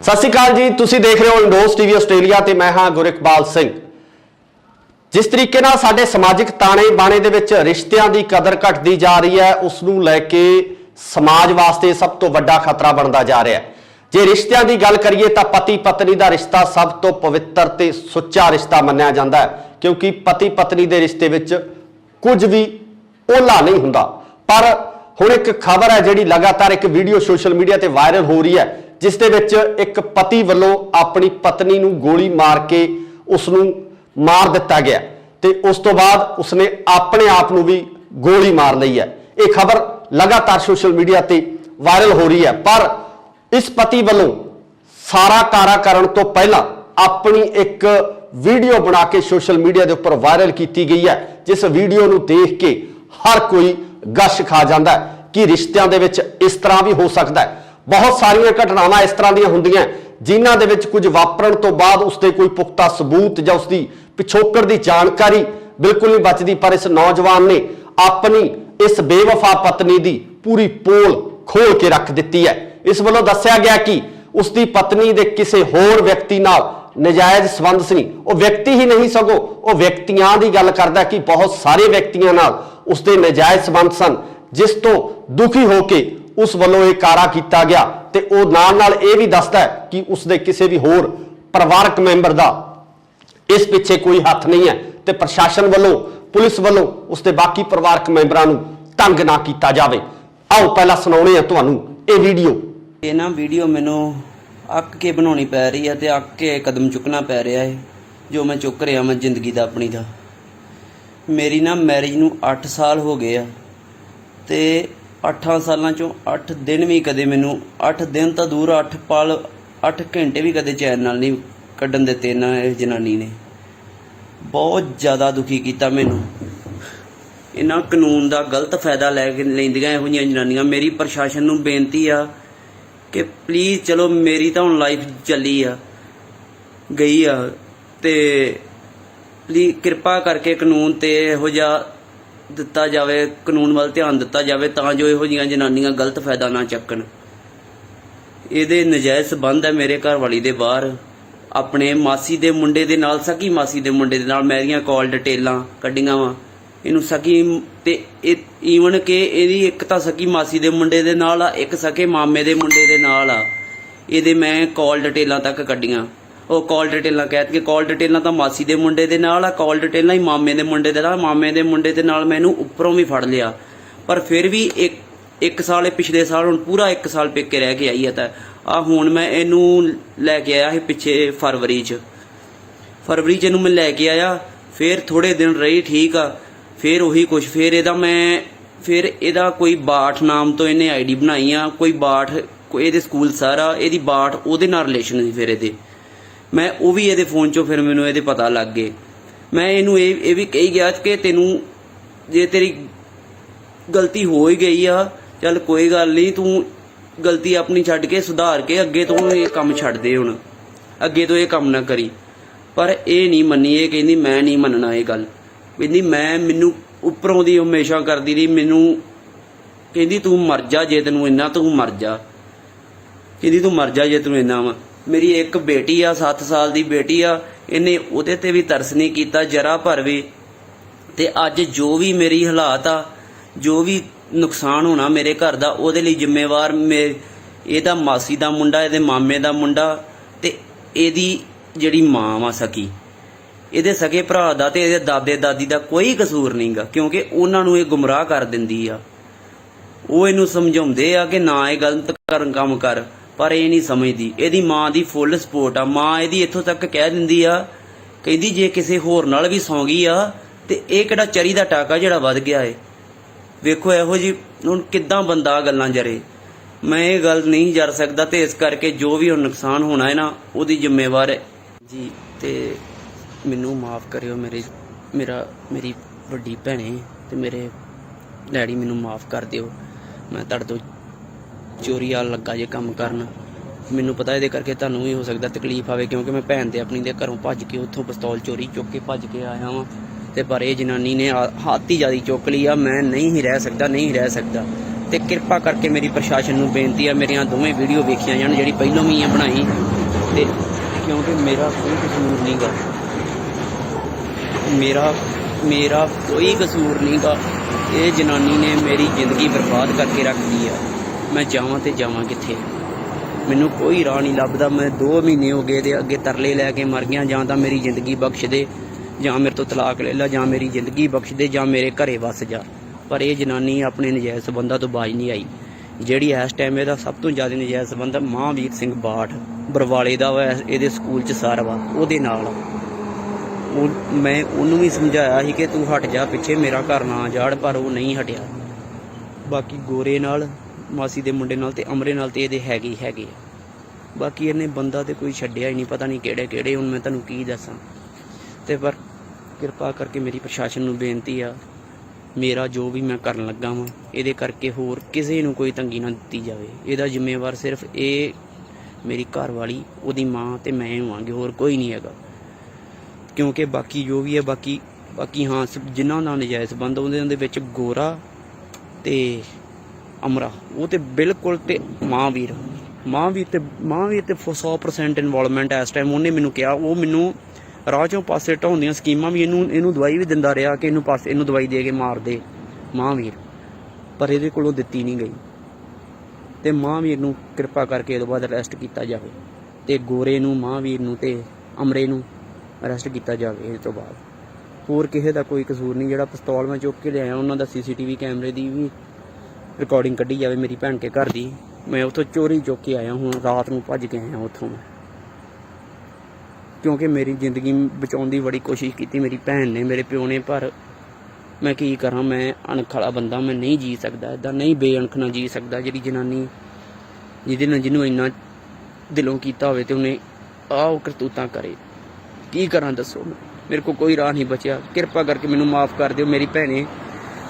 सत श्री अकाल जी, तुसीं देख रहे हो इंडोज टीवी आस्ट्रेलिया ते मैं हाँ गुरिकपाल सिंह। जिस तरीके नाल साडे समाजिक ताणे बाणे दे विच रिश्तियां दी कदर घटदी जा रही है, उस नूं लैके समाज वास्ते सब तो वड्डा खतरा बनता जा रहा है। जे रिश्तियां दी गल करिए तां पति पत्नी दा रिश्ता सब तो पवित्र ते सुच्चा रिश्ता मन्निया जांदा है, क्योंकि पति पत्नी दे रिश्ते विच कुछ भी ओला नहीं हुंदा। पर हुण एक खबर है जिहड़ी लगातार एक वीडियो सोशल मीडिया ते वायरल हो रही है, जिस दे विच एक पति वल्लों अपनी पत्नी नूं गोली मार के उसनूं मार दिता गया ते उस तो बाद उसने अपने आप नूं भी गोली मार लई है। यह खबर लगातार सोशल मीडिया ते वायरल हो रही है, पर इस पति वल्लों सारा कारा करन तो पहला अपनी एक वीडियो बना के सोशल मीडिया के उपर वायरल की गई है, जिस वीडियो नूं देख के हर कोई गश खा जाता है कि रिश्तियां दे विच इस तरह भी हो सकता है। बहुत सारिया घटनावां इस तरह दीयां हुंदियां जिन्हां दे विच कुछ वापरन तो बाद उसते कोई पुख्ता सबूत या उसकी पिछोकड़ की जानकारी बिल्कुल नहीं बचती, पर इस नौजवान ने अपनी इस बेवफा पत्नी की पूरी पोल खोल के रख दी है। इस वालों दस्या गया कि उसकी पत्नी दे किसी होर व्यक्ति नाल नजायज संबंध सी। वो व्यक्ति ही नहीं सगो वो व्यक्तियां की गल करता कि बहुत सारे व्यक्तियों नाल उसके नजायज संबंध सन, जिस तो दुखी होके उस वालों ये कारा किया गया। ते वो नाल ये भी दसदा है कि उसके किसी भी होर परिवारक मैंबर का इस पिछे कोई हाथ नहीं है, ते प्रशासन वालों पुलिस वालों उसके बाकी परिवारक मैंबरां नूं तंग ना किया जाए। आओ पहला सुनाउने हैं तुहानूं ये वीडियो। ये ना वीडियो मैनू अक के बनानी पै रही है ते अक के कदम चुकना पै रहा है, जो मैं चुक रहा मैं जिंदगी का अपनी का। मेरी ना मैरिज नूं 8 साल हो गए आ ते 8 सालों चों 8 दिन भी कदे मैनू 8 दिन तो दूर 8 पल 8 घंटे भी कदे चैन नाल नहीं कड्ढन दित्ते ना। इस जनानी ने बहुत ज़्यादा दुखी किया मैनू। इन्हां कानून का गलत फायदा लैके लैंदियां इहो जिहियां जनानियां। मेरी प्रशासन नूं बेनती आ कि प्लीज़ चलो मेरी तो हुण लाइफ चली आ गई आ ते प्लीज़ कृपा करके कानून ते इहो जिहा दिता जाए, कानून वाल ध्यान दिता जाए तां जो इहो जिहियां जनानियां गलत फायदा ना चक्कन। ਇਹਦੇ नजायज़ संबंध है मेरे घर वाली दे बाहर अपने मासी दे मुंडे दे नाल, सकी मासी दे मुंडे दे नाल। मेरियां कॉल डिटेलां कड्डियां वा इनू सकी ते ईवन के ਇਹਦੀ एक ਤਾਂ सकी मासी दे मुंडे दे नाल आ, एक सके मामे दे मुंडे दे नाल आ। ਇਹਦੇ मैं कॉल डिटेलां तक कड्डियां। ਉਹ कॉल डिटेलां ਕਹਿ ਕੇ कॉल डिटेलां ਤਾਂ मासी दे मुंडे दे नाल आ, कॉल डिटेलां ही मामे दे मुंडे दे नाल। मामे दे मुंडे दे नाल मैनू उपरों भी फड़ लिया, पर फिर भी एक साल पिछले साल हुण पूरा 1 साल पेके रह के आई है। तो आ हुण मैं इनू लैके आया है पिछे फरवरी च इनू मैं लैके आया। फिर थोड़े दिन रही ठीक आ, फिर वही कुछ फिर ਇਹਦਾ कोई बाठ नाम तो इन्हें आईडी बनाई आ। कोई बाठ ਇਹਦੇ ਸਕੂਲ ਸਾਰਾ ਇਹਦੀ ਬਾਠ ਉਹਦੇ ਨਾਲ ਰਿਲੇਸ਼ਨ ਸੀ। ਫਿਰ ਇਹਦੇ मैं वो भी ਇਹਦੇ फोन चो फिर मैनू ਇਹਦੇ पता लग गए। मैं ਇਹਨੂੰ ਇਹ भी कही गया कि तेनू जे तेरी गलती हो ही गई आ चल कोई गल नहीं, तू गलती अपनी छड्ड के सुधार के अगे तो ये काम छड्ड दे, हुण अगे तो ये काम ना करी। पर ये नहीं मन्नी, ये कहंदी मैं नहीं मनना ये गल। कहंदी मैं मैनू उपरों दी हमेशा करदी रही, मैनू कहंदी तू मर जा जे तैनू इन्ना, तू मर जा। कहंदी तू मर जा जे तैनू इन्ना वा। मेरी एक बेटी आ 7 साल दी बेटी आ, इन्हें उहदे ते भी तरस नहीं कीता जरा भर भी। ते अज जो भी मेरी हालात आ, जो भी नुकसान होना मेरे घर का, ਉਹਦੇ ਲਈ ਜ਼ਿੰਮੇਵਾਰ ਇਹਦਾ ਮਾਸੀ ਦਾ ਮੁੰਡਾ, ਇਹਦੇ ਮਾਮੇ ਦਾ ਮੁੰਡਾ ਤੇ ਇਹਦੀ ਜਿਹੜੀ ਮਾਂ ਵਾ ਸਕੀ, ਇਹਦੇ ਸਕੇ ਭਰਾ ਦਾ ਤੇ ਇਹਦੇ ਦਾਦੇ ਦਾਦੀ ਦਾ ਕੋਈ ਕਸੂਰ ਨਹੀਂਗਾ, ਕਿਉਂਕਿ ਉਹਨਾਂ ਨੂੰ ਇਹ ਗੁੰਮਰਾਹ ਕਰ ਦਿੰਦੀ ਆ। ਉਹ ਇਹਨੂੰ ਸਮਝਾਉਂਦੇ ਆ ਕਿ ਨਾ ਇਹ ਗਲਤ ਕੰਮ ਕਰ, ਪਰ ਇਹ ਨਹੀਂ ਸਮਝਦੀ। ਇਹਦੀ ਮਾਂ ਦੀ ਫੁੱਲ ਸਪੋਰਟ ਆ। ਮਾਂ ਇਹਦੀ ਇੱਥੋਂ ਤੱਕ ਕਹਿ ਦਿੰਦੀ ਆ, ਕਹਿੰਦੀ ਜੇ ਕਿਸੇ ਹੋਰ ਨਾਲ ਵੀ ਸੌਂ ਗਈ ਆ ਤੇ ਇਹ ਕਿਹੜਾ ਚਰੀ ਦਾ ਟਾਕਾ ਜਿਹੜਾ ਵੱਧ ਗਿਆ ਏ। ਵੇਖੋ ਇਹੋ ਜੀ ਹੁਣ ਕਿੱਦਾਂ ਬੰਦਾ ਗੱਲਾਂ ਜਰੇ। ਮੈਂ ਇਹ ਗੱਲ ਨਹੀਂ ਜਰ ਸਕਦਾ ਤੇ ਇਸ ਕਰਕੇ ਜੋ ਵੀ ਹੁਣ ਨੁਕਸਾਨ ਹੋਣਾ ਹੈ ਨਾ ਉਹਦੀ ਜ਼ਿੰਮੇਵਾਰ ਹੈ ਜੀ। ਤੇ ਮੈਨੂੰ ਮਾਫ ਕਰਿਓ ਮੇਰੀ ਵੱਡੀ ਭੈਣੇ ਤੇ ਮੇਰੇ ਡੈਡੀ, ਮੈਨੂੰ ਮਾਫ ਕਰ ਦਿਓ। ਮੈਂ ਤੁਹਾਡੇ ਤੋਂ ਚੋਰੀ ਆ ਲੱਗਾ ਜੇ ਕੰਮ ਕਰਨ। ਮੈਨੂੰ ਪਤਾ ਇਹਦੇ ਕਰਕੇ ਤੁਹਾਨੂੰ ਵੀ ਹੋ ਸਕਦਾ ਤਕਲੀਫ ਆਵੇ, ਕਿਉਂਕਿ ਮੈਂ ਭੈਣ ਦੇ ਆਪਣੀ ਦੇ ਘਰੋਂ ਭੱਜ ਕੇ ਉੱਥੋਂ ਪਿਸਤੌਲ ਚੋਰੀ ਚੁੱਕ ਕੇ ਭੱਜ ਕੇ ਆਇਆ ਵਾਂ। ਤੇ ਪਰ ਇਹ ਜਨਾਨੀ ਨੇ ਹੱਥ ਹੀ ਜ਼ਿਆਦਾ ਚੁੱਕ ਲਈ ਆ। ਮੈਂ ਨਹੀਂ ਹੀ ਰਹਿ ਸਕਦਾ। ਤੇ ਕਿਰਪਾ ਕਰਕੇ ਮੇਰੀ ਪ੍ਰਸ਼ਾਸਨ ਨੂੰ ਬੇਨਤੀ ਆ, ਮੇਰੀਆਂ ਦੋਵੇਂ ਵੀਡੀਓ ਵੇਖੀਆਂ ਜਾਣ, ਜਿਹੜੀ ਪਹਿਲੋਂ ਵੀ ਆ ਬਣਾਈ, ਤੇ ਕਿਉਂਕਿ ਮੇਰਾ ਕੋਈ ਕਸੂਰ ਨਹੀਂਗਾ, ਮੇਰਾ ਕੋਈ ਕਸੂਰ ਨਹੀਂਗਾ। ਇਹ ਜਨਾਨੀ ਨੇ ਮੇਰੀ ਜ਼ਿੰਦਗੀ ਬਰਬਾਦ ਕਰਕੇ ਰੱਖਦੀ ਆ। ਮੈਂ ਜਾਵਾਂ ਤੇ ਜਾਵਾਂ ਕਿੱਥੇ? ਮੈਨੂੰ ਕੋਈ ਰਾਹ ਨਹੀਂ ਲੱਭਦਾ। ਮੈਂ 2 ਮਹੀਨੇ ਹੋ ਗਏ ਤੇ ਅੱਗੇ ਤਰਲੇ ਲੈ ਕੇ ਮਰ ਗਿਆ। ਜਾਂ ਤਾਂ ਮੇਰੀ ਜ਼ਿੰਦਗੀ ਬਖਸ਼ ਦੇ, ਜਾਂ ਮੇਰੇ ਤੋਂ ਤਲਾਕ ਲੈ ਲੈ, ਜਾਂ ਮੇਰੀ ਜ਼ਿੰਦਗੀ ਬਖਸ਼ ਦੇ, ਜਾਂ ਮੇਰੇ ਘਰੇ ਵਸ ਜਾ। ਪਰ ਇਹ ਜਨਾਨੀ ਆਪਣੇ ਨਜਾਇਜ਼ ਸੰਬੰਧਾਂ ਤੋਂ ਬਾਜ ਨਹੀਂ ਆਈ। ਜਿਹੜੀ ਇਸ ਟਾਈਮ ਇਹਦਾ ਸਭ ਤੋਂ ਜ਼ਿਆਦਾ ਨਜਾਇਜ਼ ਸੰਬੰਧ ਮਹਾਂਵੀਰ ਸਿੰਘ ਬਾਠ ਬਰਵਾਲੇ ਦਾ ਵਾ, ਇਹਦੇ ਸਕੂਲ 'ਚ ਸਰ ਵਾ, ਉਹਦੇ ਨਾਲ। ਮੈਂ ਉਹਨੂੰ ਵੀ ਸਮਝਾਇਆ ਸੀ ਕਿ ਤੂੰ ਹਟ ਜਾ ਪਿੱਛੇ, ਮੇਰਾ ਘਰ ਨਾ ਜਾੜ, ਪਰ ਉਹ ਨਹੀਂ ਹਟਿਆ। ਬਾਕੀ ਗੋਰੇ ਨਾਲ, ਮਾਸੀ ਦੇ ਮੁੰਡੇ ਨਾਲ ਤੇ ਅਮਰੇ ਨਾਲ ਤੇ ਇਹਦੇ ਹੈਗੇ ਆ। ਬਾਕੀ ਇਹਨੇ ਬੰਦਾ ਤੇ ਕੋਈ ਛੱਡਿਆ ਹੀ ਨਹੀਂ, ਪਤਾ ਨਹੀਂ ਕਿਹੜੇ। ਹੁਣ ਮੈਂ ਤੁਹਾਨੂੰ ਕੀ ਦੱਸਾਂ। ਤੇ ਪਰ ਕਿਰਪਾ ਕਰਕੇ ਮੇਰੀ ਪ੍ਰਸ਼ਾਸਨ ਨੂੰ ਬੇਨਤੀ ਆ, ਮੇਰਾ ਜੋ ਵੀ ਮੈਂ ਕਰਨ ਲੱਗਾ ਵਾਂ, ਇਹਦੇ ਕਰਕੇ ਹੋਰ ਕਿਸੇ ਨੂੰ ਕੋਈ ਤੰਗੀ ਨਾ ਦਿੱਤੀ ਜਾਵੇ। ਇਹਦਾ ਜ਼ਿੰਮੇਵਾਰ ਸਿਰਫ ਇਹ ਮੇਰੀ ਘਰ ਵਾਲੀ, ਉਹਦੀ ਮਾਂ ਤੇ ਮੈਂ ਹੋਵਾਂਗੇ, ਹੋਰ ਕੋਈ ਨਹੀਂ ਹੈਗਾ। ਕਿਉਂਕਿ ਬਾਕੀ ਜੋ ਵੀ ਹੈ, ਬਾਕੀ ਹਾਂ ਜਿਨ੍ਹਾਂ ਨਾਲ ਨਜਾਇਜ਼ ਸੰਬੰਧ ਉਹਦੇ ਵਿੱਚ ਗੋਰਾ ਤੇ ਅਮਰਾ, ਉਹ ਤੇ ਬਿਲਕੁਲ, ਤੇ ਮਹਾਂਵੀਰ ਤੇ 100% ਇਨਵੋਲਵਮੈਂਟ ਇਸ ਟਾਈਮ। ਉਹਨੇ ਮੈਨੂੰ ਕਿਹਾ, ਉਹ ਮੈਨੂੰ ਰਾਹ ਚੋਂ ਪਾਸੇ ਢਾਉਂਦੀਆਂ ਸਕੀਮਾਂ ਵੀ, ਇਹਨੂੰ ਦਵਾਈ ਵੀ ਦਿੰਦਾ ਰਿਹਾ ਕਿ ਇਹਨੂੰ ਦਵਾਈ ਦੇ ਕੇ ਮਾਰ ਦੇ ਮਹਾਂਵੀਰ, ਪਰ ਇਹਦੇ ਕੋਲੋਂ ਦਿੱਤੀ ਨਹੀਂ ਗਈ। ਤੇ ਮਹਾਂਵੀਰ ਨੂੰ ਕਿਰਪਾ ਕਰਕੇ ਇਹ ਤੋਂ ਬਾਅਦ ਅਰੈਸਟ ਕੀਤਾ ਜਾਵੇ, ਤੇ ਗੋਰੇ ਨੂੰ, ਮਹਾਂਵੀਰ ਨੂੰ ਤੇ ਅਮਰੇ ਨੂੰ ਅਰੈਸਟ ਕੀਤਾ ਜਾਵੇ ਇਹ ਤੋਂ ਬਾਅਦ। ਹੋਰ ਕਿਸੇ ਦਾ ਕੋਈ ਕਸੂਰ ਨਹੀਂ। ਜਿਹੜਾ ਪਿਸਤੌਲ ਮੈਂ ਚੁੱਕ ਕੇ ਲਿਆਇਆ, ਉਹਨਾਂ ਦਾ CCTV ਕੈਮਰੇ ਦੀ ਵੀ ਰਿਕਾਰਡਿੰਗ ਕੱਢੀ ਜਾਵੇ ਮੇਰੀ ਭੈਣ ਕੇ ਘਰ ਦੀ। ਮੈਂ ਉੱਥੋਂ ਚੋਰੀ ਚੁੱਕ ਕੇ ਆਇਆ, ਹੁਣ ਰਾਤ ਨੂੰ ਭੱਜ ਕੇ ਆਇਆ ਉੱਥੋਂ, ਕਿਉਂਕਿ ਮੇਰੀ ਜ਼ਿੰਦਗੀ ਬਚਾਉਣ ਦੀ ਬੜੀ ਕੋਸ਼ਿਸ਼ ਕੀਤੀ ਮੇਰੀ ਭੈਣ ਨੇ, ਮੇਰੇ ਪਿਓ ਨੇ, ਪਰ ਮੈਂ ਕੀ ਕਰਾਂ। ਮੈਂ ਅਣਖ ਵਾਲਾ ਬੰਦਾ, ਮੈਂ ਨਹੀਂ ਜੀ ਸਕਦਾ ਇੱਦਾਂ, ਨਹੀਂ ਬੇਅਣਖ ਨਾਲ ਜੀ ਸਕਦਾ। ਜਿਹੜੀ ਜਨਾਨੀ ਜਿਹਨੂੰ ਇੰਨਾ ਦਿਲੋਂ ਕੀਤਾ ਹੋਵੇ ਤੇ ਉਹਨੇ ਉਹ ਕਰਤੂਤਾਂ ਕਰੇ, ਕੀ ਕਰਾਂ ਦੱਸੋ? ਮੇਰੇ ਕੋਲ ਕੋਈ ਰਾਹ ਨਹੀਂ ਬਚਿਆ। ਕਿਰਪਾ ਕਰਕੇ ਮੈਨੂੰ ਮਾਫ਼ ਕਰ ਦਿਓ ਮੇਰੀ ਭੈਣੇ,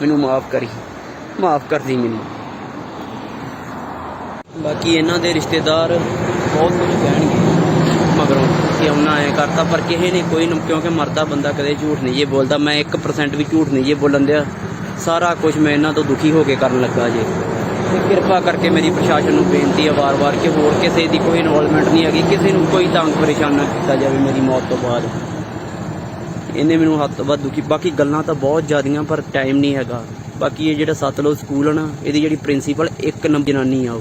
ਮੈਨੂੰ ਮਾਫ਼ ਕਰ ਦੀ ਮੈਨੂੰ। ਬਾਕੀ ਇਹਨਾਂ ਦੇ ਰਿਸ਼ਤੇਦਾਰ ਬਹੁਤ ਕੁਝ ਕਹਿਣਗੇ ਮਗਰੋਂ ਕਿ ਉਹਨਾਂ ਐਂ ਕਰਤਾ, ਪਰ ਕਿਸੇ ਨੇ ਕੋਈ, ਕਿਉਂਕਿ ਮਰਦਾ ਬੰਦਾ ਕਦੇ ਝੂਠ ਨਹੀਂ ਜੇ ਬੋਲਦਾ। ਮੈਂ 1% ਵੀ ਝੂਠ ਨਹੀਂ ਜੇ ਬੋਲਣ ਦਿਆ। ਸਾਰਾ ਕੁਝ ਮੈਂ ਇਹਨਾਂ ਤੋਂ ਦੁਖੀ ਹੋ ਕੇ ਕਰਨ ਲੱਗਾ ਜੇ। ਤੇ ਕਿਰਪਾ ਕਰਕੇ ਮੇਰੀ ਪ੍ਰਸ਼ਾਸਨ ਨੂੰ ਬੇਨਤੀ ਹੈ ਵਾਰ-ਵਾਰ ਕਿ ਹੋਰ ਕਿਸੇ ਦੀ ਕੋਈ ਇਨਵੋਲਵਮੈਂਟ ਨਹੀਂ ਹੈਗੀ, ਕਿਸੇ ਨੂੰ ਕੋਈ ਤੰਗ ਪਰੇਸ਼ਾਨ ਨਾ ਕੀਤਾ ਜਾਵੇ ਮੇਰੀ ਮੌਤ ਤੋਂ ਬਾਅਦ। ਇਹਨੇ ਮੈਨੂੰ ਹੱਦ ਤੋਂ ਵੱਧ ਦੁਖੀ। ਬਾਕੀ ਗੱਲਾਂ ਤਾਂ ਬਹੁਤ ਜ਼ਿਆਦੀਆਂ, ਪਰ ਟਾਈਮ ਨਹੀਂ ਹੈਗਾ। ਬਾਕੀ ਇਹ ਜਿਹੜਾ ਸਤਲੁਜ ਸਕੂਲ ਆ ਨਾ, ਇਹਦੀ ਜਿਹੜੀ ਪ੍ਰਿੰਸੀਪਲ 1 ਨੰਬਰ ਜਨਾਨੀ ਆ,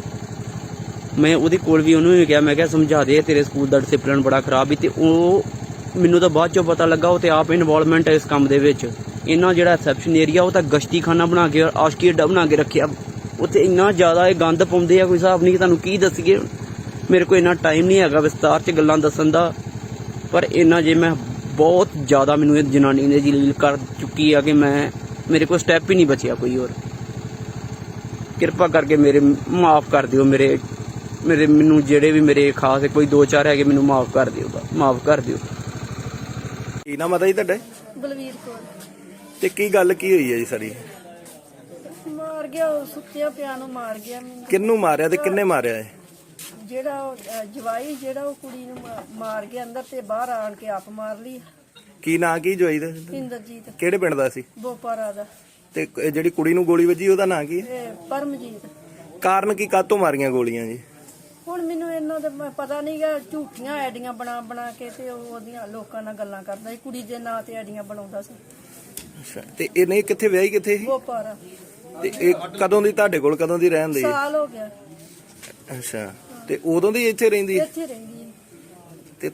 ਮੈਂ ਉਹਦੇ ਕੋਲ ਵੀ ਉਹਨੂੰ ਵੀ ਕਿਹਾ, ਮੈਂ ਕਿਹਾ ਸਮਝਾ ਦੇ, ਤੇਰੇ ਸਕੂਲ ਦਾ ਡਿਸਿਪਲਿਨ ਬੜਾ ਖਰਾਬ ਸੀ। ਤੇ ਉਹ ਮੈਨੂੰ ਤਾਂ ਬਾਅਦ ਚੋਂ ਪਤਾ ਲੱਗਾ ਉਹ ਤੇ ਆਪ ਇਨਵੋਲਵਮੈਂਟ ਹੈ ਇਸ ਕੰਮ ਦੇ ਵਿੱਚ। ਇਹਨਾਂ ਜਿਹੜਾ ਰਿਸੈਪਸ਼ਨ ਏਰੀਆ, ਉਹ ਤਾਂ ਗਸ਼ਤੀ ਖਾਨਾ ਬਣਾ ਕੇ, ਆਸ਼ਕੀ ਅੱਡਾ ਬਣਾ ਕੇ ਰੱਖਿਆ। ਉੱਥੇ ਇੰਨਾ ਜ਼ਿਆਦਾ ਇਹ ਗੰਦ ਪਾਉਂਦੇ ਆ, ਕੋਈ ਹਿਸਾਬ ਨਹੀਂ। ਤੁਹਾਨੂੰ ਕੀ ਦੱਸੀਏ, ਮੇਰੇ ਕੋਲ ਇੰਨਾ ਟਾਈਮ ਨਹੀਂ ਹੈਗਾ ਵਿਸਤਾਰ 'ਚ ਗੱਲਾਂ ਦੱਸਣ ਦਾ। ਪਰ ਇੰਨਾ ਜੇ ਮੈਂ ਬਹੁਤ ਜ਼ਿਆਦਾ ਮੈਨੂੰ ਇਹ ਜਨਾਨੀ ਨੇ ਜਲੀਲ ਕਰ ਚੁੱਕੀ ਆ ਕਿ ਮੇਰੇ ਕੋਲ ਸਟੈਪ ਹੀ ਨਹੀਂ ਬਚਿਆ ਕੋਈ ਹੋਰ। ਕਿਰਪਾ ਕਰਕੇ ਮੇਰੇ ਮਾਫ਼ ਕਰ ਦਿਓ, ਮੈਨੂੰ ਜਿਹੜੇ ਵੀ ਮੇਰੇ ਖਾਸ ਕੋਈ 2-4 ਹੈਗੇ, ਮੈਨੂੰ ਮਾਫ਼ ਕਰ ਦਿਓ। ਕੀ ਨਾਮ ਆ ਜੀ ਤੁਹਾਡਾ? ਬਲਵੀਰ ਕੌਰ। ਤੇ ਕੀ ਗੱਲ ਕੀ ਹੋਈ ਹੈ ਜੀ ਸਾਰੀ? ਮਾਰ ਗਿਆ, ਉਹ ਸੁੱਤਿਆ ਪਿਆ ਨੂੰ ਮਾਰ ਗਿਆ ਮੈਨੂੰ। ਕਿੰਨੂੰ ਮਾਰਿਆ ਤੇ ਕਿੰਨੇ ਮਾਰਿਆ ਹੈ? ਜਿਹੜਾ ਉਹ ਜਵਾਈ, ਜਿਹੜਾ ਉਹ ਕੁੜੀ ਨੂੰ ਮਾਰ ਗਿਆ ਅੰਦਰ, ਤੇ ਬਾਹਰ ਆਣ ਕੇ ਆਪ ਮਾਰ ਲਈ। ਕੀ ਨਾਂ ਕੀ ਜਵਾਈ ਦਾ? ਇੰਦਰਜੀਤ। ਕਿਹੜੇ ਪਿੰਡ ਦਾ ਸੀ? ਬੋਪਾਰਾ ਦਾ। ਤੇ ਜਿਹੜੀ ਕੁੜੀ ਨੂੰ ਗੋਲੀ ਵੱਜੀ ਉਹਦਾ ਨਾਂ ਕੀ ਹੈ? ਇਹ ਪਰਮਜੀਤ। ਕਾਰਨ ਕੀ, ਕਾਹਤੋਂ ਮਾਰੀਆਂ ਗੋਲੀਆਂ ਜੀ? ਹੁਣ ਮੈਨੂੰ ਇਹਨਾਂ ਦਾ ਪਤਾ ਨਹੀਂਗਾ। ਝੂਠੀਆਂ ਆਈਡੀਆਂ ਬਣਾ ਕੇ ਤੇ ਉਹਦੀਆਂ ਲੋਕਾਂ ਨਾਲ ਗੱਲਾਂ ਕਰਦਾ ਸੀ। ਕੁੜੀ ਦੇ ਨਾਂ ਤੇ ਆਈਡੀਆਂ ਬਣਾਉਂਦਾ ਸੀ। ਅੱਛਾ, ਤੇ ਇਹ ਨਹੀਂ ਕਿੱਥੇ ਵਿਆਹੀ ਕਿੱਥੇ ਸੀ? ਬੋਪਾਰਾ। ਤੇ ਇਹ ਕਦੋਂ ਦੀ ਤੁਹਾਡੇ ਕੋਲ, ਕਦੋਂ ਦੀ ਰਹਿੰਦੀ ਹੈ? ਸਾਲ ਹੋ ਗਿਆ। ਅੱਛਾ, ਤੇ ਉਦੋਂ ਦੀ ਇੱਥੇ ਰਹਿੰਦੀ ਹੈ? ਇੱਥੇ ਰਹਿੰਦੀ ਹੈ। ਤੇ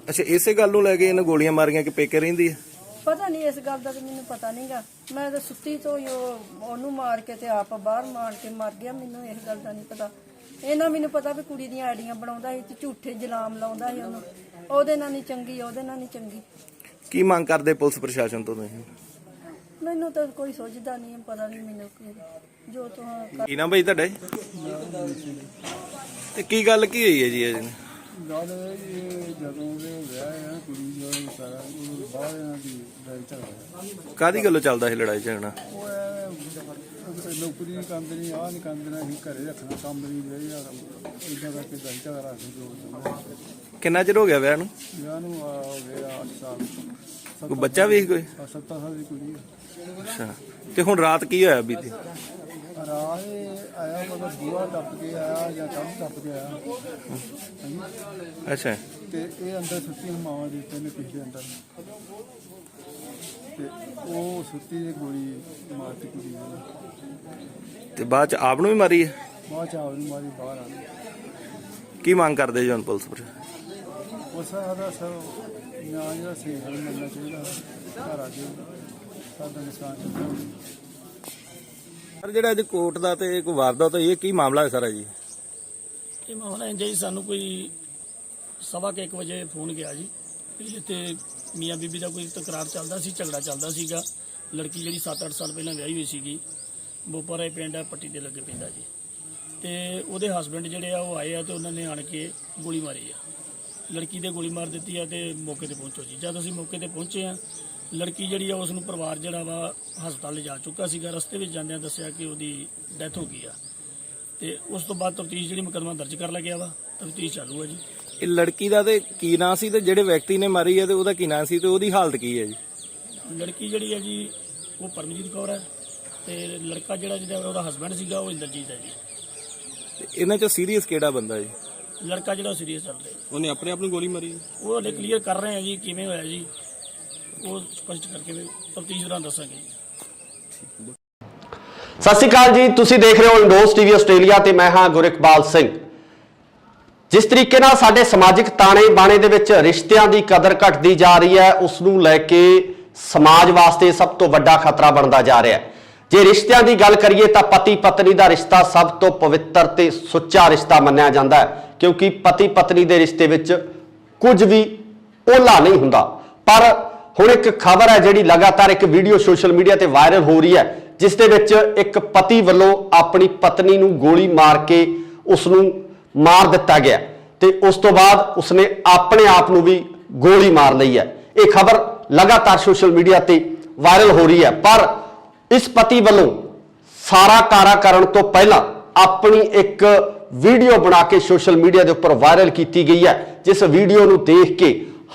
ਅੱਛਾ, ਇਸੇ ਗੱਲ ਨੂੰ ਲੈ ਕੇ ਇਹਨਾਂ ਗੋਲੀਆਂ ਮਾਰੀਆਂ ਕਿ ਪੇਕੇ ਰਹਿੰਦੀ ਹੈ? ਪਤਾ ਨਹੀਂ, ਇਸ ਗੱਲ ਦਾ ਤਾਂ ਮੈਨੂੰ ਪਤਾ ਨਹੀਂਗਾ। ਮੈਂ ਤਾਂ ਸੁੱਤੀ ਤੋਂ ਹੀ ਉਹਨੂੰ ਮਾਰ ਕੇ ਤੇ ਆਪ ਬਾਹਰ ਮਾਰ ਕੇ ਮਰ ਗਿਆ। ਮੈਨੂੰ ਇਸ ਗੱਲ ਦਾ ਨਹੀਂ ਪਤਾ। ਇਹਨਾਂ ਮੈਨੂੰ ਪਤਾ ਵੀ ਕੁੜੀ ਦੀਆਂ ਆਈਡੀਆਂ ਬਣਾਉਂਦਾ ਸੀ ਤੇ ਝੂਠੇ ਜਲਾਮ ਲਾਉਂਦਾ ਸੀ ਉਹਨੂੰ। ਉਹਦੇ ਨਾਲ ਨਹੀਂ ਚੰਗੀ। ਕੀ ਮੰਗ ਕਰਦੇ ਪੁਲਿਸ ਪ੍ਰਸ਼ਾਸਨ ਤੋਂ ਤੁਸੀਂ? ਮੈਨੂੰ ਤਾਂ ਕੋਈ ਸੋਚਦਾ ਨਹੀਂ, ਪਤਾ ਨਹੀਂ ਮੈਨੂੰ ਜੋ ਤੋਂ। ਕੀ ਨਾਮ ਭਾਈ ਤੁਹਾਡਾ? ਤੇ ਕੀ ਗੱਲ ਕੀ ਹੋਈ ਹੈ ਜੀ ਇਹ? ਗੱਲ ਇਹ ਜਦੋਂ ਦੇ ਵਿਆਹ ਆ ਕੁੜੀ ਜੋ ਸਾਰਾ ਉਹ ਬਾਹਰ ਇਹਨਾਂ ਦੀ ਲੜਾਈ ਝਗੜਾ। ਕਾਹਦੀ ਗੱਲੋਂ ਚੱਲਦਾ ਸੀ ਲੜਾਈ ਝਗੜਾ? ਉਹ ਨੌਕਰੀ ਨਹੀਂ ਕਰਦੇ, ਨਹੀਂ ਆਹ ਨਹੀਂ ਕਰਦੇ, ਨਾ ਅਸੀਂ ਘਰੇ ਰੱਖਣਾ ਕੰਮ ਨਹੀਂ ਰਹੀ ਯਾਰ, ਇਦਾਂ ਕਰਕੇ ਲੜਾਈ ਝਗੜਾ ਰੱਖ ਦੋ। ਕਿੰਨਾ ਚਿਰ ਹੋ ਗਿਆ ਵਿਆਹ ਨੂੰ? ਵਿਆਹ ਨੂੰ ਹੋ ਗਿਆ 8 ਸਾਲ। ਕੋਈ ਬੱਚਾ ਵੀ ਕੋਈ? 7 ਸਾਲ ਦੀ ਕੁੜੀ ਆ। ਅੱਛਾ, ਤੇ ਹੁਣ ਰਾਤ ਕੀ ਹੋਇਆ ਬੀਤੀ? ਰਾਹ ਇਹ ਆਇਆ ਮਤਲਬ ਬੂਹਾ ਟੱਪ ਕੇ ਆਇਆ ਜਾਂ ਕੰਮ ਟੱਪ ਕੇ ਆਇਆ ਅੱਛਾ ਤੇ ਇਹ ਅੰਦਰ ਸੁੱਤੀ ਮਾਵਾਂ ਦੇ ਉੱਤੇ ਨੇ ਪਿੱਛੇ ਅੰਦਰ ਤੇ ਉਹ ਸੁੱਤੀ ਦੀ ਗੋਲੀ ਮਾਰਤੀ ਕੁੜੀ ਨੂੰ ਤੇ ਬਾਅਦ ਚ ਆਪ ਨੂੰ ਵੀ ਮਾਰੀ ਹੈ? ਬਾਅਦ ਚ ਆਵਰੀ ਮਾਰੀ ਬਾਹਰ ਆ ਗਈ। ਕੀ ਮੰਗ ਕਰਦੇ ਜੀ ਹੁਣ ਪੁਲਿਸ ਪਰ? ਉਸ ਦਾ ਸਰ ਨਿਆਂ ਜਿਹੜਾ ਸਹੀ ਮਿਲਣਾ ਚਾਹੀਦਾ ਘਰ ਆ ਕੇ ਸਾਡਾ ਨੁਕਸਾਨ ਕੀਤਾ। ਸਰ ਜਿਹੜਾ ਅੱਜ ਕੋਰਟ ਦਾ ਤੇ ਕੋਈ ਵਾਰਦਾਤ ਹੋਈ ਇਹ ਕੀ ਮਾਮਲਾ ਹੈ ਸਾਰਾ ਜੀ? ਇਹ ਮਾਮਲਾ ਇੰਜ ਜੀ ਸਾਨੂੰ ਕੋਈ 1:15 ਵਜੇ ਫੋਨ ਗਿਆ ਜੀ ਵੀ ਇੱਥੇ ਮੀਆਂ ਬੀਬੀ ਦਾ ਕੋਈ ਤਕਰਾਰ ਚੱਲਦਾ ਸੀ, ਝਗੜਾ ਚੱਲਦਾ ਸੀਗਾ। ਲੜਕੀ ਜਿਹੜੀ 7-8 ਸਾਲ ਪਹਿਲਾਂ ਵਿਆਹੀ ਹੋਈ ਸੀਗੀ, ਬੋਪਰਾ ਪਿੰਡ ਹੈ, ਪੱਟੀ ਦੇ ਲੱਗੇ ਪੈਂਦਾ ਜੀ। ਤੇ ਉਹਦੇ ਹਸਬੈਂਡ ਜਿਹੜੇ ਆ ਉਹ ਆਏ ਆ ਤੇ ਉਹਨਾਂ ਨੇ ਆਣ ਕੇ ਗੋਲੀ ਮਾਰੀ ਆ। ਲੜਕੀ ਦੇ ਗੋਲੀ ਮਾਰ ਦਿੱਤੀ ਆ ਤੇ ਮੌਕੇ ਤੇ ਪਹੁੰਚੋ ਜੀ। ਜਦ ਅਸੀਂ ਮੌਕੇ ਤੇ ਪਹੁੰਚੇ ਆ, ਲੜਕੀ ਜਿਹੜੀ ਆ ਉਸ ਨੂੰ ਪਰਿਵਾਰ ਜਿਹੜਾ ਵਾ ਹਸਪਤਾਲ ਲਿਜਾ ਚੁੱਕਾ ਸੀਗਾ। ਰਸਤੇ ਵਿੱਚ ਜਾਂਦਿਆਂ ਦੱਸਿਆ ਕਿ ਉਹਦੀ ਡੈਥ ਹੋ ਗਈ ਆ ਤੇ ਉਸ ਤੋਂ ਬਾਅਦ ਤਫਤੀਸ਼ ਜਿਹੜੀ ਮੁਕੱਦਮਾ ਦਰਜ ਕਰ ਲਿਆ ਗਿਆ ਵਾ। ਤਫਤੀਸ਼ ਚਾਲੂ ਹੈ ਜੀ। ਇਹ ਲੜਕੀ ਦਾ ਤੇ ਕੀ ਨਾਂ ਸੀ ਤੇ ਜਿਹੜੇ ਵਿਅਕਤੀ ਨੇ ਮਾਰੀ ਹੈ ਤੇ ਉਹਦਾ ਕੀ ਨਾਂ ਸੀ ਤੇ ਉਹਦੀ ਹਾਲਤ ਕੀ ਹੈ ਜੀ? ਲੜਕੀ ਜਿਹੜੀ ਹੈ ਜੀ ਉਹ ਪਰਮਜੀਤ ਕੌਰ ਹੈ ਤੇ ਲੜਕਾ ਜਿਹੜਾ ਉਹਦਾ ਹਸਬੈਂਡ ਸੀਗਾ ਉਹ ਇੰਦਰਜੀਤ ਹੈ ਜੀ। ਤੇ ਇਹਨਾਂ ਚੋਂ ਸੀਰੀਅਸ ਕਿਹੜਾ ਬੰਦਾ ਜੀ? ਲੜਕਾ ਜਿਹੜਾ ਸੀਰੀਅਸ ਚੱਲ ਰਿਹਾ, ਉਹਨੇ ਆਪਣੇ ਆਪ ਨੂੰ ਗੋਲੀ ਮਾਰੀ? ਉਹ ਹਲੇ ਕਲੀਅਰ ਕਰ ਰਹੇ ਆ ਜੀ ਕਿਵੇਂ ਹੋਇਆ ਜੀ, ਉਹ ਸਪਸ਼ਟ ਕਰਕੇ ਤਫਤੀਸ਼ ਦੌਰਾਨ ਦੱਸਾਂਗੇ ਜੀ। ਸਤਿ ਸ਼੍ਰੀ ਅਕਾਲ ਜੀ, ਤੁਸੀਂ ਦੇਖ ਰਹੇ ਹੋ ਇੰਡੋਸ ਟੀਵੀ ਆਸਟ੍ਰੇਲੀਆ ਤੇ ਮੈਂ ਹਾਂ ਗੁਰਿਕਬਾਲ ਸਿੰਘ। ਜਿਸ ਤਰੀਕੇ ਨਾਲ ਸਾਡੇ ਸਮਾਜਿਕ ਤਾਣੇ ਬਾਣੇ ਦੇ ਵਿੱਚ ਰਿਸ਼ਤਿਆਂ ਦੀ ਕਦਰ ਘਟਦੀ ਜਾ ਰਹੀ ਹੈ, ਉਸ ਨੂੰ ਲੈ ਕੇ ਸਮਾਜ ਵਾਸਤੇ ਸਭ ਤੋਂ ਵੱਡਾ ਖਤਰਾ ਬਣਦਾ ਜਾ ਰਿਹਾ ਹੈ। ਜੇ ਰਿਸ਼ਤਿਆਂ ਦੀ ਗੱਲ ਕਰੀਏ ਤਾਂ ਪਤੀ ਪਤਨੀ ਦਾ ਰਿਸ਼ਤਾ ਸਭ ਤੋਂ ਪਵਿੱਤਰ ਤੇ ਸੁੱਚਾ ਰਿਸ਼ਤਾ ਮੰਨਿਆ ਜਾਂਦਾ ਹੈ, ਕਿਉਂਕਿ ਪਤੀ ਪਤਨੀ ਦੇ ਰਿਸ਼ਤੇ ਵਿੱਚ ਕੁਝ ਵੀ ਓਲਾ ਨਹੀਂ ਹੁੰਦਾ। ਪਰ ਹੁਣ ਇੱਕ ਖਬਰ ਹੈ ਜਿਹੜੀ ਲਗਾਤਾਰ ਇੱਕ ਵੀਡੀਓ ਸੋਸ਼ਲ ਮੀਡੀਆ ਤੇ ਵਾਇਰਲ ਹੋ ਰਹੀ ਹੈ, ਜਿਸ ਦੇ ਵਿੱਚ ਇੱਕ ਪਤੀ ਵੱਲੋਂ ਆਪਣੀ ਪਤਨੀ ਨੂੰ ਗੋਲੀ ਮਾਰ ਕੇ ਉਸ ਨੂੰ ਮਾਰ ਦਿੱਤਾ ਗਿਆ ਤੇ ਉਸ ਤੋਂ ਬਾਅਦ ਉਸਨੇ ਆਪਣੇ ਆਪ ਨੂੰ ਵੀ ਗੋਲੀ ਮਾਰ ਲਈ ਹੈ। ਇਹ ਖਬਰ ਲਗਾਤਾਰ ਸੋਸ਼ਲ ਮੀਡੀਆ ਤੇ ਵਾਇਰਲ ਹੋ ਰਹੀ ਹੈ। ਪਰ ਇਸ ਪਤੀ ਵੱਲੋਂ ਸਾਰਾ ਕਾਰਾ ਕਰਨ ਤੋਂ ਪਹਿਲਾਂ ਆਪਣੀ ਇੱਕ ਵੀਡੀਓ ਬਣਾ ਕੇ ਸੋਸ਼ਲ ਮੀਡੀਆ ਦੇ ਉੱਪਰ ਵਾਇਰਲ ਕੀਤੀ ਗਈ ਹੈ, ਜਿਸ ਵੀਡੀਓ ਨੂੰ ਦੇਖ ਕੇ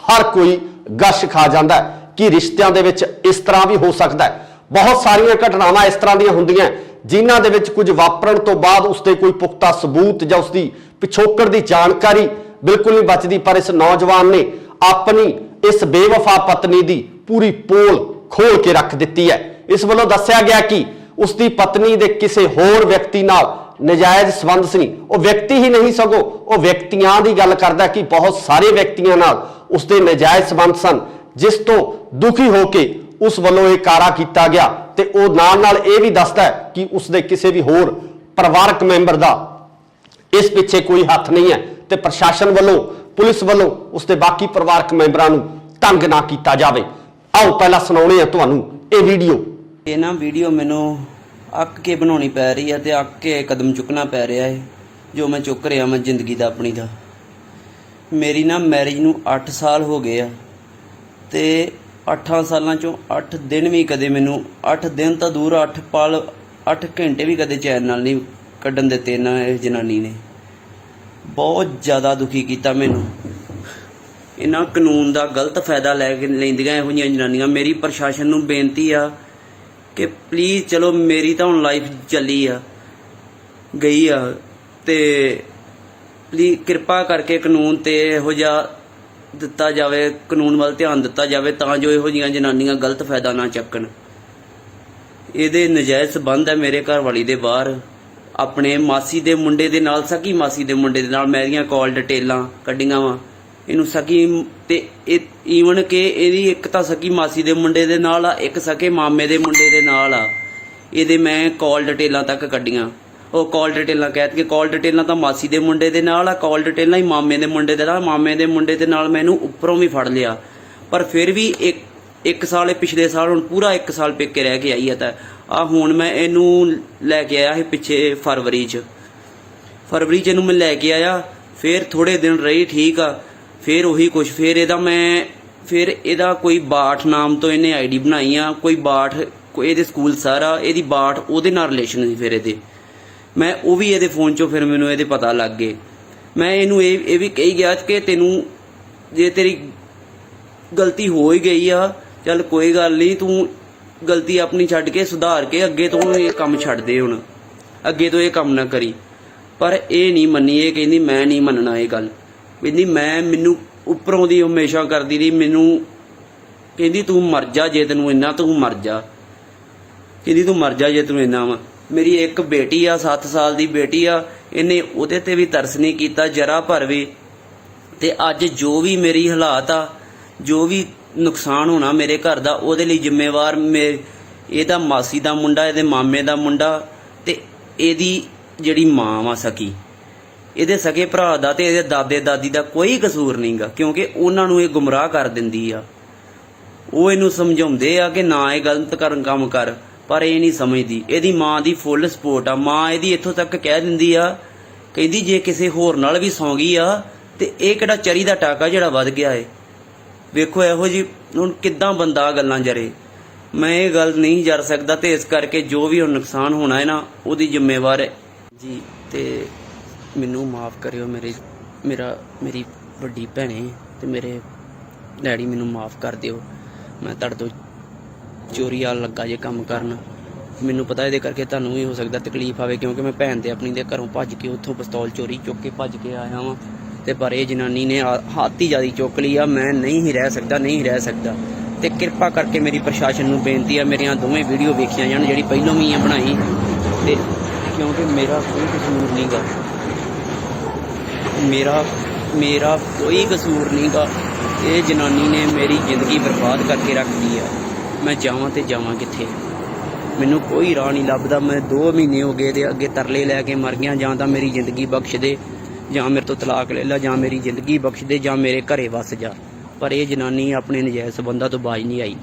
ਹਰ ਕੋਈ ਗਸ਼ ਖਾ ਜਾਂਦਾ ਹੈ ਕਿ ਰਿਸ਼ਤਿਆਂ ਦੇ ਵਿੱਚ ਇਸ ਤਰ੍ਹਾਂ ਵੀ ਹੋ ਸਕਦਾ ਹੈ। ਬਹੁਤ ਸਾਰੀਆਂ ਘਟਨਾਵਾਂ ਇਸ ਤਰ੍ਹਾਂ ਦੀਆਂ ਹੁੰਦੀਆਂ ਜਿਨ੍ਹਾਂ ਦੇ ਵਿੱਚ ਕੁਝ ਵਾਪਰਨ ਤੋਂ ਬਾਅਦ ਉਸਦੇ ਕੋਈ ਪੁਖਤਾ ਸਬੂਤ ਜਾਂ ਉਸਦੀ ਪਿਛੋਕੜ ਦੀ ਜਾਣਕਾਰੀ ਬਿਲਕੁਲ ਨਹੀਂ ਬਚਦੀ। ਪਰ ਇਸ ਨੌਜਵਾਨ ਨੇ ਆਪਣੀ ਇਸ ਬੇਵਫਾ ਪਤਨੀ ਦੀ ਪੂਰੀ ਪੋਲ ਖੋਲ ਕੇ ਰੱਖ ਦਿੱਤੀ ਹੈ। ਇਸ ਵੱਲੋਂ ਦੱਸਿਆ ਗਿਆ ਕਿ ਉਸਦੀ ਪਤਨੀ ਦੇ ਕਿਸੇ ਹੋਰ ਵਿਅਕਤੀ ਨਾਲ ਨਜਾਇਜ਼ ਸੰਬੰਧ ਸੀ। ਉਹ ਵਿਅਕਤੀ ਹੀ ਨਹੀਂ ਸਗੋਂ ਉਹ ਵਿਅਕਤੀਆਂ ਦੀ ਗੱਲ ਕਰਦਾ ਕਿ ਬਹੁਤ ਸਾਰੇ ਵਿਅਕਤੀਆਂ ਨਾਲ ਉਸਦੇ ਨਜਾਇਜ਼ ਸੰਬੰਧ ਸਨ, ਜਿਸ ਤੋਂ ਦੁਖੀ ਹੋ ਕੇ ਉਸ ਵੱਲੋਂ ਇਹ ਕਾਰਾ ਕੀਤਾ ਗਿਆ। ਤੇ ਉਹ ਨਾਲ ਇਹ ਵੀ ਦੱਸਦਾ ਹੈ ਕਿ ਉਸਦੇ ਕਿਸੇ ਵੀ ਹੋਰ ਪਰਿਵਾਰਕ ਮੈਂਬਰ ਦਾ ਇਸ ਪਿੱਛੇ ਕੋਈ ਹੱਥ ਨਹੀਂ ਹੈ ਤੇ ਪ੍ਰਸ਼ਾਸਨ ਵੱਲੋਂ ਪੁਲਿਸ ਵੱਲੋਂ ਉਸਦੇ ਬਾਕੀ ਪਰਿਵਾਰਕ ਮੈਂਬਰਾਂ ਨੂੰ ਤੰਗ ਨਾ ਕੀਤਾ ਜਾਵੇ। ਆਓ ਪਹਿਲਾਂ ਸੁਣਾਉਣੇ ਆ ਤੁਹਾਨੂੰ ਇਹ ਵੀਡੀਓ। ਇਹ ਨਾ ਵੀਡੀਓ ਮੈਨੂੰ ਅੱਕ ਕੇ ਬਣਾਉਣੀ ਪੈ ਰਹੀ ਹੈ ਤੇ ਅੱਕ ਕੇ ਕਦਮ ਚੁੱਕਣਾ ਪੈ ਰਿਹਾ ਹੈ, ਜੋ ਮੈਂ ਚੁੱਕ ਰਿਹਾ ਮੈਂ ਜ਼ਿੰਦਗੀ ਦਾ ਆਪਣੀ ਦਾ। ਮੇਰੀ ਨਾ ਮੈਰਿਜ ਨੂੰ 8 ਸਾਲ ਹੋ ਗਏ ਆ ਤੇ 8 ਸਾਲਾਂ ਚੋਂ 8 ਦਿਨ ਵੀ ਕਦੇ ਮੈਨੂੰ 8 ਦਿਨ ਤਾਂ ਦੂਰ 8 ਪਲ 8 ਘੰਟੇ ਵੀ ਕਦੇ ਚੈਨ ਨਾਲ ਨਹੀਂ ਕੱਢਣ ਦਿੱਤੇ ਨਾ। ਇਹ ਜਨਾਨੀ ਨੇ ਬਹੁਤ ਜ਼ਿਆਦਾ ਦੁਖੀ ਕੀਤਾ ਮੈਨੂੰ। ਇਹਨਾਂ ਕਾਨੂੰਨ ਦਾ ਗਲਤ ਫਾਇਦਾ ਲੈ ਕੇ ਲੈਂਦੀਆਂ ਇਹੋ ਜਿਹੀਆਂ ਜਨਾਨੀਆਂ। ਮੇਰੀ ਪ੍ਰਸ਼ਾਸਨ ਨੂੰ ਬੇਨਤੀ ਆ ਕਿ ਪਲੀਜ਼, ਚਲੋ ਮੇਰੀ ਤਾਂ ਹੁਣ ਲਾਈਫ ਚੱਲੀ ਆ ਗਈ ਆ ਤੇ ਪਲੀਜ਼ ਕਿਰਪਾ ਕਰਕੇ ਕਾਨੂੰਨ ਤੇ ਇਹੋ ਜਿਹਾ ਦਿੱਤਾ ਜਾਵੇ, ਕਾਨੂੰਨ ਵੱਲ ਧਿਆਨ ਦਿੱਤਾ ਜਾਵੇ ਤਾਂ ਜੋ ਇਹੋ ਜਿਹੀਆਂ ਜਨਾਨੀਆਂ ਗਲਤ ਫਾਇਦਾ ਨਾ ਚੱਕਣ। ਇਹਦੇ ਨਜਾਇਜ਼ ਸੰਬੰਧ ਹੈ ਮੇਰੇ ਘਰ ਵਾਲੀ ਦੇ ਬਾਹਰ ਆਪਣੇ ਮਾਸੀ ਦੇ ਮੁੰਡੇ ਦੇ ਨਾਲ, ਸਕੀ ਮਾਸੀ ਦੇ ਮੁੰਡੇ ਦੇ ਨਾਲ। ਮੇਰੀਆਂ ਕਾਲ ਡਿਟੇਲਾਂ ਕੱਢੀਆਂ ਵਾ ਇਹਨੂੰ ਸਕੀ ਤੇ ਈਵਨ ਕਿ ਇਹਦੀ ਇੱਕ ਤਾਂ ਸਕੀ ਮਾਸੀ ਦੇ ਮੁੰਡੇ ਦੇ ਨਾਲ ਆ, ਇੱਕ ਸਕੇ ਮਾਮੇ ਦੇ ਮੁੰਡੇ ਦੇ ਨਾਲ ਆ। ਇਹਦੇ ਮੈਂ ਕਾਲ ਡਿਟੇਲਾਂ ਤੱਕ ਕੱਢੀਆਂ। ਉਹ ਕਾਲ ਡਿਟੇਲਾਂ ਕਹਿ ਕੇ ਕਾਲ ਡਿਟੇਲਾਂ ਤਾਂ ਮਾਸੀ ਦੇ ਮੁੰਡੇ ਦੇ ਨਾਲ ਆ, ਕਾਲ ਡਿਟੇਲਾਂ ਹੀ ਮਾਮੇ ਦੇ ਮੁੰਡੇ ਦੇ ਨਾਲ। ਮਾਮੇ ਦੇ ਮੁੰਡੇ ਦੇ ਨਾਲ ਮੈਨੂੰ ਉੱਪਰੋਂ ਵੀ ਫੜ ਲਿਆ, ਪਰ ਫਿਰ ਵੀ ਇੱਕ ਸਾਲ ਪਿਛਲੇ ਸਾਲ ਹੁਣ ਪੂਰਾ 1 ਸਾਲ ਪੇਕੇ ਰਹਿ ਕੇ ਆਈ ਹੈ। ਤਾਂ ਆ ਹੁਣ ਮੈਂ ਇਹਨੂੰ ਲੈ ਕੇ ਆਇਆ ਸੀ ਪਿੱਛੇ ਫਰਵਰੀ 'ਚ ਇਹਨੂੰ ਮੈਂ ਲੈ ਕੇ ਆਇਆ। ਫਿਰ ਥੋੜੇ ਦਿਨ ਰਹੀ ਠੀਕ ਆ, ਫਿਰ ਉਹੀ ਕੁਛ। ਫਿਰ ਇਹਦਾ ਕੋਈ ਬਾਠ ਨਾਮ ਤੋਂ ਇਹਨੇ ਆਈਡੀ ਬਣਾਈ ਆ, ਕੋਈ ਬਾਠ ਇਹਦੇ ਸਕੂਲ ਸਾਰਾ ਇਹਦੀ ਬਾਠ ਉਹਦੇ ਨਾਲ ਰਿਲੇਸ਼ਨ ਸੀ। ਫਿਰ ਇਹਦੇ ਮੈਂ ਉਹ ਵੀ ਇਹਦੇ ਫੋਨ 'ਚੋਂ ਫਿਰ ਮੈਨੂੰ ਇਹਦੇ ਪਤਾ ਲੱਗ ਗਏ। ਮੈਂ ਇਹਨੂੰ ਇਹ ਵੀ ਕਹੀ ਗਿਆ ਕਿ ਤੈਨੂੰ ਜੇ ਤੇਰੀ ਗਲਤੀ ਹੋ ਹੀ ਗਈ ਆ, ਚੱਲ ਕੋਈ ਗੱਲ ਨਹੀਂ, ਤੂੰ ਗਲਤੀ ਆਪਣੀ ਛੱਡ ਕੇ ਸੁਧਾਰ ਕੇ ਅੱਗੇ ਤੋਂ ਇਹ ਕੰਮ ਛੱਡ ਦੇ ਹੁਣ। ਅੱਗੇ ਤੋਂ ਇਹ ਕੰਮ ਨਾ ਕਰੀ। ਪਰ ਇਹ ਨਹੀਂ ਮੰਨੀ, ਇਹ ਕਹਿੰਦੀ ਮੈਂ ਨਹੀਂ ਮੰਨਣਾ ਇਹ ਗੱਲ। ਕਹਿੰਦੀ ਮੈਨੂੰ ਉੱਪਰੋਂ ਦੀ ਹਮੇਸ਼ਾ ਕਰਦੀ ਰਹੀ, ਮੈਨੂੰ ਕਹਿੰਦੀ ਤੂੰ ਮਰ ਜਾ ਜੇ ਤੈਨੂੰ ਇੰਨਾ, ਤੂੰ ਮਰ ਜਾ, ਕਹਿੰਦੀ ਤੂੰ ਮਰ ਜਾ ਜੇ ਤੈਨੂੰ ਇੰਨਾ ਵਾ। ਮੇਰੀ ਇੱਕ ਬੇਟੀ ਆ, 7 ਸਾਲ ਦੀ ਬੇਟੀ ਆ, ਇਹਨੇ ਉਹਦੇ ਤੇ ਵੀ ਤਰਸ ਨਹੀਂ ਕੀਤਾ ਜਰਾ ਭਰ ਵੀ। ਤੇ ਅੱਜ ਜੋ ਵੀ ਮੇਰੀ ਹਾਲਾਤ ਆ, ਜੋ ਵੀ ਨੁਕਸਾਨ ਹੋਣਾ ਮੇਰੇ ਘਰ ਦਾ, ਉਹਦੇ ਲਈ ਜ਼ਿੰਮੇਵਾਰ ਇਹਦਾ ਮਾਸੀ ਦਾ ਮੁੰਡਾ, ਇਹਦੇ ਮਾਮੇ ਦਾ ਮੁੰਡਾ ਤੇ ਇਹਦੀ ਜਿਹੜੀ ਮਾਂ ਵਾ ਸਕੀ, ਇਹਦੇ ਸਕੇ ਭਰਾ ਦਾ ਤੇ ਇਹਦੇ ਦਾਦੇ ਦਾਦੀ ਦਾ ਕੋਈ ਕਸੂਰ ਨਹੀਂਗਾ, ਕਿਉਂਕਿ ਉਹਨਾਂ ਨੂੰ ਇਹ ਗੁੰਮਰਾਹ ਕਰ ਦਿੰਦੀ ਆ। ਉਹ ਇਹਨੂੰ ਸਮਝਾਉਂਦੇ ਆ ਕਿ ਨਾ ਇਹ ਗਲਤ ਕੰਮ ਕਰ, ਪਰ ਇਹ ਨਹੀਂ ਸਮਝਦੀ। ਇਹਦੀ ਮਾਂ ਦੀ ਫੁੱਲ ਸਪੋਰਟ ਆ। ਮਾਂ ਇਹਦੀ ਇੱਥੋਂ ਤੱਕ ਕਹਿ ਦਿੰਦੀ ਆ, ਕਹਿੰਦੀ ਜੇ ਕਿਸੇ ਹੋਰ ਨਾਲ ਵੀ ਸੌਂ ਗਈ ਆ ਤੇ ਇਹ ਕਿਹੜਾ ਚਰੀ ਦਾ ਟਾਕਾ ਜਿਹੜਾ ਵੱਧ ਗਿਆ ਏ। ਵੇਖੋ ਇਹੋ ਜੀ ਹੁਣ ਕਿੱਦਾਂ ਬੰਦਾ ਗੱਲਾਂ ਜਰੇ। ਮੈਂ ਇਹ ਗੱਲ ਨਹੀਂ ਜਰ ਸਕਦਾ ਤੇ ਇਸ ਕਰਕੇ ਜੋ ਵੀ ਹੁਣ ਨੁਕਸਾਨ ਹੋਣਾ ਹੈ ਨਾ, ਉਹਦੀ ਜ਼ਿੰਮੇਵਾਰ ਹੈ ਜੀ। ਤੇ ਮੈਨੂੰ ਮਾਫ ਕਰਿਓ ਮੇਰੀ ਵੱਡੀ ਭੈਣੇ ਤੇ ਮੇਰੇ ਡੈਡੀ, ਮੈਨੂੰ ਮਾਫ ਕਰ ਦਿਓ। ਮੈਂ ਤੁਹਾਡੇ ਤੋਂ ਚੋਰੀ ਆਲ ਲੱਗਾ ਜੇ ਕੰਮ ਕਰਨ। ਮੈਨੂੰ ਪਤਾ ਇਹਦੇ ਕਰਕੇ ਤੁਹਾਨੂੰ ਵੀ ਹੋ ਸਕਦਾ ਤਕਲੀਫ ਆਵੇ, ਕਿਉਂਕਿ ਮੈਂ ਭੈਣ ਦੇ ਆਪਣੀ ਦੇ ਘਰੋਂ ਭੱਜ ਕੇ ਉੱਥੋਂ ਪਿਸਤੌਲ ਚੋਰੀ ਚੁੱਕ ਕੇ ਭੱਜ ਕੇ ਆਇਆ ਵਾਂ। ਤੇ ਪਰ ਇਹ ਜਨਾਨੀ ਨੇ ਹੱਥ ਹੀ ਜ਼ਿਆਦਾ ਚੁੱਕ ਲਈ ਆ। ਮੈਂ ਨਹੀਂ ਹੀ ਰਹਿ ਸਕਦਾ। ਤੇ ਕਿਰਪਾ ਕਰਕੇ ਮੇਰੀ ਪ੍ਰਸ਼ਾਸਨ ਨੂੰ ਬੇਨਤੀ ਆ, ਮੇਰੀਆਂ ਦੋਵੇਂ ਵੀਡੀਓ ਵੇਖੀਆਂ ਜਾਣ, ਜਿਹੜੀ ਪਹਿਲੋਂ ਵੀ ਆ ਬਣਾਈ, ਤੇ ਕਿਉਂਕਿ ਮੇਰਾ ਕੋਈ ਕਸੂਰ ਨਹੀਂਗਾ, ਮੇਰਾ ਕੋਈ ਕਸੂਰ ਨਹੀਂਗਾ। ਇਹ ਜਨਾਨੀ ਨੇ ਮੇਰੀ ਜ਼ਿੰਦਗੀ ਬਰਬਾਦ ਕਰਕੇ ਰੱਖਦੀ ਆ। ਮੈਂ ਜਾਵਾਂ ਤੇ ਜਾਵਾਂ ਕਿੱਥੇ? ਮੈਨੂੰ ਕੋਈ ਰਾਹ ਨਹੀਂ ਲੱਭਦਾ। ਮੈਂ 2 ਮਹੀਨੇ ਹੋ ਗਏ ਤੇ ਅੱਗੇ ਤਰਲੇ ਲੈ ਕੇ ਮਰ ਗਿਆ। ਜਾਂ ਤਾਂ ਮੇਰੀ ਜ਼ਿੰਦਗੀ ਬਖਸ਼ ਦੇ, ਜਾਂ ਮੇਰੇ ਤੋਂ ਤਲਾਕ ਲੈ ਲੈ, ਜਾਂ ਮੇਰੀ ਜ਼ਿੰਦਗੀ ਬਖਸ਼ ਦੇ, ਜਾਂ ਮੇਰੇ ਘਰੇ ਵਸ ਜਾ। ਪਰ ਇਹ ਜਨਾਨੀ ਆਪਣੇ ਨਜਾਇਜ਼ ਸੰਬੰਧਾਂ ਤੋਂ ਬਾਜ ਨਹੀਂ ਆਈ।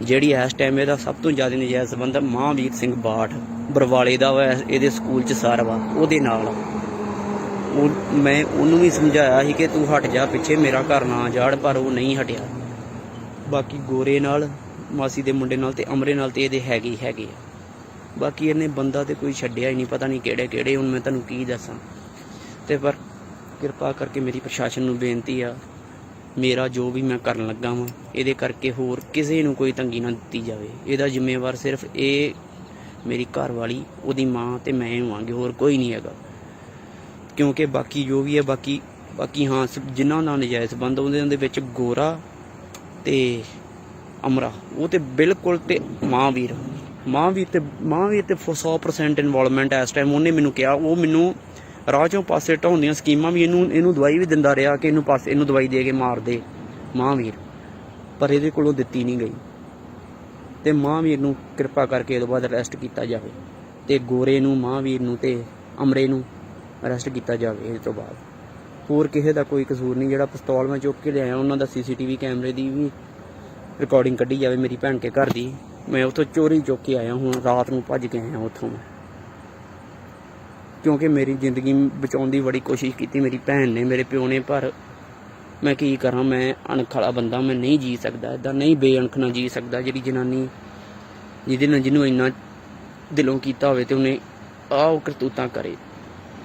ਜਿਹੜੀ ਇਸ ਟਾਈਮ ਇਹਦਾ ਸਭ ਤੋਂ ਜ਼ਿਆਦਾ ਨਜਾਇਜ਼ ਸੰਬੰਧ ਮਹਾਂਵੀਰ ਸਿੰਘ ਬਾਠ ਬਰਵਾਲੇ ਦਾ ਵਾ, ਇਹਦੇ ਸਕੂਲ 'ਚ ਸਰ ਵਾ, ਉਹਦੇ ਨਾਲ। ਮੈਂ ਉਹਨੂੰ ਵੀ ਸਮਝਾਇਆ ਸੀ ਕਿ ਤੂੰ ਹਟ ਜਾ ਪਿੱਛੇ, ਮੇਰਾ ਘਰ ਨਾ ਜਾੜ, ਪਰ ਉਹ ਨਹੀਂ ਹਟਿਆ। ਬਾਕੀ ਗੋਰੇ ਨਾਲ, ਮਾਸੀ ਦੇ ਮੁੰਡੇ ਨਾਲ ਤੇ ਅਮਰੇ ਨਾਲ ਤੇ ਇਹਦੇ ਹੈਗੇ ਆ। ਬਾਕੀ ਇਹਨੇ ਬੰਦਾ ਤੇ ਕੋਈ ਛੱਡਿਆ ਹੀ ਨਹੀਂ, ਪਤਾ ਨਹੀਂ ਕਿਹੜੇ। ਹੁਣ ਮੈਂ ਤੁਹਾਨੂੰ ਕੀ ਦੱਸਾਂ। ਤੇ ਪਰ ਕਿਰਪਾ ਕਰਕੇ ਮੇਰੀ ਪ੍ਰਸ਼ਾਸਨ ਨੂੰ ਬੇਨਤੀ ਆ, ਮੇਰਾ ਜੋ ਵੀ ਮੈਂ ਕਰਨ ਲੱਗਾ ਵਾਂ, ਇਹਦੇ ਕਰਕੇ ਹੋਰ ਕਿਸੇ ਨੂੰ ਕੋਈ ਤੰਗੀ ਨਾ ਦਿੱਤੀ ਜਾਵੇ। ਇਹਦਾ ਜ਼ਿੰਮੇਵਾਰ ਸਿਰਫ ਇਹ ਮੇਰੀ ਘਰ ਵਾਲੀ, ਉਹਦੀ ਮਾਂ ਤੇ ਮੈਂ ਹੋਵਾਂਗੇ, ਹੋਰ ਕੋਈ ਨਹੀਂ ਹੈਗਾ। ਕਿਉਂਕਿ ਬਾਕੀ ਜੋ ਵੀ ਹੈ, ਬਾਕੀ ਹਾਂ ਜਿਨ੍ਹਾਂ ਨਾਲ ਨਜਾਇਜ਼ ਸੰਬੰਧ ਉਹਦੇ ਵਿੱਚ ਗੋਰਾ ਤੇ ਅਮਰਾ, ਉਹ ਤੇ ਬਿਲਕੁਲ, ਤੇ ਮਹਾਂਵੀਰ ਤੇ 100% ਇਨਵੋਲਵਮੈਂਟ ਇਸ ਟਾਈਮ। ਉਹਨੇ ਮੈਨੂੰ ਕਿਹਾ, ਉਹ ਮੈਨੂੰ ਰਾਹ ਚੋਂ ਪਾਸੇ ਢਾਉਂਦੀਆਂ ਸਕੀਮਾਂ ਵੀ, ਇਹਨੂੰ ਦਵਾਈ ਵੀ ਦਿੰਦਾ ਰਿਹਾ ਕਿ ਇਹਨੂੰ ਦਵਾਈ ਦੇ ਕੇ ਮਾਰ ਦੇ ਮਹਾਂਵੀਰ, ਪਰ ਇਹਦੇ ਕੋਲੋਂ ਦਿੱਤੀ ਨਹੀਂ ਗਈ। ਤੇ ਮਹਾਂਵੀਰ ਨੂੰ ਕਿਰਪਾ ਕਰਕੇ ਇਹ ਤੋਂ ਬਾਅਦ ਅਰੈਸਟ ਕੀਤਾ ਜਾਵੇ, ਤੇ ਗੋਰੇ ਨੂੰ, ਮਹਾਂਵੀਰ ਨੂੰ ਤੇ ਅਮਰੇ ਨੂੰ ਅਰੈਸਟ ਕੀਤਾ ਜਾਵੇ ਇਹ ਤੋਂ ਬਾਅਦ। ਹੋਰ ਕਿਸੇ ਦਾ ਕੋਈ ਕਸੂਰ ਨਹੀਂ। ਜਿਹੜਾ ਪਿਸਤੌਲ ਮੈਂ ਚੁੱਕ ਕੇ ਲਿਆਇਆ, ਉਹਨਾਂ ਦਾ CCTV ਕੈਮਰੇ ਦੀ ਵੀ ਰਿਕਾਰਡਿੰਗ ਕੱਢੀ ਜਾਵੇ ਮੇਰੀ ਭੈਣ ਕੇ ਘਰ ਦੀ। ਮੈਂ ਉੱਥੋਂ ਚੋਰੀ ਚੁੱਕ ਕੇ ਆਇਆ, ਹੁਣ ਰਾਤ ਨੂੰ ਭੱਜ ਕੇ ਆਇਆ ਉੱਥੋਂ, ਕਿਉਂਕਿ ਮੇਰੀ ਜ਼ਿੰਦਗੀ ਬਚਾਉਣ ਦੀ ਬੜੀ ਕੋਸ਼ਿਸ਼ ਕੀਤੀ ਮੇਰੀ ਭੈਣ ਨੇ, ਮੇਰੇ ਪਿਓ ਨੇ, ਪਰ ਮੈਂ ਕੀ ਕਰਾਂ। ਮੈਂ ਅਣਖ ਵਾਲਾ ਬੰਦਾ, ਮੈਂ ਨਹੀਂ ਜੀ ਸਕਦਾ ਇੱਦਾਂ, ਨਹੀਂ ਬੇਅਣਖ ਨਾਲ ਜੀ ਸਕਦਾ। ਜਿਹੜੀ ਜਨਾਨੀ ਜਿਹਨੂੰ ਇੰਨਾ ਦਿਲੋਂ ਕੀਤਾ ਹੋਵੇ ਤੇ ਉਹਨੇ ਉਹ ਕਰਤੂਤਾਂ ਕਰੇ,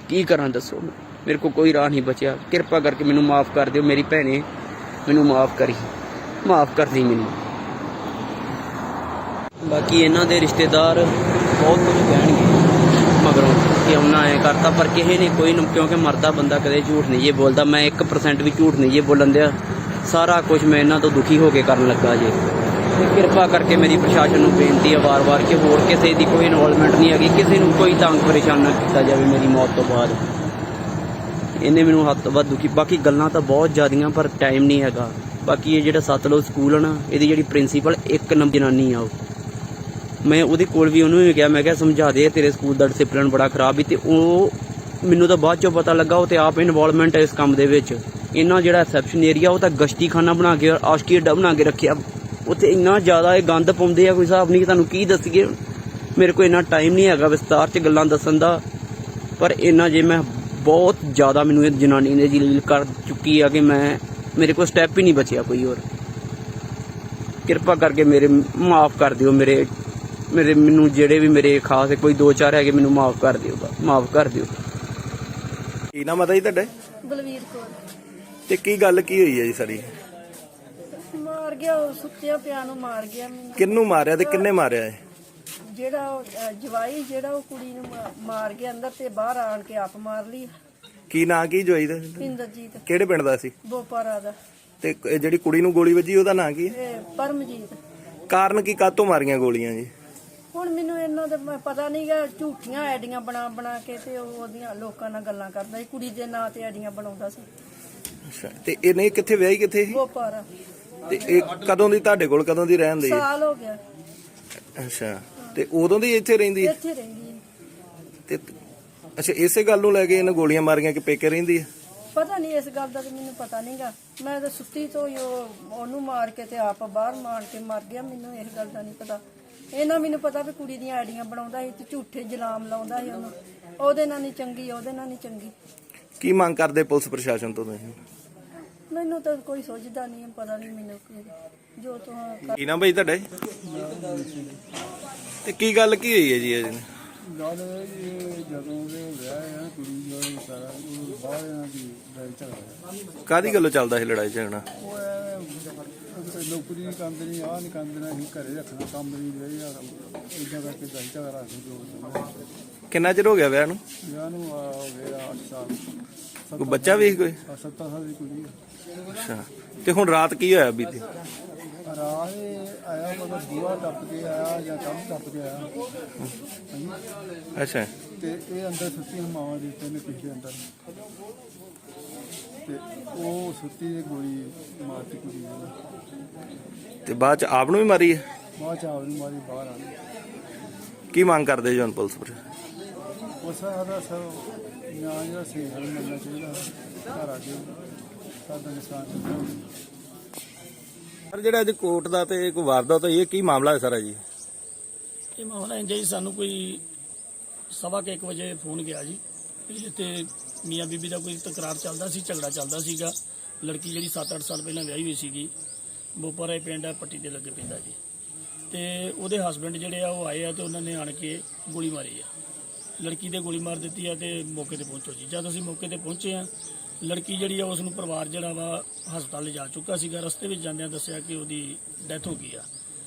ਕੀ ਕਰਾਂ ਦੱਸੋ? ਮੇਰੇ ਕੋਲ ਕੋਈ ਰਾਹ ਨਹੀਂ ਬਚਿਆ। ਕਿਰਪਾ ਕਰਕੇ ਮੈਨੂੰ ਮਾਫ ਕਰ ਦਿਓ ਮੇਰੀ ਭੈਣੇ, ਮੈਨੂੰ ਮਾਫ ਕਰ ਦੀ ਮੈਨੂੰ। ਬਾਕੀ ਇਹਨਾਂ ਦੇ ਰਿਸ਼ਤੇਦਾਰ ਬਹੁਤ ਕੁਝ ਕਹਿਣਗੇ ਮਗਰੋਂ ਕਿ ਉਹਨਾਂ ਐਂ ਕਰਤਾ, ਪਰ ਕਿਸੇ ਨੇ ਕੋਈ, ਕਿਉਂਕਿ ਮਰਦਾ ਬੰਦਾ ਕਦੇ ਝੂਠ ਨਹੀਂ ਜੇ ਬੋਲਦਾ। ਮੈਂ 1% ਵੀ ਝੂਠ ਨਹੀਂ ਜੇ ਬੋਲਣ ਦਿਆ। ਸਾਰਾ ਕੁਝ ਮੈਂ ਇਹਨਾਂ ਤੋਂ ਦੁਖੀ ਹੋ ਕੇ ਕਰਨ ਲੱਗਾ ਜੇ। ਤੇ ਕਿਰਪਾ ਕਰਕੇ ਮੇਰੀ ਪ੍ਰਸ਼ਾਸਨ ਨੂੰ ਬੇਨਤੀ ਹੈ ਵਾਰ-ਵਾਰ ਕਿ ਹੋਰ ਕਿਸੇ ਦੀ ਕੋਈ ਇਨਵੋਲਵਮੈਂਟ ਨਹੀਂ ਹੈਗੀ, ਕਿਸੇ ਨੂੰ ਕੋਈ ਤੰਗ ਪਰੇਸ਼ਾਨ ਨਾ ਕੀਤਾ ਜਾਵੇ ਮੇਰੀ ਮੌਤ ਤੋਂ ਬਾਅਦ। ਇਹਨੇ ਮੈਨੂੰ ਹੱਦ ਤੋਂ ਵੱਧ ਦੁਖੀ। ਬਾਕੀ ਗੱਲਾਂ ਤਾਂ ਬਹੁਤ ਜ਼ਿਆਦੀਆਂ, ਪਰ ਟਾਈਮ ਨਹੀਂ ਹੈਗਾ। ਬਾਕੀ ਇਹ ਜਿਹੜਾ ਸਤਲੁਜ ਸਕੂਲ ਆ ਨਾ, ਇਹਦੀ ਜਿਹੜੀ ਪ੍ਰਿੰਸੀਪਲ 1 ਨੰਬਰ ਜਨਾਨੀ ਆ, ਮੈਂ ਉਹਦੇ ਕੋਲ ਵੀ ਉਹਨੂੰ ਵੀ ਕਿਹਾ, ਮੈਂ ਕਿਹਾ ਸਮਝਾ ਦੇ, ਤੇਰੇ ਸਕੂਲ ਦਾ ਡਿਸਿਪਲਿਨ ਬੜਾ ਖਰਾਬ ਸੀ। ਤੇ ਉਹ ਮੈਨੂੰ ਤਾਂ ਬਾਅਦ ਚੋਂ ਪਤਾ ਲੱਗਾ ਉਹ ਤੇ ਆਪ ਇਨਵੋਲਵਮੈਂਟ ਹੈ ਇਸ ਕੰਮ ਦੇ ਵਿੱਚ। ਇਹਨਾਂ ਜਿਹੜਾ ਰਿਸੈਪਸ਼ਨ ਏਰੀਆ, ਉਹ ਤਾਂ ਗਸ਼ਤੀ ਖਾਨਾ ਬਣਾ ਕੇ, ਆਸ਼ਕੀ ਅੱਡਾ ਬਣਾ ਕੇ ਰੱਖਿਆ। ਉੱਥੇ ਇੰਨਾ ਜ਼ਿਆਦਾ ਇਹ ਗੰਦ ਪਾਉਂਦੇ ਆ, ਕੋਈ ਹਿਸਾਬ ਨਹੀਂ। ਤੁਹਾਨੂੰ ਕੀ ਦੱਸੀਏ, ਮੇਰੇ ਕੋਲ ਇੰਨਾ ਟਾਈਮ ਨਹੀਂ ਹੈਗਾ ਵਿਸਤਾਰ 'ਚ ਗੱਲਾਂ ਦੱਸਣ ਦਾ। ਪਰ ਇੰਨਾ ਜੇ ਮੈਂ ਬਹੁਤ ਜ਼ਿਆਦਾ ਮੈਨੂੰ ਇਹ ਜਨਾਨੀ ਨੇ ਜਲੀਲ ਕਰ ਚੁੱਕੀ ਆ ਕਿ ਮੇਰੇ ਕੋਲ ਸਟੈਪ ਹੀ ਨਹੀਂ ਬਚਿਆ ਕੋਈ ਹੋਰ। ਕਿਰਪਾ ਕਰਕੇ ਮੇਰੇ ਮਾਫ ਕਰ ਦਿਓ, ਮੈਨੂੰ ਜਿਹੜੇ ਵੀ ਮੇਰੇ ਖਾਸ ਕੋਈ 2-4 ਹੈਗੇ, ਮੈਨੂੰ ਮਾਫ ਕਰ ਦਿਓ। ਕੀ ਨਾਮ ਆ ਜੀ ਤੁਹਾਡਾ? ਬਲਵੀਰ ਕੌਰ। ਤੇ ਕੀ ਗੱਲ ਕੀ ਹੋਈ ਹੈ ਜੀ ਸਾਰੀ? ਮਾਰ ਗਿਆ, ਉਹ ਸੁੱਤਿਆ ਪਿਆ ਨੂੰ ਮਾਰ ਗਿਆ ਮੈਨੂੰ। ਕਿੰਨੂੰ ਮਾਰਿਆ ਤੇ ਕਿੰਨੇ ਮਾਰਿਆ ਹੈ? ਜਿਹੜਾ ਜਵਾਈ ਜਿਹੜਾ ਉਹ ਕੁੜੀ ਨੂੰ ਮਾਰ ਕੇ ਅੰਦਰ ਤੇ ਬਾਹਰ ਆਣ ਕੇ ਆਪ ਮਾਰ ਲਈ। ਕੀ ਨਾਂ ਕੀ ਜਵਾਈ ਦਾ? ਇੰਦਰਜੀਤ ਕਿਹੜੇ ਪਿੰਡ ਦਾ ਸੀ? ਬੋਪਾਰਾ ਦਾ। ਤੇ ਇਹ ਜਿਹੜੀ ਕੁੜੀ ਨੂੰ ਗੋਲੀ ਵੱਜੀ ਉਹਦਾ ਨਾਂ ਕੀ ਹੈ? ਇਹ ਪਰਮਜੀਤ। ਕਾਰਨ ਕੀ, ਕਾਹਤੋਂ ਮਾਰੀਆਂ ਗੋਲੀਆਂ ਜੀ? ਹੁਣ ਮੈਨੂੰ ਇਹਨਾਂ ਦਾ ਪਤਾ ਨਹੀਂਗਾ, ਝੂਠੀਆਂ ਆਈਡੀਆਂ ਬਣਾ ਕੇ ਤੇ ਉਹਦੀਆਂ ਲੋਕਾਂ ਨਾਲ ਗੱਲਾਂ ਕਰਦਾ ਸੀ, ਕੁੜੀ ਦੇ ਨਾਂ ਤੇ ਆਈਡੀਆਂ ਬਣਾਉਂਦਾ ਸੀ। ਅੱਛਾ, ਤੇ ਇਹ ਨਹੀਂ ਕਿੱਥੇ ਵਿਆਹੀ ਕਿੱਥੇ ਸੀ? ਬੋਪਾਰਾ। ਤੇ ਇਹ ਕਦੋਂ ਦੀ ਤੁਹਾਡੇ ਕੋਲ, ਕਦੋਂ ਦੀ ਰਹਿਣ ਦੀ ਹੈ? ਸਾਲ ਹੋ ਗਿਆ। ਅੱਛਾ, ਤੇ ਉਦੋਂ ਦੀ ਇੱਥੇ ਰਹਿੰਦੀ ਹੈ? ਇੱਥੇ ਰਹਿੰਦੀ ਹੈ। ਤੇ ਅੱਛਾ, ਇਸੇ ਗੱਲ ਨੂੰ ਲੈ ਕੇ ਇਹਨੇ ਗੋਲੀਆਂ ਮਾਰੀਆਂ ਕਿ ਪੇਕੇ ਰਹਿੰਦੀ ਹੈ? ਪਤਾ ਨਹੀਂ, ਇਸ ਗੱਲ ਦਾ ਤੇ ਮੈਨੂੰ ਪਤਾ ਨਹੀਂਗਾ। ਮੈਂ ਤਾਂ ਸੁੱਤੀ ਤੋਂ ਹੀ ਉਹਨੂੰ ਮਾਰ ਕੇ ਤੇ ਆਪ ਬਾਹਰ ਮਾਰ ਕੇ ਮਰ ਗਿਆ। ਮੈਨੂੰ ਇਸ ਗੱਲ ਦਾ ਨਹੀਂ ਪਤਾ। ਇਹਨਾਂ ਮੈਨੂੰ ਪਤਾ ਵੀ ਕੁੜੀ ਦੀਆਂ ਆਈਡੀਆਂ ਬਣਾਉਂਦਾ ਸੀ ਤੇ ਝੂਠੇ ਜਲਾਮ ਲਾਉਂਦਾ ਸੀ ਉਹਨੂੰ। ਉਹਦੇ ਨਾਲ ਨਹੀਂ ਚੰਗੀ, ਉਹਦੇ ਨਾਲ ਨਹੀਂ ਚੰਗੀ। ਕੀ ਮੰਗ ਕਰਦੇ ਪੁਲਿਸ ਪ੍ਰਸ਼ਾਸਨ ਤੋਂ ਤੁਸੀਂ? ਮੈਨੂੰ ਤਾਂ ਕੋਈ ਸੋਚਦਾ ਨਹੀਂ, ਪਤਾ ਨਹੀਂ ਮੈਨੂੰ ਜੋ ਤੋਂ ਕੀ ਨਾਮ ਭਾਈ ਤੁਹਾਡਾ? ਤੇ ਕੀ ਗੱਲ ਕੀ ਹੋਈ ਹੈ ਜੀ ਇਹ? ਗੱਲ ਇਹ ਜਦੋਂ ਦੇ ਵਿਆਹ ਹੈ ਕੁੜੀ ਜੋ ਸਾਰਾ ਉਹ ਬਾਹਰ ਇਹਨਾਂ ਦੀ ਲੜਾਈ ਝਗੜਾ ਕਾਹਦੀ ਗੱਲੋਂ ਚੱਲਦਾ ਸੀ ਲੜਾਈ ਝਗੜਾ? ਉਹ ਨੌਕਰੀ ਨਹੀਂ ਕਰਦੇ ਨਹੀਂ, ਆਹ ਨਹੀਂ ਕਰਦੇ ਨਾ, ਅਸੀਂ ਘਰੇ ਰੱਖਣਾ ਕੰਮ ਨਹੀਂ ਰਹੀ ਇਦਾਂ ਕਰਕੇ ਲੜਾਈ ਝਗੜਾ ਸੀ ਜੋ। ਕਿੰਨਾ ਚਿਰ ਹੋ ਗਿਆ ਵਿਆਹ ਨੂੰ? ਵਿਆਹ ਨੂੰ ਹੋ ਗਿਆ 8 ਸਾਲ। ਕੋਈ ਬੱਚਾ ਵੀ ਸੀ ਕੋਈ? 7 ਸਾਲ ਦੀ ਕੁੜੀ ਹੈ। ਅੱਛਾ, ਤੇ ਹੁਣ ਰਾਤ ਕੀ ਹੋਇਆ ਬੀਤੀ? ਰਾਹ ਆਇਆ ਮਤਲਬ ਬੂਹਾ ਟੱਪ ਕੇ ਆਇਆ ਜਾਂ ਕੰਮ ਟੱਪ ਕੇ ਆਇਆ। ਅੱਛਾ, ਤੇ ਇਹ ਅੰਦਰ ਸੁੱਤੀ ਮਾਵਾਂ ਦੀ ਤਿੰਨ ਪਿੱਛੇ ਅੰਦਰ, ਤੇ ਉਹ ਸੁੱਤੀ ਦੀ ਗੋਲੀ ਮਾਰਤੀ ਕੁੜੀ ਨੂੰ। ਤੇ ਬਾਅਦ ਚ ਆਪ ਨੂੰ ਵੀ ਮਾਰੀ ਹੈ? ਬਾਅਦ ਚ ਆਵਰੀ ਮਾਰੀ ਬਾਹਰ ਆ ਗਈ। ਕੀ ਮੰਗ ਕਰਦੇ ਜੀ ਹੁਣ ਪੁਲਿਸ ਪ੍ਰਸ਼ਾਸਨ? ਉਸ ਦਾ ਸਰ ਨਿਆਂ ਜਿਹੜਾ ਸਹੀ ਹੈ ਮਿਲਣਾ ਚਾਹੀਦਾ। ਘਰ ਆ ਕੇ ਸਾਡਾ ਨਿਸ਼ਾਨ ਸਰ, ਜਿਹੜਾ ਅੱਜ ਕੋਰਟ ਦਾ ਤੇ ਕੋਈ ਵਾਰਦਾਤ ਹੋਈ, ਇਹ ਕੀ ਮਾਮਲਾ ਹੈ ਸਾਰਾ ਜੀ? ਇਹ ਮਾਮਲਾ ਇੰਜ ਜੀ, ਸਾਨੂੰ ਕੋਈ 1:15 ਵਜੇ ਫੋਨ ਗਿਆ ਜੀ ਵੀ ਇੱਥੇ ਮੀਆਂ ਬੀਬੀ ਦਾ ਕੋਈ ਤਕਰਾਰ ਚੱਲਦਾ ਸੀ, ਝਗੜਾ ਚੱਲਦਾ ਸੀਗਾ। ਲੜਕੀ ਜਿਹੜੀ 7-8 ਸਾਲ ਪਹਿਲਾਂ ਵਿਆਹੀ ਹੋਈ ਸੀਗੀ, ਬੋਪਾਰਾ ਪਿੰਡ ਹੈ, ਪੱਟੀ ਦੇ ਲੱਗੇ ਪੈਂਦਾ ਜੀ। ਤੇ ਉਹਦੇ ਹਸਬੈਂਡ ਜਿਹੜੇ ਆ ਉਹ ਆਏ ਆ ਤੇ ਉਹਨਾਂ ਨੇ ਆਣ ਕੇ ਗੋਲੀ ਮਾਰੀ ਆ। ਲੜਕੀ ਦੇ ਗੋਲੀ ਮਾਰ ਦਿੱਤੀ ਆ ਤੇ ਮੌਕੇ ਤੇ ਪਹੁੰਚੋ ਜੀ। ਜਦ ਅਸੀਂ ਮੌਕੇ ਤੇ ਪਹੁੰਚੇ ਆ, ਲੜਕੀ ਜਿਹੜੀ ਆ ਉਸ ਨੂੰ ਪਰਿਵਾਰ ਜਿਹੜਾ ਵਾ ਹਸਪਤਾਲ ਲਿਜਾ ਚੁੱਕਾ ਸੀਗਾ। ਰਸਤੇ ਵਿੱਚ ਜਾਂਦਿਆਂ ਦੱਸਿਆ ਕਿ ਉਹਦੀ ਡੈਥ ਹੋ ਗਈ ਆ।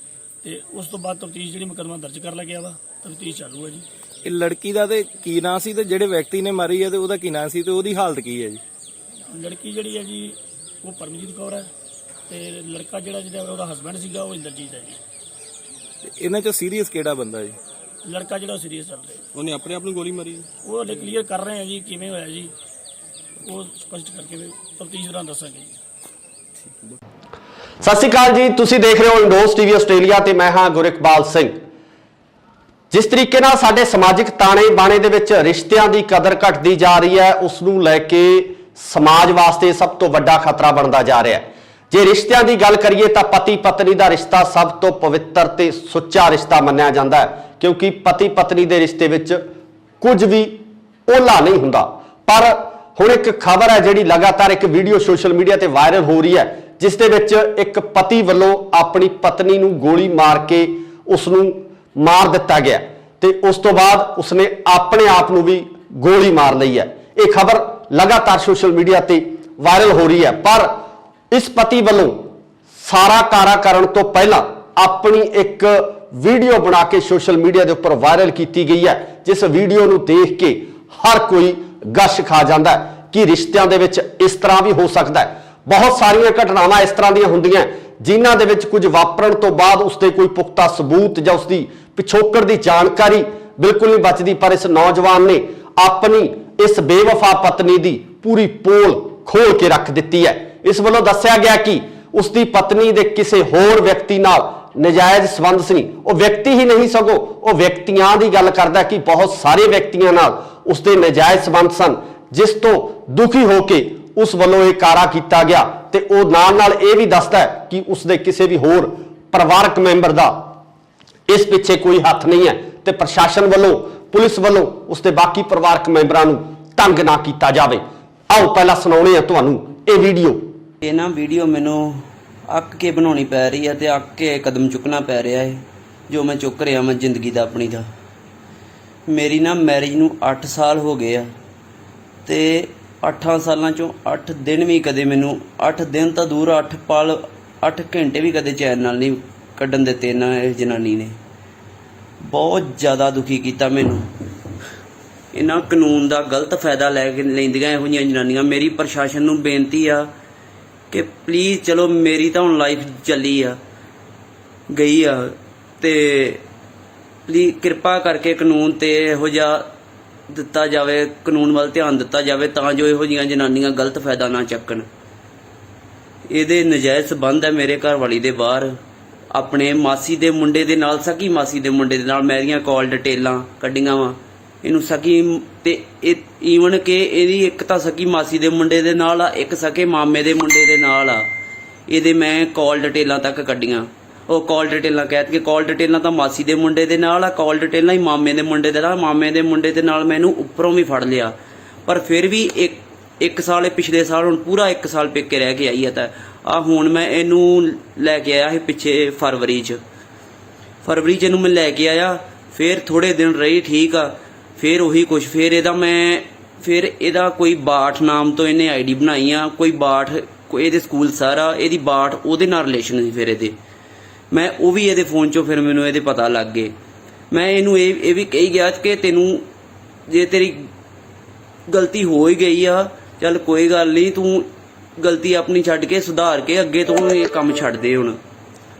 ਤੇ ਉਸ ਤੋਂ ਬਾਅਦ ਤਫਤੀਸ਼ ਜਿਹੜੀ ਮੁਕੱਦਮਾ ਦਰਜ ਕਰ ਲਿਆ ਗਿਆ ਵਾ, ਤਫਤੀਸ਼ ਚਾਲੂ ਹੈ ਜੀ। ਇਹ ਲੜਕੀ ਦਾ ਤੇ ਕੀ ਨਾਂ ਸੀ, ਤੇ ਜਿਹੜੇ ਵਿਅਕਤੀ ਨੇ ਮਾਰੀ ਹੈ ਤੇ ਉਹਦਾ ਕੀ ਨਾਂ ਸੀ, ਤੇ ਉਹਦੀ ਹਾਲਤ ਕੀ ਹੈ ਜੀ? ਲੜਕੀ ਜਿਹੜੀ ਹੈ ਜੀ ਉਹ ਪਰਮਜੀਤ ਕੌਰ ਹੈ ਤੇ ਲੜਕਾ ਜਿਹੜਾ ਉਹਦਾ ਹਸਬੈਂਡ ਸੀਗਾ ਉਹ ਇੰਦਰਜੀਤ ਹੈ ਜੀ। ਤੇ ਇਹਨਾਂ ਚੋਂ ਸੀਰੀਅਸ ਕਿਹੜਾ ਬੰਦਾ ਜੀ? ਲੜਕਾ ਜਿਹੜਾ ਸੀਰੀਅਸ ਚੱਲ ਰਿਹਾ। ਉਹਨੇ ਆਪਣੇ ਆਪ ਨੂੰ ਗੋਲੀ ਮਾਰੀ? ਉਹ ਹਲੇ ਕਲੀਅਰ ਕਰ ਰਹੇ ਆ ਜੀ ਕਿਵੇਂ ਹੋਇਆ ਜੀ, ਉਹ ਸਪਸ਼ਟ ਕਰਕੇ ਤਫਤੀਸ਼ ਦੌਰਾਨ ਦੱਸਾਂਗੇ ਜੀ। ਸਤਿ ਸ਼੍ਰੀ ਅਕਾਲ ਜੀ, ਤੁਸੀਂ ਦੇਖ ਰਹੇ ਹੋ ਇੰਡੋਸ ਟੀਵੀ ਆਸਟ੍ਰੇਲੀਆ ਤੇ ਮੈਂ ਹਾਂ ਗੁਰਿਕਬਾਲ ਸਿੰਘ। ਜਿਸ ਤਰੀਕੇ ਨਾਲ ਸਾਡੇ ਸਮਾਜਿਕ ਤਾਣੇ ਬਾਣੇ ਦੇ ਵਿੱਚ ਰਿਸ਼ਤਿਆਂ ਦੀ ਕਦਰ ਘਟਦੀ ਜਾ ਰਹੀ ਹੈ, ਉਸ ਨੂੰ ਲੈ ਕੇ ਸਮਾਜ ਵਾਸਤੇ ਸਭ ਤੋਂ ਵੱਡਾ ਖਤਰਾ ਬਣਦਾ ਜਾ ਰਿਹਾ ਹੈ। ਜੇ ਰਿਸ਼ਤਿਆਂ ਦੀ ਗੱਲ ਕਰੀਏ ਤਾਂ ਪਤੀ ਪਤਨੀ ਦਾ ਰਿਸ਼ਤਾ ਸਭ ਤੋਂ ਪਵਿੱਤਰ ਤੇ ਸੁੱਚਾ ਰਿਸ਼ਤਾ ਮੰਨਿਆ ਜਾਂਦਾ ਹੈ, ਕਿਉਂਕਿ ਪਤੀ ਪਤਨੀ ਦੇ ਰਿਸ਼ਤੇ ਵਿੱਚ ਕੁਝ ਵੀ ਓਲਾ ਨਹੀਂ ਹੁੰਦਾ। ਪਰ ਹੁਣ ਇੱਕ ਖਬਰ ਹੈ ਜਿਹੜੀ ਲਗਾਤਾਰ ਇੱਕ ਵੀਡੀਓ ਸੋਸ਼ਲ ਮੀਡੀਆ ਤੇ ਵਾਇਰਲ ਹੋ ਰਹੀ ਹੈ, ਜਿਸ ਦੇ ਵਿੱਚ ਇੱਕ ਪਤੀ ਵੱਲੋਂ ਆਪਣੀ ਪਤਨੀ ਨੂੰ ਗੋਲੀ ਮਾਰ ਕੇ ਉਸ ਨੂੰ ਮਾਰ ਦਿੱਤਾ ਗਿਆ ਤੇ ਉਸ ਤੋਂ ਬਾਅਦ ਉਸਨੇ ਆਪਣੇ ਆਪ ਨੂੰ ਵੀ ਗੋਲੀ ਮਾਰ ਲਈ ਹੈ। ਇਹ ਖਬਰ ਲਗਾਤਾਰ ਸੋਸ਼ਲ ਮੀਡੀਆ ਤੇ ਵਾਇਰਲ ਹੋ ਰਹੀ ਹੈ। ਪਰ ਇਸ ਪਤੀ ਵੱਲੋਂ ਸਾਰਾ ਕਾਰਾ ਕਰਨ ਤੋਂ ਪਹਿਲਾਂ ਆਪਣੀ ਇੱਕ ਵੀਡੀਓ ਬਣਾ ਕੇ ਸੋਸ਼ਲ ਮੀਡੀਆ ਦੇ ਉੱਪਰ ਵਾਇਰਲ ਕੀਤੀ ਗਈ ਹੈ, ਜਿਸ ਵੀਡੀਓ ਨੂੰ ਦੇਖ ਕੇ ਹਰ ਕੋਈ ਗਸ਼ ਖਾ ਜਾਂਦਾ ਹੈ ਕਿ ਰਿਸ਼ਤਿਆਂ ਦੇ ਵਿੱਚ ਇਸ ਤਰ੍ਹਾਂ ਵੀ ਹੋ ਸਕਦਾ ਹੈ। ਬਹੁਤ ਸਾਰੀਆਂ ਘਟਨਾਵਾਂ ਇਸ ਤਰ੍ਹਾਂ ਦੀਆਂ ਹੁੰਦੀਆਂ ਜਿਨ੍ਹਾਂ ਦੇ ਵਿੱਚ ਕੁਝ ਵਾਪਰਨ ਤੋਂ ਬਾਅਦ ਉਸਦੇ ਕੋਈ ਪੁਖਤਾ ਸਬੂਤ ਜਾਂ ਉਸਦੀ ਪਿਛੋਕੜ ਦੀ ਜਾਣਕਾਰੀ ਬਿਲਕੁਲ ਨਹੀਂ ਬਚਦੀ। ਪਰ ਇਸ ਨੌਜਵਾਨ ਨੇ ਆਪਣੀ ਇਸ ਬੇਵਫਾ ਪਤਨੀ ਦੀ ਪੂਰੀ ਪੋਲ ਖੋਲ ਕੇ ਰੱਖ ਦਿੱਤੀ ਹੈ। ਇਸ ਵੱਲੋਂ ਦੱਸਿਆ ਗਿਆ ਕਿ ਉਸਦੀ ਪਤਨੀ ਦੇ ਕਿਸੇ ਹੋਰ ਵਿਅਕਤੀ ਨਾਲ ਨਜਾਇਜ਼ ਸੰਬੰਧ ਸੀ। ਉਹ ਵਿਅਕਤੀ ਹੀ ਨਹੀਂ ਸਗੋਂ ਉਹ ਵਿਅਕਤੀਆਂ ਦੀ ਗੱਲ ਕਰਦਾ ਕਿ ਬਹੁਤ ਸਾਰੇ ਵਿਅਕਤੀਆਂ ਨਾਲ ਉਸਦੇ ਨਜਾਇਜ਼ ਸੰਬੰਧ ਸਨ, ਜਿਸ ਤੋਂ ਦੁਖੀ ਹੋ ਕੇ ਉਸ ਵੱਲੋਂ ਇਹ ਕਾਰਾ ਕੀਤਾ ਗਿਆ। ਤੇ ਉਹ ਨਾਲ ਇਹ ਵੀ ਦੱਸਦਾ ਹੈ ਕਿ ਉਸਦੇ ਕਿਸੇ ਵੀ ਹੋਰ ਪਰਿਵਾਰਕ ਮੈਂਬਰ ਦਾ ਇਸ ਪਿੱਛੇ ਕੋਈ ਹੱਥ ਨਹੀਂ ਹੈ ਤੇ ਪ੍ਰਸ਼ਾਸਨ ਵੱਲੋਂ, ਪੁਲਿਸ ਵੱਲੋਂ ਉਸਦੇ ਬਾਕੀ ਪਰਿਵਾਰਕ ਮੈਂਬਰਾਂ ਨੂੰ ਤੰਗ ਨਾ ਕੀਤਾ ਜਾਵੇ। ਆਓ ਪਹਿਲਾਂ ਸੁਣਾਉਂਦੇ ਹਾਂ ਤੁਹਾਨੂੰ ਇਹ ਵੀਡੀਓ। ਇਹ ਨਾ ਵੀਡੀਓ ਮੈਨੂੰ ਅੱਕ ਕੇ ਬਣਾਉਣੀ ਪੈ ਰਹੀ ਹੈ ਤੇ ਅੱਕ ਕੇ ਕਦਮ ਚੁੱਕਣਾ ਪੈ ਰਿਹਾ ਹੈ, ਜੋ ਮੈਂ ਚੁੱਕ ਰਿਹਾ ਮੈਂ ਜ਼ਿੰਦਗੀ ਦਾ ਆਪਣੀ ਦਾ। ਮੇਰੀ ਨਾ ਮੈਰਿਜ ਨੂੰ 8 ਸਾਲ ਹੋ ਗਏ ਆ ਤੇ 8 ਸਾਲਾਂ ਚੋਂ 8 ਦਿਨ ਵੀ ਕਦੇ ਮੈਨੂੰ 8 ਦਿਨ ਤਾਂ ਦੂਰ 8 ਪਲ 8 ਘੰਟੇ ਵੀ ਕਦੇ ਚੈਨ ਨਾਲ ਨਹੀਂ ਕੱਢਣ ਦਿੱਤੇ ਨਾ ਇਸ ਜਨਾਨੀ ਨੇ। ਬਹੁਤ ਜ਼ਿਆਦਾ ਦੁਖੀ ਕੀਤਾ ਮੈਨੂੰ। ਇਹਨਾਂ ਕਾਨੂੰਨ ਦਾ ਗਲਤ ਫਾਇਦਾ ਲੈ ਕੇ ਲੈਂਦੀਆਂ ਇਹੋ ਜਿਹੀਆਂ ਜਨਾਨੀਆਂ। ਮੇਰੀ ਪ੍ਰਸ਼ਾਸਨ ਨੂੰ ਬੇਨਤੀ ਆ ਕਿ ਪਲੀਜ਼, ਚਲੋ ਮੇਰੀ ਤਾਂ ਹੁਣ ਲਾਈਫ ਚੱਲੀ ਆ ਗਈ ਆ, ਤੇ ਪਲੀਜ਼ ਕਿਰਪਾ ਕਰਕੇ ਕਾਨੂੰਨ ਤੇ ਇਹੋ ਜਿਹਾ ਦਿੱਤਾ ਜਾਵੇ, ਕਾਨੂੰਨ ਵੱਲ ਧਿਆਨ ਦਿੱਤਾ ਜਾਵੇ ਤਾਂ ਜੋ ਇਹੋ ਜਿਹੀਆਂ ਜਨਾਨੀਆਂ ਗਲਤ ਫਾਇਦਾ ਨਾ ਚੱਕਣ। ਇਹਦੇ ਨਜਾਇਜ਼ ਸੰਬੰਧ ਹੈ ਮੇਰੇ ਘਰ ਵਾਲੀ ਦੇ ਬਾਹਰ, ਆਪਣੇ ਮਾਸੀ ਦੇ ਮੁੰਡੇ ਦੇ ਨਾਲ, ਸਕੀ ਮਾਸੀ ਦੇ ਮੁੰਡੇ ਦੇ ਨਾਲ। ਮੇਰੀਆਂ ਕਾਲ ਡਿਟੇਲਾਂ ਕੱਢੀਆਂ ਵਾ ਇਹਨੂੰ ਸਕੀ, ਤੇ ਈਵਨ ਕਿ ਇਹਦੀ ਇੱਕ ਤਾਂ ਸਕੀ ਮਾਸੀ ਦੇ ਮੁੰਡੇ ਦੇ ਨਾਲ ਆ, ਇੱਕ ਸਕੇ ਮਾਮੇ ਦੇ ਮੁੰਡੇ ਦੇ ਨਾਲ ਆ। ਇਹਦੇ ਮੈਂ ਕਾਲ ਡਿਟੇਲਾਂ ਤੱਕ ਕੱਢੀਆਂ। ਉਹ ਕਾਲ ਡਿਟੇਲਾਂ ਕਹਿ ਕਾਲ ਡਿਟੇਲਾਂ ਤਾਂ ਮਾਸੀ ਦੇ ਮੁੰਡੇ ਦੇ ਨਾਲ ਆ, ਕਾਲ ਡਿਟੇਲਾਂ ਹੀ ਮਾਮੇ ਦੇ ਮੁੰਡੇ ਦੇ ਨਾਲ। ਮਾਮੇ ਦੇ ਮੁੰਡੇ ਦੇ ਨਾਲ ਮੈਨੂੰ ਉੱਪਰੋਂ ਵੀ ਫੜ ਲਿਆ, ਪਰ ਫਿਰ ਵੀ ਇੱਕ ਸਾਲ, ਇਹ ਪਿਛਲੇ ਸਾਲ, ਹੁਣ ਪੂਰਾ 1 ਸਾਲ ਪੇਕੇ ਰਹਿ ਕੇ ਆਈ ਹੈ। ਤਾਂ ਆ ਹੁਣ ਮੈਂ ਇਹਨੂੰ ਲੈ ਕੇ ਆਇਆ ਸੀ ਪਿੱਛੇ ਫਰਵਰੀ 'ਚ ਇਹਨੂੰ ਮੈਂ ਲੈ ਕੇ ਆਇਆ। ਫਿਰ ਥੋੜੇ ਦਿਨ ਰਹੀ, ਠੀਕ ਆ, ਫਿਰ ਉਹੀ ਕੁਛ। ਫਿਰ ਇਹਦਾ ਕੋਈ ਬਾਠ ਨਾਮ ਤੋਂ ਇਹਨੇ ਆਈਡੀ ਬਣਾਈ ਆ, ਕੋਈ ਬਾਠ, ਕੋਈ ਇਹਦੇ ਸਕੂਲ ਸਾਰਾ, ਇਹਦੀ ਬਾਠ ਉਹਦੇ ਨਾਲ ਰਿਲੇਸ਼ਨ ਸੀ। ਫਿਰ ਇਹਦੇ ਮੈਂ ਉਹ ਵੀ ਇਹਦੇ ਫੋਨ 'ਚੋਂ ਫਿਰ ਮੈਨੂੰ ਇਹਦੇ ਪਤਾ ਲੱਗ ਗਏ। ਮੈਂ ਇਹਨੂੰ ਇਹ ਵੀ ਕਹੀ ਗਿਆ ਕਿ ਤੈਨੂੰ ਜੇ ਤੇਰੀ ਗਲਤੀ ਹੋ ਹੀ ਗਈ ਆ, ਚੱਲ ਕੋਈ ਗੱਲ ਨਹੀਂ, ਤੂੰ ਗਲਤੀ ਆਪਣੀ ਛੱਡ ਕੇ ਸੁਧਾਰ ਕੇ ਅੱਗੇ ਤੋਂ ਇਹ ਕੰਮ ਛੱਡ ਦੇ, ਹੁਣ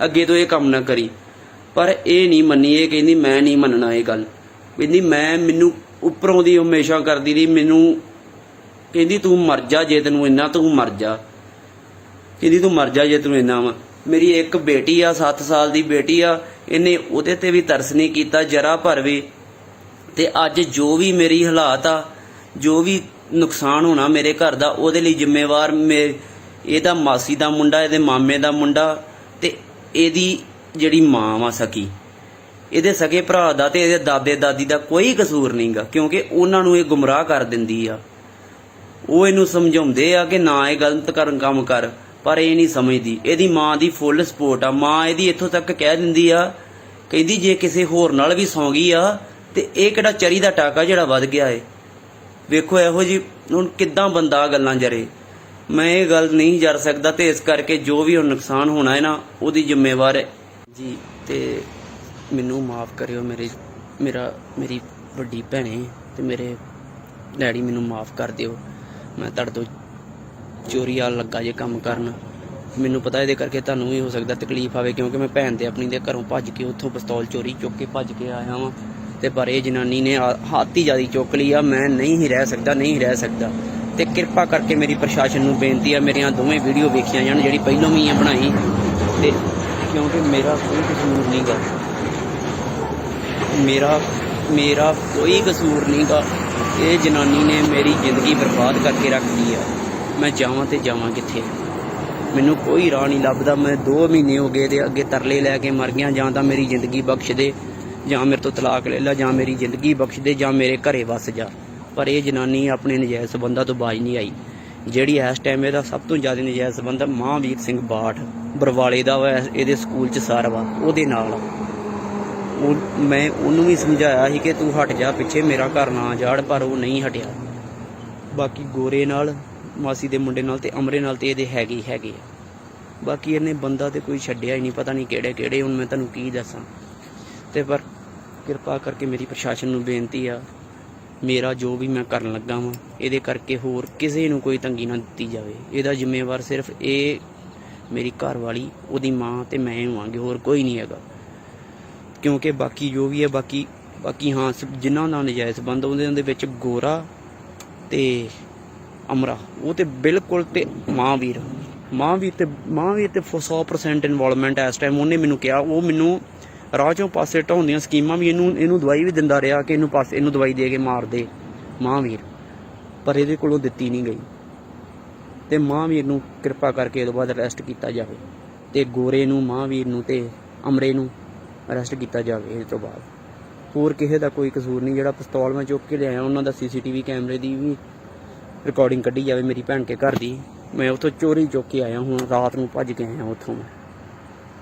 ਅੱਗੇ ਤੋਂ ਇਹ ਕੰਮ ਨਾ ਕਰੀ। ਪਰ ਇਹ ਨਹੀਂ ਮੰਨੀ। ਇਹ ਕਹਿੰਦੀ ਮੈਂ ਨਹੀਂ ਮੰਨਣਾ ਇਹ ਗੱਲ। ਕਹਿੰਦੀ ਮੈਨੂੰ ਉੱਪਰੋਂ ਦੀ ਹਮੇਸ਼ਾ ਕਰਦੀ ਰਹੀ, ਮੈਨੂੰ ਕਹਿੰਦੀ ਤੂੰ ਮਰ ਜਾ ਜੇ ਤੈਨੂੰ ਇੰਨਾ, ਤੂੰ ਮਰ ਜਾ, ਕਹਿੰਦੀ ਤੂੰ ਮਰ ਜਾ ਜੇ ਤੈਨੂੰ ਇੰਨਾ ਵਾ। ਮੇਰੀ ਇੱਕ ਬੇਟੀ ਆ, 7 ਸਾਲ ਦੀ ਬੇਟੀ ਆ, ਇਹਨੇ ਉਹਦੇ ਤੇ ਵੀ ਤਰਸ ਨਹੀਂ ਕੀਤਾ ਜਰਾ ਭਰ ਵੀ। ਤੇ ਅੱਜ ਜੋ ਵੀ ਮੇਰੀ ਹਾਲਾਤ ਆ, ਜੋ ਵੀ ਨੁਕਸਾਨ ਹੋਣਾ ਮੇਰੇ ਘਰ ਦਾ, ਉਹਦੇ ਲਈ ਜ਼ਿੰਮੇਵਾਰ ਇਹਦਾ ਮਾਸੀ ਦਾ ਮੁੰਡਾ, ਇਹਦੇ ਮਾਮੇ ਦਾ ਮੁੰਡਾ, ਤੇ ਇਹਦੀ ਜਿਹੜੀ ਮਾਂ ਵਾ ਸਕੀ, ਇਹਦੇ ਸਕੇ ਭਰਾ ਦਾ ਤੇ ਇਹਦੇ ਦਾਦੇ ਦਾਦੀ ਦਾ ਕੋਈ ਕਸੂਰ ਨਹੀਂਗਾ, ਕਿਉਂਕਿ ਉਹਨਾਂ ਨੂੰ ਇਹ ਗੁੰਮਰਾਹ ਕਰ ਦਿੰਦੀ ਆ। ਉਹ ਇਹਨੂੰ ਸਮਝਾਉਂਦੇ ਆ ਕਿ ਨਾ ਇਹ ਗਲਤ ਕੰਮ ਕਰ, ਪਰ ਇਹ ਨਹੀਂ ਸਮਝਦੀ। ਇਹਦੀ ਮਾਂ ਦੀ ਫੁੱਲ ਸਪੋਰਟ ਆ। ਮਾਂ ਇਹਦੀ ਇੱਥੋਂ ਤੱਕ ਕਹਿ ਦਿੰਦੀ ਆ, ਕਹਿੰਦੀ ਜੇ ਕਿਸੇ ਹੋਰ ਨਾਲ ਵੀ ਸੌਂ ਗਈ ਆ ਤੇ ਇਹ ਕਿਹੜਾ ਚਰੀ ਦਾ ਟਾਕਾ ਜਿਹੜਾ ਵੱਧ ਗਿਆ ਏ। ਵੇਖੋ ਇਹੋ ਜੀ ਹੁਣ ਕਿੱਦਾਂ ਬੰਦਾ ਗੱਲਾਂ ਜਰੇ। ਮੈਂ ਇਹ ਗੱਲ ਨਹੀਂ ਜਰ ਸਕਦਾ, ਤੇ ਇਸ ਕਰਕੇ ਜੋ ਵੀ ਹੁਣ ਨੁਕਸਾਨ ਹੋਣਾ ਹੈ ਨਾ, ਉਹਦੀ ਜ਼ਿੰਮੇਵਾਰ ਹੈ ਜੀ। ਤੇ ਮੈਨੂੰ ਮਾਫ ਕਰਿਓ ਮੇਰੀ ਵੱਡੀ ਭੈਣੇ ਤੇ ਮੇਰੇ ਡੈਡੀ, ਮੈਨੂੰ ਮਾਫ ਕਰ ਦਿਓ। ਮੈਂ ਤੁਹਾਡੇ ਤੋਂ ਚੋਰੀ ਆ ਲੱਗਾ ਜੇ ਕੰਮ ਕਰਨ। ਮੈਨੂੰ ਪਤਾ ਇਹਦੇ ਕਰਕੇ ਤੁਹਾਨੂੰ ਵੀ ਹੋ ਸਕਦਾ ਤਕਲੀਫ ਆਵੇ, ਕਿਉਂਕਿ ਮੈਂ ਭੈਣ ਦੇ ਆਪਣੀ ਦੇ ਘਰੋਂ ਭੱਜ ਕੇ ਉੱਥੋਂ ਪਿਸਤੌਲ ਚੋਰੀ ਚੁੱਕ ਕੇ ਭੱਜ ਕੇ ਆਇਆ ਵਾਂ। ਤੇ ਪਰ ਇਹ ਜਨਾਨੀ ਨੇ ਹੱਥ ਹੀ ਜ਼ਿਆਦਾ ਚੁੱਕ ਲਈ ਆ। ਮੈਂ ਨਹੀਂ ਰਹਿ ਸਕਦਾ। ਤੇ ਕਿਰਪਾ ਕਰਕੇ ਮੇਰੀ ਪ੍ਰਸ਼ਾਸਨ ਨੂੰ ਬੇਨਤੀ ਆ, ਮੇਰੀਆਂ ਦੋਵੇਂ ਵੀਡੀਓ ਵੇਖੀਆਂ ਜਾਣ, ਜਿਹੜੀ ਪਹਿਲਾਂ ਵੀ ਬਣਾਈ, ਤੇ ਕਿਉਂਕਿ ਮੇਰਾ ਕੋਈ ਕਸੂਰ ਨਹੀਂਗਾ, ਮੇਰਾ ਕੋਈ ਕਸੂਰ ਨਹੀਂਗਾ। ਇਹ ਜਨਾਨੀ ਨੇ ਮੇਰੀ ਜ਼ਿੰਦਗੀ ਬਰਬਾਦ ਕਰਕੇ ਰੱਖਦੀ ਆ। ਮੈਂ ਜਾਵਾਂ ਤੇ ਜਾਵਾਂ ਕਿੱਥੇ? ਮੈਨੂੰ ਕੋਈ ਰਾਹ ਨਹੀਂ ਲੱਭਦਾ। ਮੈਂ 2 ਮਹੀਨੇ ਹੋ ਗਏ ਤੇ ਅੱਗੇ ਤਰਲੇ ਲੈ ਕੇ ਮਰ ਗਿਆ। ਜਾਂ ਤਾਂ ਮੇਰੀ ਜ਼ਿੰਦਗੀ ਬਖਸ਼ ਦੇ, ਜਾਂ ਮੇਰੇ ਤੋਂ ਤਲਾਕ ਲੈ ਲਾ, ਜਾਂ ਮੇਰੀ ਜ਼ਿੰਦਗੀ ਬਖਸ਼ ਦੇ, ਜਾਂ ਮੇਰੇ ਘਰੇ ਵਸ ਜਾ। ਪਰ ਇਹ ਜਨਾਨੀ ਆਪਣੇ ਨਜਾਇਜ਼ ਸੰਬੰਧਾਂ ਤੋਂ ਬਾਜ ਨਹੀਂ ਆਈ। ਜਿਹੜੀ ਇਸ ਟਾਈਮ ਇਹਦਾ ਸਭ ਤੋਂ ਜ਼ਿਆਦਾ ਨਜਾਇਜ਼ ਸੰਬੰਧ ਮਹਾਂਵੀਰ ਸਿੰਘ ਬਾਠ ਬਰਵਾਲੇ ਦਾ ਵਾ, ਇਹਦੇ ਸਕੂਲ 'ਚ ਸਰ ਵਾ, ਉਹਦੇ ਨਾਲ। ਮੈਂ ਉਹਨੂੰ ਵੀ ਸਮਝਾਇਆ ਸੀ ਕਿ ਤੂੰ ਹਟ ਜਾ ਪਿੱਛੇ, ਮੇਰਾ ਘਰ ਨਾ ਜਾੜ, ਪਰ ਉਹ ਨਹੀਂ ਹਟਿਆ। ਬਾਕੀ ਗੋਰੇ ਨਾਲ, ਮਾਸੀ ਦੇ ਮੁੰਡੇ ਨਾਲ ਤੇ ਅਮਰੇ ਨਾਲ ਤੇ ਇਹਦੇ ਹੈਗੇ ਆ। ਬਾਕੀ ਇਹਨੇ ਬੰਦਾ ਤੇ ਕੋਈ ਛੱਡਿਆ ਹੀ ਨਹੀਂ, ਪਤਾ ਨਹੀਂ ਕਿਹੜੇ। ਹੁਣ ਮੈਂ ਤੁਹਾਨੂੰ ਕੀ ਦੱਸਾਂ। ਤੇ ਪਰ ਕਿਰਪਾ ਕਰਕੇ ਮੇਰੀ ਪ੍ਰਸ਼ਾਸਨ ਨੂੰ ਬੇਨਤੀ ਆ, ਮੇਰਾ ਜੋ ਵੀ ਮੈਂ ਕਰਨ ਲੱਗਾ ਵਾਂ, ਇਹਦੇ ਕਰਕੇ ਹੋਰ ਕਿਸੇ ਨੂੰ ਕੋਈ ਤੰਗੀ ਨਾ ਦਿੱਤੀ ਜਾਵੇ। ਇਹਦਾ ਜ਼ਿੰਮੇਵਾਰ ਸਿਰਫ ਇਹ ਮੇਰੀ ਘਰ ਵਾਲੀ, ਉਹਦੀ ਮਾਂ ਤੇ ਮੈਂ ਹੋਵਾਂਗੇ, ਹੋਰ ਕੋਈ ਨਹੀਂ ਹੈਗਾ। ਕਿਉਂਕਿ ਬਾਕੀ ਜੋ ਵੀ ਹੈ, ਬਾਕੀ ਹਾਂ, ਜਿਨ੍ਹਾਂ ਦਾ ਨਜਾਇਜ਼ ਸੰਬੰਧ ਉਹਦੇ ਵਿੱਚ ਗੋਰਾ ਤੇ ਅਮਰਾ, ਉਹ ਤੇ ਬਿਲਕੁਲ, ਤੇ ਮਹਾਂਵੀਰ ਤੇ 100% ਇਨਵੋਲਵਮੈਂਟ ਇਸ ਟਾਈਮ। ਉਹਨੇ ਮੈਨੂੰ ਕਿਹਾ, ਉਹ ਮੈਨੂੰ ਰਾਹ ਚੋਂ ਪਾਸੇ ਢਾਉਂਦੀਆਂ ਸਕੀਮਾਂ ਵੀ, ਇਹਨੂੰ ਦਵਾਈ ਵੀ ਦਿੰਦਾ ਰਿਹਾ ਕਿ ਇਹਨੂੰ ਦਵਾਈ ਦੇ ਕੇ ਮਾਰ ਦੇ ਮਹਾਂਵੀਰ, ਪਰ ਇਹਦੇ ਕੋਲੋਂ ਦਿੱਤੀ ਨਹੀਂ ਗਈ। ਤੇ ਮਹਾਂਵੀਰ ਨੂੰ ਕਿਰਪਾ ਕਰਕੇ ਇਹਦੇ ਬਾਅਦ ਅਰੈਸਟ ਕੀਤਾ ਜਾਵੇ, ਤੇ ਗੋਰੇ ਨੂੰ, ਮਹਾਂਵੀਰ ਨੂੰ ਤੇ ਅਮਰੇ ਨੂੰ ਅਰੈਸਟ ਕੀਤਾ ਜਾਵੇ। ਇਸ ਤੋਂ ਬਾਅਦ ਹੋਰ ਕਿਸੇ ਦਾ ਕੋਈ ਕਸੂਰ ਨਹੀਂ। ਜਿਹੜਾ ਪਿਸਤੌਲ ਮੈਂ ਚੁੱਕ ਕੇ ਲਿਆਇਆ, ਉਹਨਾਂ ਦਾ CCTV ਕੈਮਰੇ ਦੀ ਵੀ ਰਿਕਾਰਡਿੰਗ ਕੱਢੀ ਜਾਵੇ ਮੇਰੀ ਭੈਣ ਕੇ ਘਰ ਦੀ। ਮੈਂ ਉੱਥੋਂ ਚੋਰੀ ਚੁੱਕ ਕੇ ਆਇਆ, ਹੁਣ ਰਾਤ ਨੂੰ ਭੱਜ ਕੇ ਆਇਆ ਉੱਥੋਂ,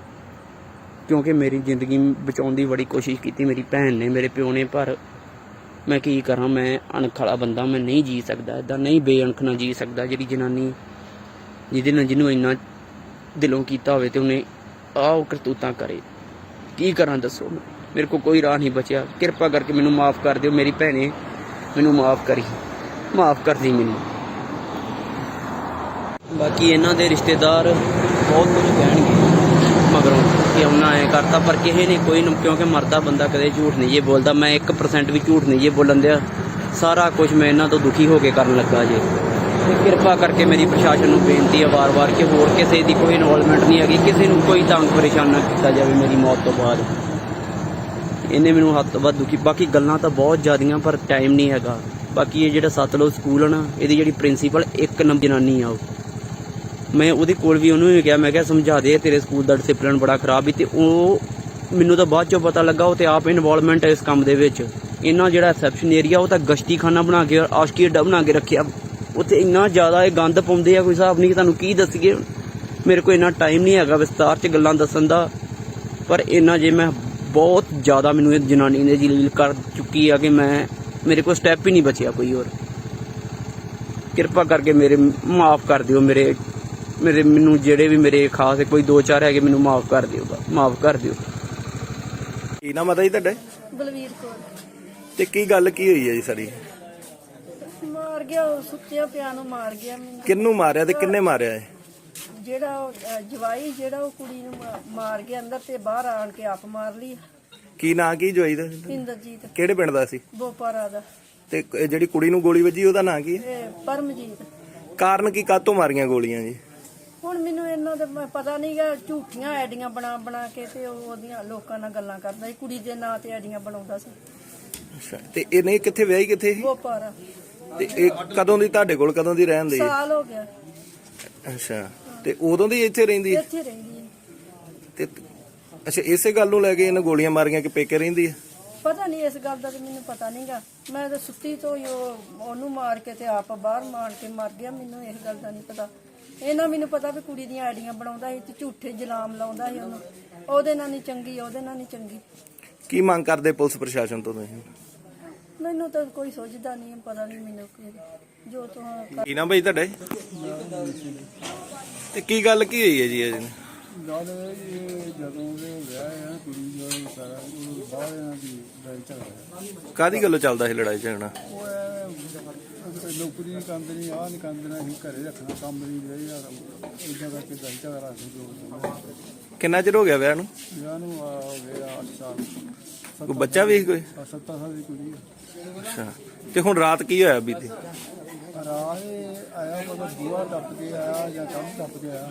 ਕਿਉਂਕਿ ਮੇਰੀ ਜ਼ਿੰਦਗੀ ਬਚਾਉਣ ਦੀ ਬੜੀ ਕੋਸ਼ਿਸ਼ ਕੀਤੀ ਮੇਰੀ ਭੈਣ ਨੇ, ਮੇਰੇ ਪਿਓ ਨੇ, ਪਰ ਮੈਂ ਕੀ ਕਰਾਂ। ਮੈਂ ਅਣਖ ਵਾਲਾ ਬੰਦਾ, ਮੈਂ ਨਹੀਂ ਜੀ ਸਕਦਾ ਇੱਦਾਂ, ਨਹੀਂ ਬੇਅਣਖ ਨਾਲ ਜੀ ਸਕਦਾ। ਜਿਹੜੀ ਜਨਾਨੀ ਜਿਹਨੂੰ ਇੰਨਾ ਦਿਲੋਂ ਕੀਤਾ ਹੋਵੇ ਤੇ ਉਹਨੇ ਆਹ ਕਰਤੂਤਾਂ ਕਰੇ, ਕੀ ਕਰਾਂ ਦੱਸੋ। ਮੇਰੇ ਕੋਲ ਕੋਈ ਰਾਹ ਨਹੀਂ ਬਚਿਆ। ਕਿਰਪਾ ਕਰਕੇ ਮੈਨੂੰ ਮਾਫ ਕਰ ਦਿਓ ਮੇਰੀ ਭੈਣੇ, ਮੈਨੂੰ ਮਾਫ ਕਰ ਦੀ ਮੈਨੂੰ। ਬਾਕੀ ਇਹਨਾਂ ਦੇ ਰਿਸ਼ਤੇਦਾਰ ਬਹੁਤ ਕੁਝ ਕਹਿਣਗੇ ਮਗਰੋਂ ਕਿ ਉਹਨਾਂ ਐ ਕਰਤਾ, ਪਰ ਕਿਸੇ ਨੇ ਕੋਈ ਕਿਉਂਕਿ ਮਰਦਾ ਬੰਦਾ ਕਦੇ ਝੂਠ ਨਹੀਂ ਜੇ ਬੋਲਦਾ। ਮੈਂ 1% ਵੀ ਝੂਠ ਨਹੀਂ ਜੇ ਬੋਲਣ ਦਿਆ। ਸਾਰਾ ਕੁਝ ਮੈਂ ਇਹਨਾਂ ਤੋਂ ਦੁਖੀ ਹੋ ਕੇ ਕਰਨ ਲੱਗਾ ਜੇ। ਤੇ ਕਿਰਪਾ ਕਰਕੇ ਮੇਰੀ ਪ੍ਰਸ਼ਾਸਨ ਨੂੰ ਬੇਨਤੀ ਹੈ ਵਾਰ-ਵਾਰ ਕਿ ਹੋਰ ਕਿਸੇ ਦੀ ਕੋਈ ਇਨਵੋਲਵਮੈਂਟ ਨਹੀਂ ਹੈਗੀ, ਕਿਸੇ ਨੂੰ ਕੋਈ ਤੰਗ ਪਰੇਸ਼ਾਨ ਨਾ ਕੀਤਾ ਜਾਵੇ ਮੇਰੀ ਮੌਤ ਤੋਂ ਬਾਅਦ। ਇਹਨੇ ਮੈਨੂੰ ਹੱਦ ਤੋਂ ਵੱਧ ਦੁਖੀ। ਬਾਕੀ ਗੱਲਾਂ ਤਾਂ ਬਹੁਤ ਜ਼ਿਆਦੀਆਂ ਪਰ ਟਾਈਮ ਨਹੀਂ ਹੈਗਾ। ਬਾਕੀ ਇਹ ਜਿਹੜਾ ਸਤਲੁਜ ਸਕੂਲ ਹੈ ਨਾ, ਇਹਦੀ ਜਿਹੜੀ ਪ੍ਰਿੰਸੀਪਲ ਇੱਕ ਨੰਬਰ ਜਨਾਨੀ ਆ। ਮੈਂ ਉਹਦੇ ਕੋਲ ਵੀ ਉਹਨੂੰ ਵੀ ਕਿਹਾ, ਮੈਂ ਕਿਹਾ ਸਮਝਾ ਦੇ, ਤੇਰੇ ਸਕੂਲ ਦਾ ਡਿਸਪਲਿਨ ਬੜਾ ਖਰਾਬ ਸੀ। ਤੇ ਉਹ ਮੈਨੂੰ ਤਾਂ ਬਾਅਦ ਚੋਂ ਪਤਾ ਲੱਗਾ ਉਹ ਤੇ ਆਪ ਇਨਵੋਲਵਮੈਂਟ ਹੈ ਇਸ ਕੰਮ ਦੇ ਵਿੱਚ। ਇਹਨਾਂ ਜਿਹੜਾ ਰਿਸੈਪਸ਼ਨ ਏਰੀਆ ਉਹ ਤਾਂ ਗਸ਼ਤੀ ਖਾਨਾ ਬਣਾ ਕੇ ਆਸ਼ਕੀ ਅੱਡਾ ਬਣਾ ਕੇ ਰੱਖਿਆ। ਉੱਥੇ ਇੰਨਾ ਜ਼ਿਆਦਾ ਇਹ ਗੰਦ ਪਾਉਂਦੇ ਆ, ਕੋਈ ਹਿਸਾਬ ਨਹੀਂ। ਤੁਹਾਨੂੰ ਕੀ ਦੱਸੀਏ, ਮੇਰੇ ਕੋਲ ਇੰਨਾ ਟਾਈਮ ਨਹੀਂ ਹੈਗਾ ਵਿਸਤਾਰ 'ਚ ਗੱਲਾਂ ਦੱਸਣ ਦਾ। ਪਰ ਇੰਨਾ ਜੇ ਮੈਂ ਬਹੁਤ ਜ਼ਿਆਦਾ ਮੈਨੂੰ ਇਹ ਜਨਾਨੀ ਨੇ ਜਲੀਲ ਕਰ ਚੁੱਕੀ ਆ ਕਿ ਮੇਰੇ ਕੋਲ ਸਟੈਪ ਹੀ ਨਹੀਂ ਬਚਿਆ ਕੋਈ ਹੋਰ। ਕਿਰਪਾ ਕਰਕੇ ਮੇਰੇ ਮਾਫ ਕਰ ਦਿਓ ਮੇਰੇ ਮੈਨੂੰ ਜਿਹੜੇ ਵੀ ਮੇਰੇ ਖਾਸ ਕੋਈ 2-4 ਹੈਗੇ ਮੈਨੂੰ ਮਾਫ ਕਰ ਦਿਓ। ਕੀ ਨਾਮ ਆਦਾ ਜੀ ਤੁਹਾਡਾ? ਬਲਵੀਰ ਕੌਰ। ਤੇ ਕੀ ਗੱਲ ਕੀ ਹੋਈ ਹੈ ਜੀ ਸਾਰੀ? ਮਾਰ ਗਿਆ, ਉਹ ਸੁੱਤਿਆ ਪਿਆ ਨੂੰ ਮਾਰ ਗਿਆ ਮੈਨੂੰ। ਕਿਹਨੂੰ ਮਾਰਿਆ ਤੇ ਕਿੰਨੇ ਮਾਰਿਆ ਹੈ? ਜਿਹੜਾ ਉਹ, ਜਵਾਈ ਜਿਹੜਾ ਉਹ ਕੁੜੀ ਨੂੰ ਮਾਰ ਗਿਆ ਅੰਦਰ ਤੇ ਬਾਹਰ ਆਣ ਕੇ ਆਪ ਮਾਰ ਲਈ। ਕੀ ਨਾਂ ਕੀ ਜਵਾਈ ਦਾ? ਇੰਦਰਜੀਤ ਕਿਹੜੇ ਪਿੰਡ ਦਾ ਸੀ? ਬੋਪਾਰਾ ਦਾ। ਤੇ ਜਿਹੜੀ ਕੁੜੀ ਨੂੰ ਗੋਲੀ ਵੱਜੀ ਉਹਦਾ ਨਾਂ ਕੀ ਹੈ? ਇਹ ਪਰਮਜੀਤ। ਕਾਰਨ ਕੀ, ਕਾਹਤੋਂ ਮਾਰੀਆਂ ਗੋਲੀਆਂ ਜੀ? ਹੁਣ ਮੈਨੂੰ ਇਹਨਾਂ ਦਾ ਪਤਾ ਨਹੀਂਗਾ। ਝੂਠੀਆਂ ਆਈਡੀਆਂ ਬਣਾ ਕੇ ਤੇ ਉਹਦੀਆਂ ਲੋਕਾਂ ਨਾਲ ਗੱਲਾਂ ਕਰਦਾ ਸੀ। ਕੁੜੀ ਦੇ ਨਾਂ ਤੇ ਆਈਡੀਆਂ ਬਣਾਉਂਦਾ ਸੀ। ਅੱਛਾ, ਤੇ ਇਹ ਨਹੀਂ ਕਿੱਥੇ ਵਿਆਹੀ ਕਿੱਥੇ ਸੀ? ਬੋਪਾਰਾ। ਤੇ ਇਹ ਕਦੋਂ ਦੀ ਤੁਹਾਡੇ ਕੋਲ ਕਦੋਂ ਦੀ ਰਹਿਣ ਦੀ? ਸਾਲ ਹੋ ਗਿਆ। ਅੱਛਾ, ਤੇ ਉਦੋਂ ਦੀ ਇੱਥੇ ਰਹਿੰਦੀ ਹੈ? ਇੱਥੇ ਰਹਿੰਦੀ ਹੈ। ਤੇ ਅੱਛਾ, ਇਸੇ ਗੱਲ ਨੂੰ ਲੈ ਕੇ ਇਹਨੇ ਗੋਲੀਆਂ ਮਾਰੀਆਂ ਕਿ ਪੇਕੇ ਰਹਿੰਦੀ ਹੈ? ਪਤਾ ਨਹੀਂ, ਇਸ ਗੱਲ ਦਾ ਤੇ ਮੈਨੂੰ ਪਤਾ ਨਹੀਂਗਾ। ਮੈਂ ਤਾਂ ਸੁੱਤੀ ਤੋਂ ਹੀ ਉਹਨੂੰ ਮਾਰ ਕੇ ਤੇ ਆਪ ਬਾਹਰ ਮਾਰ ਕੇ ਮਰ ਗਿਆ। ਮੈਨੂੰ ਇਸ ਗੱਲ ਦਾ ਨਹੀਂ ਪਤਾ। ਇਹਨਾਂ ਮੈਨੂੰ ਪਤਾ ਵੀ ਕੁੜੀ ਦੀਆਂ ਆਈਡੀਆਂ ਬਣਾਉਂਦਾ ਸੀ ਤੇ ਝੂਠੇ ਜਲਾਮ ਲਾਉਂਦਾ ਸੀ ਉਹਨੂੰ। ਉਹਦੇ ਨਾਲ ਨਹੀਂ ਚੰਗੀ। ਕੀ ਮੰਗ ਕਰਦੇ ਪੁਲਿਸ ਪ੍ਰਸ਼ਾਸਨ ਤੋਂ ਤੁਸੀਂ? ਮੈਨੂੰ ਤਾਂ ਕੋਈ ਸੋਚਦਾ ਨਹੀਂ, ਪਤਾ ਨਹੀਂ ਮੈਨੂੰ ਜੋ ਤੂੰ। ਕੀ ਨਾਮ ਭਾਈ ਤੁਹਾਡਾ? ਤੇ ਕੀ ਗੱਲ ਕੀ ਹੋਈ ਹੈ ਜੀ ਇਹ? ਗੱਲ ਇਹ ਜਦੋਂ ਦੇ ਵਿਆਹ ਹੈ ਕੁੜੀ ਜੋ ਸਾਰਾ ਉਹ ਬਾਹਰ ਇਹਨਾਂ ਦੀ ਲੜਾਈ ਝਗੜਾ। ਕਾਹਦੀ ਗੱਲੋਂ ਚੱਲਦਾ ਸੀ ਲੜਾਈ ਝਗੜਾ? ਉਹ ਨੌਕਰੀ ਨਹੀਂ ਕਰਦੇ, ਨਹੀਂ ਆਹ ਨਹੀਂ ਕਰਦੇ, ਅਸੀਂ ਘਰੇ ਰੱਖਣਾ ਕੰਮ ਨਹੀਂ ਦੇ ਯਾਰ। ਇਦਾਂ ਕਰਕੇ ਲੜਾਈ ਝਗੜਾ ਰੱਖ ਦੋ। ਕਿੰਨਾ ਚਿਰ ਹੋ ਗਿਆ ਵਿਆਹ ਨੂੰ? ਵਿਆਹ ਨੂੰ ਹੋ ਗਿਆ 8 ਸਾਲ। ਕੋਈ ਬੱਚਾ ਵੀ ਕੋਈ? 7 ਸਾਲ ਦੀ ਕੁੜੀ ਹੈ। ਅੱਛਾ, ਤੇ ਹੁਣ ਰਾਤ ਕੀ ਹੋਇਆ ਬੀਤੀ? ਰਾਹ ਆਇਆ ਮਤਲਬ ਬੂਹਾ ਟੱਪ ਕੇ ਆਇਆ ਜਾਂ ਕੰਮ ਟੱਪ ਕੇ ਆਇਆ।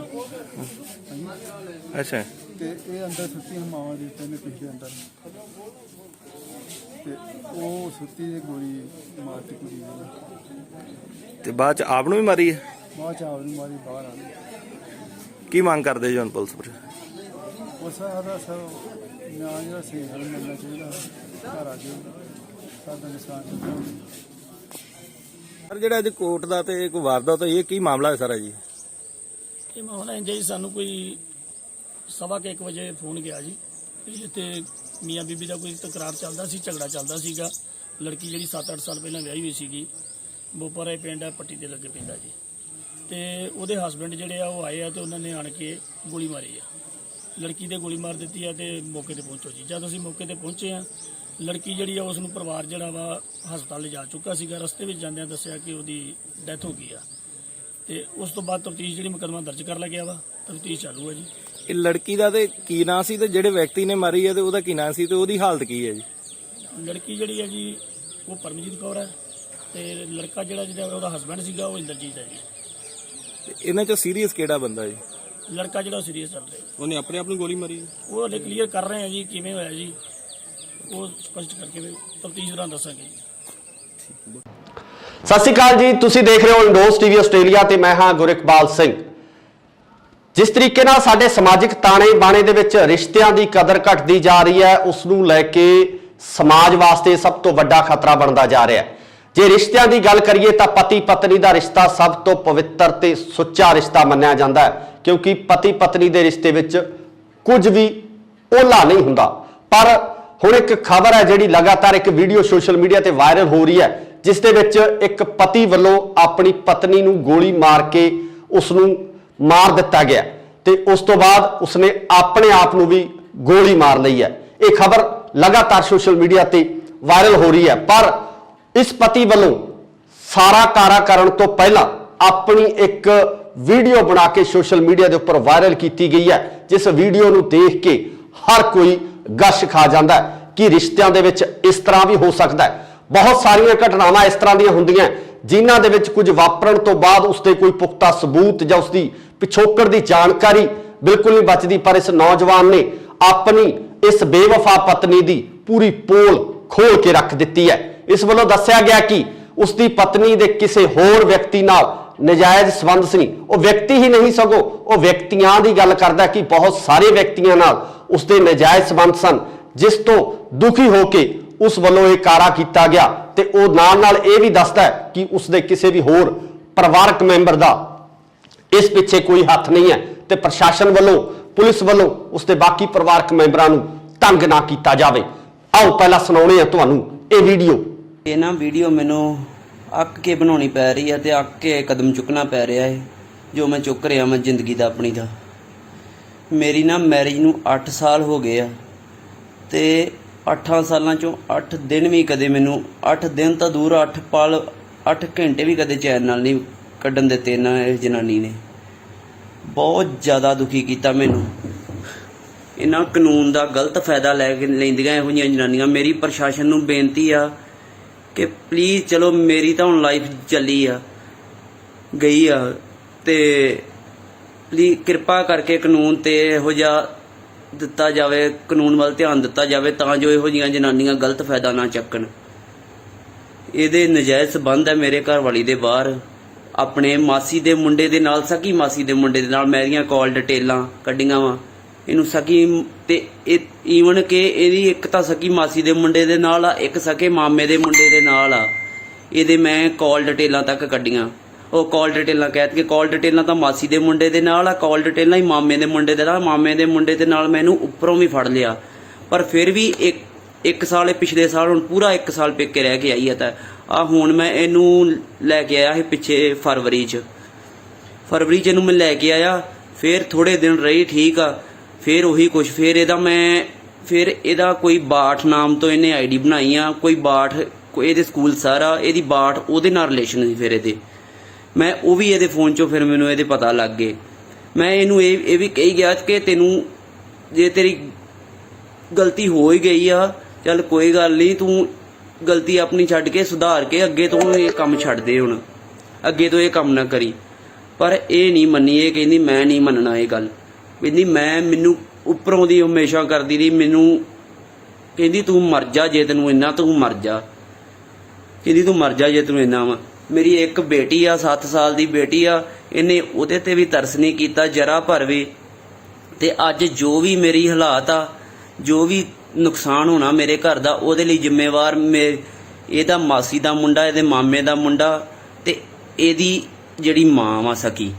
ਅੱਛਾ, ਤੇ ਇਹ ਅੰਦਰ ਸੁੱਤੀ ਮਾਵਾਂ ਦੀ ਨੇ ਪਿੱਛੇ ਅੰਦਰ, ਤੇ ਉਹ ਸੁੱਤੀ ਦੀ ਗੋਲੀ ਮਾਰਤੀ ਕੁੜੀ ਨੂੰ। ਤੇ ਬਾਅਦ ਚ ਆਪ ਨੂੰ ਵੀ ਮਾਰੀ ਹੈ? ਬਾਅਦ ਚ ਆਪ ਨੂੰ ਮਾਰੀ ਬਾਹਰ ਆ ਗਈ। ਕੀ ਮੰਗ ਕਰਦੇ ਜੀ ਹੁਣ ਪੁਲਿਸ ਪਰ? ਉਹ ਸਾਰਾ ਸਰ ਨਾ ਜਿਹੜਾ ਸਹੀ ਮਿਲਣਾ ਚਾਹੀਦਾ ਘਰ ਆ ਕੇ ਸਾਡਾ ਨਿਸ਼ਾਨ। ਸਰ, ਜਿਹੜਾ ਅੱਜ ਕੋਰਟ ਦਾ ਤੇ ਕੋਈ ਵਾਰਦਾਤ ਹੋਈ, ਇਹ ਕੀ ਮਾਮਲਾ ਹੈ ਸਾਰਾ ਜੀ? ਇਹ ਮਾਮਲਾ ਇੰਜ ਜੀ, ਸਾਨੂੰ ਕੋਈ 1:15 ਵਜੇ ਫੋਨ ਗਿਆ ਜੀ। ਇੱਥੇ ਮੀਆਂ ਬੀਬੀ ਦਾ ਕੋਈ ਤਕਰਾਰ ਚੱਲਦਾ ਸੀ, ਝਗੜਾ ਚੱਲਦਾ ਸੀਗਾ। ਲੜਕੀ ਜਿਹੜੀ 7-8 ਸਾਲ ਪਹਿਲਾਂ ਵਿਆਹੀ ਹੋਈ ਸੀਗੀ, ਬੋਪਾਰਾ ਪਿੰਡ ਹੈ, ਪੱਟੀ ਦੇ ਲੱਗੇ ਪੈਂਦਾ ਜੀ। ਤੇ ਉਹਦੇ ਹਸਬੈਂਡ ਜਿਹੜੇ ਆ ਉਹ ਆਏ ਆ ਤੇ ਉਹਨਾਂ ਨੇ ਆਣ ਕੇ ਗੋਲੀ ਮਾਰੀ ਆ। ਲੜਕੀ ਦੇ ਗੋਲੀ ਮਾਰ ਦਿੱਤੀ ਆ ਤੇ ਮੌਕੇ ਤੇ ਪਹੁੰਚੋ ਜੀ। ਜਦ ਅਸੀਂ ਮੌਕੇ ਤੇ ਪਹੁੰਚੇ ਆ, ਲੜਕੀ ਜਿਹੜੀ ਆ ਉਸ ਨੂੰ ਪਰਿਵਾਰ ਜਿਹੜਾ ਵਾ ਹਸਪਤਾਲ ਲਿਜਾ ਚੁੱਕਾ ਸੀਗਾ। ਰਸਤੇ ਵਿੱਚ ਜਾਂਦਿਆਂ ਦੱਸਿਆ ਕਿ ਉਹਦੀ ਡੈਥ ਹੋ ਗਈ ਆ। ਤੇ ਉਸ ਤੋਂ ਬਾਅਦ ਤਫਤੀਸ਼ ਜਿਹੜੀ ਮੁਕੱਦਮਾ ਦਰਜ ਕਰ ਲਿਆ ਗਿਆ ਵਾ, ਤਫਤੀਸ਼ ਚਾਲੂ ਹੈ ਜੀ। ਇਹ ਲੜਕੀ ਦਾ ਤੇ ਕੀ ਨਾਂ ਸੀ ਤੇ ਜਿਹੜੇ ਵਿਅਕਤੀ ਨੇ ਮਾਰੀ ਹੈ ਤੇ ਉਹਦਾ ਕੀ ਨਾਂ ਸੀ ਤੇ ਉਹਦੀ ਹਾਲਤ ਕੀ ਹੈ ਜੀ? ਲੜਕੀ ਜਿਹੜੀ ਹੈ ਜੀ ਉਹ ਪਰਮਜੀਤ ਕੌਰ ਹੈ ਤੇ ਲੜਕਾ ਜਿਹੜਾ ਉਹਦਾ ਹਸਬੈਂਡ ਸੀਗਾ ਉਹ ਇੰਦਰਜੀਤ ਹੈ ਜੀ। ਤੇ ਇਹਨਾਂ ਚੋਂ ਸੀਰੀਅਸ ਕਿਹੜਾ ਬੰਦਾ ਜੀ? ਲੜਕਾ ਜਿਹੜਾ ਸੀਰੀਅਸ ਚੱਲ ਰਿਹਾ। ਉਹਨੇ ਆਪਣੇ ਆਪ ਨੂੰ ਗੋਲੀ ਮਾਰੀ? ਉਹ ਹਲੇ ਕਲੀਅਰ ਕਰ ਰਹੇ ਆ ਜੀ ਕਿਵੇਂ ਹੋਇਆ ਜੀ, ਉਹ ਸਪਸ਼ਟ ਕਰਕੇ ਤਫਤੀਸ਼ ਦੌਰਾਨ ਦੱਸਾਂਗੇ ਜੀ। ਸਤਿ ਸ਼੍ਰੀ ਅਕਾਲ ਜੀ, ਤੁਸੀਂ ਦੇਖ ਰਹੇ ਹੋ ਇੰਡੋਸ ਟੀਵੀ ਆਸਟ੍ਰੇਲੀਆ ਤੇ ਮੈਂ ਹਾਂ ਗੁਰਿਕਬਾਲ ਸਿੰਘ। ਜਿਸ ਤਰੀਕੇ ਨਾਲ ਸਾਡੇ ਸਮਾਜਿਕ ਤਾਣੇ ਬਾਣੇ ਦੇ ਵਿੱਚ ਰਿਸ਼ਤਿਆਂ ਦੀ ਕਦਰ ਘਟਦੀ ਜਾ ਰਹੀ ਹੈ, ਉਸ ਨੂੰ ਲੈ ਕੇ ਸਮਾਜ ਵਾਸਤੇ ਸਭ ਤੋਂ ਵੱਡਾ ਖਤਰਾ ਬਣਦਾ ਜਾ ਰਿਹਾ ਹੈ। ਜੇ ਰਿਸ਼ਤਿਆਂ ਦੀ ਗੱਲ ਕਰੀਏ ਤਾਂ ਪਤੀ ਪਤਨੀ ਦਾ ਰਿਸ਼ਤਾ ਸਭ ਤੋਂ ਪਵਿੱਤਰ ਤੇ ਸੁੱਚਾ ਰਿਸ਼ਤਾ ਮੰਨਿਆ ਜਾਂਦਾ ਹੈ, ਕਿਉਂਕਿ ਪਤੀ ਪਤਨੀ ਦੇ ਰਿਸ਼ਤੇ ਵਿੱਚ ਕੁਝ ਵੀ ਓਲਾ ਨਹੀਂ ਹੁੰਦਾ। ਪਰ ਹੁਣ ਇੱਕ ਖਬਰ ਹੈ ਜਿਹੜੀ ਲਗਾਤਾਰ ਇੱਕ ਵੀਡੀਓ ਸੋਸ਼ਲ ਮੀਡੀਆ ਤੇ ਵਾਇਰਲ ਹੋ ਰਹੀ ਹੈ, ਜਿਸ ਦੇ ਵਿੱਚ ਇੱਕ ਪਤੀ ਵੱਲੋਂ ਆਪਣੀ ਪਤਨੀ ਨੂੰ ਗੋਲੀ ਮਾਰ ਕੇ ਉਸ ਨੂੰ ਮਾਰ ਦਿੱਤਾ ਗਿਆ ਤੇ ਉਸ ਤੋਂ ਬਾਅਦ ਉਸਨੇ ਆਪਣੇ ਆਪ ਨੂੰ ਵੀ ਗੋਲੀ ਮਾਰ ਲਈ ਹੈ। ਇਹ ਖਬਰ ਲਗਾਤਾਰ ਸੋਸ਼ਲ ਮੀਡੀਆ ਤੇ ਵਾਇਰਲ ਹੋ ਰਹੀ ਹੈ। ਪਰ ਇਸ ਪਤੀ ਵੱਲੋਂ ਸਾਰਾ ਕਾਰਾ ਕਰਨ ਤੋਂ ਪਹਿਲਾਂ ਆਪਣੀ ਇੱਕ ਵੀਡੀਓ ਬਣਾ ਕੇ ਸੋਸ਼ਲ ਮੀਡੀਆ ਦੇ ਉੱਪਰ ਵਾਇਰਲ ਕੀਤੀ ਗਈ ਹੈ, ਜਿਸ ਵੀਡੀਓ ਨੂੰ ਦੇਖ ਕੇ ਹਰ ਕੋਈ ਗਸ਼ ਖਾ ਜਾਂਦਾ ਹੈ ਕਿ ਰਿਸ਼ਤਿਆਂ ਦੇ ਵਿੱਚ ਇਸ ਤਰ੍ਹਾਂ ਵੀ ਹੋ ਸਕਦਾ ਹੈ। ਬਹੁਤ ਸਾਰੀਆਂ ਘਟਨਾਵਾਂ ਇਸ ਤਰ੍ਹਾਂ ਦੀਆਂ ਹੁੰਦੀਆਂ ਜਿਨ੍ਹਾਂ ਦੇ ਵਿੱਚ ਕੁਝ ਵਾਪਰਨ ਤੋਂ ਬਾਅਦ ਉਸਦੇ ਕੋਈ ਪੁਖਤਾ ਸਬੂਤ ਜਾਂ ਉਸਦੀ ਪਿਛੋਕੜ ਦੀ ਜਾਣਕਾਰੀ ਬਿਲਕੁਲ ਨਹੀਂ ਬਚਦੀ। ਪਰ ਇਸ ਨੌਜਵਾਨ ਨੇ ਆਪਣੀ ਇਸ ਬੇਵਫਾ ਪਤਨੀ ਦੀ ਪੂਰੀ ਪੋਲ ਖੋਲ ਕੇ ਰੱਖ ਦਿੱਤੀ ਹੈ। ਇਸ ਵੱਲੋਂ ਦੱਸਿਆ ਗਿਆ ਕਿ ਉਸਦੀ ਪਤਨੀ ਦੇ ਕਿਸੇ ਹੋਰ ਵਿਅਕਤੀ ਨਾਲ ਨਜਾਇਜ਼ ਸੰਬੰਧ ਸੀ। ਉਹ ਵਿਅਕਤੀ ਹੀ ਨਹੀਂ ਸਗੋਂ ਉਹ ਵਿਅਕਤੀਆਂ ਦੀ ਗੱਲ ਕਰਦਾ ਕਿ ਬਹੁਤ ਸਾਰੇ ਵਿਅਕਤੀਆਂ ਨਾਲ ਉਸਦੇ ਨਜਾਇਜ਼ ਸੰਬੰਧ ਸਨ, ਜਿਸ ਤੋਂ ਦੁਖੀ ਹੋ ਕੇ ਉਸ ਵੱਲੋਂ ਇਹ ਕਾਰਾ ਕੀਤਾ ਗਿਆ। ਤੇ ਉਹ ਨਾਲ ਇਹ ਵੀ ਦੱਸਦਾ ਹੈ ਕਿ ਉਸਦੇ ਕਿਸੇ ਵੀ ਹੋਰ ਪਰਿਵਾਰਕ ਮੈਂਬਰ ਦਾ ਇਸ ਪਿੱਛੇ ਕੋਈ ਹੱਥ ਨਹੀਂ ਹੈ ਤੇ ਪ੍ਰਸ਼ਾਸਨ ਵੱਲੋਂ, ਪੁਲਿਸ ਵੱਲੋਂ ਉਸਦੇ ਬਾਕੀ ਪਰਿਵਾਰਕ ਮੈਂਬਰਾਂ ਨੂੰ ਤੰਗ ਨਾ ਕੀਤਾ ਜਾਵੇ। ਆਓ ਪਹਿਲਾਂ ਸੁਣਾਉਣੇ ਆ ਤੁਹਾਨੂੰ ਇਹ ਵੀਡੀਓ। ਇਹ ਨਾ ਵੀਡੀਓ ਮੈਨੂੰ ਅੱਕ ਕੇ ਬਣਾਉਣੀ ਪੈ ਰਹੀ ਹੈ ਤੇ ਅੱਕ ਕੇ ਕਦਮ ਚੁੱਕਣਾ ਪੈ ਰਿਹਾ ਹੈ ਜੋ ਮੈਂ ਚੁੱਕ ਰਿਹਾ ਮੈਂ ਜ਼ਿੰਦਗੀ ਦਾ ਆਪਣੀ ਦਾ। ਮੇਰੀ ਨਾ ਮੈਰਿਜ ਨੂੰ 8 ਸਾਲ ਹੋ ਗਏ ਆ ਤੇ 8 ਸਾਲਾਂ ਚੋਂ 8 ਦਿਨ ਵੀ ਕਦੇ ਮੈਨੂੰ 8 ਦਿਨ ਤਾਂ ਦੂਰ 8 ਪਲ 8 ਘੰਟੇ ਵੀ ਕਦੇ ਚੈਨ ਨਾਲ ਨਹੀਂ ਕੱਢਣ ਦਿੱਤੇ ਇਹਨਾਂ ਇਸ ਜਨਾਨੀ ਨੇ। ਬਹੁਤ ਜ਼ਿਆਦਾ ਦੁਖੀ ਕੀਤਾ ਮੈਨੂੰ। ਇਹਨਾਂ ਕਾਨੂੰਨ ਦਾ ਗਲਤ ਫਾਇਦਾ ਲੈ ਕੇ ਲੈਂਦੀਆਂ ਇਹੋ ਜਿਹੀਆਂ ਜਨਾਨੀਆਂ। ਮੇਰੀ ਪ੍ਰਸ਼ਾਸਨ ਨੂੰ ਬੇਨਤੀ ਆ ਕਿ ਪਲੀਜ਼, ਚਲੋ ਮੇਰੀ ਤਾਂ ਹੁਣ ਲਾਈਫ ਚੱਲੀ ਆ ਗਈ ਆ ਤੇ ਪਲੀਜ਼ ਕਿਰਪਾ ਕਰਕੇ ਕਾਨੂੰਨ ਤੇ ਇਹੋ ਜਿਹਾ ਦਿੱਤਾ ਜਾਵੇ, ਕਾਨੂੰਨ ਵੱਲ ਧਿਆਨ ਦਿੱਤਾ ਜਾਵੇ ਤਾਂ ਜੋ ਇਹੋ ਜਿਹੀਆਂ ਜਨਾਨੀਆਂ ਗਲਤ ਫਾਇਦਾ ਨਾ ਚੱਕਣ। ਇਹਦੇ ਨਜਾਇਜ਼ ਸੰਬੰਧ ਹੈ ਮੇਰੇ ਘਰ ਵਾਲੀ ਦੇ ਬਾਹਰ ਆਪਣੇ ਮਾਸੀ ਦੇ ਮੁੰਡੇ ਦੇ ਨਾਲ, ਸਕੀ ਮਾਸੀ ਦੇ ਮੁੰਡੇ ਦੇ ਨਾਲ। ਮੇਰੀਆਂ ਕਾਲ ਡਿਟੇਲਾਂ ਕੱਢੀਆਂ ਵਾ ਇਹਨੂੰ ਸਕੀ ਤੇ ਈਵਨ ਕਿ ਇਹਦੀ ਇੱਕ ਤਾਂ ਸਕੀ ਮਾਸੀ ਦੇ ਮੁੰਡੇ ਦੇ ਨਾਲ ਆ, ਇੱਕ ਸਕੇ ਮਾਮੇ ਦੇ ਮੁੰਡੇ ਦੇ ਨਾਲ ਆ। ਇਹਦੇ ਮੈਂ ਕਾਲ ਡਿਟੇਲਾਂ ਤੱਕ ਕੱਢੀਆਂ। ਉਹ ਕਾਲ ਡਿਟੇਲਾਂ ਕਹਿ ਕੇ ਕਾਲ ਡਿਟੇਲਾਂ ਤਾਂ ਮਾਸੀ ਦੇ ਮੁੰਡੇ ਦੇ ਨਾਲ ਆ, ਕਾਲ ਡਿਟੇਲਾਂ ਹੀ ਮਾਮੇ ਦੇ ਮੁੰਡੇ ਦੇ ਨਾਲ। ਮਾਮੇ ਦੇ ਮੁੰਡੇ ਦੇ ਨਾਲ ਮੈਨੂੰ ਉੱਪਰੋਂ ਵੀ ਫੜ ਲਿਆ, ਪਰ ਫਿਰ ਵੀ ਇੱਕ ਸਾਲ, ਪਿਛਲੇ ਸਾਲ ਹੁਣ ਪੂਰਾ 1 ਸਾਲ ਪੇਕੇ ਰਹਿ ਕੇ ਆਈ ਆ। ਤਾਂ ਆ ਹੁਣ ਮੈਂ ਇਹਨੂੰ ਲੈ ਕੇ ਆਇਆ ਸੀ ਪਿੱਛੇ ਫਰਵਰੀ 'ਚ ਇਹਨੂੰ ਮੈਂ ਲੈ ਕੇ ਆਇਆ। ਫਿਰ ਥੋੜੇ ਦਿਨ ਰਹੀ ਠੀਕ ਆ, ਫਿਰ ਉਹੀ ਕੁਛ। ਫਿਰ ਇਹਦਾ ਕੋਈ ਬਾਠ ਨਾਮ ਤੋਂ ਇਹਨੇ ਆਈਡੀ ਬਣਾਈ ਆ, ਕੋਈ ਬਾਠ, ਕੋਈ ਇਹਦੇ ਸਕੂਲ ਸਾਰਾ ਇਹਦੀ ਬਾਠ ਉਹਦੇ ਨਾਲ ਰਿਲੇਸ਼ਨ ਸੀ। ਫਿਰ ਇਹਦੇ ਮੈਂ ਉਹ ਵੀ ਇਹਦੇ ਫੋਨ 'ਚੋਂ ਫਿਰ ਮੈਨੂੰ ਇਹਦੇ ਪਤਾ ਲੱਗ ਗਏ। ਮੈਂ ਇਹਨੂੰ ਇਹ ਵੀ ਕਹੀ ਗਿਆ ਕਿ ਤੈਨੂੰ ਜੇ ਤੇਰੀ ਗਲਤੀ ਹੋ ਹੀ ਗਈ ਆ, ਚੱਲ ਕੋਈ ਗੱਲ ਨਹੀਂ, ਤੂੰ ਗਲਤੀ ਆਪਣੀ ਛੱਡ ਕੇ ਸੁਧਾਰ ਕੇ ਅੱਗੇ ਤੋਂ ਇਹ ਕੰਮ ਛੱਡ ਦੇ, ਹੁਣ ਅੱਗੇ ਤੋਂ ਇਹ ਕੰਮ ਨਾ ਕਰੀ। ਪਰ ਇਹ ਨਹੀਂ ਮੰਨੀ। ਇਹ ਕਹਿੰਦੀ ਮੈਂ ਨਹੀਂ ਮੰਨਣਾ ਇਹ ਗੱਲ। ਕਹਿੰਦੀ ਮੈਨੂੰ ਉੱਪਰੋਂ ਦੀ ਹਮੇਸ਼ਾ ਕਰਦੀ ਰਹੀ, ਮੈਨੂੰ ਕਹਿੰਦੀ ਤੂੰ ਮਰ ਜਾ ਜੇ ਤੈਨੂੰ ਇੰਨਾ, ਤੂੰ ਮਰ ਜਾ। ਕਹਿੰਦੀ ਤੂੰ ਮਰ ਜਾ ਜੇ ਤੈਨੂੰ ਇੰਨਾ ਵਾ। ਮੇਰੀ ਇੱਕ ਬੇਟੀ ਆ, 7 ਸਾਲ ਦੀ ਬੇਟੀ ਆ। ਇਹਨੇ ਉਹਦੇ ਤੇ ਵੀ ਤਰਸ ਨਹੀਂ ਕੀਤਾ ਜਰਾ ਭਰ ਵੀ। ਤੇ ਅੱਜ ਜੋ ਵੀ ਮੇਰੀ ਹਾਲਾਤ ਆ, ਜੋ ਵੀ ਨੁਕਸਾਨ ਹੋਣਾ ਮੇਰੇ ਘਰ ਦਾ, ਉਹਦੇ ਲਈ ਜ਼ਿੰਮੇਵਾਰ ਇਹਦਾ ਮਾਸੀ ਦਾ ਮੁੰਡਾ, ਇਹਦੇ ਮਾਮੇ ਦਾ ਮੁੰਡਾ ਤੇ ਇਹਦੀ ਜਿਹੜੀ ਮਾਂ ਵਾ ਸਕੀ,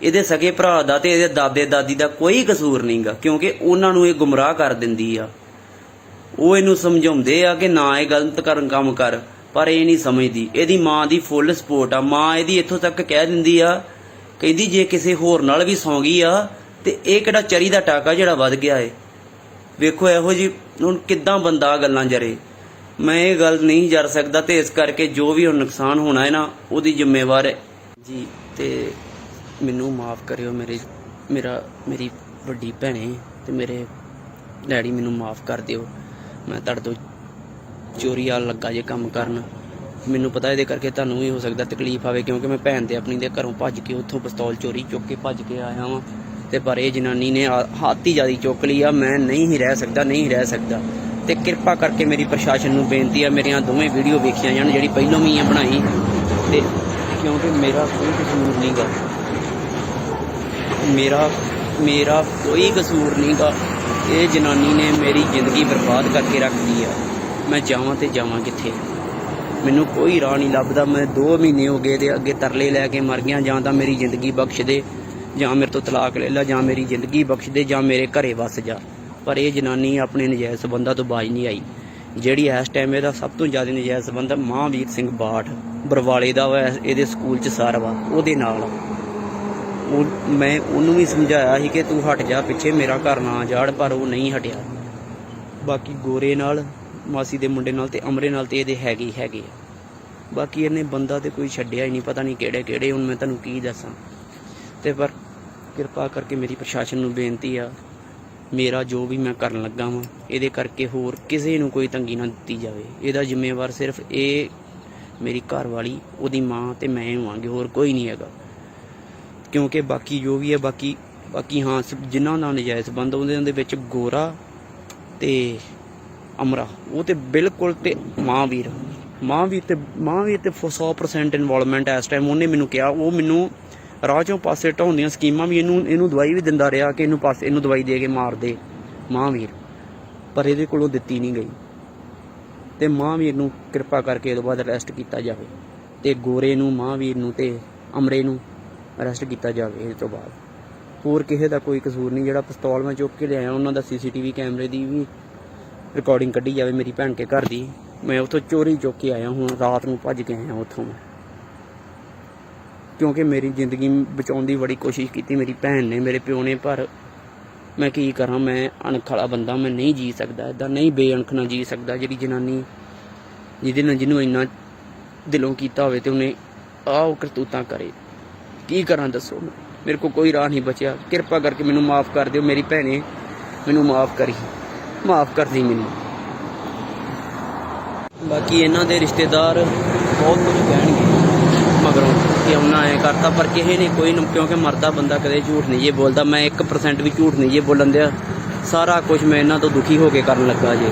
ਇਹਦੇ ਸਕੇ ਭਰਾ ਦਾ ਤੇ ਇਹਦੇ ਦਾਦੇ ਦਾਦੀ ਦਾ ਕੋਈ ਕਸੂਰ ਨਹੀਂਗਾ, ਕਿਉਂਕਿ ਉਹਨਾਂ ਨੂੰ ਇਹ ਗੁੰਮਰਾਹ ਕਰ ਦਿੰਦੀ ਆ। ਉਹ ਇਹਨੂੰ ਸਮਝਾਉਂਦੇ ਆ ਕਿ ਨਾ ਇਹ ਗਲਤ ਕੰਮ ਕਰ, ਪਰ ਇਹ ਨਹੀਂ ਸਮਝਦੀ। ਇਹਦੀ ਮਾਂ ਦੀ ਫੁੱਲ ਸਪੋਰਟ ਆ। ਮਾਂ ਇਹਦੀ ਇੱਥੋਂ ਤੱਕ ਕਹਿ ਦਿੰਦੀ ਆ, ਕਹਿੰਦੀ ਜੇ ਕਿਸੇ ਹੋਰ ਨਾਲ ਵੀ ਸੌਂ ਗਈ ਆ ਤੇ ਇਹ ਕਿਹੜਾ ਚਰੀ ਦਾ ਟਾਕਾ ਜਿਹੜਾ ਵੱਧ ਗਿਆ ਏ। ਵੇਖੋ ਇਹੋ ਜੀ ਹੁਣ ਕਿੱਦਾਂ ਬੰਦਾ ਗੱਲਾਂ ਜਰੇ। ਮੈਂ ਇਹ ਗੱਲ ਨਹੀਂ ਜਰ ਸਕਦਾ ਤੇ ਇਸ ਕਰਕੇ ਜੋ ਵੀ ਹੁਣ ਨੁਕਸਾਨ ਹੋਣਾ ਹੈ ਨਾ, ਉਹਦੀ ਜ਼ਿੰਮੇਵਾਰ ਹੈ ਜੀ। ਤੇ ਮੈਨੂੰ ਮਾਫ ਕਰਿਓ ਮੇਰੀ ਵੱਡੀ ਭੈਣੇ ਤੇ ਮੇਰੇ ਡੈਡੀ, ਮੈਨੂੰ ਮਾਫ ਕਰ ਦਿਓ। ਮੈਂ ਤੁਹਾਡੇ ਤੋਂ ਚੋਰੀ ਆ ਲੱਗਾ ਜੇ ਕੰਮ ਕਰਨ। ਮੈਨੂੰ ਪਤਾ ਇਹਦੇ ਕਰਕੇ ਤੁਹਾਨੂੰ ਵੀ ਹੋ ਸਕਦਾ ਤਕਲੀਫ ਆਵੇ, ਕਿਉਂਕਿ ਮੈਂ ਭੈਣ ਦੇ ਆਪਣੀ ਦੇ ਘਰੋਂ ਭੱਜ ਕੇ ਉੱਥੋਂ ਪਿਸਤੌਲ ਚੋਰੀ ਚੁੱਕ ਕੇ ਭੱਜ ਕੇ ਆਇਆ ਵਾਂ ਤੇ ਪਰ ਇਹ ਜਨਾਨੀ ਨੇ ਹੱਥ ਹੀ ਜ਼ਿਆਦਾ ਚੁੱਕ ਲਈ ਆ। ਮੈਂ ਨਹੀਂ ਹੀ ਰਹਿ ਸਕਦਾ ਤੇ ਕਿਰਪਾ ਕਰਕੇ ਮੇਰੀ ਪ੍ਰਸ਼ਾਸਨ ਨੂੰ ਬੇਨਤੀ ਆ, ਮੇਰੀਆਂ ਦੋਵੇਂ ਵੀਡੀਓ ਵੇਖੀਆਂ ਜਾਣ, ਜਿਹੜੀ ਪਹਿਲੋਂ ਵੀ ਆ ਬਣਾਈ, ਤੇ ਕਿਉਂਕਿ ਮੇਰਾ ਕੋਈ ਕਸੂਰ ਨਹੀਂਗਾ, ਮੇਰਾ ਕੋਈ ਕਸੂਰ ਨਹੀਂਗਾ। ਇਹ ਜਨਾਨੀ ਨੇ ਮੇਰੀ ਜ਼ਿੰਦਗੀ ਬਰਬਾਦ ਕਰਕੇ ਰੱਖਦੀ ਆ। ਮੈਂ ਜਾਵਾਂ ਤੇ ਜਾਵਾਂ ਕਿੱਥੇ, ਮੈਨੂੰ ਕੋਈ ਰਾਹ ਨਹੀਂ ਲੱਭਦਾ। ਮੈਂ 2 ਮਹੀਨੇ ਹੋ ਗਏ ਤੇ ਅੱਗੇ ਤਰਲੇ ਲੈ ਕੇ ਮਰ ਗਿਆ। ਜਾਂ ਤਾਂ ਮੇਰੀ ਜ਼ਿੰਦਗੀ ਬਖਸ਼ ਦੇ, ਜਾਂ ਮੇਰੇ ਤੋਂ ਤਲਾਕ ਲੈ ਲੈ, ਜਾਂ ਮੇਰੀ ਜ਼ਿੰਦਗੀ ਬਖਸ਼ ਦੇ, ਜਾਂ ਮੇਰੇ ਘਰੇ ਵਸ ਜਾ। ਪਰ ਇਹ ਜਨਾਨੀ ਆਪਣੇ ਨਜਾਇਜ਼ ਸੰਬੰਧਾਂ ਤੋਂ ਬਾਜ ਨਹੀਂ ਆਈ। ਜਿਹੜੀ ਇਸ ਟਾਈਮ ਇਹਦਾ ਸਭ ਤੋਂ ਜ਼ਿਆਦਾ ਨਜਾਇਜ਼ ਸੰਬੰਧ ਮਹਾਂਵੀਰ ਸਿੰਘ ਬਾਠ ਬਰਵਾਲੇ ਦਾ ਵਾ, ਇਹਦੇ ਸਕੂਲ 'ਚ ਸਾਰ ਵਾ, ਉਹਦੇ ਨਾਲ। ਮੈਂ ਉਹਨੂੰ ਵੀ ਸਮਝਾਇਆ ਸੀ ਕਿ ਤੂੰ ਹਟ ਜਾ ਪਿੱਛੇ, ਮੇਰਾ ਘਰ ਨਾ ਜਾੜ, ਪਰ ਉਹ ਨਹੀਂ ਹਟਿਆ। ਬਾਕੀ ਗੋਰੇ ਨਾਲ, ਮਾਸੀ ਦੇ ਮੁੰਡੇ ਨਾਲ ਤੇ ਅਮਰੇ ਨਾਲ ਤੇ ਇਹਦੇ ਹੈਗੇ ਹੀ ਹੈਗੇ ਆ। ਬਾਕੀ ਇਹਨੇ ਬੰਦਾ ਤੇ ਕੋਈ ਛੱਡਿਆ ਹੀ ਨਹੀਂ, ਪਤਾ ਨਹੀਂ ਕਿਹੜੇ ਕਿਹੜੇ, ਹੁਣ ਮੈਂ ਤੁਹਾਨੂੰ ਕੀ ਦੱਸਾਂ। ਤੇ ਪਰ ਕਿਰਪਾ ਕਰਕੇ ਮੇਰੀ ਪ੍ਰਸ਼ਾਸਨ ਨੂੰ ਬੇਨਤੀ ਆ, ਮੇਰਾ ਜੋ ਵੀ ਮੈਂ ਕਰਨ ਲੱਗਾ ਵਾਂ ਇਹਦੇ ਕਰਕੇ ਹੋਰ ਕਿਸੇ ਨੂੰ ਕੋਈ ਤੰਗੀ ਨਾ ਦਿੱਤੀ ਜਾਵੇ। ਇਹਦਾ ਜ਼ਿੰਮੇਵਾਰ ਸਿਰਫ ਇਹ ਮੇਰੀ ਘਰ ਵਾਲੀ, ਉਹਦੀ ਮਾਂ ਤੇ ਮੈਂ ਹੋਵਾਂਗੇ, ਹੋਰ ਕੋਈ ਨਹੀਂ ਹੈਗਾ। ਕਿਉਂਕਿ ਬਾਕੀ ਜੋ ਵੀ ਹੈ, ਬਾਕੀ ਹਾਂ ਜਿਨ੍ਹਾਂ ਦਾ ਨਜਾਇਜ਼ ਸੰਬੰਧ ਉਹਦੇ ਵਿੱਚ ਗੋਰਾ ਤੇ ਅਮਰਾ, ਉਹ ਤੇ ਬਿਲਕੁਲ, ਤੇ ਮਹਾਂਵੀਰ ਤੇ 100% ਇਨਵੋਲਵਮੈਂਟ ਇਸ ਟਾਈਮ। ਉਹਨੇ ਮੈਨੂੰ ਕਿਹਾ, ਉਹ ਮੈਨੂੰ ਰਾਹ ਚੋਂ ਪਾਸੇ ਢਾਉਂਦੀਆਂ ਸਕੀਮਾਂ ਵੀ, ਇਹਨੂੰ ਦਵਾਈ ਵੀ ਦਿੰਦਾ ਰਿਹਾ ਕਿ ਇਹਨੂੰ ਦਵਾਈ ਦੇ ਕੇ ਮਾਰ ਦੇ ਮਹਾਂਵੀਰ, ਪਰ ਇਹਦੇ ਕੋਲੋਂ ਦਿੱਤੀ ਨਹੀਂ ਗਈ। ਤੇ ਮਹਾਂਵੀਰ ਨੂੰ ਕਿਰਪਾ ਕਰਕੇ ਇਹ ਤੋਂ ਬਾਅਦ ਅਰੈਸਟ ਕੀਤਾ ਜਾਵੇ, ਤੇ ਗੋਰੇ ਨੂੰ, ਮਹਾਂਵੀਰ ਨੂੰ ਤੇ ਅਮਰੇ ਨੂੰ ਅਰੈਸਟ ਕੀਤਾ ਜਾਵੇ ਇਹ ਤੋਂ ਬਾਅਦ। ਹੋਰ ਕਿਸੇ ਦਾ ਕੋਈ ਕਸੂਰ ਨਹੀਂ। ਜਿਹੜਾ ਪਿਸਤੌਲ ਮੈਂ ਚੁੱਕ ਕੇ ਲਿਆਇਆ, ਉਹਨਾਂ ਦਾ CCTV ਕੈਮਰੇ ਦੀ ਵੀ ਰਿਕਾਰਡਿੰਗ ਕੱਢੀ ਜਾਵੇ ਮੇਰੀ ਭੈਣ ਕੇ ਘਰ ਦੀ। ਮੈਂ ਉੱਥੋਂ ਚੋਰੀ ਚੁੱਕ ਕੇ ਆਇਆ, ਹੁਣ ਰਾਤ ਨੂੰ ਭੱਜ ਕੇ ਆਇਆ ਉੱਥੋਂ, ਕਿਉਂਕਿ ਮੇਰੀ ਜ਼ਿੰਦਗੀ ਬਚਾਉਣ ਦੀ ਬੜੀ ਕੋਸ਼ਿਸ਼ ਕੀਤੀ ਮੇਰੀ ਭੈਣ ਨੇ, ਮੇਰੇ ਪਿਓ ਨੇ, ਪਰ ਮੈਂ ਕੀ ਕਰਾਂ। ਮੈਂ ਅਣਖ ਵਾਲਾ ਬੰਦਾ, ਮੈਂ ਨਹੀਂ ਜੀ ਸਕਦਾ ਇੱਦਾਂ, ਨਹੀਂ ਬੇਅਣਖ ਨਾਲ ਜੀ ਸਕਦਾ। ਜਿਹੜੀ ਜਨਾਨੀ ਜਿਹਨੂੰ ਇੰਨਾ ਦਿਲੋਂ ਕੀਤਾ ਹੋਵੇ ਤੇ ਉਹਨੇ ਉਹ ਕਰਤੂਤਾਂ ਕਰੇ, ਕੀ ਕਰਾਂ ਦੱਸੋ। ਮੇਰੇ ਕੋਲ ਕੋਈ ਰਾਹ ਨਹੀਂ ਬਚਿਆ। ਕਿਰਪਾ ਕਰਕੇ ਮੈਨੂੰ ਮਾਫ ਕਰ ਦਿਓ ਮੇਰੀ ਭੈਣੇ, ਮੈਨੂੰ ਮਾਫ ਕਰ ਦੀ ਮੈਨੂੰ। ਬਾਕੀ ਇਹਨਾਂ ਦੇ ਰਿਸ਼ਤੇਦਾਰ ਬਹੁਤ ਕੁਝ ਕਹਿਣਗੇ ਮਗਰੋਂ ਕਿ ਉਹਨਾਂ ਐਂ ਕਰਤਾ, ਪਰ ਕਿਸੇ ਨੇ ਕੋਈ, ਕਿਉਂਕਿ ਮਰਦਾ ਬੰਦਾ ਕਦੇ ਝੂਠ ਨਹੀਂ ਜੇ ਬੋਲਦਾ। ਮੈਂ 1% ਵੀ ਝੂਠ ਨਹੀਂ ਜੇ ਬੋਲਣ ਦਿਆ। ਸਾਰਾ ਕੁਝ ਮੈਂ ਇਹਨਾਂ ਤੋਂ ਦੁਖੀ ਹੋ ਕੇ ਕਰਨ ਲੱਗਾ ਜੇ।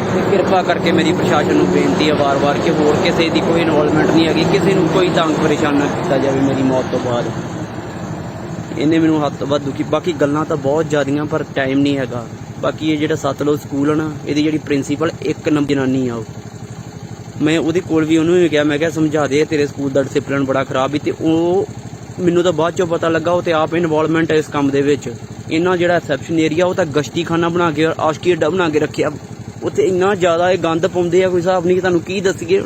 ਤੇ ਕਿਰਪਾ ਕਰਕੇ ਮੇਰੀ ਪ੍ਰਸ਼ਾਸਨ ਨੂੰ ਬੇਨਤੀ ਹੈ ਵਾਰ-ਵਾਰ ਕਿ ਹੋਰ ਕਿਸੇ ਦੀ ਕੋਈ ਇਨਵੋਲਵਮੈਂਟ ਨਹੀਂ ਹੈਗੀ, ਕਿਸੇ ਨੂੰ ਕੋਈ ਤੰਗ ਪਰੇਸ਼ਾਨ ਨਾ ਕੀਤਾ ਜਾਵੇ ਮੇਰੀ ਮੌਤ ਤੋਂ ਬਾਅਦ। ਇਹਨੇ ਮੈਨੂੰ ਹੱਦ ਤੋਂ ਵੱਧ ਦੁਖੀ, ਬਾਕੀ ਗੱਲਾਂ ਤਾਂ ਬਹੁਤ ਜ਼ਿਆਦੀਆਂ, ਪਰ ਟਾਈਮ ਨਹੀਂ ਹੈਗਾ। ਬਾਕੀ ਇਹ ਜਿਹੜਾ ਸਤਲੁਜ ਸਕੂਲ ਹੈ ਨਾ, ਇਹਦੀ ਜਿਹੜੀ ਪ੍ਰਿੰਸੀਪਲ ਇੱਕ ਨੰਬਰ ਜਨਾਨੀ ਆ, ਉਹ ਮੈਂ ਉਹਦੇ ਕੋਲ ਵੀ ਉਹਨੂੰ ਵੀ ਕਿਹਾ, ਮੈਂ ਕਿਹਾ ਸਮਝਾ ਦੇ, ਤੇਰੇ ਸਕੂਲ ਦਾ ਡਿਸਿਪਲਿਨ ਬੜਾ ਖਰਾਬ ਹੀ। ਤੇ ਉਹ ਮੈਨੂੰ ਤਾਂ ਬਾਅਦ ਚੋਂ ਪਤਾ ਲੱਗਾ ਉਹ ਤੇ ਆਪ ਇਨਵੋਲਵਮੈਂਟ ਹੈ ਇਸ ਕੰਮ ਦੇ ਵਿੱਚ। ਇਹਨਾਂ ਜਿਹੜਾ ਰਿਸੈਪਸ਼ਨ ਏਰੀਆ, ਉਹ ਤਾਂ ਗਸ਼ਤੀ ਖਾਨਾ ਬਣਾ ਕੇ, ਆਸ਼ਕੀ ਅੱਡਾ ਬਣਾ ਕੇ ਰੱਖਿਆ। ਉੱਥੇ ਇੰਨਾ ਜ਼ਿਆਦਾ ਇਹ ਗੰਦ ਪਾਉਂਦੇ ਆ, ਕੋਈ ਹਿਸਾਬ ਨਹੀਂ। ਤੁਹਾਨੂੰ ਕੀ ਦੱਸੀਏ,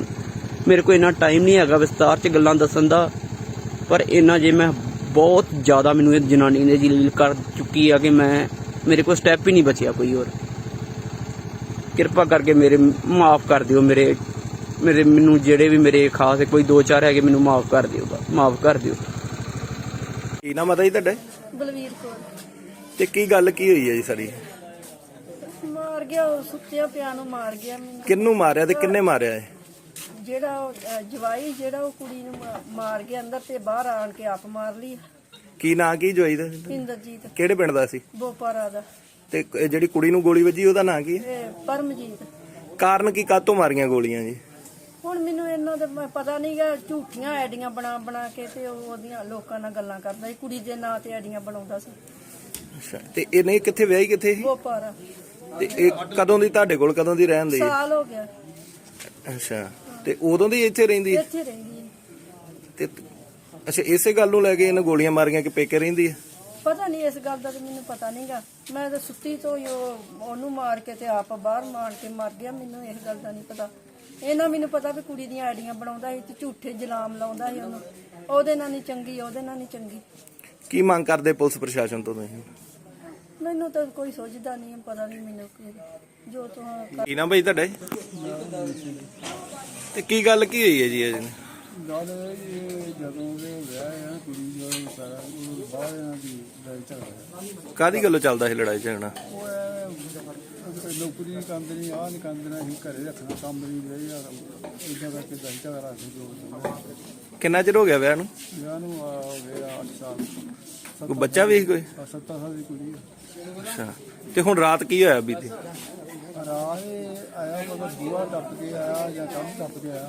ਮੇਰੇ ਕੋਲ ਇੰਨਾ ਟਾਈਮ ਨਹੀਂ ਹੈਗਾ ਵਿਸਤਾਰ 'ਚ ਗੱਲਾਂ ਦੱਸਣ ਦਾ। ਪਰ ਇੰਨਾ ਜੇ ਮੈਂ ਬਹੁਤ ਜ਼ਿਆਦਾ ਮੈਨੂੰ ਇਹ ਜਨਾਨੀ ਨੇ ਜਲੀਲ ਕਰ ਚੁੱਕੀ ਆ ਕਿ ਮੇਰੇ ਕੋਲ ਸਟੈਪ ਹੀ ਨਹੀਂ ਬਚਿਆ ਕੋਈ ਹੋਰ। ਕਿਰਪਾ ਕਰਕੇ ਮੇਰੇ ਮਾਫ ਕਰ ਦਿਓ, ਮੈਨੂੰ ਜਿਹੜੇ ਵੀ ਮੇਰੇ ਖਾਸ ਕੋਈ 2-4 ਹੈਗੇ, ਮੈਨੂੰ ਮਾਫ ਕਰ ਦਿਓ। ਕੀ ਨਾਮ ਆ ਜੀ ਤੁਹਾਡਾ? ਬਲਵੀਰ ਕੌਰ। ਤੇ ਕੀ ਗੱਲ ਕੀ ਹੋਈ ਹੈ ਜੀ ਸਾਰੀ? ਮਾਰ ਗਿਆ, ਉਹ ਸੁੱਤਿਆ ਪਿਆ ਨੂੰ ਮਾਰ ਗਿਆ ਮੈਨੂੰ। ਕਿਹਨੂੰ ਮਾਰਿਆ ਤੇ ਕਿੰਨੇ ਮਾਰਿਆ ਹੈ? ਜਿਹੜਾ ਉਹ ਜਵਾਈ, ਜਿਹੜਾ ਉਹ ਕੁੜੀ ਨੂੰ ਮਾਰ ਗਿਆ ਅੰਦਰ, ਤੇ ਬਾਹਰ ਆਣ ਕੇ ਆਪ ਮਾਰ ਲਈ। ਕੀ ਨਾਂ ਕੀ ਜਵਾਈ ਦਾ? ਇੰਦਰਜੀਤ। ਕਿਹੜੇ ਪਿੰਡ ਦਾ ਸੀ? ਬੋਪਾਰਾ ਦਾ। ਤੇ ਜਿਹੜੀ ਕੁੜੀ ਨੂੰ ਗੋਲੀ ਵੱਜੀ ਉਹਦਾ ਨਾਂ ਕੀ ਹੈ? ਇਹ ਪਰਮਜੀਤ। ਕਾਰਨ ਕੀ, ਕਾਹਤੋਂ ਮਾਰੀਆਂ ਗੋਲੀਆਂ ਜੀ? ਹੁਣ ਮੈਨੂੰ ਇਹਨਾਂ ਦਾ ਪਤਾ ਨਹੀਂਗਾ, ਝੂਠੀਆਂ ਆਈਡੀਆਂ ਬਣਾ ਕੇ ਤੇ ਉਹਦੀਆਂ ਲੋਕਾਂ ਨਾਲ ਗੱਲਾਂ ਕਰਦਾ ਸੀ। ਕੁੜੀ ਦੇ ਨਾਂ ਤੇ ਆਈਡੀਆਂ ਬਣਾਉਂਦਾ ਸੀ। ਅੱਛਾ, ਤੇ ਇਹ ਨਹੀਂ ਕਿੱਥੇ ਵਿਆਹੀ ਕਿੱਥੇ ਸੀ? ਬੋਪਾਰਾ। ਤੇ ਇਹ ਕਦੋਂ ਦੀ ਤੁਹਾਡੇ ਕੋਲ, ਕਦੋਂ ਦੀ ਰਹਿੰਦੀ ਹੈ? ਸਾਲ ਹੋ ਗਿਆ। ਅੱਛਾ, ਤੇ ਉਦੋਂ ਦੀ ਇੱਥੇ ਰਹਿੰਦੀ ਹੈ? ਇੱਥੇ ਰਹਿੰਦੀ ਹੈ। ਤੇ ਅੱਛਾ, ਇਸੇ ਗੱਲ ਨੂੰ ਲੈ ਕੇ ਇਹਨਾਂ ਗੋਲੀਆਂ ਮਾਰੀਆਂ ਕਿ ਪੇਕੇ ਰਹਿੰਦੀ ਹੈ? ਪਤਾ ਨਹੀਂ, ਇਸ ਗੱਲ ਦਾ ਤਾਂ ਮੈਨੂੰ ਪਤਾ ਨਹੀਂਗਾ। ਮੈਂ ਤਾਂ ਸੁੱਤੀ ਤੋਂ ਹੀ ਉਹਨੂੰ ਮਾਰ ਕੇ ਤੇ ਆਪ ਬਾਹਰ ਮਾਰ ਕੇ ਮਰ ਗਿਆ। ਮੈਨੂੰ ਇਸ ਗੱਲ ਦਾ ਨਹੀਂ ਪਤਾ। ਇਹਨਾਂ ਮੈਨੂੰ ਪਤਾ ਵੀ ਕੁੜੀ ਦੀਆਂ ਆਈਡੀਆਂ ਬਣਾਉਂਦਾ ਸੀ ਤੇ ਝੂਠੇ ਜਲਾਮ ਲਾਉਂਦਾ ਸੀ ਉਹਨੂੰ। ਉਹਦੇ ਨਾਲ ਨਹੀਂ ਚੰਗੀ। ਕੀ ਮੰਗ ਕਰਦੇ ਪੁਲਿਸ ਪ੍ਰਸ਼ਾਸਨ ਤੋਂ ਤੁਸੀਂ? ਮੈਨੂੰ ਤਾਂ ਕੋਈ ਸੋਚਦਾ ਨਹੀਂ, ਪਤਾ ਨਹੀਂ ਮੈਨੂੰ ਜੋ ਤੋਂ। ਕੀ ਨਾਮ ਭਾਈ ਤੁਹਾਡਾ? ਤੇ ਕੀ ਗੱਲ ਕੀ ਹੋਈ ਹੈ ਜੀ ਇਹ? ਗੱਲ ਇਹ ਜਦੋਂ ਦੇ ਵਿਆਹ ਆ ਕੁੜੀ ਜੋ ਸਾਰਾ ਉਹ ਬਾਹਰ ਇਹਨਾਂ ਦੀ ਲੜਾਈ ਝਗੜਾ। ਕਾਹਦੀ ਗੱਲੋਂ ਚੱਲਦਾ ਸੀ ਲੜਾਈ ਝਗੜਾ? ਉਹ ਨੌਕਰੀ ਨਹੀਂ ਕਰਦੇ, ਨਹੀਂ ਆਹ ਨਹੀਂ ਕਰਦੇ, ਅਸੀਂ ਘਰੇ ਰੱਖਣਾ ਕੰਮ ਨਹੀਂ ਰਹੀ ਯਾਰ, ਇਦਾਂ ਕਰਕੇ ਲੜਾਈ ਝਗੜਾ ਰੱਖ ਦੋ। ਕਿੰਨਾ ਚਿਰ ਹੋ ਗਿਆ ਵਿਆਹ ਨੂੰ? ਵਿਆਹ ਨੂੰ ਹੋ ਗਿਆ 8 ਸਾਲ। ਕੋਈ ਬੱਚਾ ਵੀ ਕੋਈ? 7 ਸਾਲ ਦੀ ਕੁੜੀ ਆ। ਅੱਛਾ, ਤੇ ਹੁਣ ਰਾਤ ਕੀ ਹੋਇਆ ਬੀਤੀ? ਰਾਹ ਆਇਆ, ਮਤਲਬ ਬੂਹਾ ਟੱਪ ਕੇ ਆਇਆ ਜਾਂ ਕੰਮ ਟੱਪ ਕੇ ਆਇਆ।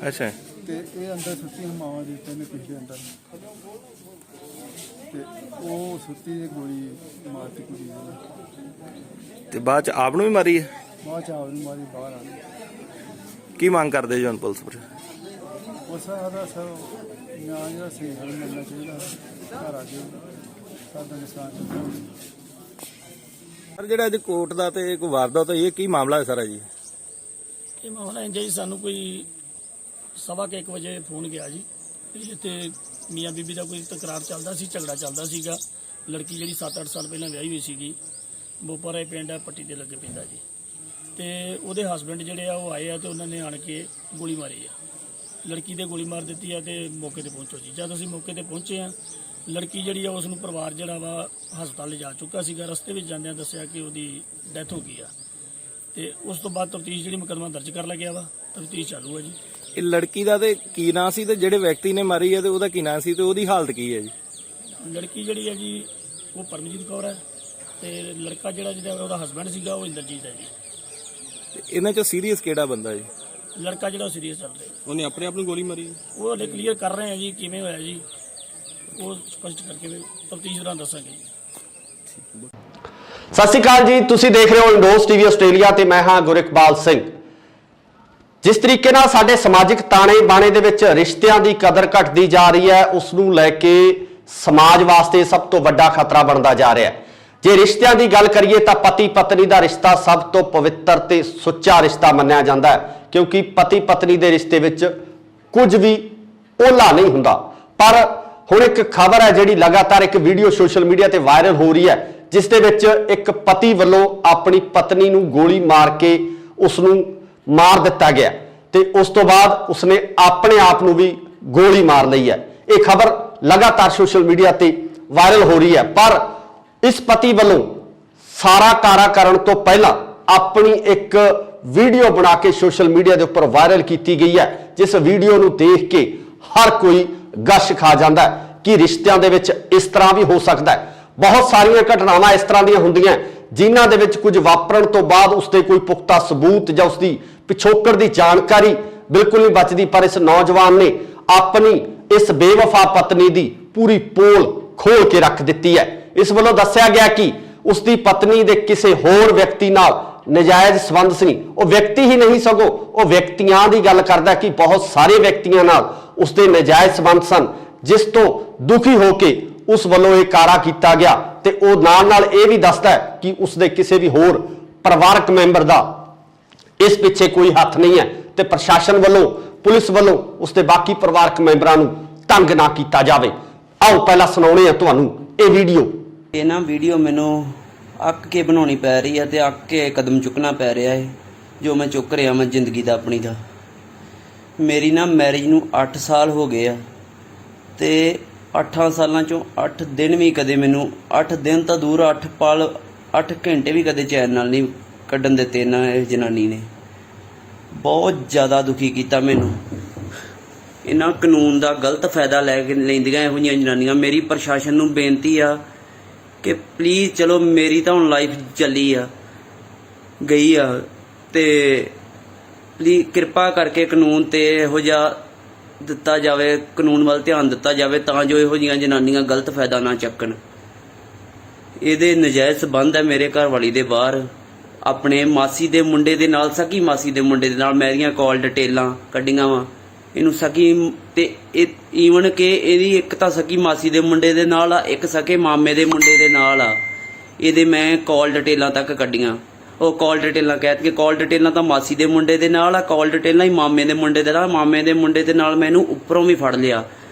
ਅੱਛਾ, ਤੇ ਇਹ ਅੰਦਰ ਸੁੱਤੀ ਮਾਵਾਂ ਦੇ ਤਿੰਨ ਪਿੱਛੇ ਅੰਦਰ, ਤੇ ਉਹ ਸੁੱਤੀ ਦੀ ਗੋਲੀ ਮਾਰਤੀ ਕੁੜੀ ਨੂੰ। ਤੇ ਬਾਅਦ ਚ ਆਪ ਨੂੰ ਵੀ ਮਾਰੀ ਹੈ? ਬਾਅਦ ਚ ਆਪ ਨੂੰ ਮਾਰੀ, ਬਾਹਰ ਆ ਗਈ। ਕੀ ਮੰਗ ਕਰਦੇ ਜੀ ਹੁਣ ਪੁਲਿਸ ਪਰ? ਉਸ ਦਾ ਸਭ ਨਿਆਂ ਜਿਹੜਾ ਸਹੀ ਮਿਲਣਾ ਚਾਹੀਦਾ, ਘਰ ਆ ਕੇ ਸਾਡਾ ਨੁਕਸਾਨ। ਸਰ, ਜਿਹੜਾ ਅੱਜ ਕੋਰਟ ਦਾ ਤੇ ਕੋਈ ਵਾਰਦਾਤ ਹੋਈ, ਇਹ ਕੀ ਮਾਮਲਾ ਹੈ ਸਾਰਾ ਜੀ? ਇਹ ਮਾਮਲਾ ਇੰਜ ਜੀ, ਸਾਨੂੰ ਕੋਈ 1:15 ਵਜੇ ਫੋਨ ਗਿਆ ਜੀ ਕਿ ਇੱਥੇ ਮੀਆਂ ਬੀਬੀ ਦਾ ਕੋਈ ਤਕਰਾਰ ਚੱਲਦਾ ਸੀ, ਝਗੜਾ ਚੱਲਦਾ ਸੀਗਾ। ਲੜਕੀ ਜਿਹੜੀ 7-8 ਸਾਲ ਪਹਿਲਾਂ ਵਿਆਹੀ ਹੋਈ ਸੀਗੀ, ਬੋਪਾਰਾ ਪਿੰਡ ਹੈ, ਪੱਟੀ ਦੇ ਲੱਗੇ ਪੈਂਦਾ ਜੀ। ਤੇ ਉਹਦੇ ਹਸਬੈਂਡ ਜਿਹੜੇ ਆ ਉਹ ਆਏ ਆ ਤੇ ਉਹਨਾਂ ਨੇ ਆਣ ਕੇ ਗੋਲੀ ਮਾਰੀ ਆ। ਲੜਕੀ ਦੇ ਗੋਲੀ ਮਾਰ ਦਿੱਤੀ ਆ ਤੇ ਮੌਕੇ ਤੇ ਪਹੁੰਚੋ ਜੀ। ਜਦ ਅਸੀਂ ਮੌਕੇ ਤੇ ਪਹੁੰਚੇ ਆ, ਲੜਕੀ ਜਿਹੜੀ ਆ ਉਸ ਨੂੰ ਪਰਿਵਾਰ ਜਿਹੜਾ ਵਾ ਹਸਪਤਾਲ ਲਿਜਾ ਚੁੱਕਾ ਸੀਗਾ। ਰਸਤੇ ਵਿੱਚ ਜਾਂਦਿਆਂ ਦੱਸਿਆ ਕਿ ਉਹਦੀ ਡੈਥ ਹੋ ਗਈ ਆ ਤੇ ਉਸ ਤੋਂ ਬਾਅਦ ਤਫਤੀਸ਼ ਜਿਹੜੀ ਮੁਕੱਦਮਾ ਦਰਜ ਕਰ ਲਿਆ ਗਿਆ ਵਾ। ਤਫਤੀਸ਼ ਚਾਲੂ ਹੈ ਜੀ। ਇਹ ਲੜਕੀ ਦਾ ਤੇ ਕੀ ਨਾਂ ਸੀ ਤੇ ਜਿਹੜੇ ਵਿਅਕਤੀ ਨੇ ਮਾਰੀ ਹੈ ਤੇ ਉਹਦਾ ਕੀ ਨਾਂ ਸੀ ਤੇ ਉਹਦੀ ਹਾਲਤ ਕੀ ਹੈ ਜੀ? ਲੜਕੀ ਜਿਹੜੀ ਹੈ ਜੀ ਉਹ ਪਰਮਜੀਤ ਕੌਰ ਹੈ ਤੇ ਲੜਕਾ ਜਿਹੜਾ ਉਹਦਾ ਹਸਬੈਂਡ ਸੀਗਾ ਉਹ ਇੰਦਰਜੀਤ ਹੈ ਜੀ। ਤੇ ਇਹਨਾਂ ਚੋਂ ਸੀਰੀਅਸ ਕਿਹੜਾ ਬੰਦਾ ਜੀ? ਲੜਕਾ ਜਿਹੜਾ ਸੀਰੀਅਸ ਚੱਲ ਰਿਹਾ, ਉਹਨੇ ਆਪਣੇ ਆਪ ਨੂੰ ਗੋਲੀ ਮਾਰੀ? ਉਹ ਹਲੇ ਕਲੀਅਰ ਕਰ ਰਹੇ ਆ ਜੀ ਕਿਵੇਂ ਹੋਇਆ ਜੀ, ਉਹ ਸਪਸ਼ਟ ਕਰਕੇ ਤਫਤੀਸ਼ ਦੌਰਾਨ ਦੱਸਾਂਗੇ ਜੀ। ਸਤਿ ਸ਼੍ਰੀ ਅਕਾਲ ਜੀ, ਤੁਸੀਂ ਦੇਖ ਰਹੇ ਹੋ ਇੰਡੋਸ ਟੀਵੀ ਆਸਟ੍ਰੇਲੀਆ ਤੇ ਮੈਂ ਹਾਂ ਗੁਰਿਕਬਾਲ ਸਿੰਘ। ਜਿਸ ਤਰੀਕੇ ਨਾਲ ਸਾਡੇ ਸਮਾਜਿਕ ਤਾਣੇ ਬਾਣੇ ਦੇ ਵਿੱਚ ਰਿਸ਼ਤਿਆਂ ਦੀ ਕਦਰ ਘਟਦੀ ਜਾ ਰਹੀ ਹੈ, ਉਸ ਨੂੰ ਲੈ ਕੇ ਸਮਾਜ ਵਾਸਤੇ ਸਭ ਤੋਂ ਵੱਡਾ ਖਤਰਾ ਬਣਦਾ ਜਾ ਰਿਹਾ ਹੈ। ਜੇ ਰਿਸ਼ਤਿਆਂ ਦੀ ਗੱਲ ਕਰੀਏ ਤਾਂ ਪਤੀ ਪਤਨੀ ਦਾ ਰਿਸ਼ਤਾ ਸਭ ਤੋਂ ਪਵਿੱਤਰ ਤੇ ਸੁੱਚਾ ਰਿਸ਼ਤਾ ਮੰਨਿਆ ਜਾਂਦਾ ਹੈ, ਕਿਉਂਕਿ ਪਤੀ ਪਤਨੀ ਦੇ ਰਿਸ਼ਤੇ ਵਿੱਚ ਕੁਝ ਵੀ ਓਲਾ ਨਹੀਂ ਹੁੰਦਾ। ਪਰ ਹੁਣ ਇੱਕ ਖਬਰ ਹੈ ਜਿਹੜੀ ਲਗਾਤਾਰ ਇੱਕ ਵੀਡੀਓ ਸੋਸ਼ਲ ਮੀਡੀਆ ਤੇ ਵਾਇਰਲ ਹੋ ਰਹੀ ਹੈ, ਜਿਸ ਦੇ ਵਿੱਚ ਇੱਕ ਪਤੀ ਵੱਲੋਂ ਆਪਣੀ ਪਤਨੀ ਨੂੰ ਗੋਲੀ ਮਾਰ ਕੇ ਉਸ ਨੂੰ ਮਾਰ ਦਿੱਤਾ ਗਿਆ ਤੇ ਉਸ ਤੋਂ ਬਾਅਦ ਉਸਨੇ ਆਪਣੇ ਆਪ ਨੂੰ ਵੀ ਗੋਲੀ ਮਾਰ ਲਈ ਹੈ। ਇਹ ਖਬਰ ਲਗਾਤਾਰ ਸੋਸ਼ਲ ਮੀਡੀਆ ਤੇ ਵਾਇਰਲ ਹੋ ਰਹੀ ਹੈ। ਪਰ ਇਸ ਪਤੀ ਵੱਲੋਂ ਸਾਰਾ ਕਾਰਾ ਕਰਨ ਤੋਂ ਪਹਿਲਾਂ ਆਪਣੀ ਇੱਕ ਵੀਡੀਓ ਬਣਾ ਕੇ ਸੋਸ਼ਲ ਮੀਡੀਆ ਦੇ ਉੱਪਰ ਵਾਇਰਲ ਕੀਤੀ ਗਈ ਹੈ, ਜਿਸ ਵੀਡੀਓ ਨੂੰ ਦੇਖ ਕੇ ਹਰ ਕੋਈ ਗਸ਼ ਖਾ ਜਾਂਦਾ ਹੈ ਕਿ ਰਿਸ਼ਤਿਆਂ ਦੇ ਵਿੱਚ ਇਸ ਤਰ੍ਹਾਂ ਵੀ ਹੋ ਸਕਦਾ ਹੈ। ਬਹੁਤ ਸਾਰੀਆਂ ਘਟਨਾਵਾਂ ਇਸ ਤਰ੍ਹਾਂ ਦੀਆਂ ਹੁੰਦੀਆਂ ਜਿਨ੍ਹਾਂ ਦੇ ਵਿੱਚ ਕੁਝ ਵਾਪਰਨ ਤੋਂ ਬਾਅਦ ਉਸਦੇ ਕੋਈ ਪੁਖਤਾ ਸਬੂਤ ਜਾਂ ਉਸਦੀ ਪਿਛੋਕੜ ਦੀ ਜਾਣਕਾਰੀ ਬਿਲਕੁਲ ਨਹੀਂ ਬਚਦੀ। ਪਰ ਇਸ ਨੌਜਵਾਨ ਨੇ ਆਪਣੀ ਇਸ ਬੇਵਫਾ ਪਤਨੀ ਦੀ ਪੂਰੀ ਪੋਲ ਖੋਲ ਕੇ ਰੱਖ ਦਿੱਤੀ ਹੈ। ਇਸ ਵੱਲੋਂ ਦੱਸਿਆ ਗਿਆ ਕਿ ਉਸਦੀ ਪਤਨੀ ਦੇ ਕਿਸੇ ਹੋਰ ਵਿਅਕਤੀ ਨਾਲ ਨਜਾਇਜ਼ ਸੰਬੰਧ ਸੀ। ਉਹ ਵਿਅਕਤੀ ਹੀ ਨਹੀਂ ਸਗੋਂ ਉਹ ਵਿਅਕਤੀਆਂ ਦੀ ਗੱਲ ਕਰਦਾ ਕਿ ਬਹੁਤ ਸਾਰੇ ਵਿਅਕਤੀਆਂ ਨਾਲ ਉਸਦੇ ਨਜਾਇਜ਼ ਸੰਬੰਧ ਸਨ, ਜਿਸ ਤੋਂ ਦੁਖੀ ਹੋ ਕੇ ਉਸ ਵੱਲੋਂ ਇਹ ਕਾਰਾ ਕੀਤਾ ਗਿਆ। ਤੇ ਉਹ ਨਾਲ ਇਹ ਵੀ ਦੱਸਦਾ ਹੈ ਕਿ ਉਸਦੇ ਕਿਸੇ ਵੀ ਹੋਰ ਪਰਿਵਾਰਕ ਮੈਂਬਰ ਦਾ ਇਸ ਪਿੱਛੇ ਕੋਈ ਹੱਥ ਨਹੀਂ ਹੈ ਤੇ ਪ੍ਰਸ਼ਾਸਨ ਵੱਲੋਂ ਪੁਲਿਸ ਵੱਲੋਂ ਉਸਦੇ ਬਾਕੀ ਪਰਿਵਾਰਕ ਮੈਂਬਰਾਂ ਨੂੰ ਤੰਗ ਨਾ ਕੀਤਾ ਜਾਵੇ। ਆਓ ਪਹਿਲਾਂ ਸੁਣਾਉਣੇ ਆ ਤੁਹਾਨੂੰ ਇਹ ਵੀਡੀਓ। ਇਹ ਨਾ ਵੀਡੀਓ ਮੈਨੂੰ ਅੱਕ ਕੇ ਬਣਾਉਣੀ ਪੈ ਰਹੀ ਹੈ ਤੇ ਅੱਕ ਕੇ ਕਦਮ ਚੁੱਕਣਾ ਪੈ ਰਿਹਾ ਹੈ, ਜੋ ਮੈਂ ਚੁੱਕ ਰਿਹਾ ਮੈਂ ਜ਼ਿੰਦਗੀ ਦਾ ਆਪਣੀ ਦਾ। ਮੇਰੀ ਨਾ ਮੈਰਿਜ ਨੂੰ 8 ਸਾਲ ਹੋ ਗਏ ਆ ਤੇ 8 ਸਾਲਾਂ ਚੋਂ 8 ਦਿਨ ਵੀ ਕਦੇ ਮੈਨੂੰ 8 ਦਿਨ ਤਾਂ ਦੂਰ 8 ਪਲ 8 ਘੰਟੇ ਵੀ ਕਦੇ ਚੈਨ ਨਾਲ ਨਹੀਂ ਕੱਢਣ ਦਿੱਤੇ ਨਾ। ਇਹ ਜਨਾਨੀ ਨੇ ਬਹੁਤ ਜ਼ਿਆਦਾ ਦੁਖੀ ਕੀਤਾ ਮੈਨੂੰ। ਇਹਨਾਂ ਕਾਨੂੰਨ ਦਾ ਗਲਤ ਫਾਇਦਾ ਲੈ ਕੇ ਲੈਂਦੀਆਂ ਇਹੋ ਜਿਹੀਆਂ ਜਨਾਨੀਆਂ। ਮੇਰੀ ਪ੍ਰਸ਼ਾਸਨ ਨੂੰ ਬੇਨਤੀ ਆ ਕਿ ਪਲੀਜ਼ ਚਲੋ ਮੇਰੀ ਤਾਂ ਹੁਣ ਲਾਈਫ ਚੱਲੀ ਆ ਗਈ ਆ ਤੇ ਪਲੀਜ਼ ਕਿਰਪਾ ਕਰਕੇ ਕਾਨੂੰਨ ਤੇ ਇਹੋ ਜਿਹਾ ਦਿੱਤਾ ਜਾਵੇ, ਕਾਨੂੰਨ ਵੱਲ ਧਿਆਨ ਦਿੱਤਾ ਜਾਵੇ ਤਾਂ ਜੋ ਇਹੋ ਜਿਹੀਆਂ ਜਨਾਨੀਆਂ ਗਲਤ ਫਾਇਦਾ ਨਾ ਚੱਕਣ। ਇਹਦੇ ਨਜਾਇਜ਼ ਸੰਬੰਧ ਹੈ ਮੇਰੇ ਘਰ ਵਾਲੀ ਦੇ ਬਾਹਰ ਆਪਣੇ ਮਾਸੀ ਦੇ ਮੁੰਡੇ ਦੇ ਨਾਲ, ਸਕੀ ਮਾਸੀ ਦੇ ਮੁੰਡੇ ਦੇ ਨਾਲ। ਮੇਰੀਆਂ ਕਾਲ ਡਿਟੇਲਾਂ ਕੱਢੀਆਂ ਵਾ ਇਹਨੂੰ ਸਕੀ ਤੇ ਈਵਨ ਕਿ ਇਹਦੀ ਇੱਕ ਤਾਂ ਸਕੀ ਮਾਸੀ ਦੇ ਮੁੰਡੇ ਦੇ ਨਾਲ ਆ, ਇੱਕ ਸਕੇ ਮਾਮੇ ਦੇ ਮੁੰਡੇ ਦੇ ਨਾਲ ਆ। ਇਹਦੇ ਮੈਂ ਕਾਲ ਡਿਟੇਲਾਂ ਤੱਕ ਕੱਢੀਆਂ। ਉਹ ਕਾਲ ਡਿਟੇਲਾਂ ਕਹਿ ਕੇ ਕਾਲ ਡਿਟੇਲਾਂ ਤਾਂ ਮਾਸੀ ਦੇ ਮੁੰਡੇ ਦੇ ਨਾਲ ਆ, ਕਾਲ ਡਿਟੇਲਾਂ ਹੀ ਮਾਮੇ ਦੇ ਮੁੰਡੇ ਦੇ ਨਾਲ। ਮਾਮੇ ਦੇ ਮੁੰਡੇ ਦੇ ਨਾਲ ਮੈਨੂੰ ਉੱਪਰੋਂ ਵੀ ਫੜ ਲਿਆ,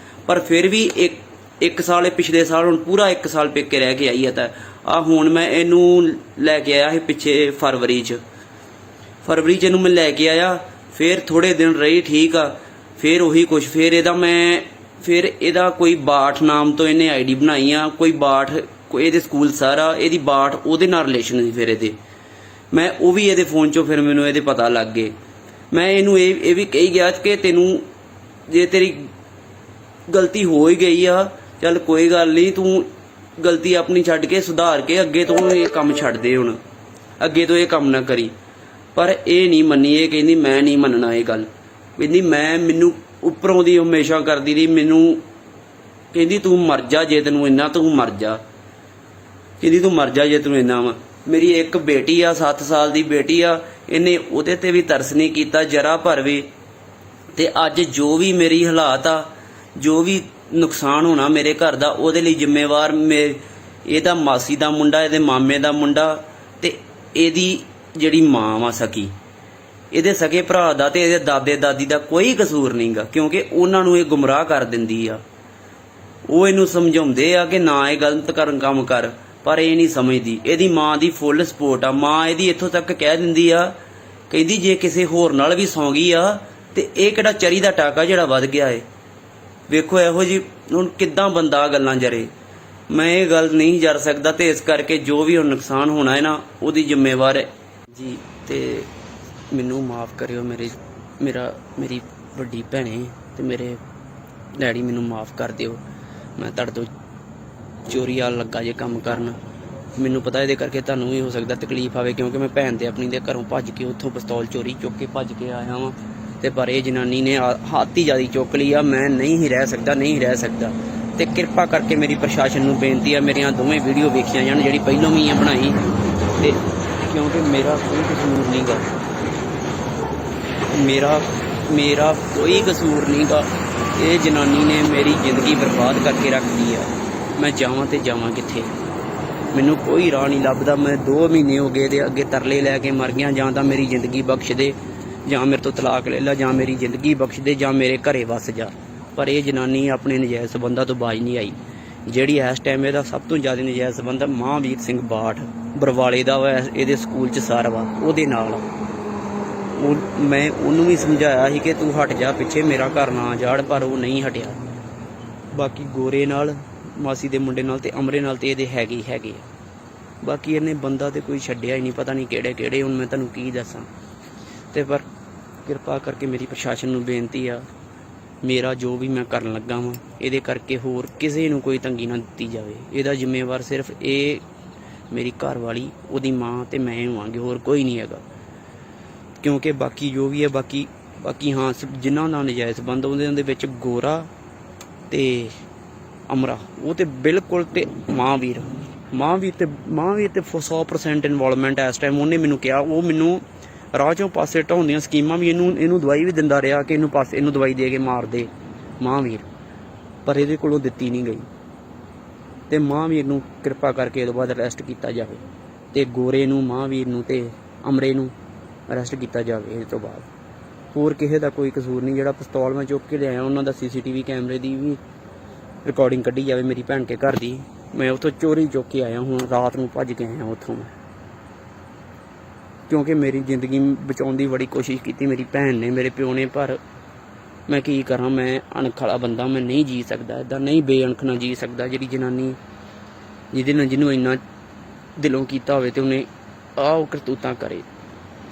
ਪਰ ਫਿਰ ਵੀ ਇੱਕ ਸਾਲ ਇਹ ਪਿਛਲੇ ਸਾਲ ਹੁਣ ਪੂਰਾ 1 ਸਾਲ ਪੇਕੇ ਰਹਿ ਕੇ ਆਈ ਹੈ। ਤਾਂ ਆ ਹੁਣ ਮੈਂ ਇਹਨੂੰ ਲੈ ਕੇ ਆਇਆ ਸੀ ਪਿੱਛੇ ਫਰਵਰੀ 'ਚ ਇਹਨੂੰ ਮੈਂ ਲੈ ਕੇ ਆਇਆ। ਫਿਰ ਥੋੜੇ ਦਿਨ ਰਹੀ ਠੀਕ ਆ, ਫਿਰ ਉਹੀ ਕੁਛ। ਫਿਰ ਇਹਦਾ ਕੋਈ ਬਾਠ ਨਾਮ ਤੋਂ ਇਹਨੇ ਆਈਡੀ ਬਣਾਈ ਆ, ਕੋਈ ਬਾਠ ਇਹਦੇ ਸਕੂਲ ਸਾਰਾ ਇਹਦੀ ਬਾਠ ਉਹਦੇ ਨਾਲ ਰਿਲੇਸ਼ਨ ਸੀ। ਫਿਰ ਇਹਦੇ ਮੈਂ ਉਹ ਵੀ ਇਹਦੇ ਫੋਨ 'ਚੋਂ ਫਿਰ ਮੈਨੂੰ ਇਹਦੇ ਪਤਾ ਲੱਗ ਗਏ। ਮੈਂ ਇਹਨੂੰ ਇਹ ਵੀ ਕਹੀ ਗਿਆ ਕਿ ਤੈਨੂੰ ਜੇ ਤੇਰੀ ਗਲਤੀ ਹੋ ਹੀ ਗਈ ਆ ਚੱਲ ਕੋਈ ਗੱਲ ਨਹੀਂ, ਤੂੰ ਗਲਤੀ ਆਪਣੀ ਛੱਡ ਕੇ ਸੁਧਾਰ ਕੇ ਅੱਗੇ ਤੋਂ ਇਹ ਕੰਮ ਛੱਡ ਦੇ, ਹੁਣ ਅੱਗੇ ਤੋਂ ਇਹ ਕੰਮ ਨਾ ਕਰੀ। ਪਰ ਇਹ ਨਹੀਂ ਮੰਨੀ। ਇਹ ਕਹਿੰਦੀ ਮੈਂ ਨਹੀਂ ਮੰਨਣਾ ਇਹ ਗੱਲ। ਕਹਿੰਦੀ ਮੈਨੂੰ ਉੱਪਰੋਂ ਦੀ ਹਮੇਸ਼ਾ ਕਰਦੀ ਰਹੀ ਮੈਨੂੰ। ਕਹਿੰਦੀ ਤੂੰ ਮਰ ਜਾ ਜੇ ਤੈਨੂੰ ਇੰਨਾ, ਤੂੰ ਮਰ ਜਾ। ਕਹਿੰਦੀ ਤੂੰ ਮਰ ਜਾ ਜੇ ਤੈਨੂੰ ਇੰਨਾ ਵਾ। ਮੇਰੀ ਇੱਕ ਬੇਟੀ ਆ 7 ਸਾਲ ਦੀ ਬੇਟੀ ਆ, ਇਹਨੇ ਉਹਦੇ ਤੇ ਵੀ ਤਰਸ ਨਹੀਂ ਕੀਤਾ ਜਰਾ ਭਰ ਵੀ। ਤੇ ਅੱਜ ਜੋ ਵੀ ਮੇਰੀ ਹਾਲਾਤ ਆ, ਜੋ ਵੀ ਨੁਕਸਾਨ ਹੋਣਾ ਮੇਰੇ ਘਰ ਦਾ, ਉਹਦੇ ਲਈ ਜ਼ਿੰਮੇਵਾਰ ਇਹਦਾ ਮਾਸੀ ਦਾ ਮੁੰਡਾ, ਇਹਦੇ ਮਾਮੇ ਦਾ ਮੁੰਡਾ ਤੇ ਇਹਦੀ ਜਿਹੜੀ ਮਾਂ ਵਾ ਸਕੀ, ਇਹਦੇ ਸਕੇ ਭਰਾ ਦਾ ਤੇ ਇਹਦੇ ਦਾਦੇ ਦਾਦੀ ਦਾ ਕੋਈ ਕਸੂਰ ਨਹੀਂਗਾ, ਕਿਉਂਕਿ ਉਹਨਾਂ ਨੂੰ ਇਹ ਗੁੰਮਰਾਹ ਕਰ ਦਿੰਦੀ ਆ। ਉਹ ਇਹਨੂੰ ਸਮਝਾਉਂਦੇ ਆ ਕਿ ਨਾ ਇਹ ਗਲਤ ਕੰਮ ਕਰ, ਪਰ ਇਹ ਨਹੀਂ ਸਮਝਦੀ। ਇਹਦੀ ਮਾਂ ਦੀ ਫੁੱਲ ਸਪੋਰਟ ਆ। ਮਾਂ ਇਹਦੀ ਇੱਥੋਂ ਤੱਕ ਕਹਿ ਦਿੰਦੀ ਆ, ਕਹਿੰਦੀ ਜੇ ਕਿਸੇ ਹੋਰ ਨਾਲ ਵੀ ਸੌਂ ਗਈ ਆ ਤੇ ਇਹ ਕਿਹੜਾ ਚਰੀ ਦਾ ਟਾਕਾ ਜਿਹੜਾ ਵੱਧ ਗਿਆ ਏ। ਵੇਖੋ ਇਹੋ ਜੀ ਹੁਣ ਕਿੱਦਾਂ ਬੰਦਾ ਗੱਲਾਂ ਜਰੇ। ਮੈਂ ਇਹ ਗੱਲ ਨਹੀਂ ਜਰ ਸਕਦਾ ਤੇ ਇਸ ਕਰਕੇ ਜੋ ਵੀ ਹੁਣ ਨੁਕਸਾਨ ਹੋਣਾ ਹੈ ਨਾ ਉਹਦੀ ਜ਼ਿੰਮੇਵਾਰ ਹੈ ਜੀ। ਤੇ ਮੈਨੂੰ ਮਾਫ ਕਰਿਓ ਮੇਰੀ ਵੱਡੀ ਭੈਣੇ ਤੇ ਮੇਰੇ ਡੈਡੀ, ਮੈਨੂੰ ਮਾਫ ਕਰ ਦਿਓ। ਮੈਂ ਤੁਹਾਡੇ ਤੋਂ ਚੋਰੀ ਆ ਲੱਗਾ ਜੇ ਕੰਮ ਕਰਨ। ਮੈਨੂੰ ਪਤਾ ਇਹਦੇ ਕਰਕੇ ਤੁਹਾਨੂੰ ਵੀ ਹੋ ਸਕਦਾ ਤਕਲੀਫ ਆਵੇ, ਕਿਉਂਕਿ ਮੈਂ ਭੈਣ ਤੇ ਆਪਣੀ ਦੇ ਘਰੋਂ ਭੱਜ ਕੇ ਉੱਥੋਂ ਪਿਸਤੌਲ ਚੋਰੀ ਚੁੱਕ ਕੇ ਭੱਜ ਕੇ ਆਇਆ ਵਾਂ ਤੇ ਪਰ ਇਹ ਜਨਾਨੀ ਨੇ ਹੱਥ ਹੀ ਜ਼ਿਆਦਾ ਚੁੱਕ ਲਈ ਆ। ਮੈਂ ਨਹੀਂ ਹੀ ਰਹਿ ਸਕਦਾ ਤੇ ਕਿਰਪਾ ਕਰਕੇ ਮੇਰੀ ਪ੍ਰਸ਼ਾਸਨ ਨੂੰ ਬੇਨਤੀ ਆ, ਮੇਰੀਆਂ ਦੋਵੇਂ ਵੀਡੀਓ ਵੇਖੀਆਂ ਜਾਣ, ਜਿਹੜੀ ਪਹਿਲੋਂ ਵੀ ਆ ਬਣਾਈ, ਤੇ ਕਿਉਂਕਿ ਮੇਰਾ ਕੋਈ ਕਸੂਰ ਨਹੀਂਗਾ, ਮੇਰਾ ਕੋਈ ਕਸੂਰ ਨਹੀਂਗਾ। ਇਹ ਜਨਾਨੀ ਨੇ ਮੇਰੀ ਜ਼ਿੰਦਗੀ ਬਰਬਾਦ ਕਰਕੇ ਰੱਖਦੀ ਆ। ਮੈਂ ਜਾਵਾਂ ਤੇ ਜਾਵਾਂ ਕਿੱਥੇ? ਮੈਨੂੰ ਕੋਈ ਰਾਹ ਨਹੀਂ ਲੱਭਦਾ। ਮੈਂ 2 ਮਹੀਨੇ ਹੋ ਗਏ ਤੇ ਅੱਗੇ ਤਰਲੇ ਲੈ ਕੇ ਮਰ ਗਿਆ। ਜਾਂ ਤਾਂ ਮੇਰੀ ਜ਼ਿੰਦਗੀ ਬਖਸ਼ ਦੇ, ਜਾਂ ਮੇਰੇ ਤੋਂ ਤਲਾਕ ਲੈ ਲੈ, ਜਾਂ ਮੇਰੀ ਜ਼ਿੰਦਗੀ ਬਖਸ਼ ਦੇ, ਜਾਂ ਮੇਰੇ ਘਰੇ ਵਸ ਜਾ। ਪਰ ਇਹ ਜਨਾਨੀ ਆਪਣੇ ਨਜਾਇਜ਼ ਸਬੰਧਾਂ ਤੋਂ ਬਾਜ ਨਹੀਂ ਆਈ। ਜਿਹੜੀ ਇਸ ਟਾਈਮ ਇਹਦਾ ਸਭ ਤੋਂ ਜ਼ਿਆਦਾ ਨਜਾਇਜ਼ ਸਬੰਧ ਮਹਾਂਵੀਰ ਸਿੰਘ ਬਾਠ ਬਰਵਾਲੇ ਦਾ ਵਾ, ਇਹਦੇ ਸਕੂਲ 'ਚ ਸਰ ਵਾ, ਉਹਦੇ ਨਾਲ। ਮੈਂ ਉਹਨੂੰ ਵੀ ਸਮਝਾਇਆ ਸੀ ਕਿ ਤੂੰ ਹਟ ਜਾ ਪਿੱਛੇ, ਮੇਰਾ ਘਰ ਨਾ ਜਾੜ, ਪਰ ਉਹ ਨਹੀਂ ਹਟਿਆ। ਬਾਕੀ ਗੋਰੇ ਨਾਲ, ਮਾਸੀ ਦੇ ਮੁੰਡੇ ਨਾਲ ਤੇ ਅਮਰੇ ਨਾਲ ਤੇ ਇਹਦੇ ਹੈਗੇ ਆ। ਬਾਕੀ ਇਹਨੇ ਬੰਦਾ ਤੇ ਕੋਈ ਛੱਡਿਆ ਹੀ ਨਹੀਂ, ਪਤਾ ਨਹੀਂ ਕਿਹੜੇ। ਹੁਣ ਮੈਂ ਤੁਹਾਨੂੰ ਕੀ ਦੱਸਾਂ। ਤੇ ਪਰ ਕਿਰਪਾ ਕਰਕੇ ਮੇਰੀ ਪ੍ਰਸ਼ਾਸਨ ਨੂੰ ਬੇਨਤੀ ਆ, ਮੇਰਾ ਜੋ ਵੀ ਮੈਂ ਕਰਨ ਲੱਗਾ ਵਾਂ ਇਹਦੇ ਕਰਕੇ ਹੋਰ ਕਿਸੇ ਨੂੰ ਕੋਈ ਤੰਗੀ ਨਾ ਦਿੱਤੀ ਜਾਵੇ। ਇਹਦਾ ਜ਼ਿੰਮੇਵਾਰ ਸਿਰਫ ਇਹ ਮੇਰੀ ਘਰ ਵਾਲੀ, ਉਹਦੀ ਮਾਂ ਤੇ ਮੈਂ ਹੋਵਾਂਗੇ, ਹੋਰ ਕੋਈ ਨਹੀਂ ਹੈਗਾ। ਕਿਉਂਕਿ ਬਾਕੀ ਜੋ ਵੀ ਹੈ, ਬਾਕੀ ਹਾਂ ਜਿਨ੍ਹਾਂ ਨਾਲ ਨਜਾਇਜ਼ ਸੰਬੰਧ ਉਹਦੇ ਵਿੱਚ ਗੋਰਾ ਤੇ ਅਮਰਾ, ਉਹ ਤੇ ਬਿਲਕੁਲ, ਤੇ ਮਹਾਂਵੀਰ ਤੇ 100% ਇਨਵੋਲਵਮੈਂਟ ਇਸ ਟਾਈਮ। ਉਹਨੇ ਮੈਨੂੰ ਕਿਹਾ, ਉਹ ਮੈਨੂੰ ਰਾਹ ਚੋਂ ਪਾਸੇ ਢਾਉਂਦੀਆਂ ਸਕੀਮਾਂ ਵੀ, ਇਹਨੂੰ ਦਵਾਈ ਵੀ ਦਿੰਦਾ ਰਿਹਾ ਕਿ ਇਹਨੂੰ ਦਵਾਈ ਦੇ ਕੇ ਮਾਰ ਦੇ ਮਹਾਂਵੀਰ, ਪਰ ਇਹਦੇ ਕੋਲੋਂ ਦਿੱਤੀ ਨਹੀਂ ਗਈ। ਤੇ ਮਹਾਂਵੀਰ ਨੂੰ ਕਿਰਪਾ ਕਰਕੇ ਇਹਦੇ ਬਾਅਦ ਅਰੈਸਟ ਕੀਤਾ ਜਾਵੇ, ਤੇ ਗੋਰੇ ਨੂੰ, ਮਹਾਂਵੀਰ ਨੂੰ ਤੇ ਅਮਰੇ ਨੂੰ ਅਰੈਸਟ ਕੀਤਾ ਜਾਵੇ। ਇਸ ਤੋਂ ਬਾਅਦ ਹੋਰ ਕਿਸੇ ਦਾ ਕੋਈ ਕਸੂਰ ਨਹੀਂ। ਜਿਹੜਾ ਪਿਸਤੌਲ ਮੈਂ ਚੁੱਕ ਕੇ ਲਿਆਇਆ, ਉਹਨਾਂ ਦਾ CCTV ਕੈਮਰੇ ਦੀ ਵੀ ਰਿਕਾਰਡਿੰਗ ਕੱਢੀ ਜਾਵੇ ਮੇਰੀ ਭੈਣ ਕੇ ਘਰ ਦੀ। ਮੈਂ ਉੱਥੋਂ ਚੋਰੀ ਚੁੱਕ ਕੇ ਆਇਆ, ਹੁਣ ਰਾਤ ਨੂੰ ਭੱਜ ਕੇ ਆਇਆ ਉੱਥੋਂ, ਕਿਉਂਕਿ ਮੇਰੀ ਜ਼ਿੰਦਗੀ ਬਚਾਉਣ ਦੀ ਬੜੀ ਕੋਸ਼ਿਸ਼ ਕੀਤੀ ਮੇਰੀ ਭੈਣ ਨੇ, ਮੇਰੇ ਪਿਓ ਨੇ, ਪਰ ਮੈਂ ਕੀ ਕਰਾਂ। ਮੈਂ ਅਣਖ ਵਾਲਾ ਬੰਦਾ, ਮੈਂ ਨਹੀਂ ਜੀ ਸਕਦਾ ਇੱਦਾਂ, ਨਹੀਂ ਬੇਅਣਖ ਨਾਲ ਜੀ ਸਕਦਾ। ਜਿਹੜੀ ਜਨਾਨੀ ਜਿਹਨੂੰ ਇੰਨਾ ਦਿਲੋਂ ਕੀਤਾ ਹੋਵੇ ਤੇ ਉਹਨੇ ਆਹ ਕਰਤੂਤਾਂ ਕਰੇ,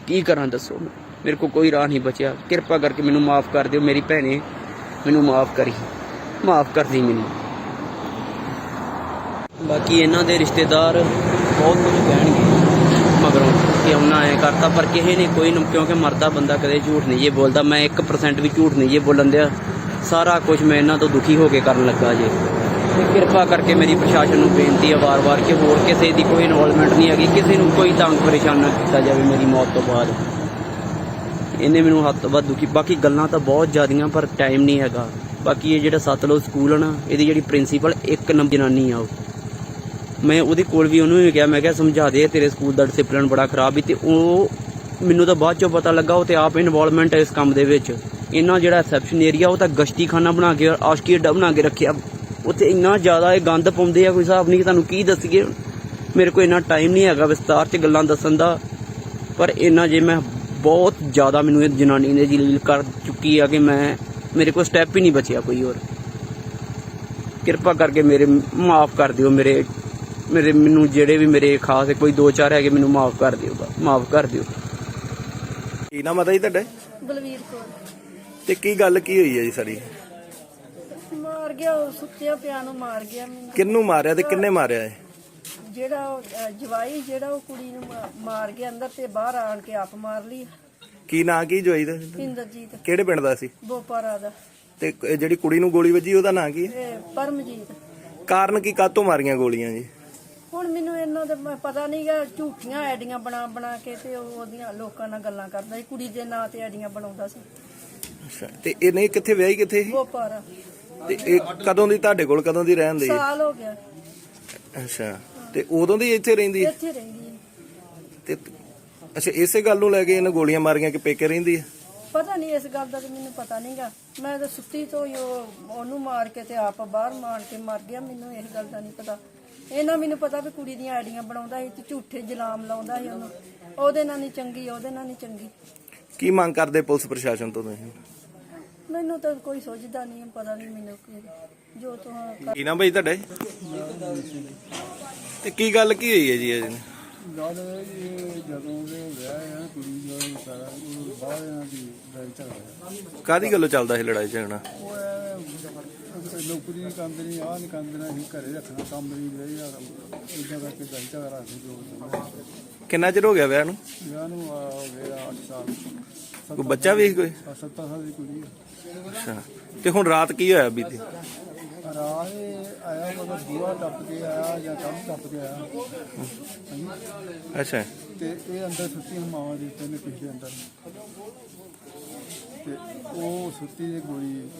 ਕੀ ਕਰਾਂ ਦੱਸੋ? ਮੇਰੇ ਕੋਲ ਕੋਈ ਰਾਹ ਨਹੀਂ ਬਚਿਆ। ਕਿਰਪਾ ਕਰਕੇ ਮੈਨੂੰ ਮਾਫ ਕਰ ਦਿਓ ਮੇਰੀ ਭੈਣੇ, ਮੈਨੂੰ ਮਾਫ ਕਰਦੀ ਮੈਨੂੰ। ਬਾਕੀ ਇਹਨਾਂ ਦੇ ਰਿਸ਼ਤੇਦਾਰ ਬਹੁਤ ਕੁਝ ਕਹਿਣਗੇ ਮਗਰੋਂ ਕਿ ਉਹਨਾਂ ਐਂ ਕਰਤਾ, ਪਰ ਕਿਸੇ ਨੇ ਕੋਈ, ਕਿਉਂਕਿ ਮਰਦਾ ਬੰਦਾ ਕਦੇ ਝੂਠ ਨਹੀਂ ਜੇ ਬੋਲਦਾ। ਮੈਂ 1% ਵੀ ਝੂਠ ਨਹੀਂ ਜੇ ਬੋਲਣ ਦਿਆ। ਸਾਰਾ ਕੁਝ ਮੈਂ ਇਹਨਾਂ ਤੋਂ ਦੁਖੀ ਹੋ ਕੇ ਕਰਨ ਲੱਗਾ ਜੇ। ਕਿਰਪਾ ਕਰਕੇ ਮੇਰੀ ਪ੍ਰਸ਼ਾਸਨ ਨੂੰ ਬੇਨਤੀ ਹੈ ਵਾਰ-ਵਾਰ ਕਿ ਹੋਰ ਕਿਸੇ ਦੀ ਕੋਈ ਇਨਵੋਲਵਮੈਂਟ ਨਹੀਂ ਹੈਗੀ, ਕਿਸੇ ਨੂੰ ਕੋਈ ਤੰਗ ਪਰੇਸ਼ਾਨ ਨਾ ਕੀਤਾ ਜਾਵੇ ਮੇਰੀ ਮੌਤ ਤੋਂ ਬਾਅਦ। ਇਹਨੇ ਮੈਨੂੰ ਹੱਦ ਤੋਂ ਵੱਧ ਦੁਖੀ। ਬਾਕੀ ਗੱਲਾਂ ਤਾਂ ਬਹੁਤ ਜ਼ਿਆਦੀਆਂ, ਪਰ ਟਾਈਮ ਨਹੀਂ ਹੈਗਾ। ਬਾਕੀ ਇਹ ਜਿਹੜਾ ਸਤਲੁਜ ਸਕੂਲ ਹੈ ਨਾ, ਇਹਦੀ ਜਿਹੜੀ ਪ੍ਰਿੰਸੀਪਲ 1 ਨੰਬਰ ਜਨਾਨੀ ਆ, ਉਹ ਮੈਂ ਉਹਦੇ ਕੋਲ ਵੀ ਉਹਨੂੰ ਵੀ ਕਿਹਾ, ਮੈਂ ਕਿਹਾ ਸਮਝਾ ਦੇ, ਤੇਰੇ ਸਕੂਲ ਦਾ ਡਿਸਿਪਲਿਨ ਬੜਾ ਖਰਾਬ ਹੀ। ਤੇ ਉਹ ਮੈਨੂੰ ਤਾਂ ਬਾਅਦ ਚੋਂ ਪਤਾ ਲੱਗਾ ਉਹ ਤੇ ਆਪ ਇਨਵੋਲਵਮੈਂਟ ਹੈ ਇਸ ਕੰਮ ਦੇ ਵਿੱਚ। ਇਹਨਾਂ ਜਿਹੜਾ ਰਿਸੈਪਸ਼ਨ ਏਰੀਆ, ਉਹ ਤਾਂ ਗਸ਼ਤੀ ਖਾਨਾ ਬਣਾ ਕੇ, ਆਸ਼ਕੀ ਅੱਡਾ ਬਣਾ ਕੇ ਰੱਖਿਆ। ਉੱਥੇ ਇੰਨਾ ਜ਼ਿਆਦਾ ਇਹ ਗੰਦ ਪਾਉਂਦੇ ਆ, ਕੋਈ ਹਿਸਾਬ ਨਹੀਂ। ਤੁਹਾਨੂੰ ਕੀ ਦੱਸੀਏ, ਮੇਰੇ ਕੋਲ ਇੰਨਾ ਟਾਈਮ ਨਹੀਂ ਹੈਗਾ ਵਿਸਤਾਰ 'ਚ ਗੱਲਾਂ ਦੱਸਣ ਦਾ। ਪਰ ਇੰਨਾ ਜੇ ਮੈਂ ਬਹੁਤ ਜ਼ਿਆਦਾ ਮੈਨੂੰ ਇਹ ਜਨਾਨੀ ਨੇ ਜਲੀਲ ਕਰ ਚੁੱਕੀ ਆ ਕਿ ਮੇਰੇ ਕੋਲ ਸਟੈਪ ਹੀ ਨਹੀਂ ਬਚਿਆ ਕੋਈ ਹੋਰ। ਕਿਰਪਾ ਕਰਕੇ ਮਾਫ ਕਰ ਦਿਓ ਮੈਨੂੰ ਜਿਹੜੇ ਵੀ ਮੇਰੇ ਖਾਸ ਕੋਈ 2-4 ਹੈਗੇ, ਮੈਨੂੰ ਮਾਫ ਕਰ ਦਿਓ। ਕੀ ਨਾਮ ਹੈ ਜੀ ਤੁਹਾਡਾ? ਬਲਵੀਰ ਕੌਰ। ਤੇ ਕੀ ਗੱਲ ਕੀ ਹੋਈ ਹੈ ਜੀ ਸਾਰੀ? ਮਾਰ ਗਿਆ, ਉਹ ਸੁੱਤਿਆ ਪਿਆ ਨੂੰ ਮਾਰ ਗਿਆ ਮੈਨੂੰ। ਕਿਹਨੂੰ ਮਾਰਿਆ ਤੇ ਕਿੰਨੇ ਮਾਰਿਆ ਹੈ? ਜਿਹੜਾ ਉਹ ਜਵਾਈ, ਜਿਹੜਾ ਉਹ ਕੁੜੀ ਨੂੰ ਮਾਰ ਗਿਆ ਅੰਦਰ, ਤੇ ਬਾਹਰ ਆਣ ਕੇ ਆਪ ਮਾਰ ਲਈ। ਕੀ ਨਾਂ ਕੀ ਜਵਾਈ ਦਾ? ਇੰਦਰਜੀਤ। ਕਿਹੜੇ ਪਿੰਡ ਦਾ ਸੀ? ਬੋਪਾਰਾ ਦਾ। ਤੇ ਜਿਹੜੀ ਕੁੜੀ ਨੂੰ ਗੋਲੀ ਵੱਜੀ, ਉਹਦਾ ਨਾਂ ਕੀ ਹੈ? ਪਰਮਜੀਤ। ਕਾਰਨ ਕੀ, ਕਾਹਤੋਂ ਮਾਰੀਆਂ ਗੋਲੀਆਂ ਜੀ? ਹੁਣ ਮੈਨੂੰ ਇਹਨਾਂ ਦਾ ਪਤਾ ਨਹੀਂਗਾ। ਝੂਠੀਆਂ ਆਈਡੀਆਂ ਬਣਾ ਕੇ ਤੇ ਉਹਦੀਆਂ ਲੋਕਾਂ ਨਾਲ ਗੱਲਾਂ ਕਰਦਾ ਸੀ। ਕੁੜੀ ਦੇ ਨਾਂ ਤੇ ਆਈਡੀਆਂ ਬਣਾਉਂਦਾ ਸੀ। ਅੱਛਾ, ਤੇ ਇਹ ਨਹੀਂ ਕਿੱਥੇ ਵਿਆਹੀ ਕਿੱਥੇ ਸੀ? ਬੋਪਾਰਾ। ਤੇ ਇਹ ਕਦੋਂ ਦੀ ਤੁਹਾਡੇ ਕੋਲ, ਕਦੋਂ ਦੀ ਰਹਿਣ ਦੀ? ਸਾਲ ਹੋ ਗਿਆ। ਅੱਛਾ, ਤੇ ਉਦੋਂ ਦੀ ਇੱਥੇ ਰਹਿੰਦੀ ਹੈ? ਇੱਥੇ ਰਹਿੰਦੀ ਹੈ। ਤੇ ਅੱਛਾ, ਇਸੇ ਗੱਲ ਨੂੰ ਲੈ ਕੇ ਇਹਨੇ ਗੋਲੀਆਂ ਮਾਰੀਆਂ ਕਿ ਪੇਕੇ ਰਹਿੰਦੀ ਹੈ? ਪਤਾ ਨਹੀਂ, ਇਸ ਗੱਲ ਦਾ ਤੇ ਮੈਨੂੰ ਪਤਾ ਨਹੀਂਗਾ। ਮੈਂ ਤਾਂ ਸੁੱਤੀ ਤੋਂ ਹੀ ਉਹਨੂੰ ਮਾਰ ਕੇ ਤੇ ਆਪ ਬਾਹਰ ਮਾਰ ਕੇ ਮਰ ਗਿਆ। ਮੈਨੂੰ ਇਸ ਗੱਲ ਦਾ ਨਹੀਂ ਪਤਾ। ਇਹਨਾਂ ਮੈਨੂੰ ਪਤਾ ਵੀ ਕੁੜੀ ਦੀਆਂ ਆਈਡੀਆਂ ਬਣਾਉਂਦਾ ਸੀ ਤੇ ਝੂਠੇ ਜਲਾਮ ਲਾਉਂਦਾ ਸੀ ਉਹਨੂੰ। ਉਹਦੇ ਨਾਲ ਨਹੀਂ ਚੰਗੀ, ਉਹਦੇ ਨਾਲ ਨਹੀਂ ਚੰਗੀ। ਕੀ ਮੰਗ ਕਰਦੇ ਪੁਲਿਸ ਪ੍ਰਸ਼ਾਸਨ ਤੋਂ ਤੁਸੀਂ? ਮੈਨੂੰ ਤਾਂ ਕੋਈ ਸੋਚਦਾ ਨਹੀਂ, ਪਤਾ ਨਹੀਂ ਮੈਨੂੰ ਜੋ ਤੂੰ ਕੀ ਨਾਮ ਭਾਈ ਤੁਹਾਡੇ? ਤੇ ਕੀ ਗੱਲ ਕੀ ਹੋਈ ਹੈ ਜੀ ਇਹ? ਗੱਲ ਇਹ ਜੀ, ਜਦੋਂ ਦੇ ਵਿਆਹ ਹੈ ਕੁੜੀ ਦਾ ਸਾਰਾ ਉਹ ਬਾਹਰ ਇਹਨਾਂ ਦੀ ਲੜਾਈ ਝਗੜਾ। ਕਾਹਦੀ ਗੱਲੋਂ ਚੱਲਦਾ ਸੀ ਲੜਾਈ ਝਗੜਾ? ਉਹ ਨੌਕਰੀ ਨਹੀਂ ਕਰਦੇ ਨਹੀਂ, ਆਹ ਨਹੀਂ ਕਰਦੇ ਨਾ, ਅਸੀਂ ਘਰੇ ਰੱਖਣਾ ਕੰਮ ਨਹੀਂ ਰਹੀ ਆ, ਇਦਾਂ ਕਰਕੇ ਲੜਾਈ ਝਗੜਾ ਸੀ। ਜੋ ਕਿੰਨਾ ਚਿਰ ਹੋ ਗਿਆ ਵਿਆਹ ਨੂੰ? ਵਿਆਹ ਨੂੰ ਹੋ ਗਿਆ 8 ਸਾਲ। ਕੋਈ ਬੱਚਾ ਵੀ ਕੋਈ? 7 ਸਾਲ ਦੀ ਕੁੜੀ ਹੈ। ਅੱਛਾ, ਤੇ ਹੁਣ ਰਾਤ ਕੀ ਹੋਇਆ ਬੀਤੀ? ਰਾਹ ਆਇਆ, ਮਤਲਬ ਬੂਹਾ ਟੱਪ ਕੇ ਆਇਆ ਜਾਂ ਕੰਮ ਟੱਪ ਕੇ ਆਇਆ। ਹਾਂਜੀ। ਅੱਛਾ, ਤੇ ਇਹ ਅੰਦਰ ਸੁੱਤੀ ਮਾਵਾਂ ਦੀ ਤਿੰਨ ਪਿਛਲੇ ਅੰਦਰ, ਤੇ ਉਹ ਸੁੱਤੀ ਦੀ ਗੋਲੀ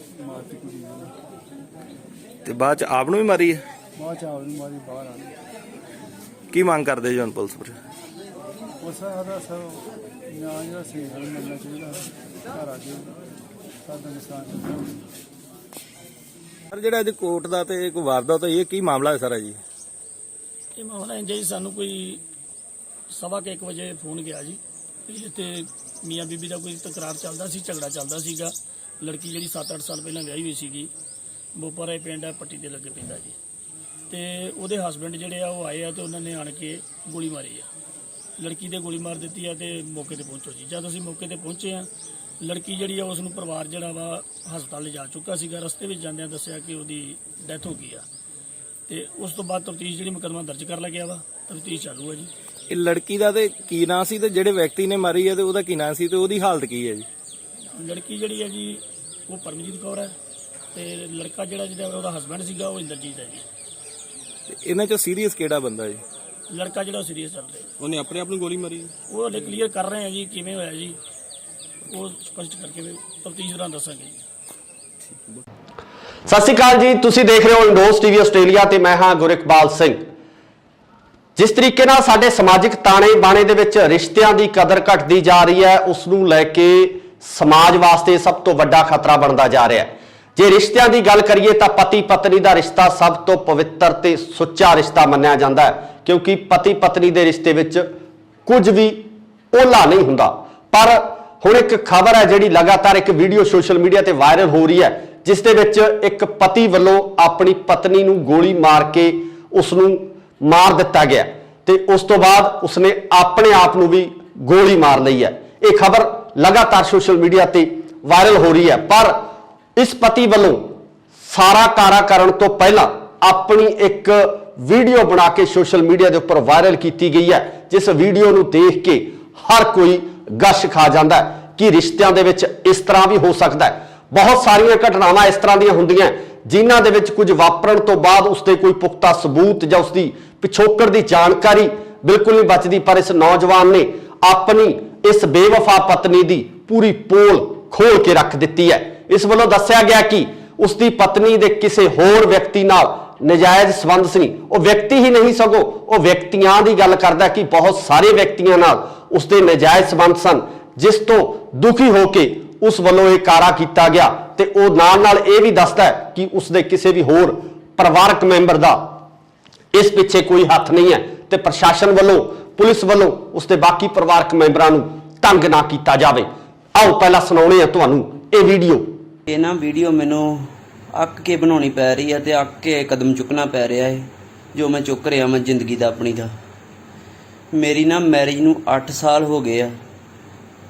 ਮਾਰਤੀ ਕੁੜੀ ਨੇ। ਤੇ ਬਾਅਦ ਚ ਆਪ ਨੂੰ ਵੀ ਮਾਰੀ ਹੈ? ਬਾਅਦ ਚ ਆਵਰੀ ਮਾਰੀ ਬਾਹਰ ਆ ਗਈ। ਕੀ ਮੰਗ ਕਰਦੇ ਜੀ ਹੁਣ ਪੁਲਿਸ ਪਰ? ਉਸ ਦਾ ਸਭ ਨਿਆਂ ਜਿਹੜਾ ਸਹੀ ਮਿਲਣਾ ਚਾਹੀਦਾ, ਘਰ ਆ ਕੇ ਸਾਡਾ ਨਿਸ਼ਾਨ। ਸਰ, ਜਿਹੜਾ ਅੱਜ ਕੋਰਟ ਦਾ ਤੇ ਕੋਈ ਵਾਰਦਾਤ ਹੋਈ, ਇਹ ਕੀ ਮਾਮਲਾ ਹੈ ਸਾਰਾ ਜੀ? ਇਹ ਮਾਮਲਾ ਇੰਜ ਜੀ, ਸਾਨੂੰ ਕੋਈ 1:15 ਵਜੇ ਫੋਨ ਗਿਆ ਜੀ ਵੀ ਇੱਥੇ ਮੀਆਂ ਬੀਬੀ ਦਾ ਕੋਈ ਤਕਰਾਰ ਚੱਲਦਾ ਸੀ, ਝਗੜਾ ਚੱਲਦਾ ਸੀਗਾ। ਲੜਕੀ ਜਿਹੜੀ 7-8 ਸਾਲ ਪਹਿਲਾਂ ਵਿਆਹੀ ਹੋਈ ਸੀਗੀ, ਬੋਪਰਾ ਪਿੰਡ ਹੈ, ਪੱਟੀ ਦੇ ਲੱਗੇ ਪੈਂਦਾ ਜੀ। ਤੇ ਉਹਦੇ ਹਸਬੈਂਡ ਜਿਹੜੇ ਆ ਉਹ ਆਏ ਆ ਤੇ ਉਹਨਾਂ ਨੇ ਆਣ ਕੇ ਗੋਲੀ ਮਾਰੀ ਆ। ਲੜਕੀ ਦੇ ਗੋਲੀ ਮਾਰ ਦਿੱਤੀ ਆ ਤੇ ਮੌਕੇ ਤੇ ਪਹੁੰਚੋ ਜੀ। ਜਦ ਅਸੀਂ ਮੌਕੇ ਤੇ ਪਹੁੰਚੇ ਆ, ਲੜਕੀ ਜਿਹੜੀ ਆ ਉਸ ਨੂੰ ਪਰਿਵਾਰ ਜਿਹੜਾ ਵਾ ਹਸਪਤਾਲ ਲਿਜਾ ਚੁੱਕਾ ਸੀਗਾ। ਰਸਤੇ ਵਿੱਚ ਜਾਂਦਿਆਂ ਦੱਸਿਆ ਕਿ ਉਹਦੀ ਡੈਥ ਹੋ ਗਈ ਆ। ਤੇ ਉਸ ਤੋਂ ਬਾਅਦ ਤਫਤੀਸ਼ ਜਿਹੜੀ ਮੁਕੱਦਮਾ ਦਰਜ ਕਰ ਲਿਆ ਗਿਆ ਵਾ, ਤਫਤੀਸ਼ ਚਾਲੂ ਹੈ ਜੀ। ਇਹ ਲੜਕੀ ਦਾ ਤੇ ਕੀ ਨਾਂ ਸੀ, ਤੇ ਜਿਹੜੇ ਵਿਅਕਤੀ ਨੇ ਮਾਰੀ ਹੈ ਤੇ ਉਹਦਾ ਕੀ ਨਾਂ ਸੀ, ਤੇ ਉਹਦੀ ਹਾਲਤ ਕੀ ਹੈ ਜੀ? ਲੜਕੀ ਜਿਹੜੀ ਹੈ ਜੀ ਉਹ ਪਰਮਜੀਤ ਕੌਰ ਹੈ ਤੇ ਲੜਕਾ ਜਿਹੜਾ ਉਹਦਾ ਹਸਬੈਂਡ ਸੀਗਾ ਉਹ ਇੰਦਰਜੀਤ ਹੈ ਜੀ। ਤੇ ਇਹਨਾਂ ਚੋਂ ਸੀਰੀਅਸ ਕਿਹੜਾ ਬੰਦਾ ਜੀ? ਲੜਕਾ ਜਿਹੜਾ ਸੀਰੀਅਸ ਚੱਲ ਰਿਹਾ। ਉਹਨੇ ਆਪਣੇ ਆਪ ਨੂੰ ਗੋਲੀ ਮਾਰੀ? ਉਹ ਹਲੇ ਕਲੀਅਰ ਕਰ ਰਹੇ ਆ ਜੀ ਕਿਵੇਂ ਹੋਇਆ ਜੀ, ਉਹ ਸਪਸ਼ਟ ਕਰਕੇ ਤਫਤੀਸ਼ ਦੌਰਾਨ ਦੱਸਾਂਗੇ ਜੀ। ਸਤਿ ਸ਼੍ਰੀ ਅਕਾਲ ਜੀ, ਤੁਸੀਂ ਦੇਖ ਰਹੇ ਹੋ ਇੰਡੋਸ ਟੀਵੀ ਆਸਟ੍ਰੇਲੀਆ ਤੇ ਮੈਂ ਹਾਂ ਗੁਰਿਕਬਾਲ ਸਿੰਘ। ਜਿਸ ਤਰੀਕੇ ਨਾਲ ਸਾਡੇ ਸਮਾਜਿਕ ਤਾਣੇ ਬਾਣੇ ਦੇ ਵਿੱਚ ਰਿਸ਼ਤਿਆਂ ਦੀ ਕਦਰ ਘਟਦੀ ਜਾ ਰਹੀ ਹੈ, ਉਸ ਨੂੰ ਲੈ ਕੇ ਸਮਾਜ ਵਾਸਤੇ ਸਭ ਤੋਂ ਵੱਡਾ ਖਤਰਾ ਬਣਦਾ ਜਾ ਰਿਹਾ ਹੈ। ਜੇ ਰਿਸ਼ਤਿਆਂ ਦੀ ਗੱਲ ਕਰੀਏ ਤਾਂ ਪਤੀ ਪਤਨੀ ਦਾ ਰਿਸ਼ਤਾ ਸਭ ਤੋਂ ਪਵਿੱਤਰ ਤੇ ਸੁੱਚਾ ਰਿਸ਼ਤਾ ਮੰਨਿਆ ਜਾਂਦਾ ਹੈ, ਕਿਉਂਕਿ ਪਤੀ ਪਤਨੀ ਦੇ ਰਿਸ਼ਤੇ ਵਿੱਚ ਕੁਝ ਵੀ ਓਹਲਾ ਨਹੀਂ ਹੁੰਦਾ। ਪਰ ਹੁਣ ਇੱਕ ਖਬਰ ਹੈ ਜਿਹੜੀ ਲਗਾਤਾਰ ਇੱਕ ਵੀਡੀਓ ਸੋਸ਼ਲ ਮੀਡੀਆ ਤੇ ਵਾਇਰਲ ਹੋ ਰਹੀ ਹੈ, ਜਿਸ ਦੇ ਵਿੱਚ ਇੱਕ ਪਤੀ ਵੱਲੋਂ ਆਪਣੀ ਪਤਨੀ ਨੂੰ ਗੋਲੀ ਮਾਰ ਕੇ ਉਸ ਨੂੰ ਮਾਰ ਦਿੱਤਾ ਗਿਆ ਤੇ ਉਸ ਤੋਂ ਬਾਅਦ ਉਸਨੇ ਆਪਣੇ ਆਪ ਨੂੰ ਵੀ ਗੋਲੀ ਮਾਰ ਲਈ ਹੈ। ਇਹ ਖਬਰ ਲਗਾਤਾਰ ਸੋਸ਼ਲ ਮੀਡੀਆ ਤੇ ਵਾਇਰਲ ਹੋ ਰਹੀ ਹੈ। ਪਰ ਇਸ ਪਤੀ ਵੱਲੋਂ ਸਾਰਾ ਕਾਰਾ ਕਰਨ ਤੋਂ ਪਹਿਲਾਂ ਆਪਣੀ ਇੱਕ ਵੀਡੀਓ ਬਣਾ ਕੇ ਸੋਸ਼ਲ ਮੀਡੀਆ ਦੇ ਉੱਪਰ ਵਾਇਰਲ ਕੀਤੀ ਗਈ ਹੈ, ਜਿਸ ਵੀਡੀਓ ਨੂੰ ਦੇਖ ਕੇ ਹਰ ਕੋਈ ਗਸ਼ ਖਾ ਜਾਂਦਾ ਹੈ ਕਿ ਰਿਸ਼ਤਿਆਂ ਦੇ ਵਿੱਚ ਇਸ ਤਰ੍ਹਾਂ ਵੀ ਹੋ ਸਕਦਾ ਹੈ। ਬਹੁਤ ਸਾਰੀਆਂ ਘਟਨਾਵਾਂ ਇਸ ਤਰ੍ਹਾਂ ਦੀਆਂ ਹੁੰਦੀਆਂ ਜਿਨ੍ਹਾਂ ਦੇ ਵਿੱਚ ਕੁਝ ਵਾਪਰਨ ਤੋਂ ਬਾਅਦ ਉਸਦੇ ਕੋਈ ਪੁਖਤਾ ਸਬੂਤ ਜਾਂ ਉਸਦੀ ਪਿਛੋਕੜ ਦੀ ਜਾਣਕਾਰੀ ਬਿਲਕੁਲ ਨਹੀਂ ਬਚਦੀ। ਪਰ ਇਸ ਨੌਜਵਾਨ ਨੇ ਆਪਣੀ ਇਸ ਬੇਵਫਾ ਪਤਨੀ ਦੀ ਪੂਰੀ ਪੋਲ ਖੋਲ ਕੇ ਰੱਖ ਦਿੱਤੀ ਹੈ। ਇਸ ਵੱਲੋਂ ਦੱਸਿਆ ਗਿਆ ਕਿ ਉਸਦੀ ਪਤਨੀ ਦੇ ਕਿਸੇ ਹੋਰ ਵਿਅਕਤੀ ਨਾਲ ਨਜਾਇਜ਼ ਸੰਬੰਧ ਸੀ। ਉਹ ਵਿਅਕਤੀ ਹੀ ਨਹੀਂ ਸਗੋਂ ਉਹ ਵਿਅਕਤੀਆਂ ਦੀ ਗੱਲ ਕਰਦਾ ਕਿ ਬਹੁਤ ਸਾਰੇ ਵਿਅਕਤੀਆਂ ਨਾਲ ਉਸਦੇ ਨਜਾਇਜ਼ ਸੰਬੰਧ ਸਨ, ਜਿਸ ਤੋਂ ਦੁਖੀ ਹੋ ਕੇ ਉਸ ਵੱਲੋਂ ਇਹ ਕਾਰਾ ਕੀਤਾ ਗਿਆ। ਤੇ ਉਹ ਨਾਲ ਇਹ ਵੀ ਦੱਸਦਾ ਹੈ ਕਿ ਉਸਦੇ ਕਿਸੇ ਵੀ ਹੋਰ ਪਰਿਵਾਰਕ ਮੈਂਬਰ ਦਾ ਇਸ ਪਿੱਛੇ ਕੋਈ ਹੱਥ ਨਹੀਂ ਹੈ ਤੇ ਪ੍ਰਸ਼ਾਸਨ ਵੱਲੋਂ ਪੁਲਿਸ ਵੱਲੋਂ ਉਸਦੇ ਬਾਕੀ ਪਰਿਵਾਰਕ ਮੈਂਬਰਾਂ ਨੂੰ ਤੰਗ ਨਾ ਕੀਤਾ ਜਾਵੇ। ਆਓ ਪਹਿਲਾਂ ਸੁਣਾਉਣੇ ਆ ਤੁਹਾਨੂੰ ਇਹ ਵੀਡੀਓ। ਇਹ ਨਾ ਵੀਡੀਓ ਮੈਨੂੰ ਅੱਕ ਕੇ ਬਣਾਉਣੀ ਪੈ ਰਹੀ ਹੈ ਤੇ ਅੱਕ ਕੇ ਕਦਮ ਚੁੱਕਣਾ ਪੈ ਰਿਹਾ ਹੈ ਜੋ ਮੈਂ ਚੁੱਕ ਰਿਹਾ ਮੈਂ ਜ਼ਿੰਦਗੀ ਦਾ ਆਪਣੀ ਦਾ। ਮੇਰੀ ਨਾ ਮੈਰਿਜ ਨੂੰ 8 ਸਾਲ ਹੋ ਗਏ ਆ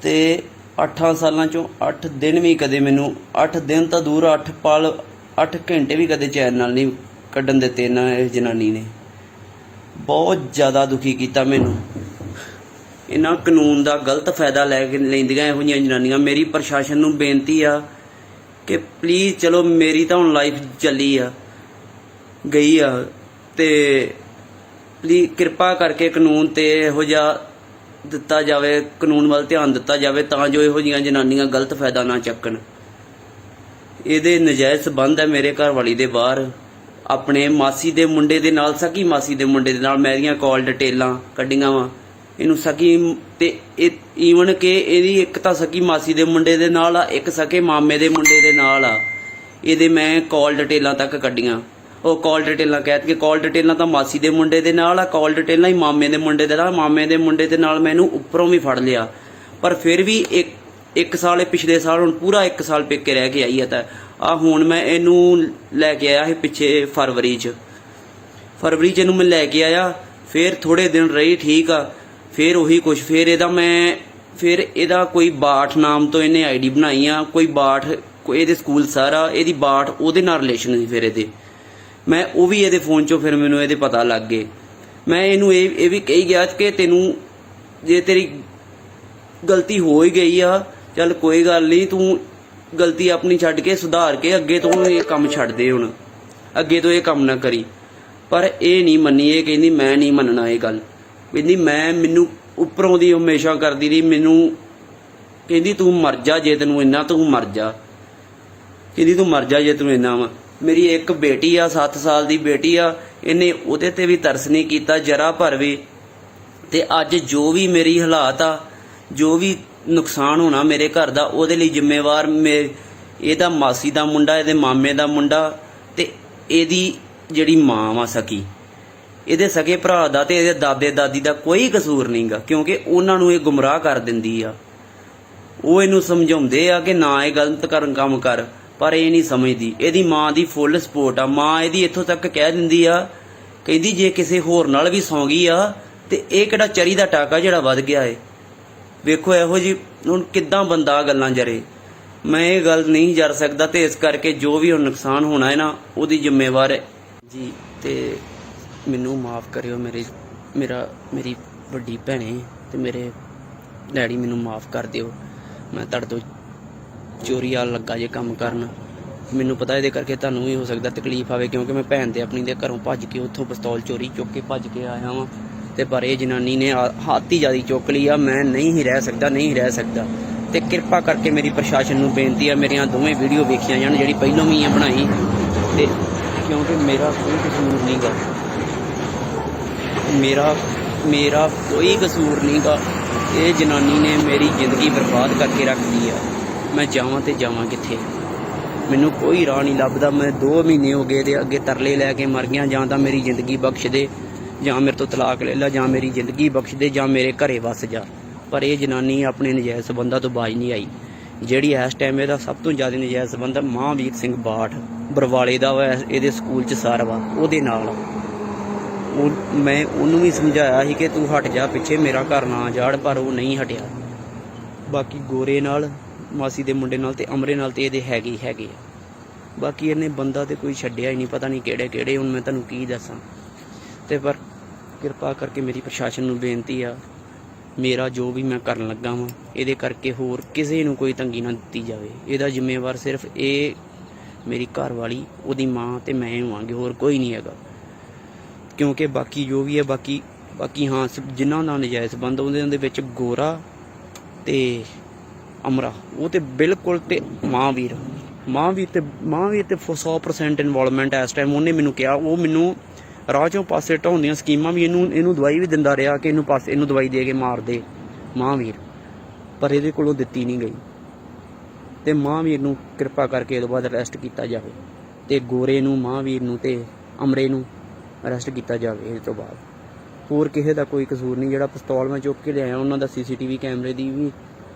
ਤੇ 8 ਸਾਲਾਂ ਚੋਂ 8 ਦਿਨ ਵੀ ਕਦੇ ਮੈਨੂੰ 8 ਦਿਨ ਤਾਂ ਦੂਰ 8 ਪਲ 8 ਘੰਟੇ ਵੀ ਕਦੇ ਚੈਨ ਨਾਲ ਨਹੀਂ ਕੱਢਣ ਦਿੱਤੇ ਇਹਨਾਂ ਇਸ ਜਨਾਨੀ ਨੇ। ਬਹੁਤ ਜ਼ਿਆਦਾ ਦੁਖੀ ਕੀਤਾ ਮੈਨੂੰ। ਇਹਨਾਂ ਕਾਨੂੰਨ ਦਾ ਗਲਤ ਫਾਇਦਾ ਲੈ ਕੇ ਲੈਂਦੀਆਂ ਇਹੋ ਜਿਹੀਆਂ ਜਨਾਨੀਆਂ। ਮੇਰੀ ਪ੍ਰਸ਼ਾਸਨ ਨੂੰ ਬੇਨਤੀ ਆ ਕਿ ਪਲੀਜ਼ ਚਲੋ ਮੇਰੀ ਤਾਂ ਹੁਣ ਲਾਈਫ ਚੱਲੀ ਆ ਗਈ ਆ ਤੇ ਪਲੀਜ਼ ਕਿਰਪਾ ਕਰਕੇ ਕਾਨੂੰਨ ਤੇ ਇਹੋ ਜਿਹਾ ਦਿੱਤਾ ਜਾਵੇ, ਕਾਨੂੰਨ ਵੱਲ ਧਿਆਨ ਦਿੱਤਾ ਜਾਵੇ ਤਾਂ ਜੋ ਇਹੋ ਜਿਹੀਆਂ ਜਨਾਨੀਆਂ ਗਲਤ ਫਾਇਦਾ ਨਾ ਚੱਕਣ। ਇਹਦੇ ਨਜਾਇਜ਼ ਸਬੰਧ ਹੈ ਮੇਰੇ ਘਰ ਵਾਲੀ ਦੇ ਬਾਹਰ ਆਪਣੇ ਮਾਸੀ ਦੇ ਮੁੰਡੇ ਦੇ ਨਾਲ, ਸਕੀ ਮਾਸੀ ਦੇ ਮੁੰਡੇ ਦੇ ਨਾਲ। ਮੇਰੀਆਂ ਕਾਲ ਡਿਟੇਲਾਂ ਕੱਢੀਆਂ ਵਾ ਇਹਨੂੰ ਸਕੀ ਤੇ ਈਵਨ ਕਿ ਇਹਦੀ ਇੱਕ ਤਾਂ ਸਕੀ ਮਾਸੀ ਦੇ ਮੁੰਡੇ ਦੇ ਨਾਲ ਆ, ਇੱਕ ਸਕੇ ਮਾਮੇ ਦੇ ਮੁੰਡੇ ਦੇ ਨਾਲ ਆ। ਇਹਦੇ ਮੈਂ ਕਾਲ ਡਿਟੇਲਾਂ ਤੱਕ ਕੱਢੀਆਂ। ਉਹ ਕਾਲ ਡਿਟੇਲਾਂ ਕਹਿ ਕੇ ਕਾਲ ਡਿਟੇਲਾਂ ਤਾਂ ਮਾਸੀ ਦੇ ਮੁੰਡੇ ਦੇ ਨਾਲ ਆ, ਕਾਲ ਡਿਟੇਲਾਂ ਹੀ ਮਾਮੇ ਦੇ ਮੁੰਡੇ ਦੇ ਨਾਲ। ਮਾਮੇ ਦੇ ਮੁੰਡੇ ਦੇ ਨਾਲ ਮੈਂ ਇਹਨੂੰ ਉੱਪਰੋਂ ਵੀ ਫੜ ਲਿਆ, ਪਰ ਫਿਰ ਵੀ ਇੱਕ ਸਾਲ ਇਹ ਪਿਛਲੇ ਸਾਲ, ਹੁਣ ਪੂਰਾ 1 ਸਾਲ ਪੇਕੇ ਰਹਿ ਕੇ ਆਈ ਆ। ਤਾਂ ਆ ਹੁਣ ਮੈਂ ਇਹਨੂੰ ਲੈ ਕੇ ਆਇਆ ਸੀ ਪਿੱਛੇ ਫਰਵਰੀ 'ਚ ਇਹਨੂੰ ਮੈਂ ਲੈ ਕੇ ਆਇਆ। ਫਿਰ ਥੋੜੇ ਦਿਨ ਰਹੀ, ਠੀਕ ਆ, ਫਿਰ ਉਹੀ ਕੁਛ। ਫਿਰ ਇਹਦਾ ਕੋਈ ਬਾਠ ਨਾਮ ਤੋਂ ਇਹਨੇ ਆਈਡੀ ਬਣਾਈ ਆ, ਕੋਈ ਬਾਠ, ਕੋਈ ਇਹਦੇ ਸਕੂਲ ਸਾਰਾ ਇਹਦੀ ਬਾਠ ਉਹਦੇ ਨਾਲ ਰਿਲੇਸ਼ਨ ਸੀ। ਫਿਰ ਇਹਦੇ ਮੈਂ ਉਹ ਵੀ ਇਹਦੇ ਫੋਨ 'ਚੋਂ ਫਿਰ ਮੈਨੂੰ ਇਹਦੇ ਪਤਾ ਲੱਗ ਗਏ। ਮੈਂ ਇਹਨੂੰ ਇਹ ਵੀ ਕਹੀ ਗਿਆ ਕਿ ਤੈਨੂੰ ਜੇ ਤੇਰੀ ਗਲਤੀ ਹੋ ਹੀ ਗਈ ਆ, ਚੱਲ ਕੋਈ ਗੱਲ ਨਹੀਂ, ਤੂੰ ਗਲਤੀ ਆਪਣੀ ਛੱਡ ਕੇ ਸੁਧਾਰ ਕੇ ਅੱਗੇ ਤੋਂ ਇਹ ਕੰਮ ਛੱਡ ਦੇ, ਹੁਣ ਅੱਗੇ ਤੋਂ ਇਹ ਕੰਮ ਨਾ ਕਰੀ। ਪਰ ਇਹ ਨਹੀਂ ਮੰਨੀ। ਇਹ ਕਹਿੰਦੀ ਮੈਂ ਨਹੀਂ ਮੰਨਣਾ ਇਹ ਗੱਲ। ਕਹਿੰਦੀ ਮੈਨੂੰ ਉੱਪਰੋਂ ਦੀ ਹਮੇਸ਼ਾ ਕਰਦੀ ਰਹੀ, ਮੈਨੂੰ ਕਹਿੰਦੀ ਤੂੰ ਮਰ ਜਾ ਜੇ ਤੈਨੂੰ ਇੰਨਾ, ਤੂੰ ਮਰ ਜਾ। ਕਹਿੰਦੀ ਤੂੰ ਮਰ ਜਾ ਜੇ ਤੈਨੂੰ ਇੰਨਾ ਵਾ। ਮੇਰੀ ਇੱਕ ਬੇਟੀ ਆ, 7 ਸਾਲ ਦੀ ਬੇਟੀ ਆ, ਇਹਨੇ ਉਹਦੇ ਤੇ ਵੀ ਤਰਸ ਨਹੀਂ ਕੀਤਾ ਜਰਾ ਭਰ ਵੀ। ਤੇ ਅੱਜ ਜੋ ਵੀ ਮੇਰੀ ਹਾਲਾਤ ਆ, ਜੋ ਵੀ ਨੁਕਸਾਨ ਹੋਣਾ ਮੇਰੇ ਘਰ ਦਾ, ਉਹਦੇ ਲਈ ਜ਼ਿੰਮੇਵਾਰ ਇਹਦਾ ਮਾਸੀ ਦਾ ਮੁੰਡਾ, ਇਹਦੇ ਮਾਮੇ ਦਾ ਮੁੰਡਾ ਤੇ ਇਹਦੀ ਜਿਹੜੀ ਮਾਂ ਵਾ ਸਕੀ, ਇਹਦੇ ਸਕੇ ਭਰਾ ਦਾ ਤੇ ਇਹਦੇ ਦਾਦੇ ਦਾਦੀ ਦਾ ਕੋਈ ਕਸੂਰ ਨਹੀਂਗਾ, ਕਿਉਂਕਿ ਉਹਨਾਂ ਨੂੰ ਇਹ ਗੁੰਮਰਾਹ ਕਰ ਦਿੰਦੀ ਆ। ਉਹ ਇਹਨੂੰ ਸਮਝਾਉਂਦੇ ਆ ਕਿ ਨਾ ਇਹ ਗਲਤ ਕੰਮ ਕਰ, ਪਰ ਇਹ ਨਹੀਂ ਸਮਝਦੀ। ਇਹਦੀ ਮਾਂ ਦੀ ਫੁੱਲ ਸਪੋਰਟ ਆ। ਮਾਂ ਇਹਦੀ ਇੱਥੋਂ ਤੱਕ ਕਹਿ ਦਿੰਦੀ ਆ, ਕਹਿੰਦੀ ਜੇ ਕਿਸੇ ਹੋਰ ਨਾਲ ਵੀ ਸੌਂ ਗਈ ਆ ਤੇ ਇਹ ਕਿਹੜਾ ਚਰੀ ਦਾ ਟਾਕਾ ਜਿਹੜਾ ਵੱਧ ਗਿਆ ਏ। ਵੇਖੋ ਇਹੋ ਜੀ ਹੁਣ ਕਿੱਦਾਂ ਬੰਦਾ ਗੱਲਾਂ ਜਰੇ। ਮੈਂ ਇਹ ਗੱਲ ਨਹੀਂ ਜਰ ਸਕਦਾ, ਤੇ ਇਸ ਕਰਕੇ ਜੋ ਵੀ ਹੁਣ ਨੁਕਸਾਨ ਹੋਣਾ ਹੈ ਨਾ, ਉਹਦੀ ਜ਼ਿੰਮੇਵਾਰ ਹੈ ਜੀ। ਤੇ ਮੈਨੂੰ ਮਾਫ ਕਰਿਓ ਮੇਰੀ ਵੱਡੀ ਭੈਣੇ ਤੇ ਮੇਰੇ ਡੈਡੀ, ਮੈਨੂੰ ਮਾਫ ਕਰ ਦਿਓ। ਮੈਂ ਤੁਹਾਡੇ ਤੋਂ ਚੋਰੀ ਆ ਲੱਗਾ ਜੇ ਕੰਮ ਕਰਨ। ਮੈਨੂੰ ਪਤਾ ਇਹਦੇ ਕਰਕੇ ਤੁਹਾਨੂੰ ਵੀ ਹੋ ਸਕਦਾ ਤਕਲੀਫ ਆਵੇ, ਕਿਉਂਕਿ ਮੈਂ ਭੈਣ ਤੇ ਆਪਣੀ ਦੇ ਘਰੋਂ ਭੱਜ ਕੇ ਉੱਥੋਂ ਪਿਸਤੌਲ ਚੋਰੀ ਚੁੱਕ ਕੇ ਭੱਜ ਕੇ ਆਇਆ ਵਾਂ। ਤੇ ਪਰ ਇਹ ਜਨਾਨੀ ਨੇ ਹੱਥ ਹੀ ਜ਼ਿਆਦਾ ਚੁੱਕ ਲਈ ਆ। ਮੈਂ ਨਹੀਂ ਹੀ ਰਹਿ ਸਕਦਾ। ਤੇ ਕਿਰਪਾ ਕਰਕੇ ਮੇਰੀ ਪ੍ਰਸ਼ਾਸਨ ਨੂੰ ਬੇਨਤੀ ਆ, ਮੇਰੀਆਂ ਦੋਵੇਂ ਵੀਡੀਓ ਵੇਖੀਆਂ ਜਾਣ, ਜਿਹੜੀ ਪਹਿਲਾਂ ਵੀ ਆ ਬਣਾਈ, ਤੇ ਕਿਉਂਕਿ ਮੇਰਾ ਕੋਈ ਕਸੂਰ ਨਹੀਂਗਾ, ਮੇਰਾ ਕੋਈ ਕਸੂਰ ਨਹੀਂਗਾ। ਇਹ ਜਨਾਨੀ ਨੇ ਮੇਰੀ ਜ਼ਿੰਦਗੀ ਬਰਬਾਦ ਕਰਕੇ ਰੱਖਦੀ ਆ। ਮੈਂ ਜਾਵਾਂ ਤੇ ਜਾਵਾਂ ਕਿੱਥੇ? ਮੈਨੂੰ ਕੋਈ ਰਾਹ ਨਹੀਂ ਲੱਭਦਾ। ਮੈਂ 2 ਮਹੀਨੇ ਹੋ ਗਏ ਤੇ ਅੱਗੇ ਤਰਲੇ ਲੈ ਕੇ ਮਰ ਗਿਆ। ਜਾਂ ਤਾਂ ਮੇਰੀ ਜ਼ਿੰਦਗੀ ਬਖਸ਼ ਦੇ, ਜਾਂ ਮੇਰੇ ਤੋਂ ਤਲਾਕ ਲੈ ਲੈ, ਜਾਂ ਮੇਰੀ ਜ਼ਿੰਦਗੀ ਬਖਸ਼ ਦੇ, ਜਾਂ ਮੇਰੇ ਘਰੇ ਵਸ ਜਾ। ਪਰ ਇਹ ਜਨਾਨੀ ਆਪਣੇ ਨਜਾਇਜ਼ ਸਬੰਧਾਂ ਤੋਂ ਬਾਜ ਨਹੀਂ ਆਈ। ਜਿਹੜੀ ਇਸ ਟਾਈਮ ਇਹਦਾ ਸਭ ਤੋਂ ਜ਼ਿਆਦਾ ਨਜਾਇਜ਼ ਸਬੰਧ ਮਹਾਂਵੀਰ ਸਿੰਘ ਬਾਠ ਬਰਵਾਲੇ ਦਾ ਵਾ, ਇਹਦੇ ਸਕੂਲ 'ਚ ਸਰ ਵਾ, ਉਹਦੇ ਨਾਲ। ਮੈਂ ਉਹਨੂੰ ਵੀ ਸਮਝਾਇਆ ਸੀ ਕਿ ਤੂੰ ਹਟ ਜਾ ਪਿੱਛੇ, ਮੇਰਾ ਘਰ ਨਾ ਜਾੜ, ਪਰ ਉਹ ਨਹੀਂ ਹਟਿਆ। ਬਾਕੀ ਗੋਰੇ ਨਾਲ, ਮਾਸੀ ਦੇ ਮੁੰਡੇ ਨਾਲ ਤੇ ਅਮਰੇ ਨਾਲ ਤੇ ਇਹਦੇ ਹੈਗੇ ਆ। ਬਾਕੀ ਇਹਨੇ ਬੰਦਾ ਤੇ ਕੋਈ ਛੱਡਿਆ ਹੀ ਨਹੀਂ, ਪਤਾ ਨਹੀਂ ਕਿਹੜੇ। ਹੁਣ ਮੈਂ ਤੁਹਾਨੂੰ ਕੀ ਦੱਸਾਂ। ਤੇ ਪਰ ਕਿਰਪਾ ਕਰਕੇ ਮੇਰੀ ਪ੍ਰਸ਼ਾਸਨ ਨੂੰ ਬੇਨਤੀ ਆ, ਮੇਰਾ ਜੋ ਵੀ ਮੈਂ ਕਰਨ ਲੱਗਾ ਵਾਂ, ਇਹਦੇ ਕਰਕੇ ਹੋਰ ਕਿਸੇ ਨੂੰ ਕੋਈ ਤੰਗੀ ਨਾ ਦਿੱਤੀ ਜਾਵੇ। ਇਹਦਾ ਜ਼ਿੰਮੇਵਾਰ ਸਿਰਫ ਇਹ ਮੇਰੀ ਘਰ ਵਾਲੀ, ਉਹਦੀ ਮਾਂ ਤੇ ਮੈਂ ਹੋਵਾਂਗੇ, ਹੋਰ ਕੋਈ ਨਹੀਂ ਹੈਗਾ। ਕਿਉਂਕਿ ਬਾਕੀ ਜੋ ਵੀ ਹੈ, ਬਾਕੀ ਹਾਂ, ਜਿਨ੍ਹਾਂ ਦਾ ਨਜਾਇਜ਼ ਸੰਬੰਧ ਉਹਦੇ ਵਿੱਚ ਗੋਰਾ ਤੇ ਅਮਰਾ, ਉਹ ਤੇ ਬਿਲਕੁਲ, ਤੇ ਮਹਾਂਵੀਰ ਤੇ 100% ਇਨਵੋਲਵਮੈਂਟ ਇਸ ਟਾਈਮ। ਉਹਨੇ ਮੈਨੂੰ ਕਿਹਾ, ਉਹ ਮੈਨੂੰ ਰਾਹ ਚੋਂ ਪਾਸੇ ਢਾਉਂਦੀਆਂ ਸਕੀਮਾਂ ਵੀ, ਇਹਨੂੰ ਦਵਾਈ ਵੀ ਦਿੰਦਾ ਰਿਹਾ ਕਿ ਇਹਨੂੰ ਦਵਾਈ ਦੇ ਕੇ ਮਾਰ ਦੇ ਮਹਾਂਵੀਰ, ਪਰ ਇਹਦੇ ਕੋਲੋਂ ਦਿੱਤੀ ਨਹੀਂ ਗਈ। ਤੇ ਮਹਾਂਵੀਰ ਨੂੰ ਕਿਰਪਾ ਕਰਕੇ ਇਹਦੇ ਬਾਅਦ ਅਰੈਸਟ ਕੀਤਾ ਜਾਵੇ, ਤੇ ਗੋਰੇ ਨੂੰ, ਮਹਾਂਵੀਰ ਨੂੰ ਤੇ ਅਮਰੇ ਨੂੰ ਅਰੈਸਟ ਕੀਤਾ ਜਾਵੇ ਇਸ ਤੋਂ ਬਾਅਦ। ਹੋਰ ਕਿਸੇ ਦਾ ਕੋਈ ਕਸੂਰ ਨਹੀਂ। ਜਿਹੜਾ ਪਿਸਤੌਲ ਮੈਂ ਚੁੱਕ ਕੇ ਲਿਆਇਆ, ਉਹਨਾਂ ਦਾ CCTV ਕੈਮਰੇ ਦੀ ਵੀ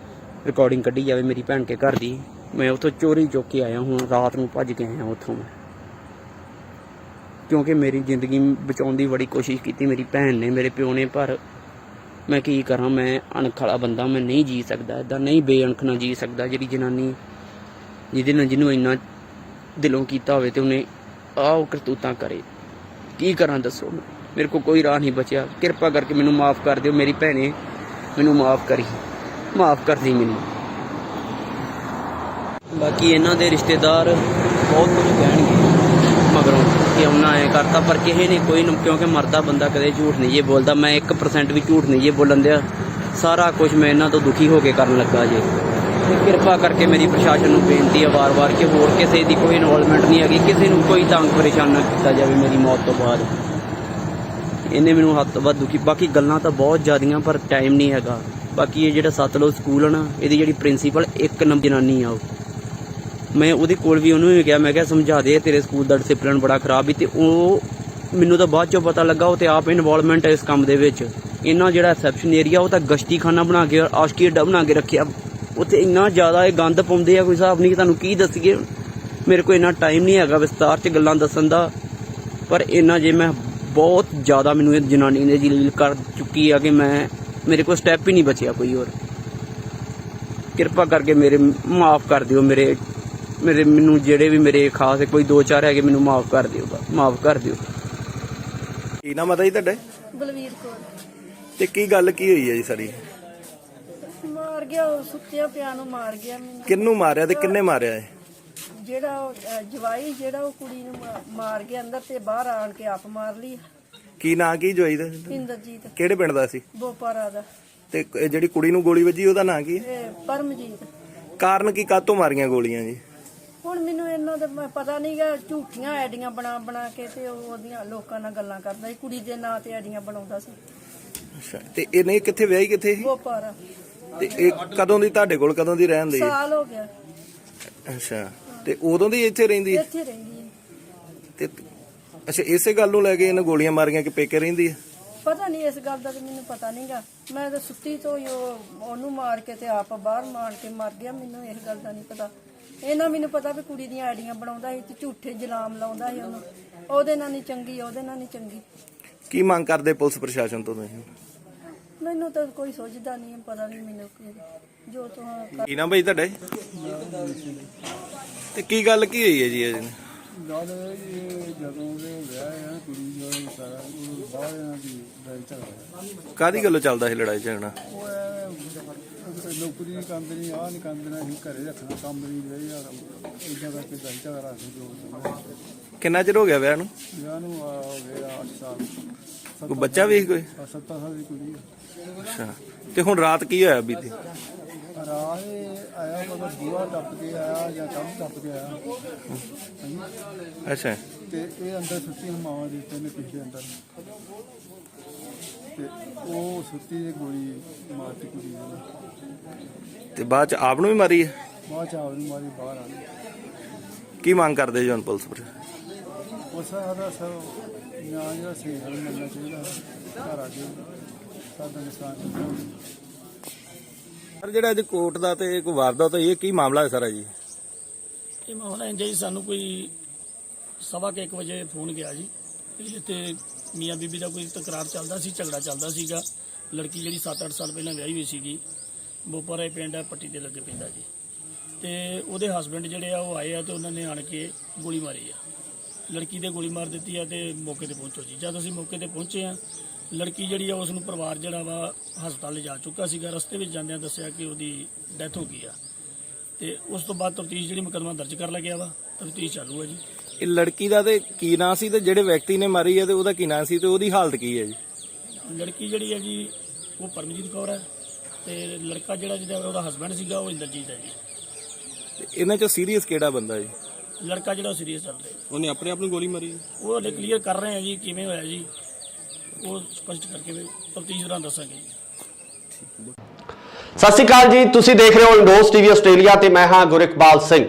ਰਿਕਾਰਡਿੰਗ ਕੱਢੀ ਜਾਵੇ ਮੇਰੀ ਭੈਣ ਕੇ ਘਰ ਦੀ। ਮੈਂ ਉੱਥੋਂ ਚੋਰੀ ਚੁੱਕ ਕੇ ਆਇਆ, ਹੁਣ ਰਾਤ ਨੂੰ ਭੱਜ ਕੇ ਆਇਆ ਉੱਥੋਂ ਮੈਂ, ਕਿਉਂਕਿ ਮੇਰੀ ਜ਼ਿੰਦਗੀ ਬਚਾਉਣ ਦੀ ਬੜੀ ਕੋਸ਼ਿਸ਼ ਕੀਤੀ ਮੇਰੀ ਭੈਣ ਨੇ, ਮੇਰੇ ਪਿਓ ਨੇ, ਪਰ ਮੈਂ ਕੀ ਕਰਾਂ। ਮੈਂ ਅਣਖ ਵਾਲਾ ਬੰਦਾ, ਮੈਂ ਨਹੀਂ ਜੀ ਸਕਦਾ ਇੱਦਾਂ, ਨਹੀਂ ਬੇਅਣਖ ਨਾਲ ਜੀ ਸਕਦਾ। ਜਿਹੜੀ ਜਨਾਨੀ ਜਿਹਨੂੰ ਇੰਨਾ ਦਿਲੋਂ ਕੀਤਾ ਹੋਵੇ ਤੇ ਉਹਨੇ ਉਹ ਕਰਤੂਤਾਂ ਕਰੇ, ਕੀ ਕਰਾਂ ਦੱਸੋ? ਮੇਰੇ ਕੋਲ ਕੋਈ ਰਾਹ ਨਹੀਂ ਬਚਿਆ। ਕਿਰਪਾ ਕਰਕੇ ਮੈਨੂੰ ਮਾਫ ਕਰ ਦਿਓ ਮੇਰੀ ਭੈਣੇ, ਮੈਨੂੰ ਮਾਫ ਕਰਦੀ ਮੈਨੂੰ। ਬਾਕੀ ਇਹਨਾਂ ਦੇ ਰਿਸ਼ਤੇਦਾਰ ਬਹੁਤ ਕੁਝ ਕਹਿਣਗੇ ਮਗਰੋਂ ਕਿ ਉਹਨਾਂ ਐਂ ਕਰਤਾ, ਪਰ ਕਿਸੇ ਨੇ ਕੋਈ, ਕਿਉਂਕਿ ਮਰਦਾ ਬੰਦਾ ਕਦੇ ਝੂਠ ਨਹੀਂ ਜੇ ਬੋਲਦਾ। ਮੈਂ 1% ਵੀ ਝੂਠ ਨਹੀਂ ਜੇ ਬੋਲਣ ਦਿਆ। ਸਾਰਾ ਕੁਝ ਮੈਂ ਇਹਨਾਂ ਤੋਂ ਦੁਖੀ ਹੋ ਕੇ ਕਰਨ ਲੱਗਾ ਜੇ। ਤੇ ਕਿਰਪਾ ਕਰਕੇ ਮੇਰੀ ਪ੍ਰਸ਼ਾਸਨ ਨੂੰ ਬੇਨਤੀ ਹੈ ਵਾਰ-ਵਾਰ ਕਿ ਹੋਰ ਕਿਸੇ ਦੀ ਕੋਈ ਇਨਵੋਲਵਮੈਂਟ ਨਹੀਂ ਹੈਗੀ, ਕਿਸੇ ਨੂੰ ਕੋਈ ਤੰਗ ਪਰੇਸ਼ਾਨ ਨਾ ਕੀਤਾ ਜਾਵੇ ਮੇਰੀ ਮੌਤ ਤੋਂ ਬਾਅਦ। ਇਹਨੇ ਮੈਨੂੰ ਹੱਦ ਤੋਂ ਵੱਧ ਦੁਖੀ। ਬਾਕੀ ਗੱਲਾਂ ਤਾਂ ਬਹੁਤ ਜ਼ਿਆਦੀਆਂ ਪਰ ਟਾਈਮ ਨਹੀਂ ਹੈਗਾ। ਬਾਕੀ ਇਹ ਜਿਹੜਾ ਸਤਲੁਜ ਸਕੂਲ ਆ ਨਾ, ਇਹਦੀ ਜਿਹੜੀ ਪ੍ਰਿੰਸੀਪਲ ਇੱਕ ਨੰਬਰ ਜਨਾਨੀ ਆ ਉਹ। ਮੈਂ ਉਹਦੇ ਕੋਲ ਵੀ ਉਹਨੂੰ ਵੀ ਕਿਹਾ, ਮੈਂ ਕਿਹਾ ਸਮਝਾ ਦੇ, ਤੇਰੇ ਸਕੂਲ ਦਾ ਡਿਸਪਲਿਨ ਬੜਾ ਖਰਾਬ ਸੀ। ਤੇ ਉਹ ਮੈਨੂੰ ਤਾਂ ਬਾਅਦ ਚੋਂ ਪਤਾ ਲੱਗਾ ਉਹ ਤੇ ਆਪ ਇਨਵੋਲਵਮੈਂਟ ਹੈ ਇਸ ਕੰਮ ਦੇ ਵਿੱਚ। ਇਹਨਾਂ ਜਿਹੜਾ ਰਿਸੈਪਸ਼ਨ ਏਰੀਆ ਉਹ ਤਾਂ ਗਸ਼ਤੀ ਖਾਨਾ ਬਣਾ ਕੇ ਆਸ਼ਕੀ ਅੱਡਾ ਬਣਾ ਕੇ ਰੱਖਿਆ। ਉੱਥੇ ਇੰਨਾ ਜ਼ਿਆਦਾ ਇਹ ਗੰਦ ਪਾਉਂਦੇ ਆ, ਕੋਈ ਹਿਸਾਬ ਨਹੀਂ। ਤੁਹਾਨੂੰ ਕੀ ਦੱਸੀਏ, ਮੇਰੇ ਕੋਲ ਇੰਨਾ ਟਾਈਮ ਨਹੀਂ ਹੈਗਾ ਵਿਸਤਾਰ 'ਚ ਗੱਲਾਂ ਦੱਸਣ ਦਾ। ਪਰ ਇੰਨਾ ਜੇ ਮੈਂ ਬਹੁਤ ਜ਼ਿਆਦਾ ਮੈਨੂੰ ਇਹ ਜਨਾਨੀ ਨੇ ਜਲੀਲ ਕਰ ਚੁੱਕੀ ਆ ਕਿ ਮੇਰੇ ਕੋਲ ਸਟੈਪ ਹੀ ਨਹੀਂ ਬਚਿਆ ਕੋਈ ਹੋਰ। ਕਿਰਪਾ ਕਰਕੇ ਮੇਰੇ ਮਾਫ ਕਰ ਦਿਓ। ਮੈਨੂੰ ਜਿਹੜੇ ਵੀ ਮੇਰੇ ਖਾਸ ਕੋਈ 2-4 ਹੈਗੇ ਮੈਨੂੰ ਮਾਫ ਕਰ ਦਿਓ, ਮਾਫ ਕਰ ਦਿਓ। ਕੀ ਨਾਮ ਆ ਜੀ ਤੁਹਾਡਾ? ਬਲਵੀਰ ਕੌਰ। ਤੇ ਕੀ ਗੱਲ ਕੀ ਹੋਈ ਹੈ ਜੀ ਸਾਰੀ? ਮਾਰ ਗਿਆ ਉਹ, ਸੁੱਤਿਆ ਪਿਆ ਨੂੰ ਮਾਰ ਗਿਆ ਮੈਨੂੰ। ਕਿਹਨੂੰ ਮਾਰਿਆ ਤੇ ਕਿੰਨੇ ਮਾਰਿਆ ਹੈ? ਜਿਹੜਾ ਉਹ ਜਵਾਈ ਜਿਹੜਾ ਉਹ ਕੁੜੀ ਨੂੰ ਮਾਰ ਗਿਆ ਅੰਦਰ ਤੇ ਬਾਹਰ ਆਣ ਕੇ ਆਪ ਮਾਰ ਲਈ। ਕੀ ਨਾਂ ਕੀ ਜਵਾਈ ਦਾ? ਇੰਦਰਜੀਤ ਕਿਹੜੇ ਪਿੰਡ ਦਾ ਸੀ? ਬੋਪਾਰਾ ਦਾ। ਤੇ ਇਹ ਜਿਹੜੀ ਕੁੜੀ ਨੂੰ ਗੋਲੀ ਵੱਜੀ ਉਹਦਾ ਨਾਂ ਕੀ ਹੈ? ਇਹ ਪਰਮਜੀਤ। ਕਾਰਨ ਕੀ, ਕਾਹਤੋਂ ਮਾਰੀਆਂ ਗੋਲੀਆਂ ਜੀ? ਹੁਣ ਮੈਨੂੰ ਇਹਨਾਂ ਦਾ ਪਤਾ ਨਹੀਂਗਾ। ਝੂਠੀਆਂ ਆਈਡੀਆਂ ਬਣਾ ਕੇ ਤੇ ਉਹਦੀਆਂ ਲੋਕਾਂ ਨਾਲ ਗੱਲਾਂ ਕਰਦਾ ਸੀ। ਕੁੜੀ ਦੇ ਨਾਂ ਤੇ ਆਈਡੀਆਂ ਬਣਾਉਂਦਾ ਸੀ। ਅੱਛਾ, ਤੇ ਇਹ ਨਹੀਂ ਕਿੱਥੇ ਵਿਆਹੀ ਕਿੱਥੇ ਸੀ? ਬੋਪਾਰਾ। ਤੇ ਇਹ ਕਦੋਂ ਦੀ ਤੁਹਾਡੇ ਕੋਲ ਕਦੋਂ ਦੀ ਰਹਿਣ ਦੀ? ਸਾਲ ਹੋ ਗਿਆ। ਅੱਛਾ, ਤੇ ਉਦੋਂ ਦੀ ਇੱਥੇ ਰਹਿੰਦੀ ਹੈ? ਇੱਥੇ ਰਹਿੰਦੀ ਹੈ। ਤੇ ਅੱਛਾ, ਇਸੇ ਗੱਲ ਨੂੰ ਲੈ ਕੇ ਇਹਨਾਂ ਗੋਲੀਆਂ ਮਾਰੀਆਂ ਕਿ ਪੇਕੇ ਰਹਿੰਦੀ ਹੈ? ਪਤਾ ਨਹੀਂ, ਇਸ ਗੱਲ ਦਾ ਤੇ ਮੈਨੂੰ ਪਤਾ ਨਹੀਂਗਾ। ਮੈਂ ਤਾਂ ਸੁੱਤੀ ਤੋਂ ਹੀ ਉਹਨੂੰ ਮਾਰ ਕੇ ਤੇ ਆਪ ਬਾਹਰ ਮਾਰ ਕੇ ਮਰ ਗਿਆ। ਮੈਨੂੰ ਇਸ ਗੱਲ ਦਾ ਨਹੀਂ ਪਤਾ। ਇਹਨਾਂ ਮੈਨੂੰ ਪਤਾ ਵੀ ਕੁੜੀ ਦੀਆਂ ਆਈਡੀਆਂ ਬਣਾਉਂਦਾ ਸੀ ਤੇ ਝੂਠੇ ਜਲਾਮ ਲਾਉਂਦਾ ਸੀ ਉਹਨੂੰ। ਉਹਦੇ ਨਾਲ ਨਹੀਂ ਚੰਗੀ, ਉਹਦੇ ਨਾਲ ਨਹੀਂ ਚੰਗੀ। ਕੀ ਮੰਗ ਕਰਦੇ ਪੁਲਿਸ ਪ੍ਰਸ਼ਾਸਨ ਤੋਂ ਤੁਸੀਂ? ਮੈਨੂੰ ਤਾਂ ਕੋਈ ਸੋਚਦਾ ਨਹੀਂ, ਪਤਾ ਨਹੀਂ ਮੈਨੂੰ ਜੋ ਤੂੰ ਕੀ ਨਾਮ ਭਾਈ ਤੁਹਾਡਾ? ਤੇ ਕੀ ਗੱਲ ਕੀ ਹੋਈ ਹੈ ਜੀ ਇਹ? ਗੱਲ ਇਹ ਜਦੋਂ ਦੇ ਵਿਆਹ ਆ ਕੁੜੀ ਜੋ ਸਾਰਾ ਉਹ ਬਾਹਰ ਇਹਨਾਂ ਦੀ ਲੜਾਈ ਝਗੜਾ। ਕਾਹਦੀ ਗੱਲੋਂ ਚੱਲਦਾ ਸੀ ਲੜਾਈ ਝਗੜਾ? ਉਹ ਨੌਕਰੀ ਨਹੀਂ ਕਰਦੇ, ਨਹੀਂ ਆਹ ਨਹੀਂ ਕਰਦੇ, ਅਸੀਂ ਘਰੇ ਰੱਖਣਾ ਕੰਮ ਨਹੀਂ ਰਹੇ ਯਾਰ। ਇਦਾਂ ਕਰਕੇ ਲੜਾਈ ਝਗੜਾ ਸੀ ਜੋ। ਕਿੰਨਾ ਚਿਰ ਹੋ ਗਿਆ ਵਿਆਹ ਨੂੰ? ਵਿਆਹ ਨੂੰ ਹੋ ਗਿਆ 8 ਸਾਲ। ਕੋਈ ਬੱਚਾ ਵੀ ਕੋਈ? 7 ਸਾਲ ਦੀ ਕੁੜੀ ਆ। ਅੱਛਾ, ਤੇ ਹੁਣ ਰਾਤ ਕੀ ਹੋਇਆ ਬੀਤੀ? ਰਾਹ ਆਇਆ ਮਤਲਬ ਬੂਹਾ ਟੱਪ ਕੇ ਆਇਆ ਜਾਂ ਕੰਮ ਟੱਪ ਕੇ ਆਇਆ। ਅੱਛਾ, ਤੇ ਇਹ ਅੰਦਰ ਸੁੱਤੀ ਮਾਵਾਂ ਦੇ ਤਿੰਨ ਪਿੱਛੇ ਅੰਦਰ। ਤੇ ਉਹ ਸੁੱਤੀ ਦੀ ਗੋਲੀ ਮਾਰਤੀ ਕੁੜੀ ਨੂੰ। ਤੇ ਬਾਅਦ ਚ ਆਪ ਨੂੰ ਵੀ ਮਾਰੀ ਹੈ? ਬਾਅਦ ਚ ਆਵਰੀ ਮਾਰੀ ਬਾਹਰ ਆ ਗਈ। ਕੀ ਮੰਗ ਕਰਦੇ ਜੀ ਹੁਣ ਪੁਲਿਸ ਪਰ? ਉਹ ਸਾਰਾ ਸਭ ਨਿਆਂ ਜਿਹੜਾ ਸਹੀ ਹੱਲ ਮਿਲਣਾ ਚਾਹੀਦਾ। ਘਰ ਆ ਕੇ ਸਾਡਾ ਨੁਕਸਾਨ। ਸਰ, ਜਿਹੜਾ ਅੱਜ ਕੋਰਟ ਦਾ ਤੇ ਕੋਈ ਵਾਰਦਾਤ ਹੋਈ, ਇਹ ਕੀ ਮਾਮਲਾ ਹੈ ਸਾਰਾ ਜੀ? ਇਹ ਮਾਮਲਾ ਇੰਜ ਜੀ, ਸਾਨੂੰ ਕੋਈ 1:15 ਵਜੇ ਫੋਨ ਗਿਆ ਜੀ ਕਿ ਇੱਥੇ ਮੀਆਂ ਬੀਬੀ ਦਾ ਕੋਈ ਤਕਰਾਰ ਚੱਲਦਾ ਸੀ, ਝਗੜਾ ਚੱਲਦਾ ਸੀਗਾ। ਲੜਕੀ ਜਿਹੜੀ 7-8 ਸਾਲ ਪਹਿਲਾਂ ਵਿਆਹੀ ਹੋਈ ਸੀਗੀ, ਬੋਪਾਰਾ ਪਿੰਡ ਹੈ, ਪੱਟੀ ਦੇ ਲੱਗੇ ਪੈਂਦਾ ਜੀ। ਤੇ ਉਹਦੇ ਹਸਬੈਂਡ ਜਿਹੜੇ ਆ ਉਹ ਆਏ ਆ ਤੇ ਉਹਨਾਂ ਨੇ ਆਣ ਕੇ ਗੋਲੀ ਮਾਰੀ ਆ। ਲੜਕੀ ਦੇ ਗੋਲੀ ਮਾਰ ਦਿੱਤੀ ਆ ਤੇ ਮੌਕੇ ਤੇ ਪਹੁੰਚੋ ਜੀ। ਜਦ ਅਸੀਂ ਮੌਕੇ ਤੇ ਪਹੁੰਚੇ ਆ, ਲੜਕੀ ਜਿਹੜੀ ਆ ਉਸ ਨੂੰ ਪਰਿਵਾਰ ਜਿਹੜਾ ਵਾ ਹਸਪਤਾਲ ਲਿਜਾ ਚੁੱਕਾ ਸੀਗਾ। ਰਸਤੇ ਵਿੱਚ ਜਾਂਦਿਆਂ ਦੱਸਿਆ ਕਿ ਉਹਦੀ ਡੈਥ ਹੋ ਗਈ ਆ। ਤੇ ਉਸ ਤੋਂ ਬਾਅਦ ਤਫਤੀਸ਼ ਜਿਹੜੀ ਮੁਕੱਦਮਾ ਦਰਜ ਕਰ ਲਿਆ ਗਿਆ ਵਾ, ਤਫਤੀਸ਼ ਚਾਲੂ ਹੈ ਜੀ। ਇਹ ਲੜਕੀ ਦਾ ਤੇ ਕੀ ਨਾਂ ਸੀ, ਤੇ ਜਿਹੜੇ ਵਿਅਕਤੀ ਨੇ ਮਾਰੀ ਹੈ ਤੇ ਉਹਦਾ ਕੀ ਨਾਂ ਸੀ, ਤੇ ਉਹਦੀ ਹਾਲਤ ਕੀ ਹੈ ਜੀ? ਲੜਕੀ ਜਿਹੜੀ ਹੈ ਜੀ ਉਹ ਪਰਮਜੀਤ ਕੌਰ ਹੈ ਤੇ ਲੜਕਾ ਜਿਹੜਾ ਉਹਦਾ ਹਸਬੈਂਡ ਸੀਗਾ ਉਹ ਇੰਦਰਜੀਤ ਹੈ ਜੀ। ਤੇ ਇਹਨਾਂ ਚੋਂ ਸੀਰੀਅਸ ਕਿਹੜਾ ਬੰਦਾ ਜੀ? ਲੜਕਾ ਜਿਹੜਾ ਸੀਰੀਅਸ ਚੱਲ ਰਿਹਾ। ਉਹਨੇ ਆਪਣੇ ਆਪ ਨੂੰ ਗੋਲੀ ਮਾਰੀ? ਉਹ ਹਲੇ ਕਲੀਅਰ ਕਰ ਰਹੇ ਆ ਜੀ ਕਿਵੇਂ ਹੋਇਆ ਜੀ, ਉਹ ਸਪਸ਼ਟ ਕਰਕੇ ਤਫਤੀਸ਼ ਦੌਰਾਨ ਦੱਸਾਂਗੇ ਜੀ। ਸਤਿ ਸ਼੍ਰੀ ਅਕਾਲ ਜੀ, ਤੁਸੀਂ ਦੇਖ ਰਹੇ ਹੋ ਇੰਡੋਸ ਟੀਵੀ ਆਸਟ੍ਰੇਲੀਆ ਤੇ ਮੈਂ ਹਾਂ ਗੁਰਿਕਬਾਲ ਸਿੰਘ।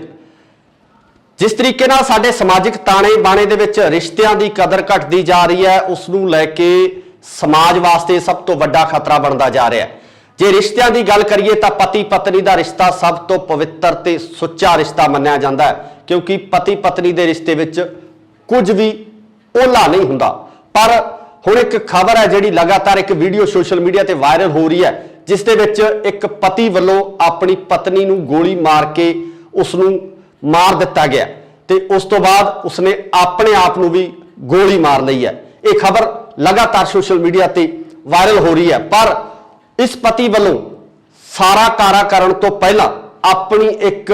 ਜਿਸ ਤਰੀਕੇ ਨਾਲ ਸਾਡੇ ਸਮਾਜਿਕ ਤਾਣੇ ਬਾਣੇ ਦੇ ਵਿੱਚ ਰਿਸ਼ਤਿਆਂ ਦੀ ਕਦਰ ਘਟਦੀ ਜਾ ਰਹੀ ਹੈ, ਉਸ ਨੂੰ ਲੈ ਕੇ ਸਮਾਜ ਵਾਸਤੇ ਸਭ ਤੋਂ ਵੱਡਾ ਖਤਰਾ ਬਣਦਾ ਜਾ ਰਿਹਾ ਹੈ। ਜੇ ਰਿਸ਼ਤਿਆਂ ਦੀ ਗੱਲ ਕਰੀਏ ਤਾਂ ਪਤੀ ਪਤਨੀ ਦਾ ਰਿਸ਼ਤਾ ਸਭ ਤੋਂ ਪਵਿੱਤਰ ਤੇ ਸੁੱਚਾ ਰਿਸ਼ਤਾ ਮੰਨਿਆ ਜਾਂਦਾ ਹੈ, ਕਿਉਂਕਿ ਪਤੀ ਪਤਨੀ ਦੇ ਰਿਸ਼ਤੇ ਵਿੱਚ ਕੁਝ ਵੀ ਓਹਲਾ ਨਹੀਂ ਹੁੰਦਾ। ਪਰ ਹੁਣ ਇੱਕ ਖਬਰ ਹੈ ਜਿਹੜੀ ਲਗਾਤਾਰ ਇੱਕ ਵੀਡੀਓ ਸੋਸ਼ਲ ਮੀਡੀਆ ਤੇ ਵਾਇਰਲ ਹੋ ਰਹੀ ਹੈ, ਜਿਸ ਦੇ ਵਿੱਚ ਇੱਕ ਪਤੀ ਵੱਲੋਂ ਆਪਣੀ ਪਤਨੀ ਨੂੰ ਗੋਲੀ ਮਾਰ ਕੇ ਉਸ ਨੂੰ ਮਾਰ ਦਿੱਤਾ ਗਿਆ ਤੇ ਉਸ ਤੋਂ ਬਾਅਦ ਉਸਨੇ ਆਪਣੇ ਆਪ ਨੂੰ ਵੀ ਗੋਲੀ ਮਾਰ ਲਈ ਹੈ। ਇਹ ਖਬਰ ਲਗਾਤਾਰ ਸੋਸ਼ਲ ਮੀਡੀਆ ਤੇ ਵਾਇਰਲ ਹੋ ਰਹੀ ਹੈ। ਪਰ ਇਸ ਪਤੀ ਵੱਲੋਂ ਸਾਰਾ ਕਾਰਾ ਕਰਨ ਤੋਂ ਪਹਿਲਾਂ ਆਪਣੀ ਇੱਕ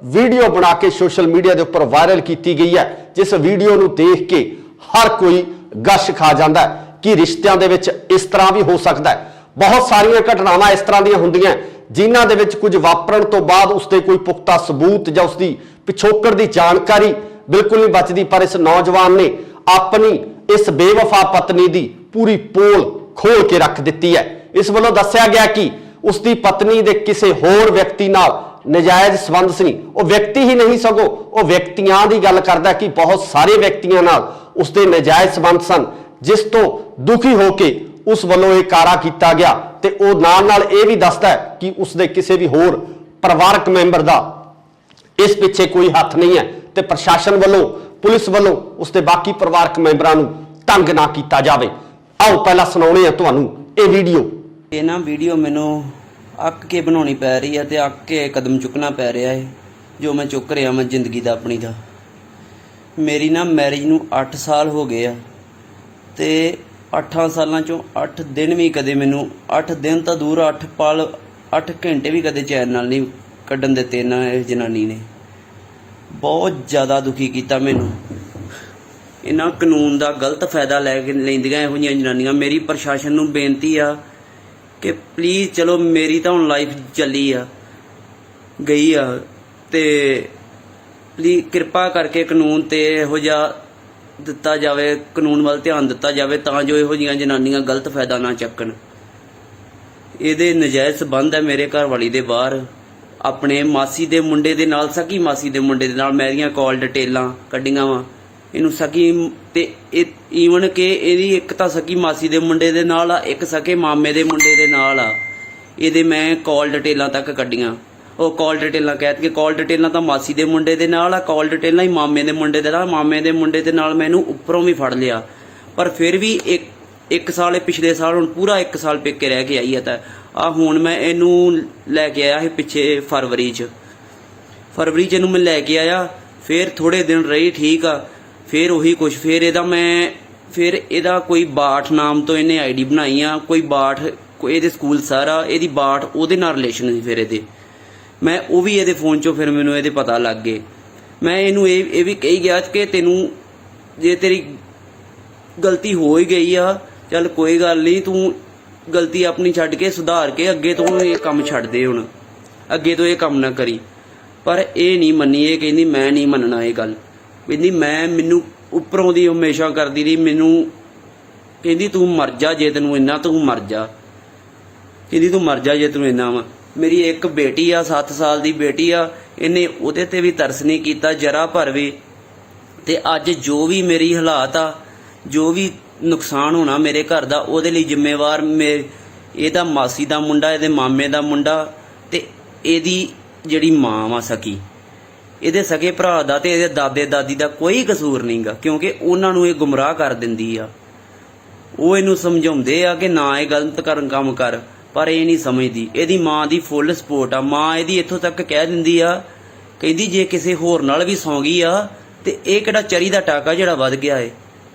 ਵੀਡੀਓ ਬਣਾ ਕੇ ਸੋਸ਼ਲ ਮੀਡੀਆ ਦੇ ਉੱਪਰ ਵਾਇਰਲ ਕੀਤੀ ਗਈ ਹੈ, ਜਿਸ ਵੀਡੀਓ ਨੂੰ ਦੇਖ ਕੇ ਹਰ ਕੋਈ ਗਸ਼ ਖਾ ਜਾਂਦਾ ਹੈ ਕਿ ਰਿਸ਼ਤਿਆਂ ਦੇ ਵਿੱਚ ਇਸ ਤਰ੍ਹਾਂ ਵੀ ਹੋ ਸਕਦਾ ਹੈ। ਬਹੁਤ ਸਾਰੀਆਂ ਘਟਨਾਵਾਂ ਇਸ ਤਰ੍ਹਾਂ ਦੀਆਂ ਹੁੰਦੀਆਂ ਜਿਨ੍ਹਾਂ ਦੇ ਵਿੱਚ ਕੁਝ ਵਾਪਰਨ ਤੋਂ ਬਾਅਦ ਉਸਦੇ ਕੋਈ ਪੁਖਤਾ ਸਬੂਤ ਜਾਂ ਉਸਦੀ ਪਿਛੋਕੜ ਦੀ ਜਾਣਕਾਰੀ ਬਿਲਕੁਲ ਨਹੀਂ ਬਚਦੀ। ਪਰ ਇਸ ਨੌਜਵਾਨ ਨੇ ਆਪਣੀ ਇਸ ਬੇਵਫਾ ਪਤਨੀ ਦੀ ਪੂਰੀ ਪੋਲ ਖੋਲ ਕੇ ਰੱਖ ਦਿੱਤੀ ਹੈ। ਇਸ ਵੱਲੋਂ ਦੱਸਿਆ ਗਿਆ ਕਿ ਉਸ ਦੀ ਪਤਨੀ ਦੇ ਕਿਸੇ ਹੋਰ ਵਿਅਕਤੀ ਨਾਲ ਨਜਾਇਜ਼ ਸੰਬੰਧ ਸੀ। ਉਹ ਵਿਅਕਤੀ ਹੀ ਨਹੀਂ ਸਗੋਂ ਉਹ ਵਿਅਕਤੀਆਂ ਦੀ ਗੱਲ ਕਰਦਾ ਕਿ ਬਹੁਤ ਸਾਰੇ ਵਿਅਕਤੀਆਂ ਨਾਲ ਉਸ ਦੇ ਨਜਾਇਜ਼ ਸੰਬੰਧ ਸਨ, ਜਿਸ ਤੋਂ ਦੁਖੀ ਹੋ ਕੇ ਉਸ ਵੱਲੋਂ ਇਹ ਕਾਰਾ ਕੀਤਾ ਗਿਆ। ਤੇ ਉਹ ਨਾਲ ਇਹ ਵੀ ਦੱਸਦਾ ਹੈ ਕਿ ਉਸ ਦੇ ਕਿਸੇ ਵੀ ਹੋਰ ਪਰਿਵਾਰਕ ਮੈਂਬਰ ਦਾ ਇਸ ਪਿੱਛੇ ਕੋਈ ਹੱਥ ਨਹੀਂ ਹੈ ਤੇ ਪ੍ਰਸ਼ਾਸਨ ਵੱਲੋਂ, ਪੁਲਿਸ ਵੱਲੋਂ ਉਸ ਦੇ ਬਾਕੀ ਪਰਿਵਾਰਕ ਮੈਂਬਰਾਂ ਨੂੰ ਤੰਗ ਨਾ ਕੀਤਾ ਜਾਵੇ। ਆਓ ਪਹਿਲਾਂ ਸੁਣਾਉਣੇ ਆ ਤੁਹਾਨੂੰ ਇਹ ਵੀਡੀਓ। ਇਹ ਨਾ ਵੀਡੀਓ ਮੈਨੂੰ ਅੱਕ ਕੇ ਬਣਾਉਣੀ ਪੈ ਰਹੀ ਹੈ ਤੇ ਅੱਕ ਕੇ ਕਦਮ ਚੁੱਕਣਾ ਪੈ ਰਿਹਾ ਹੈ ਜੋ ਮੈਂ ਚੁੱਕ ਰਿਹਾ ਮੈਂ ਜ਼ਿੰਦਗੀ ਦਾ ਆਪਣੀ ਦਾ। ਮੇਰੀ ਨਾ ਮੈਰਿਜ ਨੂੰ 8 ਸਾਲ ਹੋ ਗਏ ਆ ਤੇ 8 ਸਾਲਾਂ ਚੋਂ 8 ਦਿਨ ਵੀ ਕਦੇ ਮੈਨੂੰ 8 ਦਿਨ ਤਾਂ ਦੂਰ 8 ਪਲ 8 ਘੰਟੇ ਵੀ ਕਦੇ ਚੈਨ ਨਾਲ ਨਹੀਂ ਕੱਢਣ ਦਿੱਤੇ ਨਾ ਇਹ ਜਨਾਨੀ ਨੇ। ਬਹੁਤ ਜ਼ਿਆਦਾ ਦੁਖੀ ਕੀਤਾ ਮੈਨੂੰ। ਇਹਨਾਂ ਕਾਨੂੰਨ ਦਾ ਗਲਤ ਫਾਇਦਾ ਲੈ ਕੇ ਲੈਂਦੀਆਂ ਇਹੋ ਜਿਹੀਆਂ ਜਨਾਨੀਆਂ। ਮੇਰੀ ਪ੍ਰਸ਼ਾਸਨ ਨੂੰ ਬੇਨਤੀ ਆ ਕਿ ਪਲੀਜ਼ ਚਲੋ ਮੇਰੀ ਤਾਂ ਹੁਣ ਲਾਈਫ ਚੱਲੀ ਆ ਗਈ ਆ ਤੇ ਪਲੀਜ਼ ਕਿਰਪਾ ਕਰਕੇ ਕਾਨੂੰਨ ਤੇ ਇਹੋ ਜਿਹਾ ਦਿੱਤਾ ਜਾਵੇ, ਕਾਨੂੰਨ ਵੱਲ ਧਿਆਨ ਦਿੱਤਾ ਜਾਵੇ ਤਾਂ ਜੋ ਇਹੋ ਜਿਹੀਆਂ ਜਨਾਨੀਆਂ ਗਲਤ ਫਾਇਦਾ ਨਾ ਚੱਕਣ। ਇਹਦੇ ਨਜਾਇਜ਼ ਸੰਬੰਧ ਹੈ ਮੇਰੇ ਘਰ ਵਾਲੀ ਦੇ ਬਾਹਰ ਆਪਣੇ ਮਾਸੀ ਦੇ ਮੁੰਡੇ ਦੇ ਨਾਲ, ਸਕੀ ਮਾਸੀ ਦੇ ਮੁੰਡੇ ਦੇ ਨਾਲ। ਮੇਰੀਆਂ ਕਾਲ ਡਿਟੇਲਾਂ ਕੱਢੀਆਂ ਵਾ ਇਹਨੂੰ ਸਕੀ ਤੇ ਈਵਨ ਕਿ ਇਹਦੀ ਇੱਕ ਤਾਂ ਸਕੀ ਮਾਸੀ ਦੇ ਮੁੰਡੇ ਦੇ ਨਾਲ ਆ, ਇੱਕ ਸਕੇ ਮਾਮੇ ਦੇ ਮੁੰਡੇ ਦੇ ਨਾਲ ਆ। ਇਹਦੇ ਮੈਂ ਕਾਲ ਡਿਟੇਲਾਂ ਤੱਕ ਕੱਢੀਆਂ। ਉਹ ਕਾਲ ਡਿਟੇਲਾਂ ਕਹਿ ਕੇ ਕਾਲ ਡਿਟੇਲਾਂ ਤਾਂ ਮਾਸੀ ਦੇ ਮੁੰਡੇ ਦੇ ਨਾਲ ਆ, ਕਾਲ ਡਿਟੇਲਾਂ ਹੀ ਮਾਮੇ ਦੇ ਮੁੰਡੇ ਦੇ ਨਾਲ। ਮਾਮੇ ਦੇ ਮੁੰਡੇ ਦੇ ਨਾਲ ਮੈਨੂੰ ਉੱਪਰੋਂ ਵੀ ਫੜ ਲਿਆ, ਪਰ ਫਿਰ ਵੀ ਇੱਕ ਸਾਲ ਪਿਛਲੇ ਸਾਲ ਹੁਣ ਪੂਰਾ 1 ਸਾਲ ਪੇਕੇ ਰਹਿ ਕੇ ਆਈ ਆ। ਤਾਂ ਆ ਹੁਣ ਮੈਂ ਇਹਨੂੰ ਲੈ ਕੇ ਆਇਆ ਸੀ ਪਿੱਛੇ ਫਰਵਰੀ 'ਚ ਇਹਨੂੰ ਮੈਂ ਲੈ ਕੇ ਆਇਆ। ਫਿਰ ਥੋੜੇ ਦਿਨ ਰਹੀ ਠੀਕ ਆ, ਫਿਰ ਉਹੀ ਕੁਛ। ਫਿਰ ਇਹਦਾ ਕੋਈ ਬਾਠ ਨਾਮ ਤੋਂ ਇਹਨੇ ਆਈਡੀ ਬਣਾਈ ਆ। ਕੋਈ ਬਾਠ ਇਹਦੇ ਸਕੂਲ ਸਾਰਾ ਇਹਦੀ ਬਾਠ ਉਹਦੇ ਨਾਲ ਰਿਲੇਸ਼ਨ ਸੀ। ਫਿਰ ਇਹਦੇ ਮੈਂ ਉਹ ਵੀ ਇਹਦੇ ਫੋਨ 'ਚੋਂ ਫਿਰ ਮੈਨੂੰ ਇਹਦੇ ਪਤਾ ਲੱਗ ਗਏ। ਮੈਂ ਇਹਨੂੰ ਇਹ ਵੀ ਕਹੀ ਗਿਆ ਕਿ ਤੈਨੂੰ ਜੇ ਤੇਰੀ ਗਲਤੀ ਹੋ ਹੀ ਗਈ ਆ ਚੱਲ ਕੋਈ ਗੱਲ ਨਹੀਂ, ਤੂੰ ਗਲਤੀ ਆਪਣੀ ਛੱਡ ਕੇ ਸੁਧਾਰ ਕੇ ਅੱਗੇ ਤੋਂ ਇਹ ਕੰਮ ਛੱਡ ਦੇ, ਹੁਣ ਅੱਗੇ ਤੋਂ ਇਹ ਕੰਮ ਨਾ ਕਰੀ। ਪਰ ਇਹ ਨਹੀਂ ਮੰਨੀ। ਇਹ ਕਹਿੰਦੀ ਮੈਂ ਨਹੀਂ ਮੰਨਣਾ ਇਹ ਗੱਲ। ਕਹਿੰਦੀ ਮੈਨੂੰ ਉੱਪਰੋਂ ਦੀ ਹਮੇਸ਼ਾ ਕਰਦੀ ਰਹੀ। ਮੈਨੂੰ ਕਹਿੰਦੀ ਤੂੰ ਮਰ ਜਾ ਜੇ ਤੈਨੂੰ ਇੰਨਾ, ਤੂੰ ਮਰ ਜਾ। ਕਹਿੰਦੀ ਤੂੰ ਮਰ ਜਾ ਜੇ ਤੈਨੂੰ ਇੰਨਾ ਵਾ। ਮੇਰੀ ਇੱਕ ਬੇਟੀ ਆ 7 ਸਾਲ ਦੀ ਬੇਟੀ ਆ। ਇਹਨੇ ਉਹਦੇ ਤੇ ਵੀ ਤਰਸ ਨਹੀਂ ਕੀਤਾ ਜਰਾ ਭਰ ਵੀ। ਤੇ ਅੱਜ ਜੋ ਵੀ ਮੇਰੀ ਹਾਲਾਤ ਆ, ਜੋ ਵੀ ਨੁਕਸਾਨ ਹੋਣਾ ਮੇਰੇ ਘਰ ਦਾ, ਉਹਦੇ ਲਈ ਜ਼ਿੰਮੇਵਾਰ ਇਹਦਾ ਮਾਸੀ ਦਾ ਮੁੰਡਾ, ਇਹਦੇ ਮਾਮੇ ਦਾ ਮੁੰਡਾ ਤੇ ਇਹਦੀ ਜਿਹੜੀ ਮਾਂ ਵਾ ਸਕੀ, ਇਹਦੇ ਸਕੇ ਭਰਾ ਦਾ ਤੇ ਇਹਦੇ ਦਾਦੇ ਦਾਦੀ ਦਾ ਕੋਈ ਕਸੂਰ ਨਹੀਂਗਾ, ਕਿਉਂਕਿ ਉਹਨਾਂ ਨੂੰ ਇਹ ਗੁੰਮਰਾਹ ਕਰ ਦਿੰਦੀ ਆ। ਉਹ ਇਹਨੂੰ ਸਮਝਾਉਂਦੇ ਆ ਕਿ ਨਾ ਇਹ ਗਲਤ ਕੰਮ ਕਰ, ਪਰ ਇਹ ਨਹੀਂ ਸਮਝਦੀ। ਇਹਦੀ ਮਾਂ ਦੀ ਫੁੱਲ ਸਪੋਰਟ ਆ। ਮਾਂ ਇਹਦੀ ਇੱਥੋਂ ਤੱਕ ਕਹਿ ਦਿੰਦੀ ਆ, ਕਹਿੰਦੀ ਜੇ ਕਿਸੇ ਹੋਰ ਨਾਲ ਵੀ ਸੌਂ ਗਈ ਆ ਤੇ ਇਹ ਕਿਹੜਾ ਚਰੀ ਦਾ ਟਾਕਾ ਜਿਹੜਾ ਵੱਧ ਗਿਆ ਏ।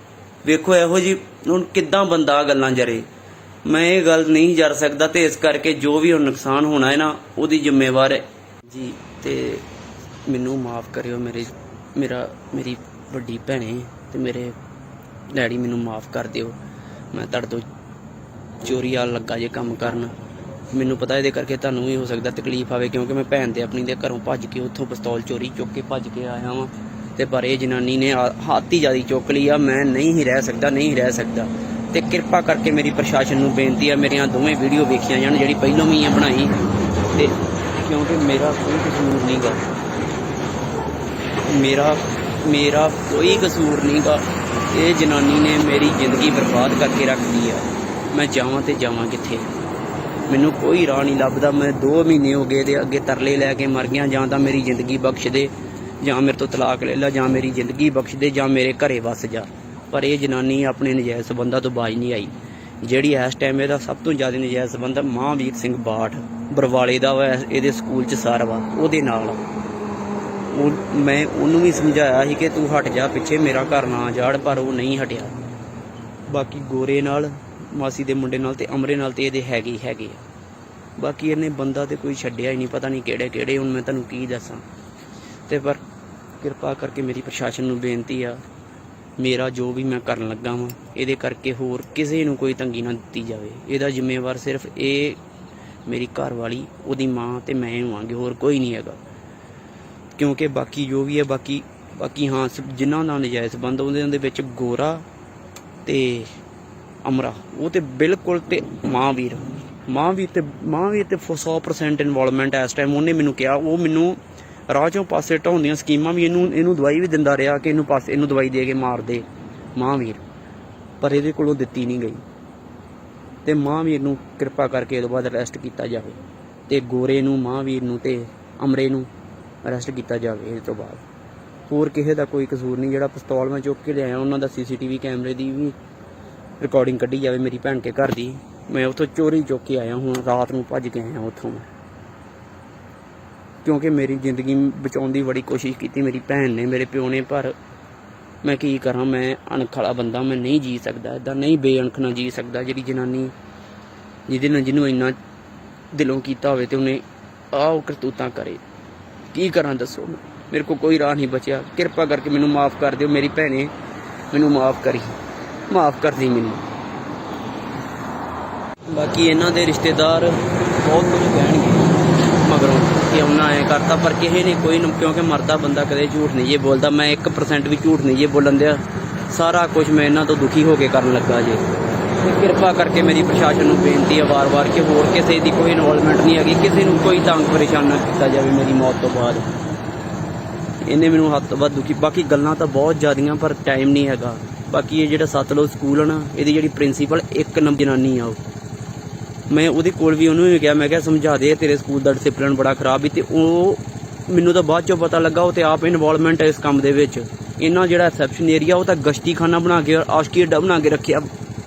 ਵੇਖੋ ਇਹੋ ਜੀ ਹੁਣ ਕਿੱਦਾਂ ਬੰਦਾ ਗੱਲਾਂ ਜਰੇ। ਮੈਂ ਇਹ ਗੱਲ ਨਹੀਂ ਜਰ ਸਕਦਾ ਤੇ ਇਸ ਕਰਕੇ ਜੋ ਵੀ ਹੁਣ ਨੁਕਸਾਨ ਹੋਣਾ ਹੈ ਨਾ ਉਹਦੀ ਜ਼ਿੰਮੇਵਾਰ ਹੈ ਜੀ। ਤੇ ਮੈਨੂੰ ਮਾਫ ਕਰਿਓ ਮੇਰੀ ਵੱਡੀ ਭੈਣੇ ਤੇ ਮੇਰੇ ਡੈਡੀ, ਮੈਨੂੰ ਮਾਫ ਕਰ ਦਿਓ। ਮੈਂ ਤੁਹਾਡੇ ਤੋਂ ਚੋਰੀ ਆਲ ਲੱਗਾ ਜੇ ਕੰਮ ਕਰਨ। ਮੈਨੂੰ ਪਤਾ ਇਹਦੇ ਕਰਕੇ ਤੁਹਾਨੂੰ ਵੀ ਹੋ ਸਕਦਾ ਤਕਲੀਫ ਆਵੇ, ਕਿਉਂਕਿ ਮੈਂ ਭੈਣ ਤੇ ਆਪਣੀ ਦੇ ਘਰੋਂ ਭੱਜ ਕੇ ਉੱਥੋਂ ਪਿਸਤੌਲ ਚੋਰੀ ਚੁੱਕ ਕੇ ਭੱਜ ਕੇ ਆਇਆ ਵਾਂ। ਤੇ ਪਰ ਇਹ ਜਨਾਨੀ ਨੇ ਹੱਥ ਹੀ ਜ਼ਿਆਦਾ ਚੁੱਕ ਲਈ ਆ। ਮੈਂ ਨਹੀਂ ਹੀ ਰਹਿ ਸਕਦਾ ਤੇ ਕਿਰਪਾ ਕਰਕੇ ਮੇਰੀ ਪ੍ਰਸ਼ਾਸਨ ਨੂੰ ਬੇਨਤੀ ਆ ਮੇਰੀਆਂ ਦੋਵੇਂ ਵੀਡੀਓ ਵੇਖੀਆਂ ਜਾਣ, ਜਿਹੜੀ ਪਹਿਲੋਂ ਵੀ ਆ ਬਣਾਈ, ਤੇ ਕਿਉਂਕਿ ਮੇਰਾ ਕੋਈ ਕਸੂਰ ਨਹੀਂਗਾ। ਮੇਰਾ ਕੋਈ ਕਸੂਰ ਨਹੀਂਗਾ। ਇਹ ਜਨਾਨੀ ਨੇ ਮੇਰੀ ਜ਼ਿੰਦਗੀ ਬਰਬਾਦ ਕਰਕੇ ਰੱਖਦੀ ਆ। ਮੈਂ ਜਾਵਾਂ ਤੇ ਜਾਵਾਂ ਕਿੱਥੇ? ਮੈਨੂੰ ਕੋਈ ਰਾਹ ਨਹੀਂ ਲੱਭਦਾ। ਮੈਂ 2 ਮਹੀਨੇ ਹੋ ਗਏ ਤੇ ਅੱਗੇ ਤਰਲੇ ਲੈ ਕੇ ਮਰ ਗਿਆ। ਜਾਂ ਤਾਂ ਮੇਰੀ ਜ਼ਿੰਦਗੀ ਬਖਸ਼ ਦੇ, ਜਾਂ ਮੇਰੇ ਤੋਂ ਤਲਾਕ ਲੈ ਲਾ, ਜਾਂ ਮੇਰੀ ਜ਼ਿੰਦਗੀ ਬਖਸ਼ ਦੇ, ਜਾਂ ਮੇਰੇ ਘਰੇ ਵਸ ਜਾ। ਪਰ ਇਹ ਜਨਾਨੀ ਆਪਣੇ ਨਜਾਇਜ਼ ਸੰਬੰਧਾਂ ਤੋਂ ਬਾਜ ਨਹੀਂ ਆਈ। ਜਿਹੜੀ ਇਸ ਟਾਈਮ ਇਹਦਾ ਸਭ ਤੋਂ ਜ਼ਿਆਦਾ ਨਜਾਇਜ਼ ਸੰਬੰਧ ਮਹਾਂਵੀਰ ਸਿੰਘ ਬਾਠ ਬਰਵਾਲੇ ਦਾ ਵਾ, ਇਹਦੇ ਸਕੂਲ 'ਚ ਸਾਰ ਵਾ, ਉਹਦੇ ਨਾਲ। ਮੈਂ ਉਹਨੂੰ ਵੀ ਸਮਝਾਇਆ ਸੀ ਕਿ ਤੂੰ ਹਟ ਜਾ ਪਿੱਛੇ, ਮੇਰਾ ਘਰ ਨਾ ਜਾੜ, ਪਰ ਉਹ ਨਹੀਂ ਹਟਿਆ। ਬਾਕੀ ਗੋਰੇ ਨਾਲ, ਮਾਸੀ ਦੇ ਮੁੰਡੇ ਨਾਲ ਤੇ ਅਮਰੇ ਨਾਲ ਤੇ ਇਹਦੇ ਹੈਗੇ ਆ। ਬਾਕੀ ਇਹਨੇ ਬੰਦਾ ਤੇ ਕੋਈ ਛੱਡਿਆ ਹੀ ਨਹੀਂ, ਪਤਾ ਨਹੀਂ ਕਿਹੜੇ। ਹੁਣ ਮੈਂ ਤੁਹਾਨੂੰ ਕੀ ਦੱਸਾਂ। ਤੇ ਪਰ ਕਿਰਪਾ ਕਰਕੇ ਮੇਰੀ ਪ੍ਰਸ਼ਾਸਨ ਨੂੰ ਬੇਨਤੀ ਆ, ਮੇਰਾ ਜੋ ਵੀ ਮੈਂ ਕਰਨ ਲੱਗਾ ਵਾਂ ਇਹਦੇ ਕਰਕੇ ਹੋਰ ਕਿਸੇ ਨੂੰ ਕੋਈ ਤੰਗੀ ਨਾ ਦਿੱਤੀ ਜਾਵੇ। ਇਹਦਾ ਜ਼ਿੰਮੇਵਾਰ ਸਿਰਫ ਇਹ ਮੇਰੀ ਘਰ ਵਾਲੀ, ਉਹਦੀ ਮਾਂ ਤੇ ਮੈਂ ਹੋਵਾਂਗੇ, ਹੋਰ ਕੋਈ ਨਹੀਂ ਹੈਗਾ। ਕਿਉਂਕਿ ਬਾਕੀ ਜੋ ਵੀ ਹੈ ਬਾਕੀ ਹਾਂ ਜਿਨ੍ਹਾਂ ਨਾਲ ਨਜਾਇਜ਼ ਸੰਬੰਧ ਉਹਦੇ ਵਿੱਚ ਗੋਰਾ ਤੇ ਅਮਰਾ, ਉਹ ਤੇ ਬਿਲਕੁਲ, ਤੇ ਮਹਾਂਵੀਰ ਤੇ 100% ਇਨਵੋਲਵਮੈਂਟ ਇਸ ਟਾਈਮ। ਉਹਨੇ ਮੈਨੂੰ ਕਿਹਾ, ਉਹ ਮੈਨੂੰ ਰਾਹ ਚੋਂ ਪਾਸੇ ਢਾਉਣ ਦੀਆਂ ਸਕੀਮਾਂ ਵੀ, ਇਹਨੂੰ ਦਵਾਈ ਵੀ ਦਿੰਦਾ ਰਿਹਾ ਕਿ ਇਹਨੂੰ ਦਵਾਈ ਦੇ ਕੇ ਮਾਰ ਦੇ ਮਹਾਂਵੀਰ, ਪਰ ਇਹਦੇ ਕੋਲੋਂ ਦਿੱਤੀ ਨਹੀਂ ਗਈ। ਤੇ ਮਹਾਂਵੀਰ ਨੂੰ ਕਿਰਪਾ ਕਰਕੇ ਇਹ ਤੋਂ ਬਾਅਦ ਅਰੈਸਟ ਕੀਤਾ ਜਾਵੇ, ਤੇ ਗੋਰੇ ਨੂੰ, ਮਹਾਂਵੀਰ ਨੂੰ ਤੇ ਅਮਰੇ ਨੂੰ ਅਰੈਸਟ ਕੀਤਾ ਜਾਵੇ ਇਸ ਤੋਂ ਬਾਅਦ। ਹੋਰ ਕਿਸੇ ਦਾ ਕੋਈ ਕਸੂਰ ਨਹੀਂ। ਜਿਹੜਾ ਪਿਸਤੌਲ ਮੈਂ ਚੁੱਕ ਕੇ ਲਿਆਇਆ, ਉਹਨਾਂ ਦਾ CCTV ਕੈਮਰੇ ਦੀ ਵੀ ਰਿਕਾਰਡਿੰਗ ਕੱਢੀ ਜਾਵੇ ਮੇਰੀ ਭੈਣ ਕੇ ਘਰ ਦੀ। ਮੈਂ ਉੱਥੋਂ ਚੋਰੀ ਚੁੱਕ ਕੇ ਆਇਆ, ਹੁਣ ਰਾਤ ਨੂੰ ਭੱਜ ਕੇ ਆਇਆ ਉੱਥੋਂ, ਕਿਉਂਕਿ ਮੇਰੀ ਜ਼ਿੰਦਗੀ ਬਚਾਉਣ ਦੀ ਬੜੀ ਕੋਸ਼ਿਸ਼ ਕੀਤੀ ਮੇਰੀ ਭੈਣ ਨੇ, ਮੇਰੇ ਪਿਓ ਨੇ, ਪਰ ਮੈਂ ਕੀ ਕਰਾਂ। ਮੈਂ ਅਣਖ ਵਾਲਾ ਬੰਦਾ, ਮੈਂ ਨਹੀਂ ਜੀ ਸਕਦਾ ਇੱਦਾਂ, ਨਹੀਂ ਬੇਅਣਖ ਨਾਲ ਜੀ ਸਕਦਾ। ਜਿਹੜੀ ਜਨਾਨੀ ਜਿਹਨੂੰ ਇੰਨਾ ਦਿਲੋਂ ਕੀਤਾ ਹੋਵੇ ਤੇ ਉਹਨੇ ਉਹ ਕਰਤੂਤਾਂ ਕਰੇ, ਕੀ ਕਰਾਂ ਦੱਸੋ। ਮੇਰੇ ਕੋਲ ਕੋਈ ਰਾਹ ਨਹੀਂ ਬਚਿਆ। ਕਿਰਪਾ ਕਰਕੇ ਮੈਨੂੰ ਮਾਫ ਕਰ ਦਿਓ ਮੇਰੀ ਭੈਣੇ, ਮੈਨੂੰ ਮਾਫ ਕਰਦੀ ਮੈਨੂੰ। ਬਾਕੀ ਇਹਨਾਂ ਦੇ ਰਿਸ਼ਤੇਦਾਰ ਬਹੁਤ ਕੁਝ ਕਹਿਣਗੇ ਮਗਰੋਂ ਕਿ ਉਹਨਾਂ ਐਂ ਕਰਤਾ, ਪਰ ਕਿਸੇ ਨੇ ਕੋਈ, ਕਿਉਂਕਿ ਮਰਦਾ ਬੰਦਾ ਕਦੇ ਝੂਠ ਨਹੀਂ ਜੇ ਬੋਲਦਾ। ਮੈਂ 1% ਵੀ ਝੂਠ ਨਹੀਂ ਜੇ ਬੋਲਣ ਦਿਆ। ਸਾਰਾ ਕੁਝ ਮੈਂ ਇਹਨਾਂ ਤੋਂ ਦੁਖੀ ਹੋ ਕੇ ਕਰਨ ਲੱਗਾ ਜੇ। ਤੇ ਕਿਰਪਾ ਕਰਕੇ ਮੇਰੀ ਪ੍ਰਸ਼ਾਸਨ ਨੂੰ ਬੇਨਤੀ ਹੈ ਵਾਰ-ਵਾਰ ਕਿ ਹੋਰ ਕਿਸੇ ਦੀ ਕੋਈ ਇਨਵੋਲਵਮੈਂਟ ਨਹੀਂ ਹੈਗੀ, ਕਿਸੇ ਨੂੰ ਕੋਈ ਤੰਗ ਪਰੇਸ਼ਾਨ ਨਾ ਕੀਤਾ ਜਾਵੇ ਮੇਰੀ ਮੌਤ ਤੋਂ ਬਾਅਦ। ਇਹਨੇ ਮੈਨੂੰ ਹੱਦ ਤੋਂ ਵੱਧ ਦੁਖੀ, ਬਾਕੀ ਗੱਲਾਂ ਤਾਂ ਬਹੁਤ ਜ਼ਿਆਦੀਆਂ, ਪਰ ਟਾਈਮ ਨਹੀਂ ਹੈਗਾ। ਬਾਕੀ ਇਹ ਜਿਹੜਾ ਸਤਲੁਜ ਸਕੂਲ ਹੈ ਨਾ, ਇਹਦੀ ਜਿਹੜੀ ਪ੍ਰਿੰਸੀਪਲ ਇੱਕ ਨੰਬਰ ਜਨਾਨੀ ਆ, ਉਹ ਮੈਂ ਉਹਦੇ ਕੋਲ ਵੀ ਉਹਨੂੰ ਵੀ ਕਿਹਾ, ਮੈਂ ਕਿਹਾ ਸਮਝਾ ਦੇ, ਤੇਰੇ ਸਕੂਲ ਦਾ ਡਿਸਪਲਿਨ ਬੜਾ ਖਰਾਬ ਹੀ। ਤੇ ਉਹ ਮੈਨੂੰ ਤਾਂ ਬਾਅਦ ਚੋਂ ਪਤਾ ਲੱਗਾ ਉਹ ਤੇ ਆਪ ਇਨਵੋਲਵਮੈਂਟ ਹੈ ਇਸ ਕੰਮ ਦੇ ਵਿੱਚ। ਇਹਨਾਂ ਜਿਹੜਾ ਰਿਸੈਪਸ਼ਨ ਏਰੀਆ, ਉਹ ਤਾਂ ਗਸ਼ਤੀ ਖਾਨਾ ਬਣਾ ਕੇ, ਆਸ਼ਕੀ ਅੱਡਾ ਬਣਾ ਕੇ ਰੱਖਿਆ।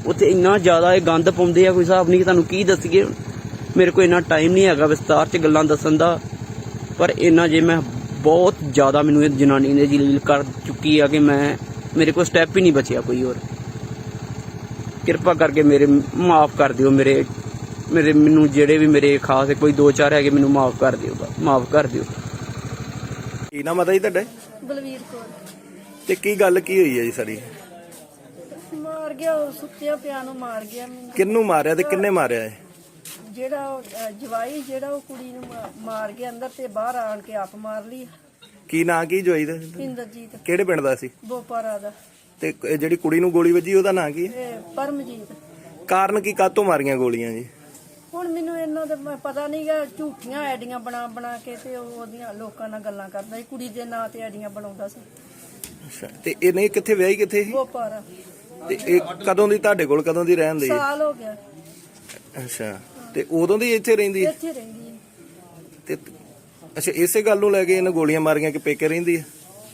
ਉੱਥੇ ਇੰਨਾ ਜ਼ਿਆਦਾ ਇਹ ਗੰਦ ਪਾਉਂਦੇ ਆ, ਕੋਈ ਹਿਸਾਬ ਨਹੀਂ। ਤੁਹਾਨੂੰ ਕੀ ਦੱਸੀਏ, ਮੇਰੇ ਕੋਲ ਇੰਨਾ ਟਾਈਮ ਨਹੀਂ ਹੈਗਾ ਵਿਸਤਾਰ 'ਚ ਗੱਲਾਂ ਦੱਸਣ ਦਾ, ਪਰ ਇੰਨਾ ਜੇ ਮੈਂ ਬਹੁਤ ਜ਼ਿਆਦਾ ਮੈਨੂੰ ਇਹ ਜਨਾਨੀ ਨੇ ਜਲੀਲ ਕਰ ਚੁੱਕੀ ਆ ਕਿ ਮੇਰੇ ਕੋਲ ਸਟੈਪ ਹੀ ਨਹੀਂ ਬਚਿਆ ਕੋਈ ਹੋਰ। ਕਿਰਪਾ ਕਰਕੇ ਮੇਰੇ ਮਾਫ ਕਰ ਦਿਓ, ਮੈਨੂੰ ਜਿਹੜੇ ਵੀ ਮੇਰੇ ਖਾਸ ਕੋਈ 2-4 ਹੈਗੇ, ਮੈਨੂੰ ਮਾਫ ਕਰ ਦਿਓ। ਕੀ ਨਾਮ ਆ ਜੀ ਤੁਹਾਡਾ? ਬਲਵੀਰ ਕੌਰ। ਤੇ ਕੀ ਗੱਲ ਕੀ ਹੋਈ ਹੈ ਜੀ ਸਾਰੀ? ਮਾਰ ਗਿਆ, ਉਹ ਸੁੱਤਿਆ ਪਿਆ ਨੂੰ ਮਾਰ ਗਿਆ ਮੈਨੂੰ। ਕਿਹਨੂੰ ਮਾਰਿਆ ਤੇ ਕਿੰਨੇ ਮਾਰਿਆ ਹੈ? ਜਿਹੜਾ ਉਹ ਜਵਾਈ, ਜਿਹੜਾ ਉਹ ਕੁੜੀ ਨੂੰ ਮਾਰ ਗਿਆ ਅੰਦਰ, ਤੇ ਬਾਹਰ ਆਣ ਕੇ ਆਪ ਮਾਰ ਲਈ। ਕੀ ਨਾਂ ਕੀ ਜਵਾਈ ਦਾ? ਇੰਦਰਜੀਤ, ਕਿਹੜੇ ਪਿੰਡ ਦਾ ਸੀ? ਬੋਪਾਰਾ ਦਾ। ਤੇ ਇਹ ਜਿਹੜੀ ਕੁੜੀ ਨੂੰ ਗੋਲੀ ਵੱਜੀ, ਉਹਦਾ ਨਾਂ ਕੀ ਹੈ? ਇਹ ਪਰਮਜੀਤ। ਕਾਰਨ ਕੀ, ਕਾਹਤੋਂ ਮਾਰੀਆਂ ਗੋਲੀਆਂ ਜੀ? ਹੁਣ ਮੈਨੂੰ ਇਹਨਾਂ ਦਾ ਪਤਾ ਨਹੀਂਗਾ। ਝੂਠੀਆਂ ਆਈਡੀਆਂ ਬਣਾ ਕੇ ਤੇ ਉਹਦੀਆਂ ਲੋਕਾਂ ਨਾਲ ਗੱਲਾਂ ਕਰਦਾ ਸੀ। ਕੁੜੀ ਦੇ ਨਾਂ ਤੇ ਆਈਡੀਆਂ ਬਣਾਉਂਦਾ ਸੀ। ਅੱਛਾ, ਤੇ ਇਹ ਨਹੀਂ ਕਿੱਥੇ ਵਿਆਹੀ ਕਿੱਥੇ ਸੀ? ਬੋਪਾਰਾ। ਤੇ ਇਹ ਕਦੋਂ ਦੀ ਤੁਹਾਡੇ ਕੋਲ, ਕਦੋਂ ਦੀ ਰਹਿਣ ਦੀ? ਸਾਲ ਹੋ ਗਿਆ। ਅੱਛਾ, ਤੇ ਉਦੋਂ ਦੀ ਇੱਥੇ ਰਹਿੰਦੀ ਹੈ? ਇੱਥੇ ਰਹਿੰਦੀ ਹੈ। ਤੇ ਅੱਛਾ, ਇਸੇ ਗੱਲ ਨੂੰ ਲੈ ਕੇ ਇਹਨੇ ਗੋਲੀਆਂ ਮਾਰੀਆਂ ਕਿ ਪੇਕੇ ਰਹਿੰਦੀ ਹੈ?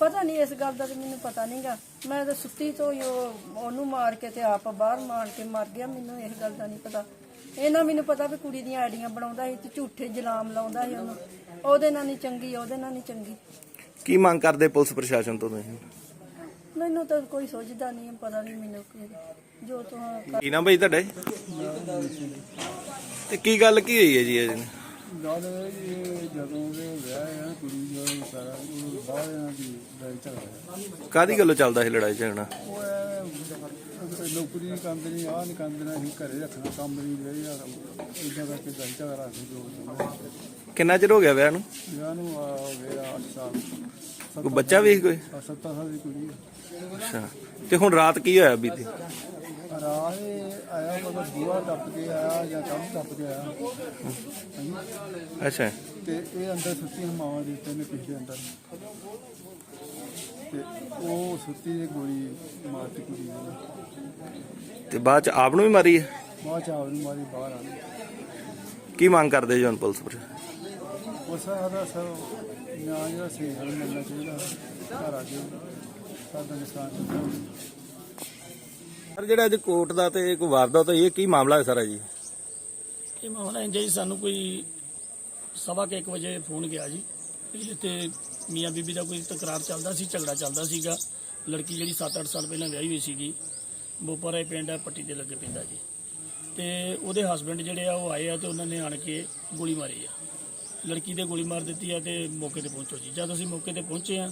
ਪਤਾ ਨਹੀਂ, ਇਸ ਗੱਲ ਦਾ ਤੇ ਮੈਨੂੰ ਪਤਾ ਨਹੀਂਗਾ। ਮੈਂ ਤਾਂ ਸੁੱਤੀ ਤੋਂ ਹੀ ਉਹਨੂੰ ਮਾਰ ਕੇ ਤੇ ਆਪ ਬਾਹਰ ਮਾਰ ਕੇ ਮਰ ਗਿਆ। ਮੈਨੂੰ ਇਸ ਗੱਲ ਦਾ ਨਹੀਂ ਪਤਾ। ਇਹਨਾਂ ਮੈਨੂੰ ਪਤਾ ਵੀ ਕੁੜੀ ਦੀਆਂ ਆਈਡੀਆਂ ਬਣਾਉਂਦਾ ਸੀ ਤੇ ਝੂਠੇ ਜਲਾਮ ਲਾਉਂਦਾ ਸੀ ਉਹਨੂੰ। ਉਹਦੇ ਨਾਲ ਨਹੀਂ ਚੰਗੀ। ਕੀ ਮੰਗ ਕਰਦੇ ਪੁਲਿਸ ਪ੍ਰਸ਼ਾਸਨ ਤੋਂ ਤੁਸੀਂ? ਮੈਨੂੰ ਤਾਂ ਕੋਈ ਸੋਚਦਾ ਨਹੀਂ, ਪਤਾ ਨਹੀਂ ਮੈਨੂੰ ਜੋ ਤੋਂ। ਕੀ ਨਾਮ ਭਾਈ ਤੁਹਾਡਾ? ਤੇ ਕੀ ਗੱਲ ਕੀ ਹੋਈ ਹੈ ਜੀ ਇਹ? ਗੱਲ ਇਹ ਜਦੋਂ ਦੇ ਵਿਆਹ ਹੈ ਕੁੜੀ ਦਾ ਸਾਰਾ ਉਹ ਬਾਹਰ ਇਹਨਾਂ ਦੀ ਲੜਾਈ ਝਗੜਾ। ਕਾਹਦੀ ਗੱਲੋਂ ਚੱਲਦਾ ਸੀ ਲੜਾਈ ਝਗੜਾ? ਉਹ ਨੌਕਰੀ ਨਹੀਂ ਕਰਦੇ, ਨਹੀਂ ਆਹ ਨਹੀਂ ਕਰਦੇ, ਨਾ ਅਸੀਂ ਘਰੇ ਰੱਖਣਾ ਕੰਮ ਨਹੀਂ ਰਹੇ ਯਾਰ, ਇਦਾਂ ਕਰਕੇ ਲੜਾਈ ਝਗੜਾ ਰੱਖ ਦੋ। ਕਿੰਨਾ ਚਿਰ ਹੋ ਗਿਆ ਵਿਆਹ ਨੂੰ? ਵਿਆਹ ਨੂੰ ਹੋ ਗਿਆ 8 ਸਾਲ। ਕੋਈ ਬੱਚਾ ਵੀ ਕੋਈ? 7 ਸਾਲ ਦੀ ਕੁੜੀ ਹੈ। ਅੱਛਾ, ਤੇ ਹੁਣ ਰਾਤ ਕੀ ਹੋਇਆ ਬੀਤੀ? ਰਾਹ ਆਇਆ, ਮਤਲਬ ਬੂਹਾ ਟੱਪ ਕੇ ਆਇਆ ਜਾਂ ਕੰਮ ਟੱਪ ਕੇ ਆਇਆ। ਅੱਛਾ, ਤੇ ਇਹ ਅੰਦਰ ਸੁੱਤੀਆਂ ਮਾਵਾਂ ਦੇ ਉੱਤੇ ਨੇ ਪਿੱਛੇ ਅੰਦਰ, ਤੇ ਉਹ ਸੁੱਤੀ ਦੀ ਗੋਲੀ ਮਾਰਤੀ ਕੁੜੀ ਨੂੰ। ਤੇ ਬਾਅਦ ਚ ਆਪ ਨੂੰ ਵੀ ਮਾਰੀ ਹੈ? ਬਾਅਦ ਚ ਆਪ ਨੂੰ ਮਾਰੀ, ਬਾਹਰ ਆ ਗਈ। ਕੀ ਮੰਗ ਕਰਦੇ ਜੀ ਹੁਣ ਪੁਲਿਸ ਪ੍ਰਸ਼ਾਸਨ? ਉਸ ਦਾ ਸਰ ਨਾ ਜਿਹੜਾ ਸਹੀ ਮਿਲਣਾ ਚਾਹੀਦਾ, ਘਰ ਆ ਕੇ ਸਾਡਾ ਨੁਕਸਾਨ। ਸਰ, ਜਿਹੜਾ ਅੱਜ ਕੋਰਟ ਦਾ ਤੇ ਕੋਈ ਵਾਰਦਾਤ ਹੋਈ, ਇਹ ਕੀ ਮਾਮਲਾ ਹੈ ਸਾਰਾ ਜੀ? ਇਹ ਮਾਮਲਾ ਇੰਜ ਜੀ, ਸਾਨੂੰ ਕੋਈ 1:15 ਵਜੇ ਫੋਨ ਗਿਆ ਜੀ ਵੀ ਇੱਥੇ ਮੀਆਂ ਬੀਬੀ ਦਾ ਕੋਈ ਤਕਰਾਰ ਚੱਲਦਾ ਸੀ, ਝਗੜਾ ਚੱਲਦਾ ਸੀਗਾ। ਲੜਕੀ ਜਿਹੜੀ 7-8 ਸਾਲ ਪਹਿਲਾਂ ਵਿਆਹੀ ਹੋਈ ਸੀਗੀ, ਬੋਪਾਰਾ ਪਿੰਡ ਪੱਟੀ ਦੇ ਲੱਗੇ ਪੈਂਦਾ ਜੀ। ਤੇ ਉਹਦੇ ਹਸਬੈਂਡ ਜਿਹੜੇ ਆ ਉਹ ਆਏ ਆ ਤੇ ਉਹਨਾਂ ਨੇ ਆਣ ਕੇ ਗੋਲੀ ਮਾਰੀ ਆ। ਲੜਕੀ ਦੇ ਗੋਲੀ ਮਾਰ ਦਿੱਤੀ ਆ ਤੇ ਮੌਕੇ ਤੇ ਪਹੁੰਚੋ ਜੀ। ਜਦ ਅਸੀਂ ਮੌਕੇ ਤੇ ਪਹੁੰਚੇ ਆ,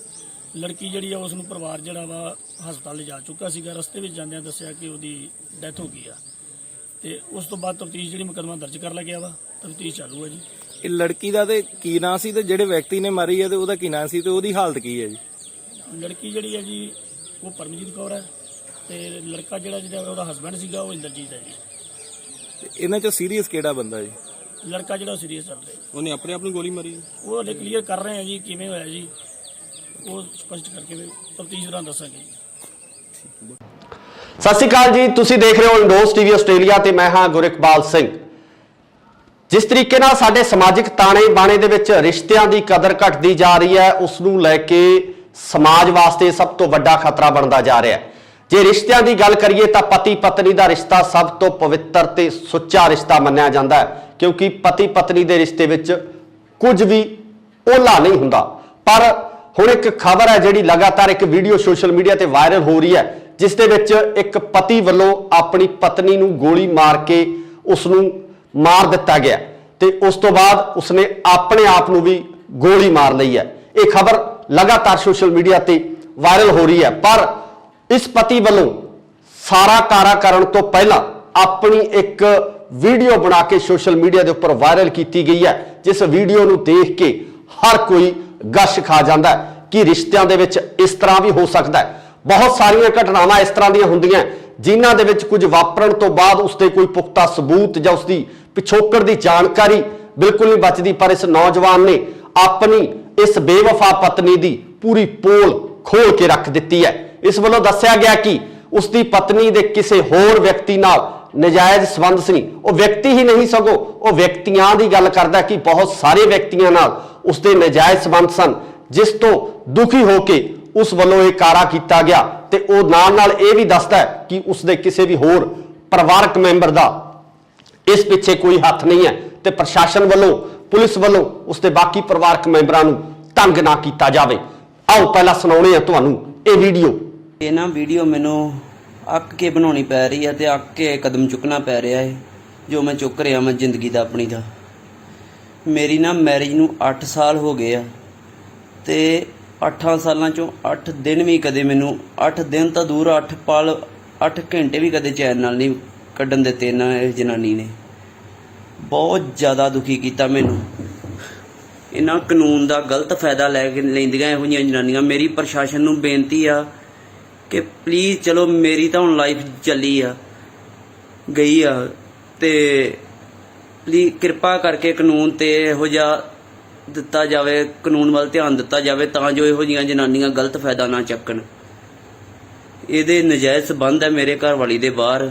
ਲੜਕੀ ਜਿਹੜੀ ਆ ਉਸ ਨੂੰ ਪਰਿਵਾਰ ਜਿਹੜਾ ਵਾ ਹਸਪਤਾਲ ਲਿਜਾ ਚੁੱਕਾ ਸੀਗਾ। ਰਸਤੇ ਵਿੱਚ ਜਾਂਦਿਆਂ ਦੱਸਿਆ ਕਿ ਉਹਦੀ ਡੈਥ ਹੋ ਗਈ ਆ। ਤੇ ਉਸ ਤੋਂ ਬਾਅਦ ਤਫਤੀਸ਼ ਜਿਹੜੀ ਮੁਕੱਦਮਾ ਦਰਜ ਕਰ ਲਿਆ ਗਿਆ ਵਾ, ਤਫਤੀਸ਼ ਚਾਲੂ ਹੈ ਜੀ। ਇਹ ਲੜਕੀ ਦਾ ਤੇ ਕੀ ਨਾਂ ਸੀ, ਤੇ ਜਿਹੜੇ ਵਿਅਕਤੀ ਨੇ ਮਾਰੀ ਹੈ ਤੇ ਉਹਦਾ ਕੀ ਨਾਂ ਸੀ, ਤੇ ਉਹਦੀ ਹਾਲਤ ਕੀ ਹੈ ਜੀ? ਲੜਕੀ ਜਿਹੜੀ ਹੈ ਜੀ ਉਹ ਪਰਮਜੀਤ ਕੌਰ ਹੈ ਤੇ ਲੜਕਾ ਜਿਹੜਾ ਉਹਦਾ ਹਸਬੈਂਡ ਸੀਗਾ ਉਹ ਇੰਦਰਜੀਤ ਹੈ ਜੀ। ਤੇ ਇਹਨਾਂ ਚ ਸੀਰੀਅਸ ਕਿਹੜਾ ਬੰਦਾ ਜੀ? ਲੜਕਾ ਜਿਹੜਾ ਸੀਰੀਅਸ ਚੱਲ ਰਿਹਾ ਉਹਨੇ ਆਪਣੇ ਆਪ ਨੂੰ ਗੋਲੀ ਮਾਰੀ? ਉਹ ਹਲੇ ਕਲੀਅਰ ਕਰ ਰਹੇ ਆ ਜੀ ਕਿਵੇਂ ਹੋਇਆ ਜੀ, ਉਹ ਸਪਸ਼ਟ ਕਰਕੇ ਤਫਤੀਸ਼ ਦੌਰਾਨ ਦੱਸਾਂਗੇ ਜੀ। ਸਤਿ ਸ਼੍ਰੀ ਅਕਾਲ ਜੀ, ਤੁਸੀਂ ਦੇਖ ਰਹੇ ਹੋ ਇੰਡੋਸ ਟੀਵੀ ਆਸਟ੍ਰੇਲੀਆ ਤੇ ਮੈਂ ਹਾਂ ਗੁਰਿਕਬਾਲ ਸਿੰਘ। ਜਿਸ ਤਰੀਕੇ ਨਾਲ ਸਾਡੇ ਸਮਾਜਿਕ ਤਾਣੇ ਬਾਣੇ ਦੇ ਵਿੱਚ ਰਿਸ਼ਤਿਆਂ ਦੀ ਕਦਰ ਘਟਦੀ ਜਾ ਰਹੀ ਹੈ, ਉਸ ਨੂੰ ਲੈ ਕੇ ਸਮਾਜ ਵਾਸਤੇ ਸਭ ਤੋਂ ਵੱਡਾ ਖਤਰਾ ਬਣਦਾ ਜਾ ਰਿਹਾ ਹੈ। ਜੇ ਰਿਸ਼ਤਿਆਂ ਦੀ ਗੱਲ ਕਰੀਏ ਤਾਂ ਪਤੀ ਪਤਨੀ ਦਾ ਰਿਸ਼ਤਾ ਸਭ ਤੋਂ ਪਵਿੱਤਰ ਤੇ ਸੁੱਚਾ ਰਿਸ਼ਤਾ ਮੰਨਿਆ ਜਾਂਦਾ ਹੈ, ਕਿਉਂਕਿ ਪਤੀ ਪਤਨੀ ਦੇ ਰਿਸ਼ਤੇ ਵਿੱਚ ਕੁਝ ਵੀ ਓਲਾ ਨਹੀਂ ਹੁੰਦਾ। ਪਰ ਹੁਣ ਇੱਕ ਖਬਰ ਹੈ ਜਿਹੜੀ ਲਗਾਤਾਰ ਇੱਕ ਵੀਡੀਓ ਸੋਸ਼ਲ ਮੀਡੀਆ ਤੇ ਵਾਇਰਲ ਹੋ ਰਹੀ ਹੈ, ਜਿਸ ਦੇ ਵਿੱਚ ਇੱਕ ਪਤੀ ਵੱਲੋਂ ਆਪਣੀ ਪਤਨੀ ਨੂੰ ਗੋਲੀ ਮਾਰ ਕੇ ਉਸ ਨੂੰ ਮਾਰ ਦਿੱਤਾ ਗਿਆ ਤੇ ਉਸ ਤੋਂ ਬਾਅਦ ਉਸਨੇ ਆਪਣੇ ਆਪ ਨੂੰ ਵੀ ਗੋਲੀ ਮਾਰ ਲਈ ਹੈ। ਇਹ ਖਬਰ ਲਗਾਤਾਰ ਸੋਸ਼ਲ ਮੀਡੀਆ ਤੇ ਵਾਇਰਲ ਹੋ ਰਹੀ ਹੈ, ਪਰ ਇਸ ਪਤੀ ਵੱਲੋਂ ਸਾਰਾ ਕਾਰਾ ਕਰਨ ਤੋਂ ਪਹਿਲਾਂ ਆਪਣੀ ਇੱਕ ਵੀਡੀਓ ਬਣਾ ਕੇ ਸੋਸ਼ਲ ਮੀਡੀਆ ਦੇ ਉੱਪਰ ਵਾਇਰਲ ਕੀਤੀ ਗਈ ਹੈ, ਜਿਸ ਵੀਡੀਓ ਨੂੰ ਦੇਖ ਕੇ ਹਰ ਕੋਈ ਗਸ਼ ਖਾ ਜਾਂਦਾ ਹੈ ਕਿ ਰਿਸ਼ਤਿਆਂ ਦੇ ਵਿੱਚ ਇਸ ਤਰ੍ਹਾਂ ਵੀ ਹੋ ਸਕਦਾ ਹੈ। ਬਹੁਤ ਸਾਰੀਆਂ ਘਟਨਾਵਾਂ ਇਸ ਤਰ੍ਹਾਂ ਦੀਆਂ ਹੁੰਦੀਆਂ ਜਿਨ੍ਹਾਂ ਦੇ ਵਿੱਚ ਕੁਝ ਵਾਪਰਨ ਤੋਂ ਬਾਅਦ ਉਸਦੇ ਕੋਈ ਪੁਖਤਾ ਸਬੂਤ ਜਾਂ ਉਸਦੀ ਪਿਛੋਕੜ ਦੀ ਜਾਣਕਾਰੀ ਬਿਲਕੁਲ ਨਹੀਂ ਬਚਦੀ, ਪਰ ਇਸ ਨੌਜਵਾਨ ਨੇ ਆਪਣੀ ਇਸ ਬੇਵਫਾ ਪਤਨੀ ਦੀ ਪੂਰੀ ਪੋਲ ਖੋਲ ਕੇ ਰੱਖ ਦਿੱਤੀ ਹੈ। ਇਸ ਵੱਲੋਂ ਦੱਸਿਆ ਗਿਆ ਕਿ ਉਸਦੀ ਪਤਨੀ ਦੇ ਕਿਸੇ ਹੋਰ ਵਿਅਕਤੀ ਨਾਲ ਨਜਾਇਜ਼ ਸੰਬੰਧ ਸੀ। ਉਹ ਵਿਅਕਤੀ ਹੀ ਨਹੀਂ ਸਗੋਂ ਉਹ ਵਿਅਕਤੀਆਂ ਦੀ ਗੱਲ ਕਰਦਾ ਕਿ ਬਹੁਤ ਸਾਰੇ ਵਿਅਕਤੀਆਂ ਨਾਲ ਉਸਦੇ ਨਜਾਇਜ਼ ਸੰਬੰਧ ਸਨ, ਜਿਸ ਤੋਂ ਦੁਖੀ ਹੋ ਕੇ ਉਸ ਵੱਲੋਂ ਇਹ ਕਾਰਾ ਕੀਤਾ ਗਿਆ। ਤੇ ਉਹ ਨਾਲ ਇਹ ਵੀ ਦੱਸਦਾ ਹੈ ਕਿ ਉਸਦੇ ਕਿਸੇ ਵੀ ਹੋਰ ਪਰਿਵਾਰਕ ਮੈਂਬਰ ਦਾ ਇਸ ਪਿੱਛੇ ਕੋਈ ਹੱਥ ਨਹੀਂ ਹੈ ਤੇ ਪ੍ਰਸ਼ਾਸਨ ਵੱਲੋਂ ਪੁਲਿਸ ਵੱਲੋਂ ਉਸਦੇ ਬਾਕੀ ਪਰਿਵਾਰਕ ਮੈਂਬਰਾਂ ਨੂੰ ਤੰਗ ਨਾ ਕੀਤਾ ਜਾਵੇ। ਆਓ ਪਹਿਲਾਂ ਸੁਣਾਉਣੇ ਆ ਤੁਹਾਨੂੰ ਇਹ ਵੀਡੀਓ। ਇਹ ਨਾ ਵੀਡੀਓ ਮੈਨੂੰ ਅੱਕ ਕੇ ਬਣਾਉਣੀ ਪੈ ਰਹੀ ਹੈ ਤੇ ਅੱਕ ਕੇ ਕਦਮ ਚੁੱਕਣਾ ਪੈ ਰਿਹਾ ਹੈ, ਜੋ ਮੈਂ ਚੁੱਕ ਰਿਹਾ ਮੈਂ ਜ਼ਿੰਦਗੀ ਦਾ ਆਪਣੀ ਦਾ। ਮੇਰੀ ਨਾ ਮੈਰਿਜ ਨੂੰ 8 ਸਾਲ ਹੋ ਗਏ ਆ ਤੇ 8 ਸਾਲਾਂ ਚੋਂ 8 ਦਿਨ ਵੀ ਕਦੇ ਮੈਨੂੰ 8 ਦਿਨ ਤਾਂ ਦੂਰ 8 ਪਲ 8 ਘੰਟੇ ਵੀ ਕਦੇ ਚੈਨ ਨਾਲ ਨਹੀਂ ਕੱਢਣ ਦਿੱਤੇ ਨਾ ਇਸ ਜਨਾਨੀ ਨੇ। ਬਹੁਤ ਜ਼ਿਆਦਾ ਦੁਖੀ ਕੀਤਾ ਮੈਨੂੰ। ਇਹਨਾਂ ਕਾਨੂੰਨ ਦਾ ਗਲਤ ਫਾਇਦਾ ਲੈ ਕੇ ਲੈਂਦੀਆਂ ਇਹੋ ਜਿਹੀਆਂ ਜਨਾਨੀਆਂ। ਮੇਰੀ ਪ੍ਰਸ਼ਾਸਨ ਨੂੰ ਬੇਨਤੀ ਆ ਕਿ ਪਲੀਜ਼ ਚਲੋ ਮੇਰੀ ਤਾਂ ਹੁਣ ਲਾਈਫ ਚੱਲੀ ਆ ਗਈ ਆ ਤੇ ਪਲੀਜ਼ ਕਿਰਪਾ ਕਰਕੇ ਕਾਨੂੰਨ ਤੇ ਇਹੋ ਜਿਹਾ ਦਿੱਤਾ ਜਾਵੇ, ਕਾਨੂੰਨ ਵੱਲ ਧਿਆਨ ਦਿੱਤਾ ਜਾਵੇ ਤਾਂ ਜੋ ਇਹੋ ਜਿਹੀਆਂ ਜਨਾਨੀਆਂ ਗਲਤ ਫਾਇਦਾ ਨਾ ਚੱਕਣ। ਇਹਦੇ ਨਜਾਇਜ਼ ਸੰਬੰਧ ਹੈ ਮੇਰੇ ਘਰ ਵਾਲੀ ਦੇ ਬਾਹਰ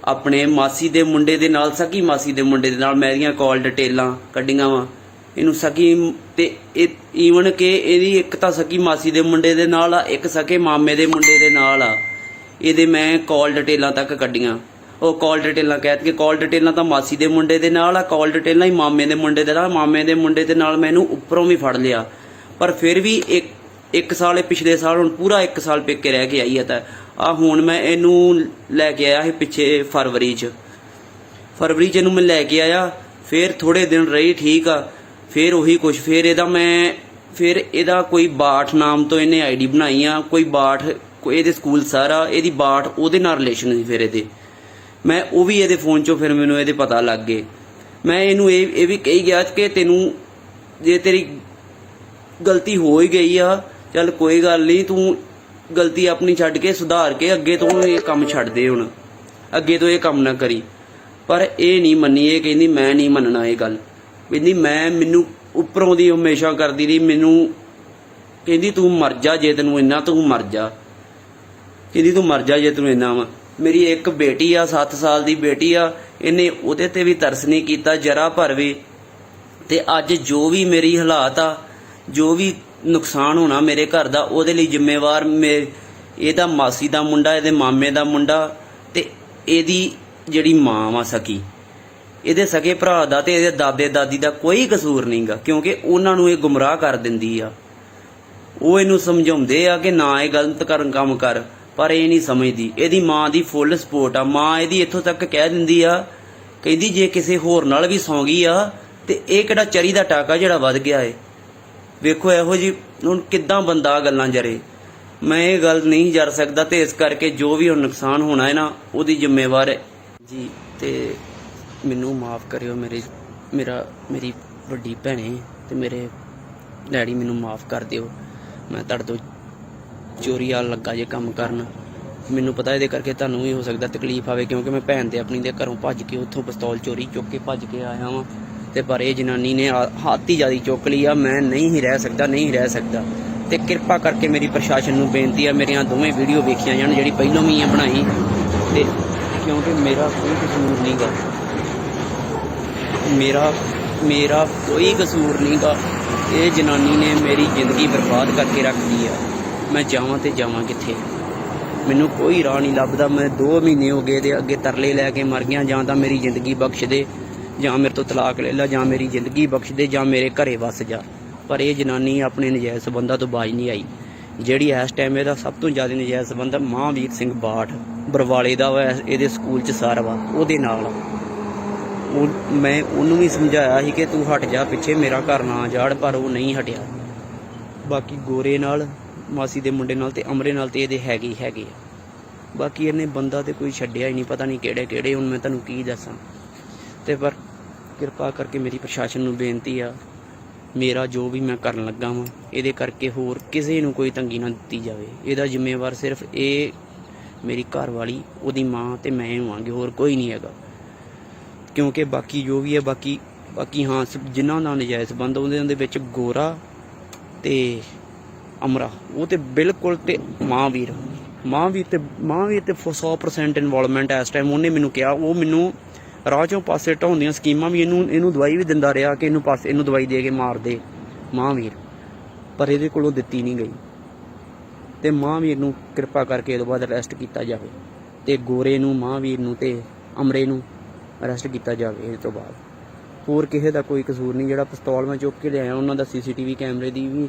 ਆਪਣੇ ਮਾਸੀ ਦੇ ਮੁੰਡੇ ਦੇ ਨਾਲ, ਸਕੀ ਮਾਸੀ ਦੇ ਮੁੰਡੇ ਦੇ ਨਾਲ। ਮੇਰੀਆਂ ਕਾਲ ਡਿਟੇਲਾਂ ਕੱਢੀਆਂ ਵਾ ਇਹਨੂੰ ਸਕੀ ਤੇ ਈਵਨ ਕਿ ਇਹਦੀ ਇੱਕ ਤਾਂ ਸਕੀ ਮਾਸੀ ਦੇ ਮੁੰਡੇ ਦੇ ਨਾਲ ਆ, ਇੱਕ ਸਕੇ ਮਾਮੇ ਦੇ ਮੁੰਡੇ ਦੇ ਨਾਲ ਆ। ਇਹਦੇ ਮੈਂ ਕਾਲ ਡਿਟੇਲਾਂ ਤੱਕ ਕੱਢੀਆਂ। ਉਹ ਕਾਲ ਡਿਟੇਲਾਂ ਕਹਿ ਕੇ ਕਾਲ ਡਿਟੇਲਾਂ ਤਾਂ ਮਾਸੀ ਦੇ ਮੁੰਡੇ ਦੇ ਨਾਲ ਆ, ਕਾਲ ਡਿਟੇਲਾਂ ਹੀ ਮਾਮੇ ਦੇ ਮੁੰਡੇ ਦੇ ਨਾਲ। ਮਾਮੇ ਦੇ ਮੁੰਡੇ ਦੇ ਨਾਲ ਮੈਨੂੰ ਉੱਪਰੋਂ ਵੀ ਫੜ ਲਿਆ, ਪਰ ਫਿਰ ਵੀ ਇੱਕ ਸਾਲ ਇਹ ਪਿਛਲੇ ਸਾਲ ਹੁਣ ਪੂਰਾ 1 ਸਾਲ ਪੇਕੇ ਰਹਿ ਕੇ ਆਈ ਹੈ। ਤਾਂ ਆ ਹੁਣ ਮੈਂ ਇਹਨੂੰ ਲੈ ਕੇ ਆਇਆ ਸੀ ਪਿੱਛੇ ਫਰਵਰੀ 'ਚ ਇਹਨੂੰ ਮੈਂ ਲੈ ਕੇ ਆਇਆ। ਫਿਰ ਥੋੜੇ ਦਿਨ ਰਹੀ ਠੀਕ ਆ, ਫਿਰ ਉਹੀ ਕੁਛ। ਫਿਰ ਇਹਦਾ ਕੋਈ ਬਾਠ ਨਾਮ ਤੋਂ ਇਹਨੇ ਆਈਡੀ ਬਣਾਈ ਆ, ਕੋਈ ਬਾਠ ਇਹਦੇ ਸਕੂਲ ਸਾਰਾ ਇਹਦੀ ਬਾਠ ਉਹਦੇ ਨਾਲ ਰਿਲੇਸ਼ਨ ਸੀ। ਫਿਰ ਇਹਦੇ ਮੈਂ ਉਹ ਵੀ ਇਹਦੇ ਫੋਨ 'ਚੋਂ ਫਿਰ ਮੈਨੂੰ ਇਹਦੇ ਪਤਾ ਲੱਗ ਗਏ। ਮੈਂ ਇਹਨੂੰ ਇਹ ਵੀ ਕਹੀ ਗਿਆ ਕਿ ਤੈਨੂੰ ਜੇ ਤੇਰੀ ਗਲਤੀ ਹੋ ਹੀ ਗਈ ਆ ਚੱਲ ਕੋਈ ਗੱਲ ਨਹੀਂ, ਤੂੰ ਗਲਤੀ ਆਪਣੀ ਛੱਡ ਕੇ ਸੁਧਾਰ ਕੇ ਅੱਗੇ ਤੋਂ ਇਹ ਕੰਮ ਛੱਡ ਦੇ, ਹੁਣ ਅੱਗੇ ਤੋਂ ਇਹ ਕੰਮ ਨਾ ਕਰੀ। ਪਰ ਇਹ ਨਹੀਂ ਮੰਨੀ। ਇਹ ਕਹਿੰਦੀ ਮੈਂ ਨਹੀਂ ਮੰਨਣਾ ਇਹ ਗੱਲ। ਕਹਿੰਦੀ ਮੈਨੂੰ ਉੱਪਰੋਂ ਦੀ ਹਮੇਸ਼ਾ ਕਰਦੀ ਰਹੀ, ਮੈਨੂੰ ਕਹਿੰਦੀ ਤੂੰ ਮਰ ਜਾ ਜੇ ਤੈਨੂੰ ਇੰਨਾ, ਤੂੰ ਮਰ ਜਾ। ਕਹਿੰਦੀ ਤੂੰ ਮਰ ਜਾ ਜੇ ਤੈਨੂੰ ਇੰਨਾ ਵਾ। ਮੇਰੀ ਇੱਕ ਬੇਟੀ ਆ 7 ਸਾਲ ਦੀ ਬੇਟੀ ਆ, ਇਹਨੇ ਉਹਦੇ ਤੇ ਵੀ ਤਰਸ ਨਹੀਂ ਕੀਤਾ ਜਰਾ ਭਰ ਵੀ। ਤੇ ਅੱਜ ਜੋ ਵੀ ਮੇਰੀ ਹਾਲਾਤ ਆ, ਜੋ ਵੀ ਨੁਕਸਾਨ ਹੋਣਾ ਮੇਰੇ ਘਰ ਦਾ, ਉਹਦੇ ਲਈ ਜ਼ਿੰਮੇਵਾਰ ਇਹਦਾ ਮਾਸੀ ਦਾ ਮੁੰਡਾ, ਇਹਦੇ ਮਾਮੇ ਦਾ ਮੁੰਡਾ ਤੇ ਇਹਦੀ ਜਿਹੜੀ ਮਾਂ ਵਾ ਸਕੀ, ਇਹਦੇ ਸਕੇ ਭਰਾ ਦਾ ਤੇ ਇਹਦੇ ਦਾਦੇ ਦਾਦੀ ਦਾ ਕੋਈ ਕਸੂਰ ਨਹੀਂਗਾ, ਕਿਉਂਕਿ ਉਹਨਾਂ ਨੂੰ ਇਹ ਗੁੰਮਰਾਹ ਕਰ ਦਿੰਦੀ ਆ। ਉਹ ਇਹਨੂੰ ਸਮਝਾਉਂਦੇ ਆ ਕਿ ਨਾ ਇਹ ਗਲਤ ਕੰਮ ਕਰ, ਪਰ ਇਹ ਨਹੀਂ ਸਮਝਦੀ। ਇਹਦੀ ਮਾਂ ਦੀ ਫੁੱਲ ਸਪੋਰਟ ਆ। ਮਾਂ ਇਹਦੀ ਇੱਥੋਂ ਤੱਕ ਕਹਿ ਦਿੰਦੀ ਆ, ਕਹਿੰਦੀ ਜੇ ਕਿਸੇ ਹੋਰ ਨਾਲ ਵੀ ਸੌਂ ਗਈ ਆ ਤੇ ਇਹ ਕਿਹੜਾ ਚਰੀ ਦਾ ਟਾਕਾ ਜਿਹੜਾ ਵੱਧ ਗਿਆ ਏ। ਵੇਖੋ ਇਹੋ ਜੀ ਹੁਣ ਕਿੱਦਾਂ ਬੰਦਾ ਗੱਲਾਂ ਜਰੇ। ਮੈਂ ਇਹ ਗੱਲ ਨਹੀਂ ਜਰ ਸਕਦਾ ਤੇ ਇਸ ਕਰਕੇ ਜੋ ਵੀ ਹੁਣ ਨੁਕਸਾਨ ਹੋਣਾ ਹੈ ਨਾ ਉਹਦੀ ਜ਼ਿੰਮੇਵਾਰ ਹੈ ਜੀ। ਤੇ ਮੈਨੂੰ ਮਾਫ ਕਰਿਓ ਮੇਰੀ ਵੱਡੀ ਭੈਣੇ ਤੇ ਮੇਰੇ ਡੈਡੀ, ਮੈਨੂੰ ਮਾਫ ਕਰ ਦਿਓ। ਮੈਂ ਤੁਹਾਡੇ ਤੋਂ ਚੋਰੀ ਆ ਲੱਗਾ ਜੇ ਕੰਮ ਕਰਨ। ਮੈਨੂੰ ਪਤਾ ਇਹਦੇ ਕਰਕੇ ਤੁਹਾਨੂੰ ਵੀ ਹੋ ਸਕਦਾ ਤਕਲੀਫ ਆਵੇ, ਕਿਉਂਕਿ ਮੈਂ ਭੈਣ ਦੇ ਆਪਣੀ ਦੇ ਘਰੋਂ ਭੱਜ ਕੇ ਉੱਥੋਂ ਪਿਸਤੌਲ ਚੋਰੀ ਚੁੱਕ ਕੇ ਭੱਜ ਕੇ ਆਇਆ ਵਾਂ, ਤੇ ਪਰ ਇਹ ਜਨਾਨੀ ਨੇ ਹੱਥ ਹੀ ਜ਼ਿਆਦਾ ਚੁੱਕ ਲਈ ਆ। ਮੈਂ ਨਹੀਂ ਹੀ ਰਹਿ ਸਕਦਾ ਤੇ ਕਿਰਪਾ ਕਰਕੇ ਮੇਰੀ ਪ੍ਰਸ਼ਾਸਨ ਨੂੰ ਬੇਨਤੀ ਆ, ਮੇਰੀਆਂ ਦੋਵੇਂ ਵੀਡੀਓ ਵੇਖੀਆਂ ਜਾਣ, ਜਿਹੜੀ ਪਹਿਲਾਂ ਵੀ ਆ ਬਣਾਈ, ਤੇ ਕਿਉਂਕਿ ਮੇਰਾ ਕੋਈ ਕਸੂਰ ਨਹੀਂਗਾ, ਮੇਰਾ ਕੋਈ ਕਸੂਰ ਨਹੀਂਗਾ। ਇਹ ਜਨਾਨੀ ਨੇ ਮੇਰੀ ਜ਼ਿੰਦਗੀ ਬਰਬਾਦ ਕਰਕੇ ਰੱਖਦੀ ਆ। ਮੈਂ ਜਾਵਾਂ ਤੇ ਜਾਵਾਂ ਕਿੱਥੇ? ਮੈਨੂੰ ਕੋਈ ਰਾਹ ਨਹੀਂ ਲੱਭਦਾ। ਮੈਂ 2 ਮਹੀਨੇ ਹੋ ਗਏ ਦੇ ਅੱਗੇ ਤਰਲੇ ਲੈ ਕੇ ਮਰ ਗਿਆ, ਜਾਂ ਤਾਂ ਮੇਰੀ ਜ਼ਿੰਦਗੀ ਬਖਸ਼ ਦੇ, ਜਾਂ ਮੇਰੇ ਤੋਂ ਤਲਾਕ ਲੈ ਲਾ, ਜਾਂ ਮੇਰੀ ਜ਼ਿੰਦਗੀ ਬਖਸ਼ ਦੇ, ਜਾਂ ਮੇਰੇ ਘਰੇ ਵਸ ਜਾ। ਪਰ ਇਹ ਜਨਾਨੀ ਆਪਣੇ ਨਜਾਇਜ਼ ਸਬੰਧਾਂ ਤੋਂ ਬਾਜ ਨਹੀਂ ਆਈ। ਜਿਹੜੀ ਇਸ ਟਾਈਮ ਇਹਦਾ ਸਭ ਤੋਂ ਜ਼ਿਆਦਾ ਨਜਾਇਜ਼ ਸਬੰਧ ਮਹਾਂਵੀਰ ਸਿੰਘ ਬਾਠ ਬਰਵਾਲੇ ਦਾ ਵਾ, ਇਹਦੇ ਸਕੂਲ 'ਚ ਸਰ ਵਾ, ਉਹਦੇ ਨਾਲ ਮੈਂ ਉਹਨੂੰ ਵੀ ਸਮਝਾਇਆ ਸੀ ਕਿ ਤੂੰ ਹਟ ਜਾ ਪਿੱਛੇ, ਮੇਰਾ ਘਰ ਨਾ ਜਾੜ, ਪਰ ਉਹ ਨਹੀਂ ਹਟਿਆ। ਬਾਕੀ ਗੋਰੇ ਨਾਲ, ਮਾਸੀ ਦੇ ਮੁੰਡੇ ਨਾਲ ਤੇ ਅਮਰੇ ਨਾਲ ਤੇ ਇਹਦੇ ਹੈਗੇ ਆ। ਬਾਕੀ ਇਹਨੇ ਬੰਦਾ ਤੇ ਕੋਈ ਛੱਡਿਆ ਹੀ ਨਹੀਂ, ਪਤਾ ਨਹੀਂ ਕਿਹੜੇ ਹੁਣ ਮੈਂ ਤੁਹਾਨੂੰ ਕੀ ਦੱਸਾਂ। ਤੇ ਪਰ ਕਿਰਪਾ ਕਰਕੇ ਮੇਰੀ ਪ੍ਰਸ਼ਾਸਨ ਨੂੰ ਬੇਨਤੀ ਆ, ਮੇਰਾ ਜੋ ਵੀ ਮੈਂ ਕਰਨ ਲੱਗਾ ਵਾਂ ਇਹਦੇ ਕਰਕੇ ਹੋਰ ਕਿਸੇ ਨੂੰ ਕੋਈ ਤੰਗੀ ਨਾ ਦਿੱਤੀ ਜਾਵੇ। ਇਹਦਾ ਜ਼ਿੰਮੇਵਾਰ ਸਿਰਫ ਇਹ ਮੇਰੀ ਘਰ ਵਾਲੀ, ਉਹਦੀ ਮਾਂ ਤੇ ਮੈਂ ਹੋਵਾਂਗੇ, ਹੋਰ ਕੋਈ ਨਹੀਂ ਹੈਗਾ। ਕਿਉਂਕਿ ਬਾਕੀ ਜੋ ਵੀ ਹੈ, ਬਾਕੀ ਹਾਂ ਜਿਨ੍ਹਾਂ ਦਾ ਨਜਾਇਜ਼ ਸੰਬੰਧ ਉਹਦੇ ਵਿੱਚ ਗੋਰਾ ਤੇ ਅਮਰਾ, ਉਹ ਤੇ ਬਿਲਕੁਲ, ਤੇ ਮਹਾਂਵੀਰ ਤੇ 100% ਇਨਵੋਲਵਮੈਂਟ ਇਸ ਟਾਈਮ। ਉਹਨੇ ਮੈਨੂੰ ਕਿਹਾ, ਉਹ ਮੈਨੂੰ ਰਾਹ ਚੋਂ ਪਾਸੇ ਢਾਉਂਦੀਆਂ ਸਕੀਮਾਂ ਵੀ, ਇਹਨੂੰ ਦਵਾਈ ਵੀ ਦਿੰਦਾ ਰਿਹਾ ਕਿ ਇਹਨੂੰ ਦਵਾਈ ਦੇ ਕੇ ਮਾਰ ਦੇ ਮਹਾਂਵੀਰ, ਪਰ ਇਹਦੇ ਕੋਲੋਂ ਦਿੱਤੀ ਨਹੀਂ ਗਈ। ਤੇ ਮਹਾਂਵੀਰ ਨੂੰ ਕਿਰਪਾ ਕਰਕੇ ਇਹ ਤੋਂ ਬਾਅਦ ਅਰੈਸਟ ਕੀਤਾ ਜਾਵੇ, ਤੇ ਗੋਰੇ ਨੂੰ, ਮਹਾਂਵੀਰ ਨੂੰ ਤੇ ਅਮਰੇ ਨੂੰ ਅਰੈਸਟ ਕੀਤਾ ਜਾਵੇ। ਇਹ ਤੋਂ ਬਾਅਦ ਹੋਰ ਕਿਸੇ ਦਾ ਕੋਈ ਕਸੂਰ ਨਹੀਂ। ਜਿਹੜਾ ਪਿਸਤੌਲ ਮੈਂ ਚੁੱਕ ਕੇ ਲਿਆਇਆ, ਉਹਨਾਂ ਦਾ CCTV ਕੈਮਰੇ ਦੀ ਵੀ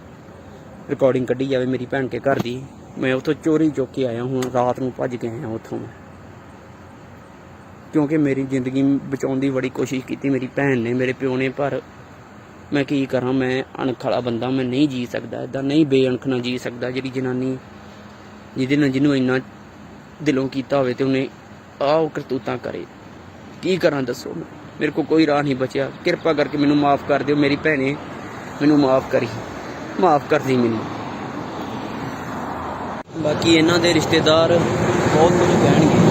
ਰਿਕਾਰਡਿੰਗ ਕੱਢੀ ਜਾਵੇ ਮੇਰੀ ਭੈਣ ਕੇ ਘਰ ਦੀ। ਮੈਂ ਉੱਥੋਂ ਚੋਰੀ ਚੁੱਕ ਕੇ ਆਇਆ, ਹੁਣ ਰਾਤ ਨੂੰ ਭੱਜ ਕੇ ਆਇਆ ਉੱਥੋਂ, ਕਿਉਂਕਿ ਮੇਰੀ ਜ਼ਿੰਦਗੀ ਬਚਾਉਣ ਦੀ ਬੜੀ ਕੋਸ਼ਿਸ਼ ਕੀਤੀ ਮੇਰੀ ਭੈਣ ਨੇ, ਮੇਰੇ ਪਿਓ ਨੇ, ਪਰ ਮੈਂ ਕੀ ਕਰਾਂ, ਮੈਂ ਅਣਖ ਵਾਲਾ ਬੰਦਾ, ਮੈਂ ਨਹੀਂ ਜੀ ਸਕਦਾ ਇੱਦਾਂ, ਨਹੀਂ ਬੇਅਣਖ ਨਾਲ ਜੀ ਸਕਦਾ। ਜਿਹੜੀ ਜਨਾਨੀ ਜਿਹਨੂੰ ਇੰਨਾ ਦਿਲੋਂ ਕੀਤਾ ਹੋਵੇ ਤੇ ਉਹਨੇ ਆਹ ਕਰਤੂਤਾਂ ਕਰੇ, ਕੀ ਕਰਾਂ ਦੱਸੋ? ਮੇਰੇ ਕੋਲ ਕੋਈ ਰਾਹ ਨਹੀਂ ਬਚਿਆ। ਕਿਰਪਾ ਕਰਕੇ ਮੈਨੂੰ ਮਾਫ ਕਰ ਦਿਓ ਮੇਰੀ ਭੈਣੇ, ਮੈਨੂੰ ਮਾਫ ਕਰਦੀ ਮੈਨੂੰ। ਬਾਕੀ ਇਹਨਾਂ ਦੇ ਰਿਸ਼ਤੇਦਾਰ ਬਹੁਤ ਕੁਝ ਕਹਿਣਗੇ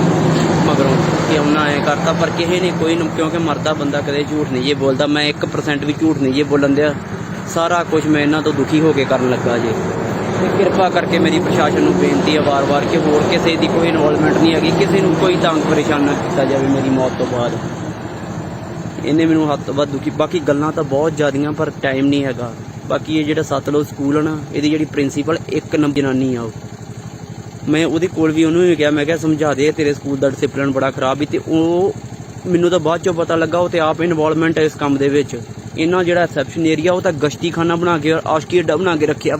ਮਗਰੋਂ ਕਿ ਉਹਨਾਂ ਐਂ ਕਰਤਾ, ਪਰ ਕਿਸੇ ਨੇ ਕੋਈ, ਕਿਉਂਕਿ ਮਰਦਾ ਬੰਦਾ ਕਦੇ ਝੂਠ ਨਹੀਂ ਜੇ ਬੋਲਦਾ। ਮੈਂ 1% ਵੀ ਝੂਠ ਨਹੀਂ ਜੇ ਬੋਲਣ ਦਿਆ। ਸਾਰਾ ਕੁਝ ਮੈਂ ਇਹਨਾਂ ਤੋਂ ਦੁਖੀ ਹੋ ਕੇ ਕਰਨ ਲੱਗਾ ਜੇ। ਤੇ ਕਿਰਪਾ ਕਰਕੇ ਮੇਰੀ ਪ੍ਰਸ਼ਾਸਨ ਨੂੰ ਬੇਨਤੀ ਹੈ ਵਾਰ-ਵਾਰ ਕਿ ਹੋਰ ਕਿਸੇ ਦੀ ਕੋਈ ਇਨਵੋਲਵਮੈਂਟ ਨਹੀਂ ਹੈਗੀ, ਕਿਸੇ ਨੂੰ ਕੋਈ ਤੰਗ ਪਰੇਸ਼ਾਨ ਨਾ ਕੀਤਾ ਜਾਵੇ ਮੇਰੀ ਮੌਤ ਤੋਂ ਬਾਅਦ। ਇਹਨੇ ਮੈਨੂੰ ਹੱਦ ਤੋਂ ਵੱਧ ਦੁਖੀ, ਬਾਕੀ ਗੱਲਾਂ ਤਾਂ ਬਹੁਤ ਜ਼ਿਆਦੀਆਂ, ਪਰ ਟਾਈਮ ਨਹੀਂ ਹੈਗਾ। ਬਾਕੀ ਇਹ ਜਿਹੜਾ ਸਤਲੁਜ ਸਕੂਲ ਹੈ ਨਾ, ਇਹਦੀ ਜਿਹੜੀ ਪ੍ਰਿੰਸੀਪਲ ਇੱਕ ਨੰਬਰ ਜਨਾਨੀ ਆ, ਉਹ ਮੈਂ ਉਹਦੇ ਕੋਲ ਵੀ ਉਹਨੂੰ ਵੀ ਕਿਹਾ, ਮੈਂ ਕਿਹਾ ਸਮਝਾ ਦੇ, ਤੇਰੇ ਸਕੂਲ ਦਾ ਡਿਸਪਲਿਨ ਬੜਾ ਖਰਾਬ ਹੀ। ਤੇ ਉਹ ਮੈਨੂੰ ਤਾਂ ਬਾਅਦ ਚੋਂ ਪਤਾ ਲੱਗਾ ਉਹ ਤੇ ਆਪ ਇਨਵੋਲਵਮੈਂਟ ਹੈ ਇਸ ਕੰਮ ਦੇ ਵਿੱਚ। ਇਹਨਾਂ ਜਿਹੜਾ ਰਿਸੈਪਸ਼ਨ ਏਰੀਆ, ਉਹ ਤਾਂ ਗਸ਼ਤੀ ਖਾਨਾ ਬਣਾ ਕੇ, ਆਸ਼ਕੀ ਅੱਡਾ ਬਣਾ ਕੇ ਰੱਖਿਆ।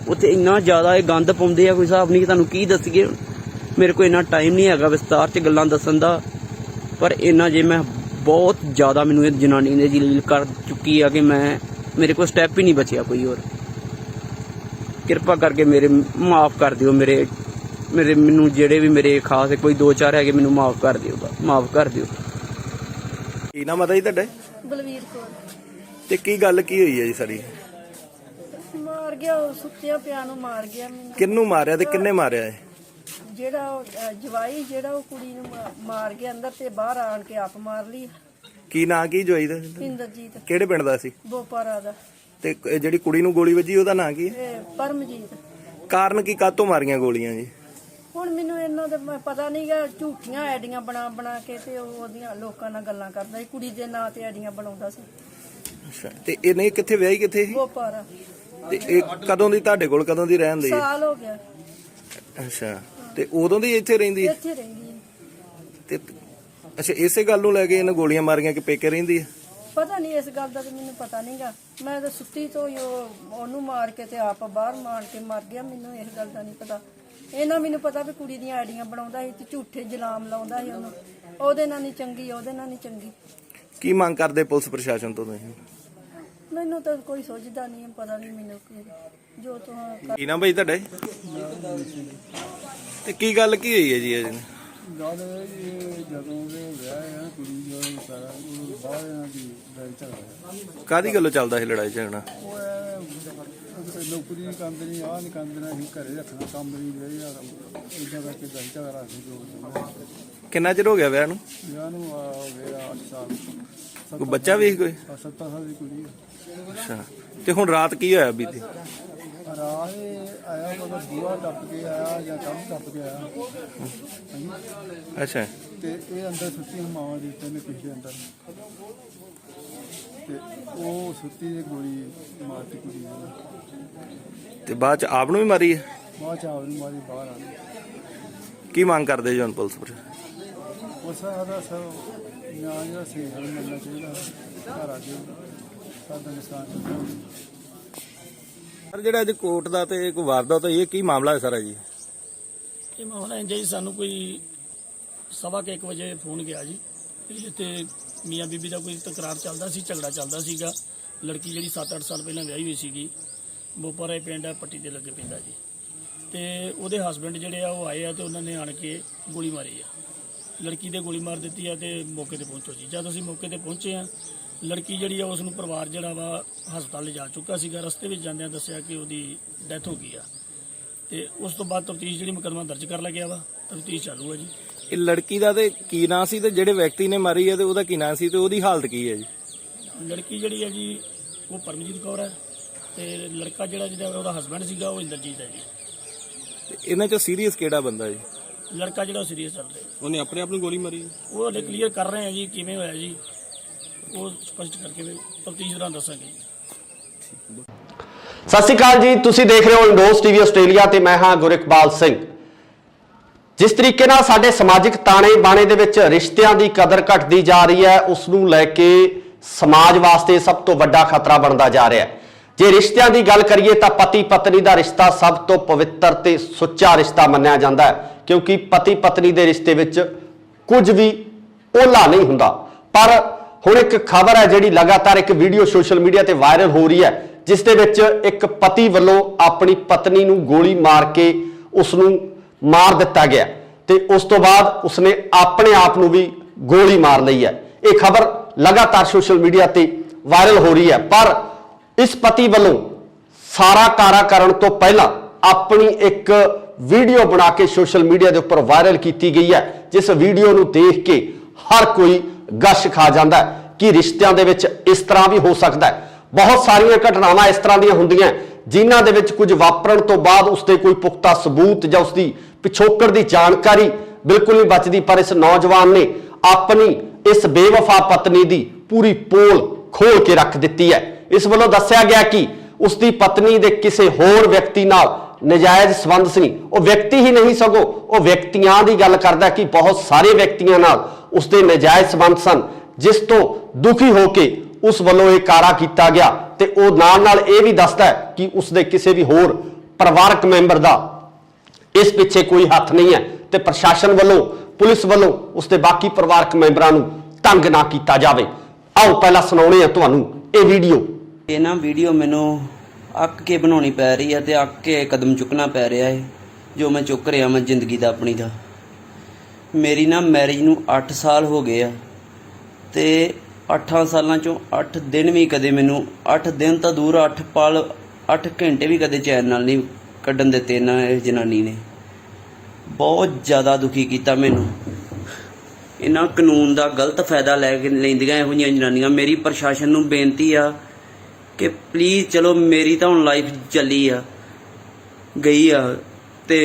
ਉੱਥੇ ਇੰਨਾ ਜ਼ਿਆਦਾ ਇਹ ਗੰਦ ਪਾਉਂਦੇ ਆ, ਕੋਈ ਹਿਸਾਬ ਨਹੀਂ। ਤੁਹਾਨੂੰ ਕੀ ਦੱਸੀਏ, ਮੇਰੇ ਕੋਲ ਇੰਨਾ ਟਾਈਮ ਨਹੀਂ ਹੈਗਾ ਵਿਸਤਾਰ 'ਚ ਗੱਲਾਂ ਦੱਸਣ ਦਾ, ਪਰ ਇੰਨਾ ਜੇ ਮੈਂ ਬਹੁਤ ਜ਼ਿਆਦਾ ਮੈਨੂੰ ਇਹ ਜਨਾਨੀ ਨੇ ਜਲੀਲ ਕਰ ਚੁੱਕੀ ਆ ਕਿ ਮੇਰੇ ਕੋਲ ਸਟੈਪ ਹੀ ਨਹੀਂ ਬਚਿਆ ਕੋਈ ਹੋਰ। ਕਿਰਪਾ ਕਰਕੇ ਮੇਰੇ ਮਾਫ ਕਰ ਦਿਓ, ਮੈਨੂੰ ਜਿਹੜੇ ਵੀ ਮੇਰੇ ਖਾਸ ਕੋਈ 2-4 ਹੈਗੇ, ਮੈਨੂੰ ਮਾਫ ਕਰ ਦਿਓ। ਕੀ ਨਾਮ ਆਦਾ ਜੀ ਤੁਹਾਡਾ? ਬਲਵੀਰ ਕੌਰ। ਤੇ ਕੀ ਗੱਲ ਕੀ ਹੋਈ ਹੈ ਜੀ ਸਾਰੀ? ਮਾਰ ਗਿਆ, ਉਹ ਸੁੱਤਿਆ ਪਿਆ ਨੂੰ ਮਾਰ ਗਿਆ ਮੈਨੂੰ। ਕਿਹਨੂੰ ਮਾਰਿਆ ਤੇ ਕਿੰਨੇ ਮਾਰਿਆ ਹੈ? ਜਿਹੜਾ ਉਹ ਜਵਾਈ, ਜਿਹੜਾ ਉਹ ਕੁੜੀ ਨੂੰ ਮਾਰ ਕੇ ਅੰਦਰ ਤੇ ਬਾਹਰ ਆਣ ਕੇ ਆਪ ਮਾਰ ਲਈ। ਕੀ ਨਾਂ ਕੀ ਜਵਾਈ ਦਾ? ਇੰਦਰਜੀਤ। ਕਿਹੜੇ ਪਿੰਡ ਦਾ ਸੀ? ਬੋਪਾਰਾ ਦਾ। ਤੇ ਜਿਹੜੀ ਕੁੜੀ ਨੂੰ ਗੋਲੀ ਵੱਜੀ ਉਹਦਾ ਨਾਂ ਕੀ ਹੈ? ਇਹ ਪਰਮਜੀਤ। ਕਾਰਨ ਕੀ, ਕਾਹਤੋਂ ਮਾਰੀਆਂ ਗੋਲੀਆਂ ਜੀ? ਹੁਣ ਮੈਨੂੰ ਇਹਨਾਂ ਦਾ ਪਤਾ ਨਹੀਂਗਾ, ਝੂਠੀਆਂ ਆਈਡੀਆਂ ਬਣਾ ਕੇ ਤੇ ਉਹਦੀਆਂ ਲੋਕਾਂ ਨਾਲ ਗੱਲਾਂ ਕਰਦਾ ਸੀ, ਕੁੜੀ ਦੇ ਨਾਂ ਤੇ ਆਈਡੀਆਂ ਬਣਾਉਂਦਾ ਸੀ। ਅੱਛਾ, ਤੇ ਇਹ ਨਹੀਂ ਕਿੱਥੇ ਵਿਆਹੀ ਕਿੱਥੇ ਸੀ? ਬੋਪਾਰਾ। ਤੇ ਇਹ ਕਦੋਂ ਦੀ ਤੁਹਾਡੇ ਕੋਲ, ਕਦੋਂ ਦੀ ਰਹਿਣ ਦੀ? ਸਾਲ ਹੋ ਗਿਆ। ਅੱਛਾ, ਤੇ ਉਦੋਂ ਦੀ ਇੱਥੇ ਰਹਿੰਦੀ ਹੈ? ਇੱਥੇ ਰਹਿੰਦੀ ਹੈ। ਤੇ ਅੱਛਾ, ਇਸੇ ਗੱਲ ਨੂੰ ਲੈ ਕੇ ਇਹਨਾਂ ਗੋਲੀਆਂ ਮਾਰੀਆਂ ਕਿ ਪੇਕੇ ਰਹਿੰਦੀ ਹੈ? ਪਤਾ ਨਹੀਂ, ਇਸ ਗੱਲ ਦਾ ਤੇ ਮੈਨੂੰ ਪਤਾ ਨਹੀਂਗਾ। ਮੈਂ ਤਾਂ ਸੁੱਤੀ ਤੋਂ ਹੀ ਉਹਨੂੰ ਮਾਰ ਕੇ ਤੇ ਆਪ ਬਾਹਰ ਮਾਰ ਕੇ ਮਰ ਗਿਆ। ਮੈਨੂੰ ਇਸ ਗੱਲ ਦਾ ਨਹੀਂ ਪਤਾ। ਇਹਨਾਂ ਮੈਨੂੰ ਪਤਾ ਵੀ ਕੁੜੀ ਦੀਆਂ ਆਈਡੀਆਂ ਬਣਾਉਂਦਾ ਸੀ ਤੇ ਝੂਠੇ ਜਲਾਮ ਲਾਉਂਦਾ ਸੀ ਉਹਨੂੰ। ਉਹਦੇ ਨਾਲ ਨਹੀਂ ਚੰਗੀ। ਕੀ ਮੰਗ ਕਰਦੇ ਪੁਲਿਸ ਪ੍ਰਸ਼ਾਸਨ ਤੋਂ ਤੁਸੀਂ? ਮੈਨੂੰ ਤਾਂ ਕੋਈ ਸੋਚਦਾ ਨਹੀਂ, ਪਤਾ ਨਹੀਂ ਮੈਨੂੰ ਜੋ ਤੂੰ। ਕੀ ਨਾਮ ਭਾਈ ਤੁਹਾਡਾ? ਤੇ ਕੀ ਗੱਲ ਕੀ ਹੋਈ ਹੈ ਜੀ ਅੱਜ? ਗੱਲ ਇਹ ਜਦੋਂ ਦੇ ਵਿਆਹ ਹੈ ਕੁੜੀ ਜੋ ਸਾਰਾ ਉਹ ਬਾਹਰ ਇਹਨਾਂ ਦੀ ਲੜਾਈ ਝਗੜਾ। ਕਾਹਦੀ ਗੱਲੋਂ ਚੱਲਦਾ ਸੀ ਲੜਾਈ ਝਗੜਾ? ਉਹ ਨੌਕਰੀ ਨਹੀਂ ਕਰਦੇ ਨਹੀਂ ਆਹ ਨਹੀਂ ਕਰਦੇ ਨਾ ਅਸੀਂ ਘਰੇ ਰੱਖਣਾ ਕੰਮ ਨਹੀਂ ਦੇ ਯਾਰ ਇਦਾਂ ਕਰਕੇ ਦਹੀਂ ਝਗੜਾ ਸੀ ਜੋ ਕਿੰਨਾ ਚਿਰ ਹੋ ਗਿਆ ਵਿਆਹ ਨੂੰ? ਵਿਆਹ ਨੂੰ ਹੋ ਗਿਆ 8 ਸਾਲ। ਕੋਈ ਬੱਚਾ ਵੀ ਕੋਈ? 7 ਸਾਲ ਦੀ ਕੁੜੀ ਆ। ਅੱਛਾ, ਤੇ ਹੁਣ ਰਾਤ ਕੀ ਹੋਇਆ ਬੀਤੀ? ਰਾਹ ਆਇਆ ਮਤਲਬ ਬੂਹਾ ਟੱਪ ਕੇ ਆਇਆ ਜਾਂ ਕੰਮ ਟੱਪ ਕੇ ਆਇਆ ਅੱਛਾ, ਤੇ ਇਹ ਅੰਦਰ ਸੁੱਤੀ ਮਾਵਾਂ ਦੀ ਤਿੰਨ ਪਿਛਲੇ ਅੰਦਰ ਤੇ ਉਹ ਸੁੱਤੀ ਦੀ ਗੋਲੀ ਮਾਰਤੀ ਕੁੜੀ ਨੂੰ। ਤੇ ਬਾਅਦ ਚ ਆਪ ਨੂੰ ਵੀ ਮਾਰੀ ਹੈ? ਬਾਅਦ ਚ ਆਵਰੀ ਮਾਰੀ ਬਾਹਰ ਆ ਗਈ। ਕੀ ਮੰਗ ਕਰਦੇ ਜੀ ਹੁਣ ਪੁਲਿਸ ਪਰ? ਉਸ ਦਾ ਸਭ ਨਿਆਂ ਜਿਹੜਾ ਸਹੀ ਮਿਲਣਾ ਚਾਹੀਦਾ ਘਰ ਆ ਕੇ ਸਾਡਾ ਨਿਸ਼ਾਨ। ਸਰ ਜਿਹੜਾ ਅੱਜ ਕੋਰਟ ਦਾ ਤੇ ਕੋਈ ਵਾਰਦਾਤ ਹੋਈ, ਇਹ ਕੀ ਮਾਮਲਾ ਹੈ ਸਾਰਾ ਜੀ? ਇਹ ਮਾਮਲਾ ਇੰਜ ਜੀ, ਸਾਨੂੰ ਕੋਈ 1:15 ਵਜੇ ਫੋਨ ਗਿਆ ਜੀ ਕਿ ਇੱਥੇ ਮੀਆਂ ਬੀਬੀ ਦਾ ਕੋਈ ਤਕਰਾਰ ਚੱਲਦਾ ਸੀ, ਝਗੜਾ ਚੱਲਦਾ ਸੀਗਾ। ਲੜਕੀ ਜਿਹੜੀ 7-8 ਸਾਲ ਪਹਿਲਾਂ ਵਿਆਹੀ ਹੋਈ ਸੀਗੀ, ਬੋਪਾਰਾ ਪਿੰਡ ਆ, ਪੱਟੀ ਦੇ ਲੱਗੇ ਪੈਂਦਾ ਜੀ। ਤੇ ਉਹਦੇ ਹਸਬੰਡ ਜਿਹੜੇ ਆ ਉਹ ਆਏ ਆ ਤੇ ਉਹਨਾਂ ਨੇ ਆਣ ਕੇ ਗੋਲੀ ਮਾਰੀ ਆ, ਲੜਕੀ ਦੇ ਗੋਲੀ ਮਾਰ ਦਿੱਤੀ ਆ। ਤੇ ਮੌਕੇ ਤੇ ਪਹੁੰਚੋ ਜੀ। ਜਦ ਅਸੀਂ ਮੌਕੇ ਤੇ ਪਹੁੰਚੇ ਆ, ਲੜਕੀ ਜਿਹੜੀ ਆ ਉਸ ਨੂੰ ਪਰਿਵਾਰ ਜਿਹੜਾ ਵਾ ਹਸਪਤਾਲ ਲਿਜਾ ਚੁੱਕਾ ਸੀਗਾ। ਰਸਤੇ ਵਿੱਚ ਜਾਂਦਿਆਂ ਦੱਸਿਆ ਕਿ ਉਹਦੀ ਡੈਥ ਹੋ ਗਈ ਆ। ਤੇ ਉਸ ਤੋਂ ਬਾਅਦ ਤਫਤੀਸ਼ ਜਿਹੜੀ ਮੁਕੱਦਮਾ ਦਰਜ ਕਰ ਲਿਆ ਗਿਆ ਵਾ, ਤਫਤੀਸ਼ ਚਾਲੂ ਹੈ ਜੀ। ਇਹ ਲੜਕੀ ਦਾ ਤੇ ਕੀ ਨਾਂ ਸੀ ਤੇ ਜਿਹੜੇ ਵਿਅਕਤੀ ਨੇ ਮਾਰੀ ਹੈ ਤੇ ਉਹਦਾ ਕੀ ਨਾਂ ਸੀ ਤੇ ਉਹਦੀ ਹਾਲਤ ਕੀ ਹੈ ਜੀ? ਲੜਕੀ ਜਿਹੜੀ ਹੈ ਜੀ ਉਹ ਪਰਮਜੀਤ ਕੌਰ ਹੈ ਤੇ ਲੜਕਾ ਜਿਹਦਾ ਉਹਦਾ ਹਸਬੰਡ ਸੀਗਾ ਉਹ ਇੰਦਰਜੀਤ ਹੈ ਜੀ। ਤੇ ਇਹਨਾਂ ਚੋਂ ਸੀਰੀਅਸ ਕਿਹੜਾ ਬੰਦਾ ਜੀ? ਲੜਕਾ ਜਿਹੜਾ ਸੀਰੀਅਸ ਚੱਲ ਰਿਹਾ, ਉਹਨੇ ਆਪਣੇ ਆਪ ਨੂੰ ਗੋਲੀ ਮਾਰੀ? ਉਹ ਹਲੇ ਕਲੀਅਰ ਕਰ ਰਹੇ ਆ ਜੀ ਕਿਵੇਂ ਹੋਇਆ ਜੀ, ਉਹ ਸਪਸ਼ਟ ਕਰਕੇ ਤਫਤੀਸ਼ ਦੌਰਾਨ ਦੱਸਾਂਗੇ ਜੀ। ਸਤਿ ਸ਼੍ਰੀ ਅਕਾਲ ਜੀ, ਤੁਸੀਂ ਦੇਖ ਰਹੇ ਹੋ ਇੰਡੋਸ ਟੀਵੀ ਆਸਟ੍ਰੇਲੀਆ ਤੇ ਮੈਂ ਹਾਂ ਗੁਰਿਕਬਾਲ ਸਿੰਘ। ਜਿਸ ਤਰੀਕੇ ਨਾਲ ਸਾਡੇ ਸਮਾਜਿਕ ਤਾਣੇ ਬਾਣੇ ਦੇ ਵਿੱਚ ਰਿਸ਼ਤਿਆਂ ਦੀ ਕਦਰ ਘਟਦੀ ਜਾ ਰਹੀ ਹੈ, ਉਸ ਨੂੰ ਲੈ ਕੇ ਸਮਾਜ ਵਾਸਤੇ ਸਭ ਤੋਂ ਵੱਡਾ ਖਤਰਾ ਬਣਦਾ ਜਾ ਰਿਹਾ ਹੈ। ਜੇ ਰਿਸ਼ਤਿਆਂ ਦੀ ਗੱਲ ਕਰੀਏ ਤਾਂ ਪਤੀ ਪਤਨੀ ਦਾ ਰਿਸ਼ਤਾ ਸਭ ਤੋਂ ਪਵਿੱਤਰ ਤੇ ਸੁੱਚਾ ਰਿਸ਼ਤਾ ਮੰਨਿਆ ਜਾਂਦਾ ਹੈ, ਕਿਉਂਕਿ ਪਤੀ ਪਤਨੀ ਦੇ ਰਿਸ਼ਤੇ ਵਿੱਚ ਕੁਝ ਵੀ ਓਲਾ ਨਹੀਂ ਹੁੰਦਾ। ਪਰ ਹੁਣ ਇੱਕ ਖਬਰ ਹੈ ਜਿਹੜੀ ਲਗਾਤਾਰ ਇੱਕ ਵੀਡੀਓ ਸੋਸ਼ਲ ਮੀਡੀਆ ਤੇ ਵਾਇਰਲ ਹੋ ਰਹੀ ਹੈ, ਜਿਸ ਦੇ ਵਿੱਚ ਇੱਕ ਪਤੀ ਵੱਲੋਂ ਆਪਣੀ ਪਤਨੀ ਨੂੰ ਗੋਲੀ ਮਾਰ ਕੇ ਉਸ ਨੂੰ ਮਾਰ ਦਿੱਤਾ ਗਿਆ ਤੇ ਉਸ ਤੋਂ ਬਾਅਦ ਉਸਨੇ ਆਪਣੇ ਆਪ ਨੂੰ ਵੀ ਗੋਲੀ ਮਾਰ ਲਈ ਹੈ। ਇਹ ਖਬਰ ਲਗਾਤਾਰ ਸੋਸ਼ਲ ਮੀਡੀਆ ਤੇ ਵਾਇਰਲ ਹੋ ਰਹੀ ਹੈ। ਪਰ ਇਸ ਪਤੀ ਵੱਲੋਂ ਸਾਰਾ ਕਾਰਾ ਕਰਨ ਤੋਂ ਪਹਿਲਾਂ ਆਪਣੀ ਇੱਕ ਵੀਡੀਓ ਬਣਾ ਕੇ ਸੋਸ਼ਲ ਮੀਡੀਆ ਦੇ ਉੱਪਰ ਵਾਇਰਲ ਕੀਤੀ ਗਈ ਹੈ, ਜਿਸ ਵੀਡੀਓ ਨੂੰ ਦੇਖ ਕੇ ਹਰ ਕੋਈ ਗਸ਼ ਖਾ ਜਾਂਦਾ ਹੈ ਕਿ ਰਿਸ਼ਤਿਆਂ ਦੇ ਵਿੱਚ ਇਸ ਤਰ੍ਹਾਂ ਵੀ ਹੋ ਸਕਦਾ ਹੈ। ਬਹੁਤ ਸਾਰੀਆਂ ਘਟਨਾਵਾਂ ਇਸ ਤਰ੍ਹਾਂ ਦੀਆਂ ਹੁੰਦੀਆਂ ਜਿਨ੍ਹਾਂ ਦੇ ਵਿੱਚ ਕੁਝ ਵਾਪਰਨ ਤੋਂ ਬਾਅਦ ਉਸਦੇ ਕੋਈ ਪੁਖਤਾ ਸਬੂਤ ਜਾਂ ਉਸਦੀ ਪਿਛੋਕੜ ਦੀ ਜਾਣਕਾਰੀ ਬਿਲਕੁਲ ਨਹੀਂ ਬਚਦੀ। ਪਰ ਇਸ ਨੌਜਵਾਨ ਨੇ ਆਪਣੀ ਇਸ ਬੇਵਫਾ ਪਤਨੀ ਦੀ ਪੂਰੀ ਪੋਲ ਖੋਲ ਕੇ ਰੱਖ ਦਿੱਤੀ ਹੈ। ਇਸ ਵੱਲੋਂ ਦੱਸਿਆ ਗਿਆ ਕਿ ਉਸਦੀ ਪਤਨੀ ਦੇ ਕਿਸੇ ਹੋਰ ਵਿਅਕਤੀ ਨਾਲ ਨਜਾਇਜ਼ ਸੰਬੰਧ ਸੀ। ਉਹ ਵਿਅਕਤੀ ਹੀ ਨਹੀਂ ਸਗੋਂ ਉਹ ਵਿਅਕਤੀਆਂ ਦੀ ਗੱਲ ਕਰਦਾ ਕਿ ਬਹੁਤ ਸਾਰੇ ਵਿਅਕਤੀਆਂ ਨਾਲ ਉਸਦੇ ਨਜਾਇਜ਼ ਸੰਬੰਧ ਸਨ, ਜਿਸ ਤੋਂ ਦੁਖੀ ਹੋ ਕੇ ਉਸ ਵੱਲੋਂ ਇਹ ਕਾਰਾ ਕੀਤਾ ਗਿਆ। ਤੇ ਉਹ ਨਾਲ ਇਹ ਵੀ ਦੱਸਦਾ ਹੈ ਕਿ ਉਸਦੇ ਕਿਸੇ ਵੀ ਹੋਰ ਪਰਿਵਾਰਕ ਮੈਂਬਰ ਦਾ ਇਸ ਪਿੱਛੇ ਕੋਈ ਹੱਥ ਨਹੀਂ ਹੈ ਤੇ ਪ੍ਰਸ਼ਾਸਨ ਵੱਲੋਂ ਪੁਲਿਸ ਵੱਲੋਂ ਉਸਦੇ ਬਾਕੀ ਪਰਿਵਾਰਕ ਮੈਂਬਰਾਂ ਨੂੰ ਤੰਗ ਨਾ ਕੀਤਾ ਜਾਵੇ। ਆਓ ਪਹਿਲਾਂ ਸੁਣਾਉਣੇ ਆ ਤੁਹਾਨੂੰ ਇਹ ਵੀਡੀਓ। ਇਹ ਨਾ ਵੀਡੀਓ ਮੈਨੂੰ ਅੱਕ ਕੇ ਬਣਾਉਣੀ ਪੈ ਰਹੀ ਹੈ ਤੇ ਅੱਕ ਕੇ ਕਦਮ ਚੁੱਕਣਾ ਪੈ ਰਿਹਾ ਹੈ, ਜੋ ਮੈਂ ਚੁੱਕ ਰਿਹਾ ਮੈਂ ਜ਼ਿੰਦਗੀ ਦਾ ਆਪਣੀ ਦਾ। ਮੇਰੀ ਨਾ ਮੈਰਿਜ ਨੂੰ 8 ਸਾਲ ਹੋ ਗਏ ਆ ਤੇ 8 ਸਾਲਾਂ ਚੋਂ 8 ਦਿਨ ਵੀ ਕਦੇ ਮੈਨੂੰ 8 ਦਿਨ ਤਾਂ ਦੂਰ 8 ਪਲ 8 ਘੰਟੇ ਵੀ ਕਦੇ ਚੈਨ ਨਾਲ ਨਹੀਂ ਕੱਢਣ ਦਿੱਤੇ ਨਾ। ਇਹ ਜਨਾਨੀ ਨੇ ਬਹੁਤ ਜ਼ਿਆਦਾ ਦੁਖੀ ਕੀਤਾ ਮੈਨੂੰ। ਇਹਨਾਂ ਕਾਨੂੰਨ ਦਾ ਗਲਤ ਫਾਇਦਾ ਲੈ ਕੇ ਲੈਂਦੀਆਂ ਇਹੋ ਜਿਹੀਆਂ ਜਨਾਨੀਆਂ। ਮੇਰੀ ਪ੍ਰਸ਼ਾਸਨ ਨੂੰ ਬੇਨਤੀ ਆ ਕਿ ਪਲੀਜ਼, ਚਲੋ ਮੇਰੀ ਤਾਂ ਹੁਣ ਲਾਈਫ ਚੱਲੀ ਆ ਗਈ ਆ ਤੇ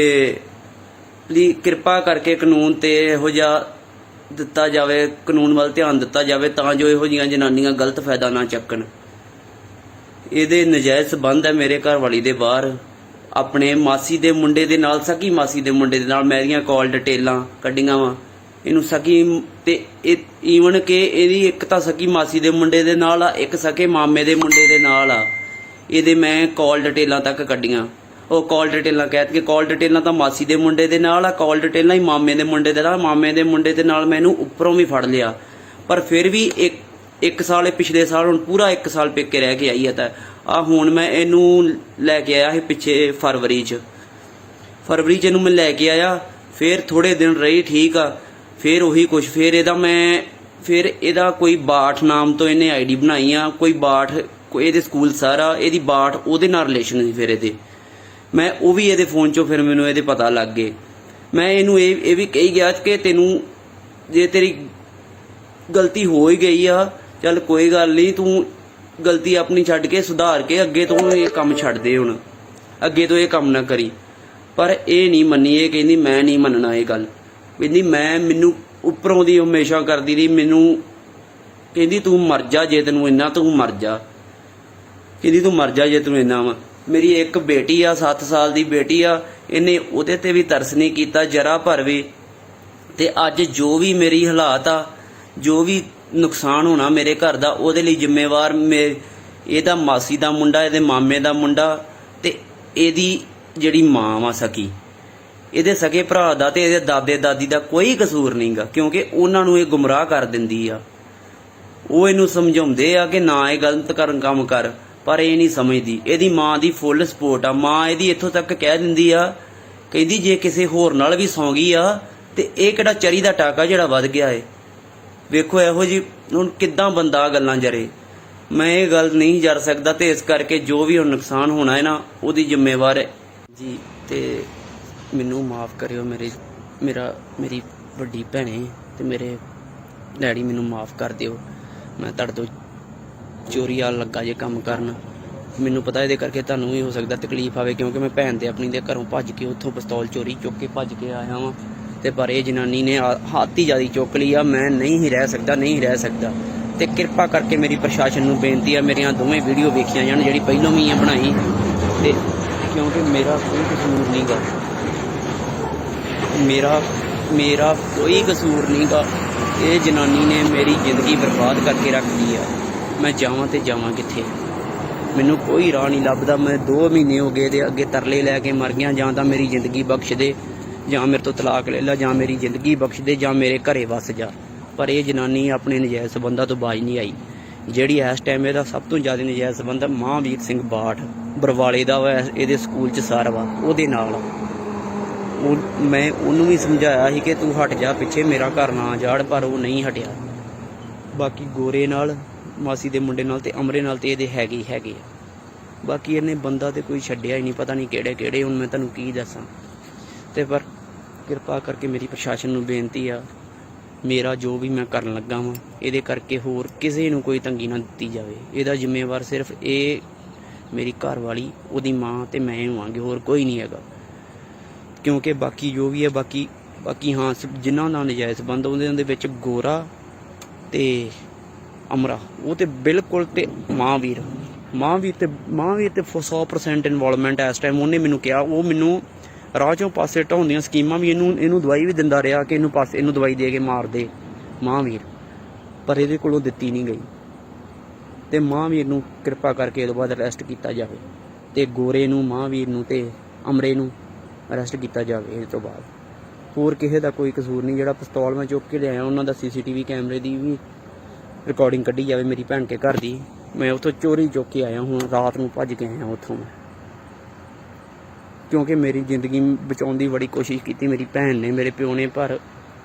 ਪਲੀਜ਼ ਕਿਰਪਾ ਕਰਕੇ ਕਾਨੂੰਨ ਤੇ ਇਹੋ ਜਿਹਾ ਦਿੱਤਾ ਜਾਵੇ, ਕਾਨੂੰਨ ਵੱਲ ਧਿਆਨ ਦਿੱਤਾ ਜਾਵੇ ਤਾਂ ਜੋ ਇਹੋ ਜਿਹੀਆਂ ਜਨਾਨੀਆਂ ਗਲਤ ਫਾਇਦਾ ਨਾ ਚੱਕਣ। ਇਹਦੇ ਨਜਾਇਜ਼ ਸੰਬੰਧ ਹੈ ਮੇਰੇ ਘਰ ਵਾਲੀ ਦੇ ਬਾਹਰ ਆਪਣੇ ਮਾਸੀ ਦੇ ਮੁੰਡੇ ਦੇ ਨਾਲ, ਸਕੀ ਮਾਸੀ ਦੇ ਮੁੰਡੇ ਦੇ ਨਾਲ। ਮੇਰੀਆਂ ਕਾਲ ਡਿਟੇਲਾਂ ਕੱਢੀਆਂ ਵਾ ਇਹਨੂੰ ਸਕੀ ਤੇ ਈਵਨ ਕਿ ਇਹਦੀ ਇੱਕ ਤਾਂ ਸਕੀ ਮਾਸੀ ਦੇ ਮੁੰਡੇ ਦੇ ਨਾਲ ਆ, ਇੱਕ ਸਕੇ ਮਾਮੇ ਦੇ ਮੁੰਡੇ ਦੇ ਨਾਲ ਆ। ਇਹਦੇ ਮੈਂ ਕਾਲ ਡਿਟੇਲਾਂ ਤੱਕ ਕੱਢੀਆਂ। ਉਹ ਕਾਲ ਡਿਟੇਲਾਂ ਕਹਿ ਕੇ ਕਾਲ ਡਿਟੇਲਾਂ ਤਾਂ ਮਾਸੀ ਦੇ ਮੁੰਡੇ ਦੇ ਨਾਲ ਆ, ਕਾਲ ਡਿਟੇਲਾਂ ਹੀ ਮਾਮੇ ਦੇ ਮੁੰਡੇ ਦੇ ਨਾਲ। ਮਾਮੇ ਦੇ ਮੁੰਡੇ ਦੇ ਨਾਲ ਮੈਨੂੰ ਉੱਪਰੋਂ ਵੀ ਫੜ ਲਿਆ, ਪਰ ਫਿਰ ਵੀ ਇੱਕ ਸਾਲ ਪਿਛਲੇ ਸਾਲ ਹੁਣ ਪੂਰਾ 1 ਸਾਲ ਪੇਕੇ ਰਹਿ ਕੇ ਆਈ ਹੈ। ਤਾਂ ਆ ਹੁਣ ਮੈਂ ਇਹਨੂੰ ਲੈ ਕੇ ਆਇਆ ਸੀ ਪਿੱਛੇ ਫਰਵਰੀ 'ਚ ਇਹਨੂੰ ਮੈਂ ਲੈ ਕੇ ਆਇਆ। ਫਿਰ ਥੋੜੇ ਦਿਨ ਰਹੀ ਠੀਕ ਆ, ਫਿਰ ਉਹੀ ਕੁਛ। ਫਿਰ ਇਹਦਾ ਕੋਈ ਬਾਠ ਨਾਮ ਤੋਂ ਇਹਨੇ ਆਈਡੀ ਬਣਾਈ ਆ, ਕੋਈ ਬਾਠ ਕੋਈ ਇਹਦੇ ਸਕੂਲ ਸਾਰਾ ਇਹਦੀ ਬਾਟ ਉਹਦੇ ਨਾਲ ਰਿਲੇਸ਼ਨ ਸੀ। ਫਿਰ ਇਹਦੇ ਮੈਂ ਉਹ ਵੀ ਇਹਦੇ ਫੋਨ 'ਚੋਂ ਫਿਰ ਮੈਨੂੰ ਇਹਦੇ ਪਤਾ ਲੱਗ ਗਏ। ਮੈਂ ਇਹਨੂੰ ਇਹ ਵੀ ਕਹੀ ਗਿਆ ਕਿ ਤੈਨੂੰ ਜੇ ਤੇਰੀ ਗਲਤੀ ਹੋ ਹੀ ਗਈ ਆ, ਚੱਲ ਕੋਈ ਗੱਲ ਨਹੀਂ, ਤੂੰ ਗਲਤੀ ਆਪਣੀ ਛੱਡ ਕੇ ਸੁਧਾਰ ਕੇ ਅੱਗੇ ਤੋਂ ਇਹ ਕੰਮ ਛੱਡ ਦੇ, ਹੁਣ ਅੱਗੇ ਤੋਂ ਇਹ ਕੰਮ ਨਾ ਕਰੀ। ਪਰ ਇਹ ਨਹੀਂ ਮੰਨੀ, ਇਹ ਕਹਿੰਦੀ ਮੈਂ ਨਹੀਂ ਮੰਨਣਾ ਇਹ ਗੱਲ। ਕਹਿੰਦੀ ਮੈਨੂੰ ਉੱਪਰੋਂ ਦੀ ਹਮੇਸ਼ਾ ਕਰਦੀ ਰਹੀ, ਮੈਨੂੰ ਕਹਿੰਦੀ ਤੂੰ ਮਰ ਜਾ ਜੇ ਤੈਨੂੰ ਇੰਨਾ, ਤੂੰ ਮਰ ਜਾ, ਕਹਿੰਦੀ ਤੂੰ ਮਰ ਜਾ ਜੇ ਤੈਨੂੰ ਇੰਨਾ ਵਾ। ਮੇਰੀ ਇੱਕ ਬੇਟੀ ਆ, 7 ਸਾਲ ਦੀ ਬੇਟੀ ਆ, ਇਹਨੇ ਉਹਦੇ ਤੇ ਵੀ ਤਰਸ ਨਹੀਂ ਕੀਤਾ ਜਰਾ ਭਰ ਵੀ। ਤੇ ਅੱਜ ਜੋ ਵੀ ਮੇਰੀ ਹਾਲਾਤ ਆ, ਜੋ ਵੀ ਨੁਕਸਾਨ ਹੋਣਾ ਮੇਰੇ ਘਰ ਦਾ, ਉਹਦੇ ਲਈ ਜ਼ਿੰਮੇਵਾਰ ਇਹਦਾ ਮਾਸੀ ਦਾ ਮੁੰਡਾ, ਇਹਦੇ ਮਾਮੇ ਦਾ ਮੁੰਡਾ ਤੇ ਇਹਦੀ ਜਿਹੜੀ ਮਾਂ ਵਾ ਸਕੀ, ਇਹਦੇ ਸਕੇ ਭਰਾ ਦਾ ਤੇ ਇਹਦੇ ਦਾਦੇ ਦਾਦੀ ਦਾ ਕੋਈ ਕਸੂਰ ਨਹੀਂਗਾ, ਕਿਉਂਕਿ ਉਹਨਾਂ ਨੂੰ ਇਹ ਗੁੰਮਰਾਹ ਕਰ ਦਿੰਦੀ ਆ। ਉਹ ਇਹਨੂੰ ਸਮਝਾਉਂਦੇ ਆ ਕਿ ਨਾ ਇਹ ਗਲਤ ਕੰਮ ਕਰ, ਪਰ ਇਹ ਨਹੀਂ ਸਮਝਦੀ। ਇਹਦੀ ਮਾਂ ਦੀ ਫੁੱਲ ਸਪੋਰਟ ਆ। ਮਾਂ ਇਹਦੀ ਇੱਥੋਂ ਤੱਕ ਕਹਿ ਦਿੰਦੀ ਆ, ਕਹਿੰਦੀ ਜੇ ਕਿਸੇ ਹੋਰ ਨਾਲ ਵੀ ਸੌਂ ਗਈ ਆ ਤੇ ਇਹ ਕਿਹੜਾ ਚਰੀ ਦਾ ਟਾਕਾ ਜਿਹੜਾ ਵੱਧ ਗਿਆ ਏ। ਵੇਖੋ ਇਹੋ ਜੀ ਹੁਣ ਕਿੱਦਾਂ ਬੰਦਾ ਗੱਲਾਂ ਜਰੇ। ਮੈਂ ਇਹ ਗੱਲ ਨਹੀਂ ਜਰ ਸਕਦਾ ਤੇ ਇਸ ਕਰਕੇ ਜੋ ਵੀ ਹੁਣ ਨੁਕਸਾਨ ਹੋਣਾ ਹੈ ਨਾ, ਉਹਦੀ ਜ਼ਿੰਮੇਵਾਰ ਹੈ ਜੀ। ਤੇ ਮੈਨੂੰ ਮਾਫ ਕਰਿਓ ਮੇਰੀ ਵੱਡੀ ਭੈਣੇ ਤੇ ਮੇਰੇ ਡੈਡੀ, ਮੈਨੂੰ ਮਾਫ ਕਰ ਦਿਓ। ਮੈਂ ਤੁਹਾਡੇ ਤੋਂ ਚੋਰੀ ਆ ਲੱਗਾ ਜੇ ਕੰਮ ਕਰਨ। ਮੈਨੂੰ ਪਤਾ ਇਹਦੇ ਕਰਕੇ ਤੁਹਾਨੂੰ ਵੀ ਹੋ ਸਕਦਾ ਤਕਲੀਫ ਆਵੇ, ਕਿਉਂਕਿ ਮੈਂ ਭੈਣ ਦੇ ਆਪਣੀ ਦੇ ਘਰੋਂ ਭੱਜ ਕੇ ਉੱਥੋਂ ਪਿਸਤੌਲ ਚੋਰੀ ਚੁੱਕ ਕੇ ਭੱਜ ਕੇ ਆਇਆ ਵਾਂ। ਤੇ ਪਰ ਇਹ ਜਨਾਨੀ ਨੇ ਹੱਥ ਹੀ ਜ਼ਿਆਦਾ ਚੁੱਕ ਲਈ ਆ। ਮੈਂ ਨਹੀਂ ਹੀ ਰਹਿ ਸਕਦਾ। ਤੇ ਕਿਰਪਾ ਕਰਕੇ ਮੇਰੀ ਪ੍ਰਸ਼ਾਸਨ ਨੂੰ ਬੇਨਤੀ ਆ, ਮੇਰੀਆਂ ਦੋਵੇਂ ਵੀਡੀਓ ਵੇਖੀਆਂ ਜਾਣ, ਜਿਹੜੀ ਪਹਿਲੋਂ ਵੀ ਆ ਬਣਾਈ, ਤੇ ਕਿਉਂਕਿ ਮੇਰਾ ਕੋਈ ਕਸੂਰ ਨਹੀਂਗਾ, ਮੇਰਾ ਕੋਈ ਕਸੂਰ ਨਹੀਂਗਾ। ਇਹ ਜਨਾਨੀ ਨੇ ਮੇਰੀ ਜ਼ਿੰਦਗੀ ਬਰਬਾਦ ਕਰਕੇ ਰੱਖਦੀ ਆ। ਮੈਂ ਜਾਵਾਂ ਤੇ ਜਾਵਾਂ ਕਿੱਥੇ, ਮੈਨੂੰ ਕੋਈ ਰਾਹ ਨਹੀਂ ਲੱਭਦਾ। ਮੈਂ 2 ਮਹੀਨੇ ਹੋ ਗਏ ਤੇ ਅੱਗੇ ਤਰਲੇ ਲੈ ਕੇ ਮਰ ਗਿਆ। ਜਾਂ ਤਾਂ ਮੇਰੀ ਜ਼ਿੰਦਗੀ ਬਖਸ਼ ਦੇ, ਜਾਂ ਮੇਰੇ ਤੋਂ ਤਲਾਕ ਲੈ ਲੈ, ਜਾਂ ਮੇਰੀ ਜ਼ਿੰਦਗੀ ਬਖਸ਼ ਦੇ, ਜਾਂ ਮੇਰੇ ਘਰੇ ਵਸ ਜਾ। ਪਰ ਇਹ ਜਨਾਨੀ ਆਪਣੇ ਨਜਾਇਜ਼ ਸੰਬੰਧਾਂ ਤੋਂ ਬਾਜ ਨਹੀਂ ਆਈ। ਜਿਹੜੀ ਇਸ ਟਾਈਮ ਇਹਦਾ ਸਭ ਤੋਂ ਜ਼ਿਆਦਾ ਨਜਾਇਜ਼ ਸੰਬੰਧ ਮਹਾਂਵੀਰ ਸਿੰਘ ਬਾਠ ਬਰਵਾਲੇ ਦਾ ਵਾ, ਇਹਦੇ ਸਕੂਲ 'ਚ ਸਰ ਵਾ, ਉਹਦੇ ਨਾਲ। ਮੈਂ ਉਹਨੂੰ ਵੀ ਸਮਝਾਇਆ ਸੀ ਕਿ ਤੂੰ ਹਟ ਜਾ ਪਿੱਛੇ, ਮੇਰਾ ਘਰ ਨਾ ਜਾੜ, ਪਰ ਉਹ ਨਹੀਂ ਹਟਿਆ। ਬਾਕੀ ਗੋਰੇ ਨਾਲ, ਮਾਸੀ ਦੇ ਮੁੰਡੇ ਨਾਲ ਤੇ ਅਮਰੇ ਨਾਲ ਤੇ ਇਹਦੇ ਹੈਗੇ ਆ। ਬਾਕੀ ਇਹਨੇ ਬੰਦਾ ਤੇ ਕੋਈ ਛੱਡਿਆ ਹੀ ਨਹੀਂ, ਪਤਾ ਨਹੀਂ ਕਿਹੜੇ। ਹੁਣ ਮੈਂ ਤੁਹਾਨੂੰ ਕੀ ਦੱਸਾਂ। ਤੇ ਪਰ ਕਿਰਪਾ ਕਰਕੇ ਮੇਰੀ ਪ੍ਰਸ਼ਾਸਨ ਨੂੰ ਬੇਨਤੀ ਆ, ਮੇਰਾ ਜੋ ਵੀ ਮੈਂ ਕਰਨ ਲੱਗਾ ਵਾਂ, ਇਹਦੇ ਕਰਕੇ ਹੋਰ ਕਿਸੇ ਨੂੰ ਕੋਈ ਤੰਗੀ ਨਾ ਦਿੱਤੀ ਜਾਵੇ। ਇਹਦਾ ਜ਼ਿੰਮੇਵਾਰ ਸਿਰਫ ਇਹ ਮੇਰੀ ਘਰ ਵਾਲੀ, ਉਹਦੀ ਮਾਂ ਤੇ ਮੈਂ ਹੋਵਾਂਗੇ, ਹੋਰ ਕੋਈ ਨਹੀਂ ਹੈਗਾ। ਕਿਉਂਕਿ ਬਾਕੀ ਜੋ ਵੀ ਹੈ, ਬਾਕੀ ਹਾਂ ਜਿਨ੍ਹਾਂ ਦਾ ਨਜਾਇਜ਼ ਸੰਬੰਧ ਉਹਦੇ ਵਿੱਚ ਗੋਰਾ ਤੇ ਅਮਰਾ, ਉਹ ਤੇ ਬਿਲਕੁਲ, ਤੇ ਮਹਾਂਵੀਰ ਤੇ 100% ਇਨਵੋਲਵਮੈਂਟ ਇਸ ਟਾਈਮ। ਉਹਨੇ ਮੈਨੂੰ ਕਿਹਾ, ਉਹ ਮੈਨੂੰ ਰਾਹ ਚੋਂ ਪਾਸੇ ਢਾਉਂਦੀਆਂ ਸਕੀਮਾਂ ਵੀ, ਇਹਨੂੰ ਦਵਾਈ ਵੀ ਦਿੰਦਾ ਰਿਹਾ ਕਿ ਇਹਨੂੰ ਦਵਾਈ ਦੇ ਕੇ ਮਾਰ ਦੇ ਮਹਾਂਵੀਰ, ਪਰ ਇਹਦੇ ਕੋਲੋਂ ਦਿੱਤੀ ਨਹੀਂ ਗਈ। ਤੇ ਮਹਾਂਵੀਰ ਨੂੰ ਕਿਰਪਾ ਕਰਕੇ ਇਹ ਤੋਂ ਬਾਅਦ ਅਰੈਸਟ ਕੀਤਾ ਜਾਵੇ, ਤੇ ਗੋਰੇ ਨੂੰ, ਮਹਾਂਵੀਰ ਨੂੰ ਤੇ ਅਮਰੇ ਨੂੰ ਅਰੈਸਟ ਕੀਤਾ ਜਾਵੇ ਇਹ ਤੋਂ ਬਾਅਦ। ਹੋਰ ਕਿਸੇ ਦਾ ਕੋਈ ਕਸੂਰ ਨਹੀਂ। ਜਿਹੜਾ ਪਿਸਤੌਲ ਮੈਂ ਚੁੱਕ ਕੇ ਲਿਆਇਆ, ਉਹਨਾਂ ਦਾ CCTV ਕੈਮਰੇ ਦੀ ਵੀ ਰਿਕਾਰਡਿੰਗ ਕੱਢੀ ਜਾਵੇ ਮੇਰੀ ਭੈਣ ਕੇ ਘਰ ਦੀ। ਮੈਂ ਉੱਥੋਂ ਚੋਰੀ ਚੁੱਕ ਕੇ ਆਇਆ, ਹੁਣ ਰਾਤ ਨੂੰ ਭੱਜ ਕੇ ਆਇਆ ਉੱਥੋਂ, ਕਿਉਂਕਿ ਮੇਰੀ ਜ਼ਿੰਦਗੀ ਬਚਾਉਣ ਦੀ ਬੜੀ ਕੋਸ਼ਿਸ਼ ਕੀਤੀ ਮੇਰੀ ਭੈਣ ਨੇ, ਮੇਰੇ ਪਿਓ ਨੇ, ਪਰ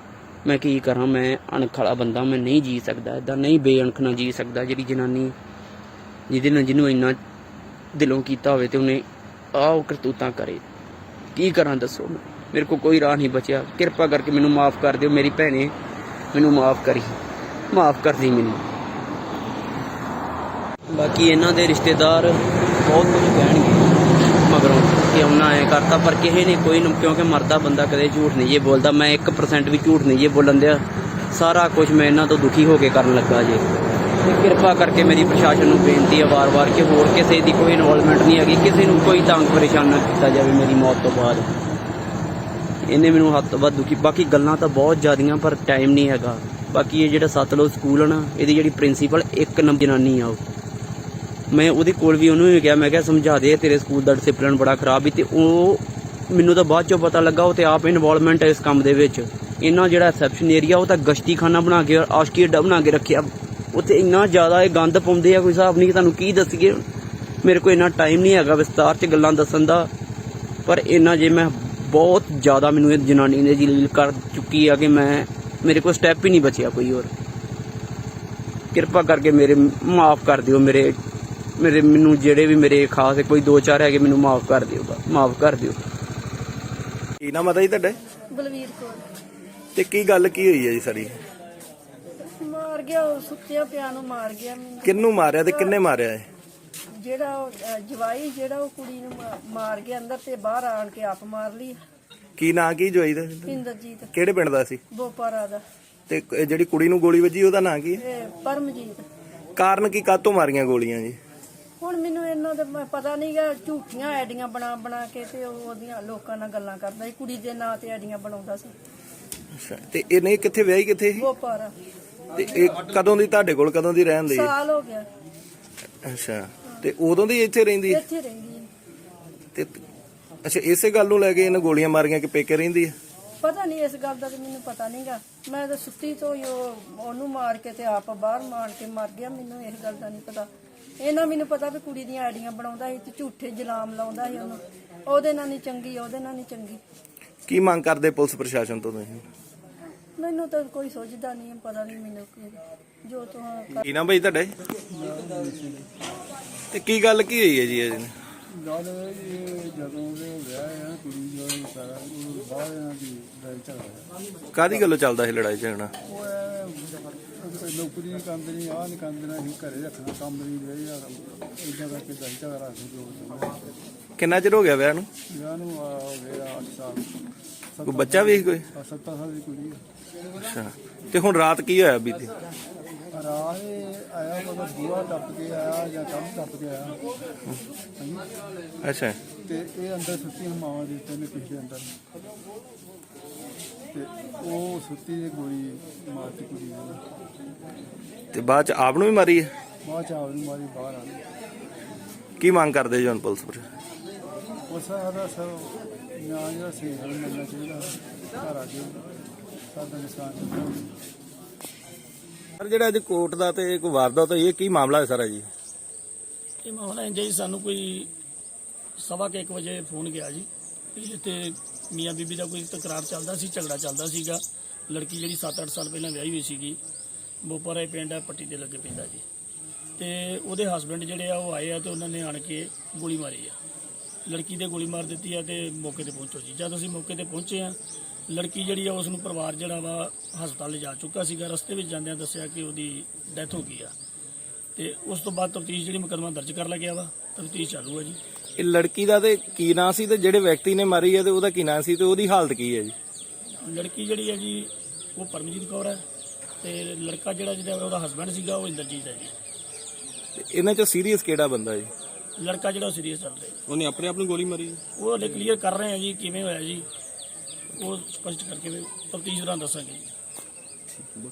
ਮੈਂ ਕੀ ਕਰਾਂ। ਮੈਂ ਅਣਖ ਵਾਲਾ ਬੰਦਾ, ਮੈਂ ਨਹੀਂ ਜੀ ਸਕਦਾ ਇੱਦਾਂ, ਨਹੀਂ ਬੇਅਣਖ ਨਾਲ ਜੀ ਸਕਦਾ। ਜਿਹੜੀ ਜਨਾਨੀ ਜਿਹਨੂੰ ਇੰਨਾ ਦਿਲੋਂ ਕੀਤਾ ਹੋਵੇ ਤੇ ਉਹਨੇ ਉਹ ਕਰਤੂਤਾਂ ਕਰੇ, ਕੀ ਕਰਾਂ ਦੱਸੋ। ਮੇਰੇ ਕੋਲ ਕੋਈ ਰਾਹ ਨਹੀਂ ਬਚਿਆ। ਕਿਰਪਾ ਕਰਕੇ ਮੈਨੂੰ ਮਾਫ ਕਰ ਦਿਓ ਮੇਰੀ ਭੈਣੇ, ਮੈਨੂੰ ਮਾਫ ਕਰ ਦੀ ਮੈਨੂੰ। ਬਾਕੀ ਇਹਨਾਂ ਦੇ ਰਿਸ਼ਤੇਦਾਰ ਬਹੁਤ ਕੁਝ ਕਹਿਣਗੇ ਮਗਰੋਂ ਕਿ ਉਹਨਾਂ ਐਂ ਕਰਤਾ, ਪਰ ਕਿਸੇ ਨੇ ਕੋਈ, ਕਿਉਂਕਿ ਮਰਦਾ ਬੰਦਾ ਕਦੇ ਝੂਠ ਨਹੀਂ ਜੇ ਬੋਲਦਾ। ਮੈਂ 1% ਵੀ ਝੂਠ ਨਹੀਂ ਜੇ ਬੋਲਣ ਦਿਆ। ਸਾਰਾ ਕੁਝ ਮੈਂ ਇਹਨਾਂ ਤੋਂ ਦੁਖੀ ਹੋ ਕੇ ਕਰਨ ਲੱਗਾ ਜੇ। ਤੇ ਕਿਰਪਾ ਕਰਕੇ ਮੇਰੀ ਪ੍ਰਸ਼ਾਸਨ ਨੂੰ ਬੇਨਤੀ ਹੈ ਵਾਰ-ਵਾਰ ਕਿ ਹੋਰ ਕਿਸੇ ਦੀ ਕੋਈ ਇਨਵੋਲਵਮੈਂਟ ਨਹੀਂ ਹੈਗੀ, ਕਿਸੇ ਨੂੰ ਕੋਈ ਤੰਗ ਪਰੇਸ਼ਾਨ ਨਾ ਕੀਤਾ ਜਾਵੇ ਮੇਰੀ ਮੌਤ ਤੋਂ ਬਾਅਦ। ਇਹਨੇ ਮੈਨੂੰ ਹੱਦ ਤੋਂ ਵੱਧ ਦੁਖੀ। ਬਾਕੀ ਗੱਲਾਂ ਤਾਂ ਬਹੁਤ ਜ਼ਿਆਦੀਆਂ, ਪਰ ਟਾਈਮ ਨਹੀਂ ਹੈਗਾ। ਬਾਕੀ ਇਹ ਜਿਹੜਾ ਸਤਲੁਜ ਸਕੂਲ ਹੈ ਨਾ, ਇਹਦੀ ਜਿਹੜੀ ਪ੍ਰਿੰਸੀਪਲ 1 ਨੰਬਰ ਜਨਾਨੀ ਆ, ਮੈਂ ਉਹਦੇ ਕੋਲ ਵੀ ਉਹਨੂੰ ਵੀ ਕਿਹਾ, ਮੈਂ ਕਿਹਾ ਸਮਝਾ ਦੇ, ਤੇਰੇ ਸਕੂਲ ਦਾ ਡਿਸਿਪਲਿਨ ਬੜਾ ਖਰਾਬ ਸੀ। ਤੇ ਉਹ ਮੈਨੂੰ ਤਾਂ ਬਾਅਦ ਚੋਂ ਪਤਾ ਲੱਗਾ ਉਹ ਤੇ ਆਪ ਇਨਵੋਲਵਮੈਂਟ ਹੈ ਇਸ ਕੰਮ ਦੇ ਵਿੱਚ। ਇਹਨਾਂ ਜਿਹੜਾ ਰਿਸੈਪਸ਼ਨ ਏਰੀਆ, ਉਹ ਤਾਂ ਗਸ਼ਤੀ ਖਾਨਾ ਬਣਾ ਕੇ, ਆਸ਼ਕੀ ਅੱਡਾ ਬਣਾ ਕੇ ਰੱਖਿਆ। ਉੱਥੇ ਇੰਨਾ ਜ਼ਿਆਦਾ ਇਹ ਗੰਦ ਪਾਉਂਦੇ ਆ, ਕੋਈ ਹਿਸਾਬ ਨਹੀਂ। ਤੁਹਾਨੂੰ ਕੀ ਦੱਸੀਏ, ਮੇਰੇ ਕੋਲ ਇੰਨਾ ਟਾਈਮ ਨਹੀਂ ਹੈਗਾ ਵਿਸਤਾਰ 'ਚ ਗੱਲਾਂ ਦੱਸਣ ਦਾ। ਪਰ ਇੰਨਾ ਜੇ ਮੈਂ ਬਹੁਤ ਜ਼ਿਆਦਾ ਮੈਨੂੰ ਇਹ ਜਨਾਨੀ ਨੇ ਜਲੀਲ ਕਰ ਚੁੱਕੀ ਆ ਕਿ ਮੇਰੇ ਕੋਲ ਸਟੈਪ ਹੀ ਨਹੀਂ ਬਚਿਆ ਕੋਈ ਹੋਰ। ਕਿਰਪਾ ਕਰਕੇ ਮੇਰੇ ਮਾਫ ਕਰ ਦਿਓ ਮੈਨੂੰ ਜਿਹੜੇ ਵੀ ਮੇਰੇ ਖਾਸ ਕੋਈ 2-4 ਹੈਗੇ ਮੈਨੂੰ ਮਾਫ ਕਰ ਦਿਓ, ਮਾਫ ਕਰ ਦਿਓ। ਕੀ ਨਾਮ ਹੈ ਜੀ ਤੁਹਾਡਾ? ਬਲਵੀਰ ਕੌਰ। ਤੇ ਕੀ ਗੱਲ ਕੀ ਹੋਈ ਹੈ ਜੀ ਸਾਰੀ? ਮਾਰ ਗਿਆ, ਉਹ ਸੁੱਤਿਆ ਪਿਆ ਨੂੰ ਮਾਰ ਗਿਆ ਮੈਨੂੰ। ਕਿੰਨੂੰ ਮਾਰਿਆ ਤੇ ਕਿੰਨੇ ਮਾਰਿਆ ਹੈ? ਜਿਹੜਾ ਉਹ ਜਵਾਈ ਜਿਹੜਾ ਉਹ ਕੁੜੀ ਨੂੰ ਮਾਰ ਗਿਆ ਅੰਦਰ ਤੇ ਬਾਹਰ ਆਣ ਕੇ ਆਪ ਮਾਰ ਲਈ। ਕੀ ਨਾਂ ਕੀ ਜਵਾਈ ਦਾ? ਇੰਦਰਜੀਤ ਕਿਹੜੇ ਪਿੰਡ ਦਾ ਸੀ? ਬੋਪਾਰਾ ਦਾ। ਤੇ ਜਿਹੜੀ ਕੁੜੀ ਨੂੰ ਗੋਲੀ ਵੱਜੀ ਉਹਦਾ ਨਾਂ ਕੀ ਹੈ? ਇਹ ਪਰਮਜੀਤ। ਕਾਰਨ ਕੀ, ਕਾਹਤੋਂ ਮਾਰੀਆਂ ਗੋਲੀਆਂ ਜੀ? ਹੁਣ ਮੈਨੂੰ ਇਹਨਾਂ ਦਾ ਪਤਾ ਨਹੀਂਗਾ, ਝੂਠੀਆਂ ਆਈਡੀਆਂ ਬਣਾ ਕੇ ਤੇ ਉਹਦੀਆਂ ਲੋਕਾਂ ਨਾਲ ਗੱਲਾਂ ਕਰਦਾ ਸੀ, ਕੁੜੀ ਦੇ ਨਾਂ ਤੇ ਆਈਡੀਆਂ ਬਣਾਉਂਦਾ ਸੀ। ਅੱਛਾ, ਤੇ ਇਹ ਨਹੀਂ ਕਿੱਥੇ ਵਿਆਹੀ ਕਿੱਥੇ ਸੀ? ਬੋਪਾਰਾ। ਤੇ ਇਹ ਕਦੋਂ ਦੀ ਤੁਹਾਡੇ ਕੋਲ, ਕਦੋਂ ਦੀ ਰਹਿੰਦੀ ਹੈ? ਸਾਲ ਹੋ ਗਿਆ। ਅੱਛਾ, ਤੇ ਉਦੋਂ ਦੀ ਇੱਥੇ ਰਹਿੰਦੀ ਹੈ? ਇੱਥੇ ਰਹਿੰਦੀ ਹੈ। ਤੇ ਅੱਛਾ, ਇਸੇ ਗੱਲ ਨੂੰ ਲੈ ਕੇ ਇਹਨੇ ਗੋਲੀਆਂ ਮਾਰੀਆਂ ਕਿ ਪੇਕੇ ਰਹਿੰਦੀ ਹੈ? ਪਤਾ ਨਹੀਂ, ਇਸ ਗੱਲ ਦਾ ਤੇ ਮੈਨੂੰ ਪਤਾ ਨਹੀਂਗਾ। ਮੈਂ ਤਾਂ ਸੁੱਤੀ ਤੋਂ ਹੀ ਉਹਨੂੰ ਮਾਰ ਕੇ ਤੇ ਆਪ ਬਾਹਰ ਮਾਰ ਕੇ ਮਰ ਗਿਆ। ਮੈਨੂੰ ਇਸ ਗੱਲ ਦਾ ਨਹੀਂ ਪਤਾ। ਇਹਨਾਂ ਮੈਨੂੰ ਪਤਾ ਵੀ ਕੁੜੀ ਦੀਆਂ ਆਈਡੀਆਂ ਬਣਾਉਂਦਾ ਸੀ ਤੇ ਝੂਠੇ ਜਲਾਮ ਲਾਉਂਦਾ ਸੀ ਉਹਨੂੰ। ਉਹਦੇ ਨਾਲ ਨਹੀਂ ਚੰਗੀ, ਉਹਦੇ ਨਾਲ ਨਹੀਂ ਚੰਗੀ। ਕੀ ਮੰਗ ਕਰਦੇ ਪੁਲਿਸ ਪ੍ਰਸ਼ਾਸਨ ਤੋਂ ਤੁਸੀਂ? ਮੈਨੂੰ ਤਾਂ ਕੋਈ ਸੋਚਦਾ ਨਹੀਂ, ਪਤਾ ਨਹੀਂ ਮੈਨੂੰ ਜੋ ਤੋਂ ਕੀ ਨਾਮ ਭਾਈ ਤੁਹਾਡਾ? ਤੇ ਕੀ ਗੱਲ ਕੀ ਹੋਈ ਹੈ ਜੀ ਇਹ? ਗੱਲ ਇਹ ਜਦੋਂ ਦੇ ਵਿਆਹ ਆ ਕੁੜੀ ਜੋ ਸਾਰਾ ਉਹ ਬਾਹਰ ਇਹਨਾਂ ਦੀ ਲੜਾਈ ਝਗੜਾ ਕਾਹਦੀ ਗੱਲੋਂ ਚੱਲਦਾ ਸੀ ਲੜਾਈ ਝਗੜਾ? ਉਹ ਇਹ ਨੌਕਰੀ ਨਹੀਂ ਕਰਦੇ ਨਹੀਂ, ਆਹ ਨਹੀਂ ਕਰਦੇ ਨਾ, ਅਸੀਂ ਘਰੇ ਰੱਖਣਾ ਕੰਮ ਨਹੀਂ ਰਹੇ ਯਾਰ, ਇਦਾਂ ਕਰਕੇ ਲੜਾਈ ਝਗੜਾ ਰੱਖ ਦੋ। ਕਿੰਨਾ ਚਿਰ ਹੋ ਗਿਆ ਵਿਆਹ ਨੂੰ? ਵਿਆਹ ਨੂੰ ਹੋ ਗਿਆ 8 ਸਾਲ। ਕੋਈ ਬੱਚਾ ਵੀ ਸੀ ਕੋਈ? 7 ਸਾਲ ਦੀ ਕੁੜੀ ਆ। ਅੱਛਾ, ਤੇ ਹੁਣ ਰਾਤ ਕੀ ਹੋਇਆ ਬੀਤੀ? ਰਾਹ ਇਹ ਆਇਆ, ਮਤਲਬ ਬੂਹਾ ਟੱਪ ਕੇ ਆਇਆ ਜਾਂ ਕੰਮ ਟੱਪ ਕੇ ਆਇਆ। ਅੱਛਾ, ਤੇ ਇਹ ਅੰਦਰ ਸੁੱਤੀ ਮਾਵਾਂ ਦੇ ਤਿੰਨ ਪਿੱਛੇ ਅੰਦਰ, ਤੇ ਉਹ ਸੁੱਤੀ ਦੀ ਗੋਲੀ ਮਾਰਤੀ ਕੁੜੀ ਨੂੰ। ਤੇ ਬਾਅਦ ਚ ਆਪ ਨੂੰ ਵੀ ਮਾਰੀ ਹੈ? ਬਾਅਦ ਚ ਆਵਰੀ ਮਾਰੀ ਬਾਹਰ ਆ ਗਈ। ਕੀ ਮੰਗ ਕਰਦੇ ਜੀ ਹੁਣ ਪੁਲਿਸ ਪ੍ਰਸ਼ਾਸਨ? ਉਸ ਦਾ ਸਭ ਨਿਆਂ ਜਿਹੜਾ ਸਹੀ ਹੈ ਮਿਲਣਾ ਚਾਹੀਦਾ। ਘਰ ਆ ਕੇ ਸਾਡਾ ਨਿਸ਼ਾਨ ਸਰ, ਜਿਹੜਾ ਅੱਜ ਕੋਰਟ ਦਾ ਤੇ ਕੋਈ ਵਾਰਦਾਤ ਹੋਈ, ਇਹ ਕੀ ਮਾਮਲਾ ਹੈ ਸਾਰਾ ਜੀ? ਇਹ ਮਾਮਲਾ ਇੰਜ ਜੀ, ਸਾਨੂੰ ਕੋਈ 1:15 ਵਜੇ ਫੋਨ ਗਿਆ ਜੀ ਵੀ ਇੱਥੇ ਮੀਆਂ ਬੀਬੀ ਦਾ ਕੋਈ ਤਕਰਾਰ ਚੱਲਦਾ ਸੀ, ਝਗੜਾ ਚੱਲਦਾ ਸੀਗਾ। ਲੜਕੀ ਜਿਹੜੀ 7-8 ਸਾਲ ਪਹਿਲਾਂ ਵਿਆਹੀ ਹੋਈ ਸੀਗੀ, ਬੋਪਾਰਾ ਪਿੰਡ ਹੈ, ਪੱਟੀ ਦੇ ਲੱਗੇ ਪੈਂਦਾ ਜੀ। ਤੇ ਉਹਦੇ ਹਸਬੈਂਡ ਜਿਹੜੇ ਆ ਉਹ ਆਏ ਆ ਤੇ ਉਹਨਾਂ ਨੇ ਆਣ ਕੇ ਗੋਲੀ ਮਾਰੀ ਆ। ਲੜਕੀ ਦੇ ਗੋਲੀ ਮਾਰ ਦਿੱਤੀ ਆ ਤੇ ਮੌਕੇ ਤੇ ਪਹੁੰਚੋ ਜੀ। ਜਦ ਅਸੀਂ ਮੌਕੇ ਤੇ ਪਹੁੰਚੇ ਆ, ਲੜਕੀ ਜਿਹੜੀ ਆ ਉਸ ਨੂੰ ਪਰਿਵਾਰ ਜਿਹੜਾ ਵਾ ਹਸਪਤਾਲ ਲਿਜਾ ਚੁੱਕਾ ਸੀਗਾ। ਰਸਤੇ ਵਿੱਚ ਜਾਂਦਿਆਂ ਦੱਸਿਆ ਕਿ ਉਹਦੀ ਡੈਥ ਹੋ ਗਈ ਆ। ਤੇ ਉਸ ਤੋਂ ਬਾਅਦ ਤਫਤੀਸ਼ ਜਿਹੜੀ ਮੁਕੱਦਮਾ ਦਰਜ ਕਰ ਲਿਆ ਗਿਆ ਵਾ, ਤਫਤੀਸ਼ ਚਾਲੂ ਹੈ ਜੀ। ਇਹ ਲੜਕੀ ਦਾ ਤੇ ਕੀ ਨਾਂ ਸੀ, ਤੇ ਜਿਹੜੇ ਵਿਅਕਤੀ ਨੇ ਮਾਰੀ ਹੈ ਤੇ ਉਹਦਾ ਕੀ ਨਾਂ ਸੀ, ਤੇ ਉਹਦੀ ਹਾਲਤ ਕੀ ਹੈ ਜੀ? ਲੜਕੀ ਜਿਹੜੀ ਹੈ ਜੀ ਉਹ ਪਰਮਜੀਤ ਕੌਰ ਹੈ ਤੇ ਲੜਕਾ ਜਿਹੜਾ ਉਹਦਾ ਹਸਬੈਂਡ ਸੀਗਾ ਉਹ ਇੰਦਰਜੀਤ ਹੈ ਜੀ। ਤੇ ਇਹਨਾਂ ਚੋਂ ਸੀਰੀਅਸ ਕਿਹੜਾ ਬੰਦਾ ਜੀ? ਲੜਕਾ ਜਿਹੜਾ ਸੀਰੀਅਸ ਚੱਲ ਰਿਹਾ। ਉਹਨੇ ਆਪਣੇ ਆਪ ਨੂੰ ਗੋਲੀ ਮਾਰੀ? ਉਹ ਹਲੇ ਕਲੀਅਰ ਕਰ ਰਹੇ ਆ ਜੀ ਕਿਵੇਂ ਹੋਇਆ ਜੀ, ਉਹ ਸਪਸ਼ਟ ਕਰਕੇ ਤਫਤੀਸ਼ ਦੌਰਾਨ ਦੱਸਾਂਗੇ ਜੀ।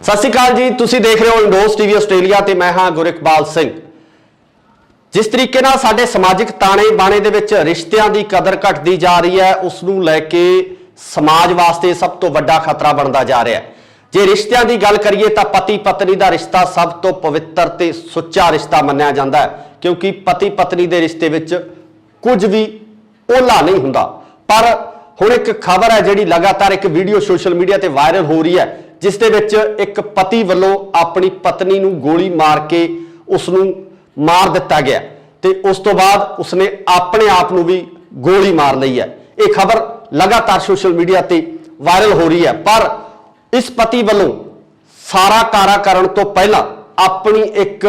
ਸਤਿ ਸ਼੍ਰੀ ਅਕਾਲ ਜੀ, ਤੁਸੀਂ ਦੇਖ ਰਹੇ ਹੋ ਇੰਡੋਸ ਟੀਵੀ ਆਸਟ੍ਰੇਲੀਆ ਤੇ ਮੈਂ ਹਾਂ ਗੁਰਿਕਬਾਲ ਸਿੰਘ। ਜਿਸ ਤਰੀਕੇ ਨਾਲ ਸਾਡੇ ਸਮਾਜਿਕ ਤਾਣੇ ਬਾਣੇ ਦੇ ਵਿੱਚ ਰਿਸ਼ਤਿਆਂ ਦੀ ਕਦਰ ਘਟਦੀ ਜਾ ਰਹੀ ਹੈ, ਉਸ ਨੂੰ ਲੈ ਕੇ ਸਮਾਜ ਵਾਸਤੇ ਸਭ ਤੋਂ ਵੱਡਾ ਖਤਰਾ ਬਣਦਾ ਜਾ ਰਿਹਾ ਹੈ। ਜੇ ਰਿਸ਼ਤਿਆਂ ਦੀ ਗੱਲ ਕਰੀਏ ਤਾਂ ਪਤੀ ਪਤਨੀ ਦਾ ਰਿਸ਼ਤਾ ਸਭ ਤੋਂ ਪਵਿੱਤਰ ਤੇ ਸੁੱਚਾ ਰਿਸ਼ਤਾ ਮੰਨਿਆ ਜਾਂਦਾ ਹੈ, ਕਿਉਂਕਿ ਪਤੀ ਪਤਨੀ ਦੇ ਰਿਸ਼ਤੇ ਵਿੱਚ ਕੁਝ ਵੀ ਓਲਾ ਨਹੀਂ ਹੁੰਦਾ। ਪਰ ਹੁਣ ਇੱਕ ਖਬਰ ਹੈ ਜਿਹੜੀ ਲਗਾਤਾਰ ਇੱਕ ਵੀਡੀਓ ਸੋਸ਼ਲ ਮੀਡੀਆ ਤੇ ਵਾਇਰਲ ਹੋ ਰਹੀ ਹੈ, ਜਿਸ ਦੇ ਵਿੱਚ ਇੱਕ ਪਤੀ ਵੱਲੋਂ ਆਪਣੀ ਪਤਨੀ ਨੂੰ ਗੋਲੀ ਮਾਰ ਕੇ ਉਸ ਨੂੰ ਮਾਰ ਦਿੱਤਾ ਗਿਆ ਤੇ ਉਸ ਤੋਂ ਬਾਅਦ ਉਸਨੇ ਆਪਣੇ ਆਪ ਨੂੰ ਵੀ ਗੋਲੀ ਮਾਰ ਲਈ ਹੈ। ਇਹ ਖਬਰ ਲਗਾਤਾਰ ਸੋਸ਼ਲ ਮੀਡੀਆ ਤੇ ਵਾਇਰਲ ਹੋ ਰਹੀ ਹੈ। ਪਰ ਇਸ ਪਤੀ ਵੱਲੋਂ ਸਾਰਾ ਕਾਰਾ ਕਰਨ ਤੋਂ ਪਹਿਲਾਂ ਆਪਣੀ ਇੱਕ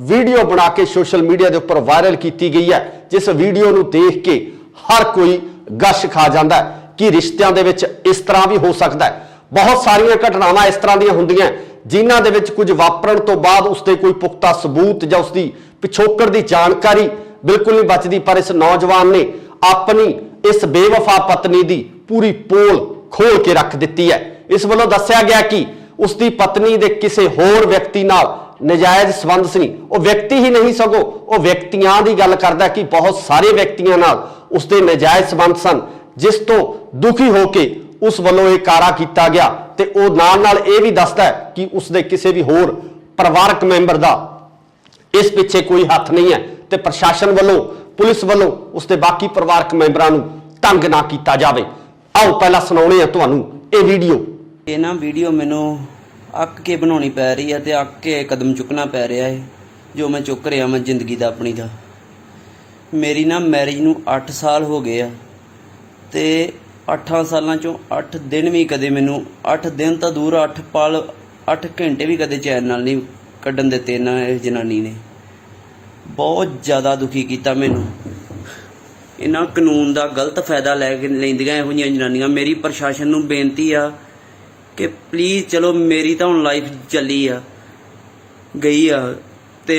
ਵੀਡੀਓ ਬਣਾ ਕੇ ਸੋਸ਼ਲ ਮੀਡੀਆ ਦੇ ਉੱਪਰ ਵਾਇਰਲ ਕੀਤੀ ਗਈ ਹੈ, ਜਿਸ ਵੀਡੀਓ ਨੂੰ ਦੇਖ ਕੇ ਹਰ ਕੋਈ ਗਸ਼ ਖਾ ਜਾਂਦਾ ਹੈ ਕਿ ਰਿਸ਼ਤਿਆਂ ਦੇ ਵਿੱਚ ਇਸ ਤਰ੍ਹਾਂ ਵੀ ਹੋ ਸਕਦਾ ਹੈ। ਬਹੁਤ ਸਾਰੀਆਂ ਘਟਨਾਵਾਂ ਇਸ ਤਰ੍ਹਾਂ ਦੀਆਂ ਹੁੰਦੀਆਂ ਜਿਨ੍ਹਾਂ ਦੇ ਵਿੱਚ ਕੁਝ ਵਾਪਰਨ ਤੋਂ ਬਾਅਦ ਉਸਦੇ ਕੋਈ ਪੁਖਤਾ ਸਬੂਤ ਜਾਂ ਉਸਦੀ ਪਿਛੋਕੜ ਦੀ ਜਾਣਕਾਰੀ ਬਿਲਕੁਲ ਨਹੀਂ ਬਚਦੀ। ਪਰ ਇਸ ਨੌਜਵਾਨ ਨੇ ਆਪਣੀ ਇਸ ਬੇਵਫਾ ਪਤਨੀ ਦੀ ਪੂਰੀ ਪੋਲ ਖੋਲ ਕੇ ਰੱਖ ਦਿੱਤੀ ਹੈ। ਇਸ ਵੱਲੋਂ ਦੱਸਿਆ ਗਿਆ ਕਿ ਉਸਦੀ ਪਤਨੀ ਦੇ ਕਿਸੇ ਹੋਰ ਵਿਅਕਤੀ ਨਾਲ ਨਜਾਇਜ਼ ਸੰਬੰਧ ਸੀ। ਉਹ ਵਿਅਕਤੀ ਹੀ ਨਹੀਂ ਸਗੋਂ ਉਹ ਵਿਅਕਤੀਆਂ ਦੀ ਗੱਲ ਕਰਦਾ ਕਿ ਬਹੁਤ ਸਾਰੇ ਵਿਅਕਤੀਆਂ ਨਾਲ ਉਸਦੇ ਨਜਾਇਜ਼ ਸੰਬੰਧ ਸਨ, ਜਿਸ ਤੋਂ ਦੁਖੀ ਹੋ ਕੇ ਉਸ ਵੱਲੋਂ ਇਹ ਕਾਰਾ ਕੀਤਾ ਗਿਆ। ਤੇ ਉਹ ਨਾਲ ਇਹ ਵੀ ਦੱਸਦਾ ਹੈ ਕਿ ਉਸਦੇ ਕਿਸੇ ਵੀ ਹੋਰ ਪਰਿਵਾਰਕ ਮੈਂਬਰ ਦਾ ਇਸ ਪਿੱਛੇ ਕੋਈ ਹੱਥ ਨਹੀਂ ਹੈ ਤੇ ਪ੍ਰਸ਼ਾਸਨ ਵੱਲੋਂ, ਪੁਲਿਸ ਵੱਲੋਂ ਉਸਦੇ ਬਾਕੀ ਪਰਿਵਾਰਕ ਮੈਂਬਰਾਂ ਨੂੰ ਤੰਗ ਨਾ ਕੀਤਾ ਜਾਵੇ। ਆਓ ਪਹਿਲਾਂ ਸੁਣਾਉਣੇ ਆ ਤੁਹਾਨੂੰ ਇਹ ਵੀਡੀਓ। ਇਹ ਨਾ ਵੀਡੀਓ ਮੈਨੂੰ ਅੱਕ ਕੇ ਬਣਾਉਣੀ ਪੈ ਰਹੀ ਹੈ ਤੇ ਅੱਕ ਕੇ ਕਦਮ ਚੁੱਕਣਾ ਪੈ ਰਿਹਾ ਹੈ। ਜੋ ਮੈਂ ਚੁੱਕ ਰਿਹਾ ਮੈਂ ਜ਼ਿੰਦਗੀ ਦਾ ਆਪਣੀ ਦਾ। ਮੇਰੀ ਨਾ ਮੈਰਿਜ ਨੂੰ 8 ਸਾਲ ਹੋ ਗਏ ਆ ਤੇ 8 ਸਾਲਾਂ ਚੋਂ 8 ਦਿਨ ਵੀ ਕਦੇ ਮੈਨੂੰ 8 ਦਿਨ ਤਾਂ ਦੂਰ 8 ਪਲ 8 ਘੰਟੇ ਵੀ ਕਦੇ ਚੈਨ ਨਾਲ ਨਹੀਂ ਕੱਢਣ ਦਿੱਤੇ ਨਾ ਇਸ ਜਨਾਨੀ ਨੇ। ਬਹੁਤ ਜ਼ਿਆਦਾ ਦੁਖੀ ਕੀਤਾ ਮੈਨੂੰ। ਇਹਨਾਂ ਕਾਨੂੰਨ ਦਾ ਗਲਤ ਫਾਇਦਾ ਲੈ ਕੇ ਲੈਂਦੀਆਂ ਇਹੋ ਜਿਹੀਆਂ ਜਨਾਨੀਆਂ। ਮੇਰੀ ਪ੍ਰਸ਼ਾਸਨ ਨੂੰ ਬੇਨਤੀ ਆ ਕਿ ਪਲੀਜ਼ ਚਲੋ ਮੇਰੀ ਤਾਂ ਹੁਣ ਲਾਈਫ ਚੱਲੀ ਆ ਗਈ ਆ ਤੇ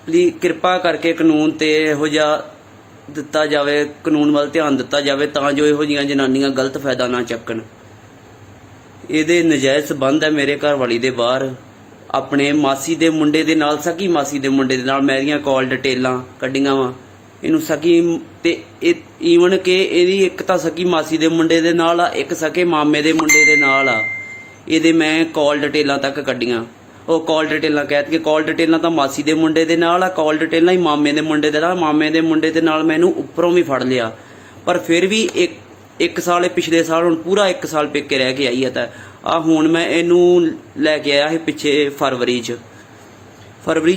ਪਲੀਜ਼ ਕਿਰਪਾ ਕਰਕੇ ਕਾਨੂੰਨ ਤੇ ਇਹੋ ਜਿਹਾ ਦਿੱਤਾ ਜਾਵੇ, ਕਾਨੂੰਨ ਵੱਲ ਧਿਆਨ ਦਿੱਤਾ ਜਾਵੇ ਤਾਂ ਜੋ ਇਹੋ ਜਿਹੀਆਂ ਜਨਾਨੀਆਂ ਗਲਤ ਫਾਇਦਾ ਨਾ ਚੱਕਣ। ਇਹਦੇ ਨਜਾਇਜ਼ ਸੰਬੰਧ ਹੈ ਮੇਰੇ ਘਰ ਵਾਲੀ ਦੇ ਬਾਹਰ ਆਪਣੇ ਮਾਸੀ ਦੇ ਮੁੰਡੇ ਦੇ ਨਾਲ, ਸਕੀ ਮਾਸੀ ਦੇ ਮੁੰਡੇ ਦੇ ਨਾਲ। ਮੇਰੀਆਂ ਕਾਲ ਡਿਟੇਲਾਂ ਕੱਢੀਆਂ ਵਾ ਇਹਨੂੰ ਸਕੀ ਤੇ ਈਵਨ ਕਿ ਇਹਦੀ ਇੱਕ ਤਾਂ ਸਕੀ ਮਾਸੀ ਦੇ ਮੁੰਡੇ ਦੇ ਨਾਲ ਆ, ਇੱਕ ਸਕੇ ਮਾਮੇ ਦੇ ਮੁੰਡੇ ਦੇ ਨਾਲ ਆ। ਇਹਦੇ ਮੈਂ ਕਾਲ ਡਿਟੇਲਾਂ ਤੱਕ ਕੱਢੀਆਂ। ਉਹ ਕਾਲ ਡਿਟੇਲਾਂ ਕਹਿ ਕੇ ਕਾਲ ਡਿਟੇਲਾਂ ਤਾਂ ਮਾਸੀ ਦੇ ਮੁੰਡੇ ਦੇ ਨਾਲ ਆ, ਕਾਲ ਡਿਟੇਲਾਂ ਹੀ ਮਾਮੇ ਦੇ ਮੁੰਡੇ ਦੇ ਨਾਲ। ਮਾਮੇ ਦੇ ਮੁੰਡੇ ਦੇ ਨਾਲ ਮੈਨੂੰ ਉੱਪਰੋਂ ਵੀ ਫੜ ਲਿਆ, ਪਰ ਫਿਰ ਵੀ ਇੱਕ ਸਾਲ ਇਹ ਪਿਛਲੇ ਸਾਲ ਹੁਣ ਪੂਰਾ 1 ਸਾਲ ਪੇਕੇ ਰਹਿ ਕੇ ਆਈ ਹੈ। ਤਾਂ ਆ ਹੁਣ ਮੈਂ ਇਹਨੂੰ ਲੈ ਕੇ ਆਇਆ ਸੀ ਪਿੱਛੇ ਫਰਵਰੀ 'ਚ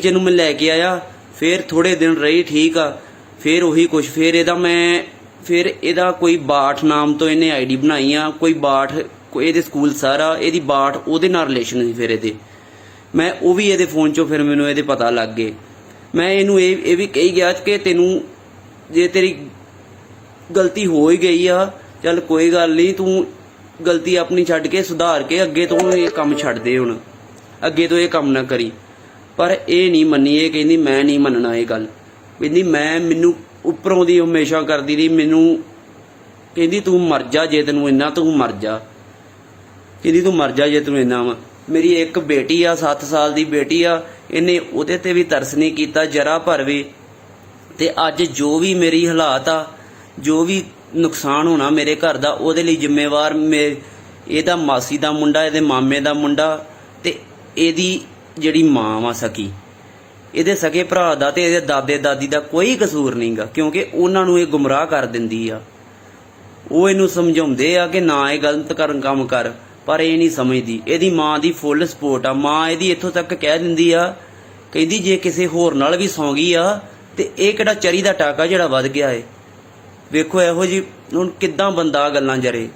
ਇਹਨੂੰ ਮੈਂ ਲੈ ਕੇ ਆਇਆ। ਫਿਰ ਥੋੜੇ ਦਿਨ ਰਹੀ ਠੀਕ ਆ, ਫਿਰ ਉਹੀ ਕੁਛ। ਫਿਰ ਇਹਦਾ ਕੋਈ ਬਾਠ ਨਾਮ ਤੋਂ ਇਹਨੇ ਆਈਡੀ ਬਣਾਈ ਆ। ਕੋਈ ਬਾਠ ਇਹਦੇ ਸਕੂਲ ਸਾਰਾ ਇਹਦੀ ਬਾਠ ਉਹਦੇ ਨਾਲ ਰਿਲੇਸ਼ਨ ਸੀ। ਫਿਰ ਇਹਦੇ ਮੈਂ ਉਹ ਵੀ ਇਹਦੇ ਫੋਨ 'ਚੋਂ ਫਿਰ ਮੈਨੂੰ ਇਹਦੇ ਪਤਾ ਲੱਗ ਗਏ। ਮੈਂ ਇਹਨੂੰ ਇਹ ਵੀ ਕਹੀ ਗਿਆ ਕਿ ਤੈਨੂੰ ਜੇ ਤੇਰੀ ਗਲਤੀ ਹੋ ਹੀ ਗਈ ਆ ਚੱਲ ਕੋਈ ਗੱਲ ਨਹੀਂ, ਤੂੰ ਗਲਤੀ ਆਪਣੀ ਛੱਡ ਕੇ ਸੁਧਾਰ ਕੇ ਅੱਗੇ ਤੋਂ ਇਹ ਕੰਮ ਛੱਡ ਦੇ, ਹੁਣ ਅੱਗੇ ਤੋਂ ਇਹ ਕੰਮ ਨਾ ਕਰੀ। ਪਰ ਇਹ ਨਹੀਂ ਮੰਨੀ। ਇਹ ਕਹਿੰਦੀ ਮੈਂ ਨਹੀਂ ਮੰਨਣਾ ਇਹ ਗੱਲ। ਕਹਿੰਦੀ ਮੈਨੂੰ ਉੱਪਰੋਂ ਦੀ ਹਮੇਸ਼ਾ ਕਰਦੀ ਰਹੀ ਮੈਨੂੰ। ਕਹਿੰਦੀ ਤੂੰ ਮਰ ਜਾ ਜੇ ਤੈਨੂੰ ਇੰਨਾ, ਤੂੰ ਮਰ ਜਾ। ਕਹਿੰਦੀ ਤੂੰ ਮਰ ਜਾ ਜੇ ਤੈਨੂੰ ਇੰਨਾ ਵਾ। ਮੇਰੀ ਇੱਕ ਬੇਟੀ ਆ 7 ਸਾਲ ਦੀ ਬੇਟੀ ਆ, ਇਹਨੇ ਉਹਦੇ ਤੇ ਵੀ ਤਰਸ ਨਹੀਂ ਕੀਤਾ ਜਰਾ ਭਰ ਵੀ। ਤੇ ਅੱਜ ਜੋ ਵੀ ਮੇਰੀ ਹਾਲਾਤ ਆ, ਜੋ ਵੀ ਨੁਕਸਾਨ ਹੋਣਾ ਮੇਰੇ ਘਰ ਦਾ, ਉਹਦੇ ਲਈ ਜ਼ਿੰਮੇਵਾਰ ਇਹਦਾ ਮਾਸੀ ਦਾ ਮੁੰਡਾ, ਇਹਦੇ ਮਾਮੇ ਦਾ ਮੁੰਡਾ ਤੇ ਇਹਦੀ ਜਿਹੜੀ ਮਾਂ ਵਾ ਸਕੀ। ਇਹਦੇ ਸਕੇ ਭਰਾ ਦਾ ਤੇ ਇਹਦੇ ਦਾਦੇ ਦਾਦੀ ਦਾ ਕੋਈ ਕਸੂਰ ਨਹੀਂਗਾ, ਕਿਉਂਕਿ ਉਹਨਾਂ ਨੂੰ ਇਹ ਗੁੰਮਰਾਹ ਕਰ ਦਿੰਦੀ ਆ। ਉਹ ਇਹਨੂੰ ਸਮਝਾਉਂਦੇ ਆ ਕਿ ਨਾ ਇਹ ਗਲਤ ਕੰਮ ਕਰ, ਪਰ ਇਹ ਨਹੀਂ ਸਮਝਦੀ। ਇਹਦੀ ਮਾਂ ਦੀ ਫੁੱਲ ਸਪੋਰਟ ਆ। ਮਾਂ ਇਹਦੀ ਇੱਥੋਂ ਤੱਕ ਕਹਿ ਦਿੰਦੀ ਆ, ਕਹਿੰਦੀ ਜੇ ਕਿਸੇ ਹੋਰ ਨਾਲ ਵੀ ਸੌਂ ਗਈ ਆ ਤੇ ਇਹ ਕਿਹੜਾ ਚਰੀ ਦਾ ਟਾਕਾ ਜਿਹੜਾ ਵੱਧ ਗਿਆ ਏ। ਵੇਖੋ ਇਹੋ ਜੀ ਹੁਣ ਕਿੱਦਾਂ ਬੰਦਾ ਗੱਲਾਂ ਜਰੇ।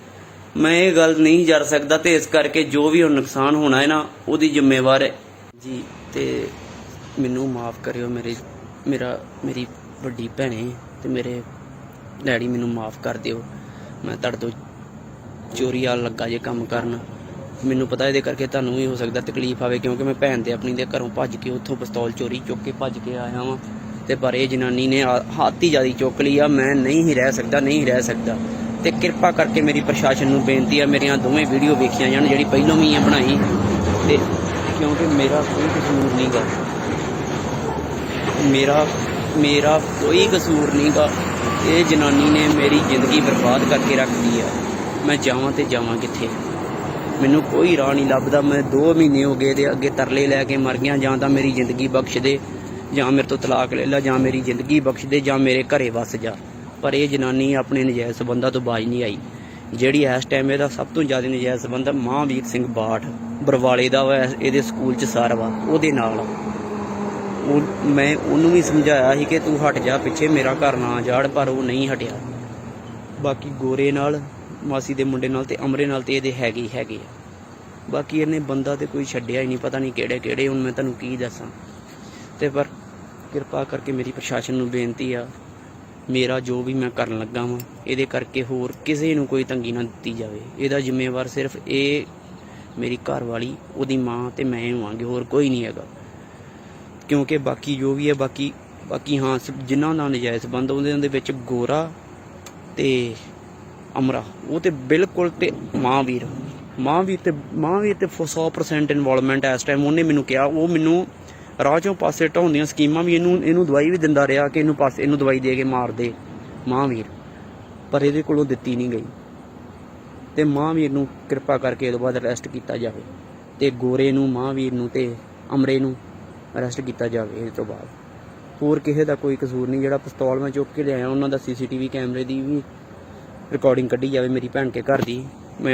ਮੈਂ ਇਹ ਗੱਲ ਨਹੀਂ ਜਰ ਸਕਦਾ ਤੇ ਇਸ ਕਰਕੇ ਜੋ ਵੀ ਹੁਣ ਨੁਕਸਾਨ ਹੋਣਾ ਹੈ ਨਾ ਉਹਦੀ ਜ਼ਿੰਮੇਵਾਰ ਹੈ ਜੀ। ਤੇ ਮੈਨੂੰ ਮਾਫ ਕਰਿਓ ਮੇਰੀ ਵੱਡੀ ਭੈਣੇ ਤੇ ਮੇਰੇ ਡੈਡੀ, ਮੈਨੂੰ ਮਾਫ ਕਰ ਦਿਓ। ਮੈਂ ਤੁਹਾਡੇ ਤੋਂ ਚੋਰੀ ਆ ਲੱਗਾ ਜੇ ਕੰਮ ਕਰਨ। ਮੈਨੂੰ ਪਤਾ ਇਹਦੇ ਕਰਕੇ ਤੁਹਾਨੂੰ ਵੀ ਹੋ ਸਕਦਾ ਤਕਲੀਫ ਆਵੇ, ਕਿਉਂਕਿ ਮੈਂ ਭੈਣ ਦੇ ਆਪਣੀ ਦੇ ਘਰੋਂ ਭੱਜ ਕੇ ਉੱਥੋਂ ਪਿਸਤੌਲ ਚੋਰੀ ਚੁੱਕ ਕੇ ਭੱਜ ਕੇ ਆਇਆ ਵਾਂ। ਤੇ ਪਰ ਇਹ ਜਨਾਨੀ ਨੇ ਹੱਥ ਹੀ ਜ਼ਿਆਦਾ ਚੁੱਕ ਲਈ ਆ। ਮੈਂ ਨਹੀਂ ਰਹਿ ਸਕਦਾ। ਤੇ ਕਿਰਪਾ ਕਰਕੇ ਮੇਰੀ ਪ੍ਰਸ਼ਾਸਨ ਨੂੰ ਬੇਨਤੀ ਆ ਮੇਰੀਆਂ ਦੋਵੇਂ ਵੀਡੀਓ ਵੇਖੀਆਂ ਜਾਣ, ਜਿਹੜੀ ਪਹਿਲਾਂ ਵੀ ਬਣਾਈ, ਤੇ ਕਿਉਂਕਿ ਮੇਰਾ ਕੋਈ ਕਸੂਰ ਨਹੀਂਗਾ। ਮੇਰਾ ਕੋਈ ਕਸੂਰ ਨਹੀਂਗਾ। ਇਹ ਜਨਾਨੀ ਨੇ ਮੇਰੀ ਜ਼ਿੰਦਗੀ ਬਰਬਾਦ ਕਰਕੇ ਰੱਖਦੀ ਆ। ਮੈਂ ਜਾਵਾਂ ਤੇ ਜਾਵਾਂ ਕਿੱਥੇ? ਮੈਨੂੰ ਕੋਈ ਰਾਹ ਨਹੀਂ ਲੱਭਦਾ। ਮੈਂ 2 ਮਹੀਨੇ ਹੋ ਗਏ ਤੇ ਅੱਗੇ ਤਰਲੇ ਲੈ ਕੇ ਮਰ ਗਿਆ। ਜਾਂ ਤਾਂ ਮੇਰੀ ਜ਼ਿੰਦਗੀ ਬਖਸ਼ ਦੇ, ਜਾਂ ਮੇਰੇ ਤੋਂ ਤਲਾਕ ਲੈ ਲਾ, ਜਾਂ ਮੇਰੀ ਜ਼ਿੰਦਗੀ ਬਖਸ਼ ਦੇ, ਜਾਂ ਮੇਰੇ ਘਰੇ ਵਸ ਜਾ। ਪਰ ਇਹ ਜਨਾਨੀ ਆਪਣੇ ਨਜਾਇਜ਼ ਸੰਬੰਧਾਂ ਤੋਂ ਬਾਜ ਨਹੀਂ ਆਈ। ਜਿਹੜੀ ਇਸ ਟਾਈਮ ਇਹਦਾ ਸਭ ਤੋਂ ਜ਼ਿਆਦਾ ਨਜਾਇਜ਼ ਸੰਬੰਧ ਮਹਾਂਵੀਰ ਸਿੰਘ ਬਾਠ ਬਰਵਾਲੇ ਦਾ ਵਾ, ਇਹਦੇ ਸਕੂਲ 'ਚ ਸਰ ਵਾ, ਉਹਦੇ ਨਾਲ। ਮੈਂ ਉਹਨੂੰ ਵੀ ਸਮਝਾਇਆ ਸੀ ਕਿ ਤੂੰ ਹਟ ਜਾ ਪਿੱਛੇ, ਮੇਰਾ ਘਰ ਨਾ ਜਾੜ, ਪਰ ਉਹ ਨਹੀਂ ਹਟਿਆ। ਬਾਕੀ ਗੋਰੇ ਨਾਲ, ਮਾਸੀ ਦੇ ਮੁੰਡੇ ਨਾਲ ਤੇ ਅਮਰੇ ਨਾਲ ਤੇ ਇਹਦੇ ਹੈਗੇ ਆ। ਬਾਕੀ ਇਹਨੇ ਬੰਦਾ ਤੇ ਕੋਈ ਛੱਡਿਆ ਹੀ ਨਹੀਂ, ਪਤਾ ਨਹੀਂ ਕਿਹੜੇ। ਹੁਣ ਮੈਂ ਤੁਹਾਨੂੰ ਕੀ ਦੱਸਾਂ। ਤੇ ਪਰ ਕਿਰਪਾ ਕਰਕੇ ਮੇਰੀ ਪ੍ਰਸ਼ਾਸਨ ਨੂੰ ਬੇਨਤੀ ਆ, ਮੇਰਾ ਜੋ ਵੀ ਮੈਂ ਕਰਨ ਲੱਗਾ ਵਾਂ ਇਹਦੇ ਕਰਕੇ ਹੋਰ ਕਿਸੇ ਨੂੰ ਕੋਈ ਤੰਗੀ ਨਾ ਦਿੱਤੀ ਜਾਵੇ। ਇਹਦਾ ਜ਼ਿੰਮੇਵਾਰ ਸਿਰਫ ਇਹ ਮੇਰੀ ਘਰ ਵਾਲੀ, ਉਹਦੀ ਮਾਂ ਤੇ ਮੈਂ ਹੋਵਾਂਗੇ, ਹੋਰ ਕੋਈ ਨਹੀਂ ਹੈਗਾ। ਕਿਉਂਕਿ ਬਾਕੀ ਜੋ ਵੀ ਹੈ ਬਾਕੀ ਹਾਂ ਜਿਨ੍ਹਾਂ ਦਾ ਨਜਾਇਜ਼ ਸੰਬੰਧ ਉਹਦੇ ਵਿੱਚ ਗੋਰਾ ਤੇ ਅਮਰਾ, ਉਹ ਤੇ ਬਿਲਕੁਲ, ਤੇ ਮਹਾਂਵੀਰ ਤੇ 100% ਇਨਵੋਲਵਮੈਂਟ ਇਸ ਟਾਈਮ। ਉਹਨੇ ਮੈਨੂੰ ਕਿਹਾ, ਉਹ ਮੈਨੂੰ ਰਾਹ ਚੋਂ ਪਾਸੇ ਢਾਉਣ ਦੀਆਂ ਸਕੀਮਾਂ ਵੀ, ਇਹਨੂੰ ਦਵਾਈ ਵੀ ਦਿੰਦਾ ਰਿਹਾ ਕਿ ਇਹਨੂੰ ਦਵਾਈ ਦੇ ਕੇ ਮਾਰ ਦੇ ਮਹਾਂਵੀਰ, ਪਰ ਇਹਦੇ ਕੋਲੋਂ ਦਿੱਤੀ ਨਹੀਂ ਗਈ। ਤੇ ਮਹਾਂਵੀਰ ਨੂੰ ਕਿਰਪਾ ਕਰਕੇ ਇਹਦੇ ਬਾਅਦ ਅਰੈਸਟ ਕੀਤਾ ਜਾਵੇ, ਤੇ ਗੋਰੇ ਨੂੰ, ਮਹਾਂਵੀਰ ਨੂੰ ਤੇ ਅਮਰੇ ਨੂੰ ਅਰੈਸਟ ਕੀਤਾ ਜਾਵੇ। ਇਸ ਤੋਂ ਬਾਅਦ ਹੋਰ ਕਿਸੇ ਦਾ ਕੋਈ ਕਸੂਰ ਨਹੀਂ। ਜਿਹੜਾ ਪਿਸਤੌਲ ਮੈਂ ਚੁੱਕ ਕੇ ਲਿਆਇਆ ਉਹਨਾਂ ਦਾ CCTV ਕੈਮਰੇ ਦੀ ਵੀ ਰਿਕਾਰਡਿੰਗ ਕੱਢੀ ਜਾਵੇ ਮੇਰੀ ਭੈਣ ਕੇ ਘਰ ਦੀ।